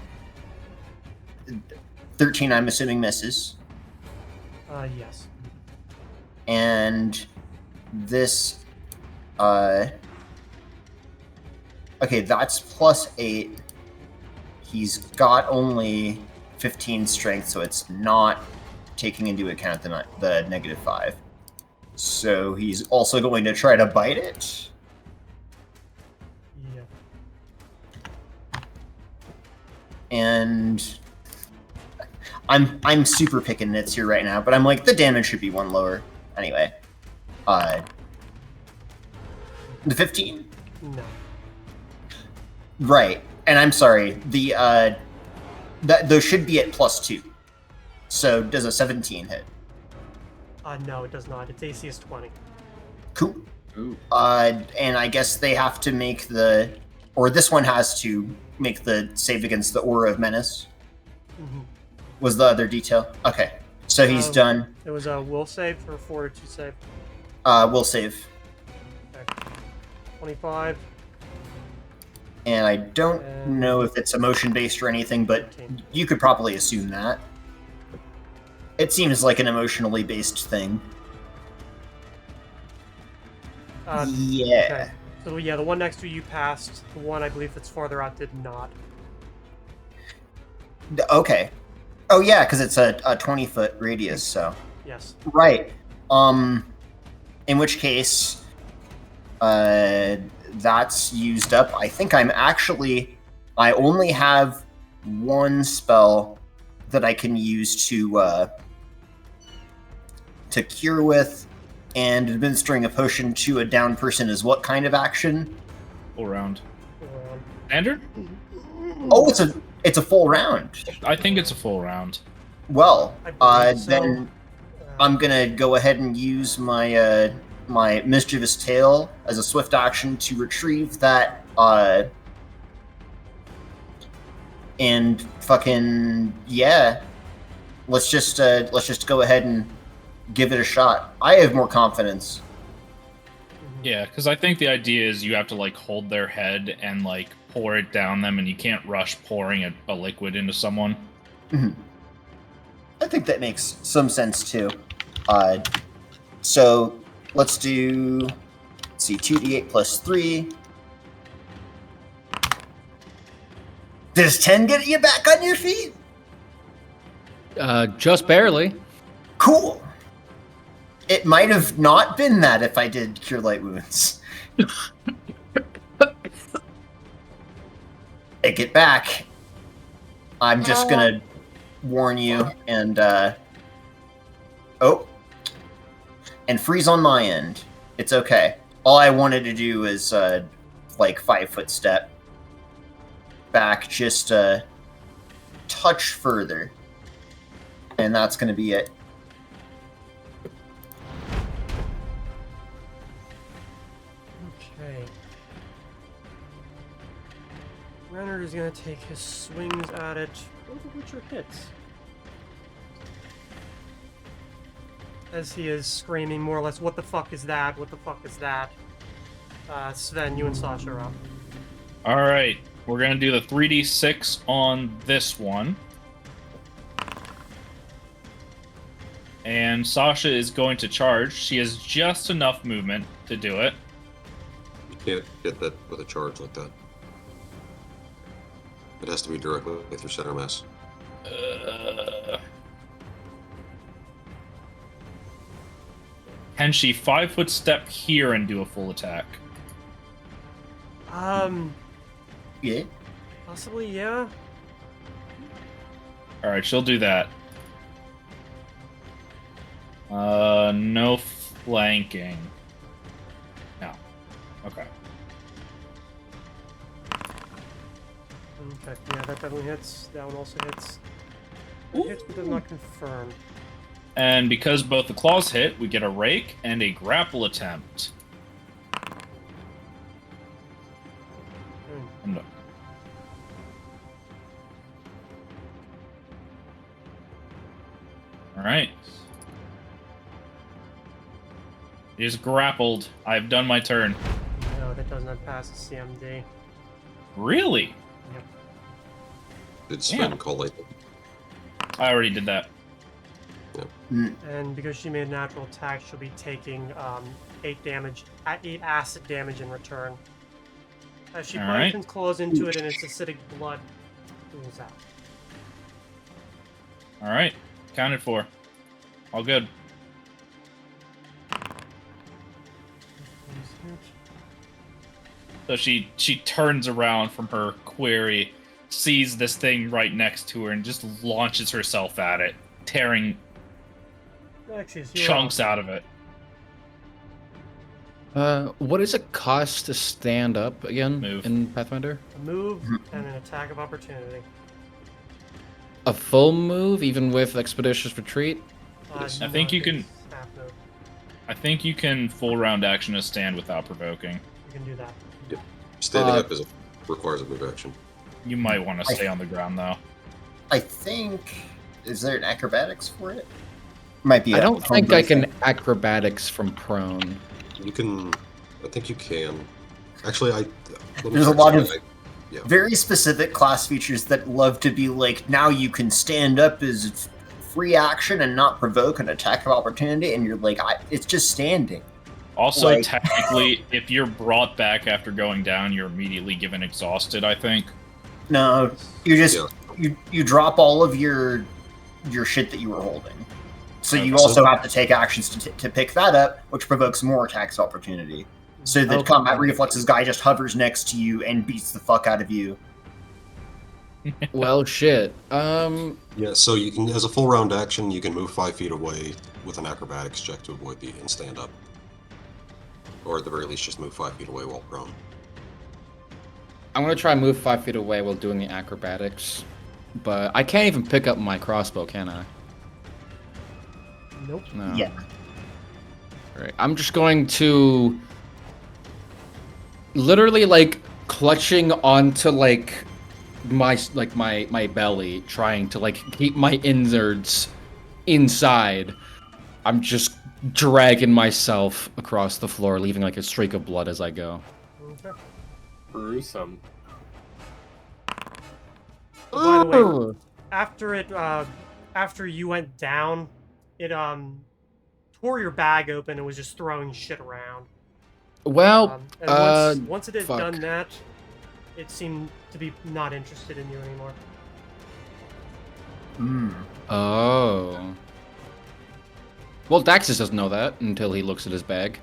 13, I'm assuming, misses. Yes. And this... Okay, that's plus 8. He's got only 15 strength, so it's not taking into account the negative 5. So he's also going to try to bite it. Yeah. And I'm super picking nits here right now, but I'm like, the damage should be 1 lower. Anyway. The 15? No. Right. And I'm sorry, those should be at plus 2. So does a 17 hit? No, it does not. Its AC is 20. Cool. Ooh. And I guess they have to make or this one has to make the save against the Aura of Menace. Mm-hmm. Was the other detail? Okay. So he's done. It was a will save or fortitude save. Will save. Okay. 25. And I don't know if it's emotion based or anything, but 13. you could probably assume that. It seems like an emotionally based thing. Yeah. Okay. So yeah, the one next to you passed. The one I believe that's farther out did not. Okay. Oh yeah, because it's a 20-foot radius, so. Yes. Right. In which case, that's used up. I think I only have one spell that I can use to cure with, and administering a potion to a down person is what kind of action? Full round. Um, Standard? Oh, it's a full round. I think it's a full round. Well, I believe so. then I'm gonna go ahead and use my my mischievous tail as a swift action to retrieve that and fucking yeah. Let's just go ahead and give it a shot. I have more confidence. Yeah, because I think the idea is you have to like hold their head and like pour it down them, and you can't rush pouring a liquid into someone. Mhm. I think that makes some sense too. So let's do, let's see, 2d8 plus 3. Does 10 get you back on your feet? Just barely. Cool. It might have not been that if I did Cure Light Wounds. Take it back. I'm just gonna warn you and and freeze on my end. It's okay. All I wanted to do is like 5-foot step back, just a touch further, and that's gonna be it. Okay. Renard is gonna take his swings at it, both of which are hits. As he is screaming more or less, "What the fuck is that? What the fuck is that?" Sven, you and Sasha are up. All right, we're gonna do the 3d6 on this one, and Sasha is going to charge. She has just enough movement to do it. You can't get that with a charge like that. It has to be directly with your center mass. Can she 5-foot step here and do a full attack? Yeah. Possibly, yeah. All right, she'll do that. No flanking. No. Okay. Okay, yeah, that definitely hits. That one also hits. It hits, but does not confirm. And because both the claws hit, we get a rake and a grapple attempt. No. All right. He is grappled. I've done my turn. No, that does not pass the CMD. Really? Yep. Did Sven Yeah. call lightning? I already did that. And because she made a natural attack, she'll be taking 8 acid damage in return. As she All right. plunges claws into it and its acidic blood pools out. All right. Counted for. All good. So she turns around from her query, sees this thing right next to her, and just launches herself at it, tearing Alexius, chunks out of it. What does it cost to stand up again Move. in Pathfinder? A move and an attack of opportunity. A full move, even with Expeditious Retreat? Yes. I think you can- Half move. I think you can full round action a stand without provoking. You can do that. Standing Uh, up requires a move action. You might want to stay on the ground though. I think, is there an acrobatics for it? Might be. I a don't think I homebrew can acrobatics from prone. You can. I think you can. Actually, let me There's a check lot something. very specific class features that love to be like, now you can stand up as free action and not provoke an attack of opportunity, and you're like, it's just standing. Also, Like- technically, if you're brought back after going down, you're immediately given exhausted, I think. No, you just Yeah. you drop all of your shit that you were holding. So you Okay. also have to take actions to pick that up, which provokes more attacks opportunity. So the Okay. combat reflexes guy just hovers next to you and beats the fuck out of you. Well, shit. Yeah, so you can, as a full round action, you can move 5 feet away with an acrobatics check to avoid being and stand up. Or at the very least, just move 5 feet away while prone. I'm gonna try and move 5 feet away while doing the acrobatics, but I can't even pick up my crossbow, can I? Nope. No. Yeah. Right. I'm just going to literally like clutching onto like my belly, trying to like keep my innards inside. I'm just dragging myself across the floor, leaving like a streak of blood as I go. Okay. Gruesome. By the way, after you went down, it tore your bag open and was just throwing shit around. Well, And once it had fuck. done that, it seemed to be not interested in you anymore. Oh. Well, Daxus doesn't know that until he looks at his bag.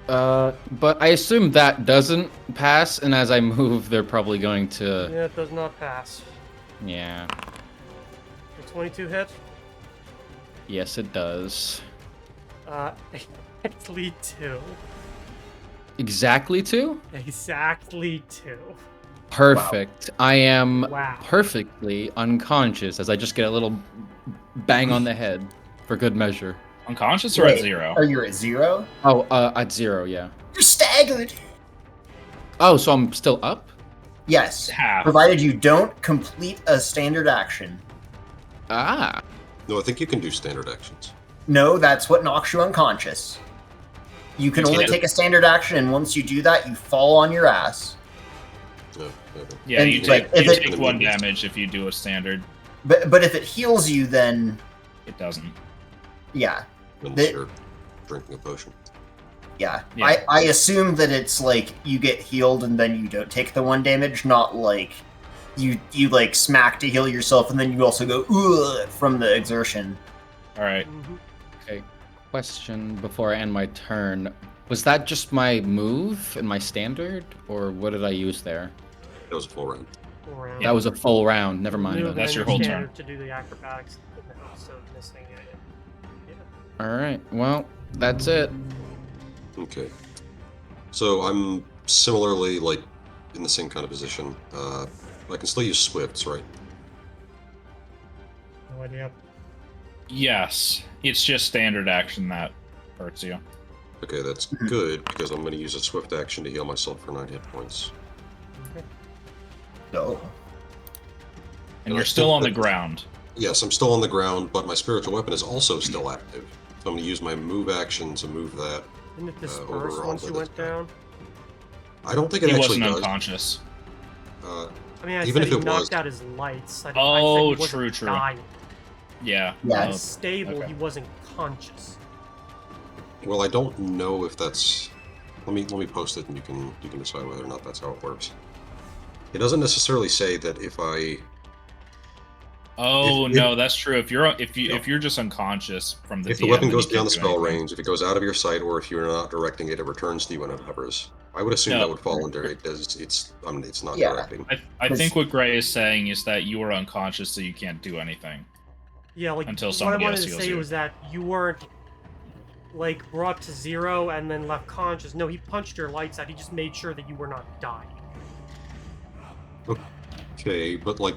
But I assume that doesn't pass, and as I move, they're probably going to... Yeah, it does not pass. Yeah. The 22 hit. Yes, it does. Exactly 2. Exactly 2? Exactly 2. Perfect. I am Wow. perfectly unconscious as I just get a little bang on the head for good measure. Unconscious or at Wait, 0? Are you at 0? Oh, at 0, yeah. You're staggered! Oh, so I'm still up? Yes. Half. Provided you don't complete a standard action. Ah. No, I think you can do standard actions. No, that's what knocks you unconscious. You can You only can't. take a standard action, and once you do that, you fall on your ass. No, okay. Yeah, And, you like, take, if you it- take 1 damage if you do a standard. But if it heals you, then It doesn't. yeah, Unless you're drinking a potion. yeah. Yeah. I assume that it's like you get healed and then you don't take the 1 damage, not like you like smack to heal yourself and then you also go ugh from the exertion. Alright. Okay. Question before I end my turn. Was that just my move and my standard, or what did I use there? That was a full round. Around. That was a full round. Never mind. Move That's and your then whole standard to do the acrobatics in the hopes of missing it. Yeah. All right. Well, that's it. Okay. So I'm similarly, like, in the same kind of position. I can still use swifts, right? No idea. Yes. It's just standard action that hurts you. Okay, that's good, because I'm going to use a swift action to heal myself for 9 hit points. Okay. No. And you're still on the ground. Yes, I'm still on the ground, but my spiritual weapon is also still active. So I'm going to use my move action to move that. Didn't it disperse overall once for you this went guy. down? I don't think it He actually wasn't does. unconscious. I mean, I Even said if he it knocked was- out his lights. I Oh, said he wasn't true. dying. Yeah. Yeah, He no. was stable, okay. he wasn't conscious. Well, I don't know if that's. Let me post it, and you can decide whether or not that's how it works. It doesn't necessarily say that if I. Oh If- no, that's true. If you're just unconscious from the If the DM, weapon then goes you beyond the can't do spell anything. range, if it goes out of your sight, or if you're not directing it, it returns to you when it hovers. I would assume No. that would fall under it. It's not Yeah. directing. I think what Gray is saying is that you are unconscious, so you can't do anything. Yeah, like Until what I somebody wanted else to heals say you. was that you weren't like brought to 0 and then left conscious. No, he punched your lights out. He just made sure that you were not dying. Okay, but like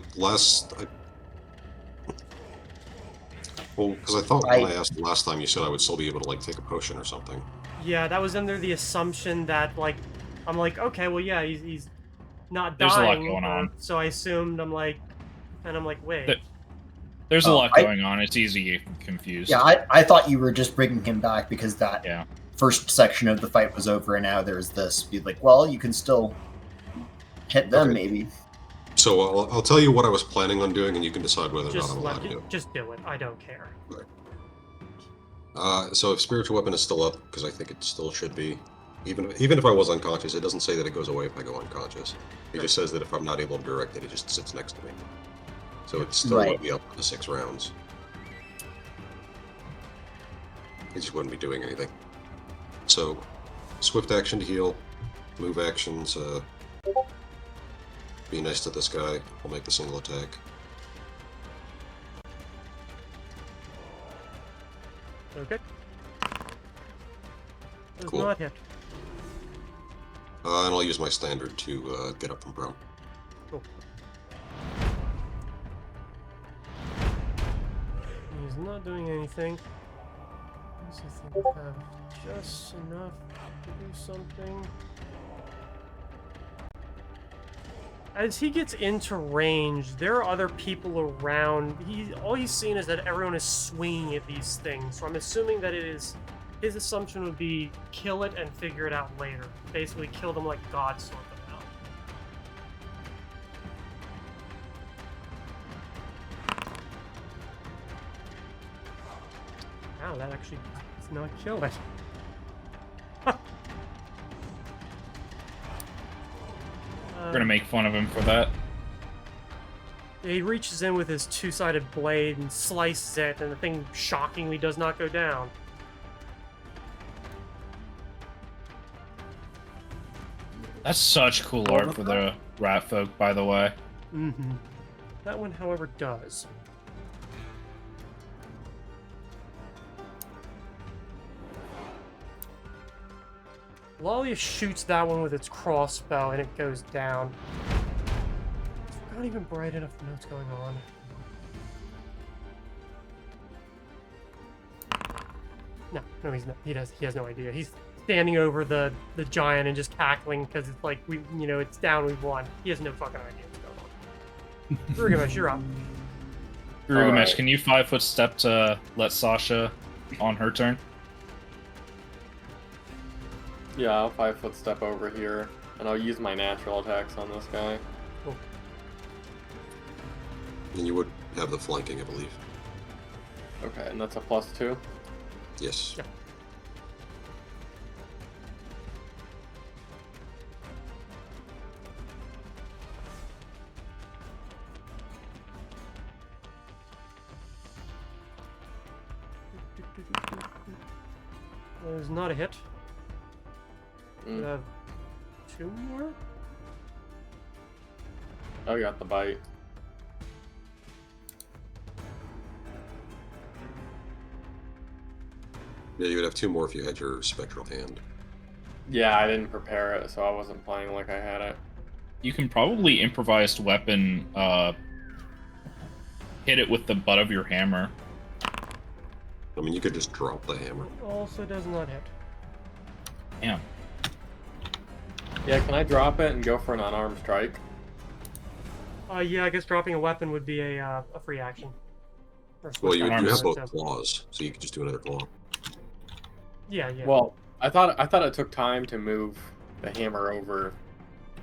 well, because I thought Right. when I asked last time, you said I would still be able to like take a potion or something. Yeah, that was under the assumption that like I'm like, okay, well yeah, he's not There's a lot dying. going on. So I assumed I'm like wait. Th- There's a Oh, lot I- going on. It's easy to get confused. Yeah, I thought you were just bringing him back because that Yeah. first section of the fight was over and now there's this. Be like, well, you can still hit them Okay. maybe. So I'll tell you what I was planning on doing, and you can decide whether or not I'm allowed to do it. Just do it. I don't care. So if spiritual weapon is still up, because I think it still should be, even if I was unconscious, it doesn't say that it goes away if I go unconscious. It just says that if I'm not able to direct it, it just sits next to me. So it still Right. would be up to 6 rounds. It just wouldn't be doing anything. So, swift action to heal, move actions, be nice to this guy, I'll make the single attack. Okay. Does Cool. not hit. And I'll use my standard to get up from prone. Cool. He's not doing anything. Does he think we have just enough to do something? As he gets into range, there are other people around. All he's seen is that everyone is swinging at these things. So I'm assuming that it is. His assumption would be kill it and figure it out later. Basically, kill them like God sort them out. Wow, that actually does not kill it. We're gonna make fun of him for that. He reaches in with his two-sided blade and slices it, and the thing shockingly does not go down. That's such cool art for the rat folk, by the way. Mm-hmm. That one, however, does. Lalia shoots that one with its crossbow, and it goes down. It's not even bright enough to know what's going on. No, he's not. He has no idea. He's standing over the giant and just cackling because it's like it's down. We won. He has no fucking idea what's going on. Rugamesh, you're up. Rugamesh, Alright. can you 5-foot step to let Sasha on her turn? Yeah, I'll 5-foot step over here, and I'll use my natural attacks on this guy. Cool. And you would have the flanking, I believe. Okay, and that's a +2. Yes. Yeah. That is not a hit. We Mm. have 2 more. Oh, you got the bite. Yeah, you would have 2 more if you had your spectral hand. Yeah, I didn't prepare it, so I wasn't playing like I had it. You can probably improvised weapon hit it with the butt of your hammer. I mean, you could just drop the hammer. It also does not hit. Damn. Yeah, can I drop it and go for an unarmed strike? Yeah, I guess dropping a weapon would be a free action. Or Well, switch you action, have so- both claws, so you could just do another claw. Yeah. Well, I thought it took time to move the hammer over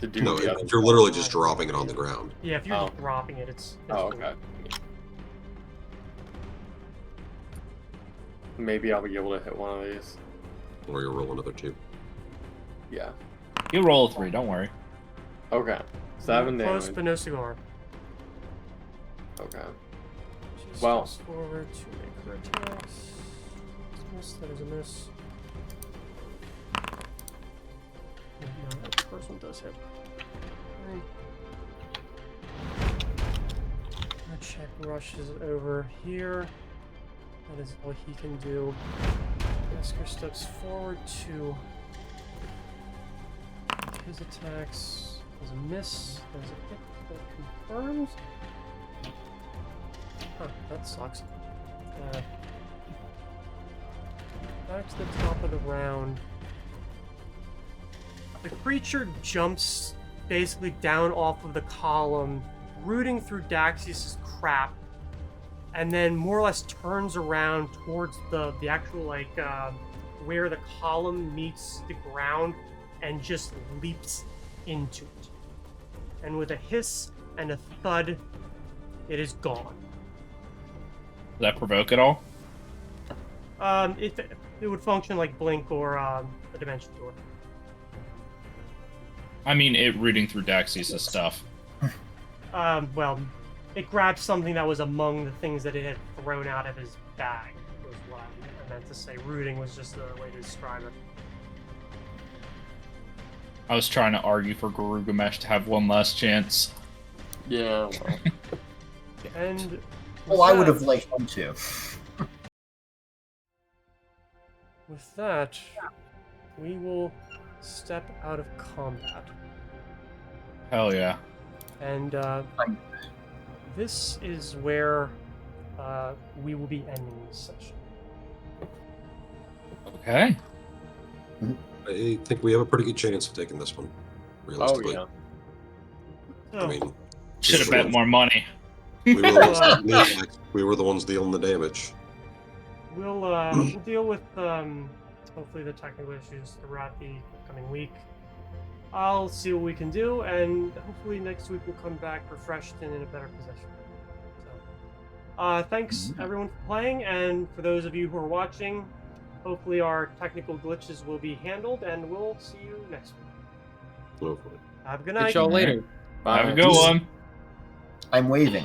to do No, the other. you're literally just dropping it on the ground. Yeah, if you're Oh. just dropping it, it's Oh, cool. okay. Maybe I'll be able to hit one of these. Or you roll another 2. Yeah. You'll roll a 3, don't worry. Okay. 7 Close, damage. but no cigar. Okay. She Well- steps forward to make her attacks. Miss, that is a miss. No, that first one does hit. Right. Gonna check rushes over here. That is all he can do. Wesker steps forward to make his attacks. There's a miss. There's a hit that confirms. Huh, that sucks. Back to the top of the round. The creature jumps basically down off of the column, rooting through Daxius' crap, and then more or less turns around towards the actual where the column meets the ground and just leaps into it. And with a hiss and a thud, it is gone. Does that provoke at all? It would function like Blink or a Dimension Door. I mean, it rooting through Daxis' stuff. Well, it grabbed something that was among the things that it had thrown out of his bag, was what I meant to say. Rooting was just the way to describe it. I was trying to argue for Garugamesh to have one last chance. Yeah. Well. And Oh, I would have liked him too. with that, we will step out of combat. Hell yeah. And this is where we will be ending this session. Okay. I think we have a pretty good chance of taking this one, Oh realistically. yeah. So, I mean, Should have bet more money. we were, the ones dealing the impact. We were the ones dealing the damage. we'll deal with hopefully the technical issues throughout the coming week. I'll see what we can do, and hopefully next week we'll come back refreshed and in a better position. So, thanks everyone for playing, and for those of you who are watching, hopefully our technical glitches will be handled, and we'll see you next week. Hopefully. Have a good Catch night. y'all later. Have a Bye. good one. I'm waving.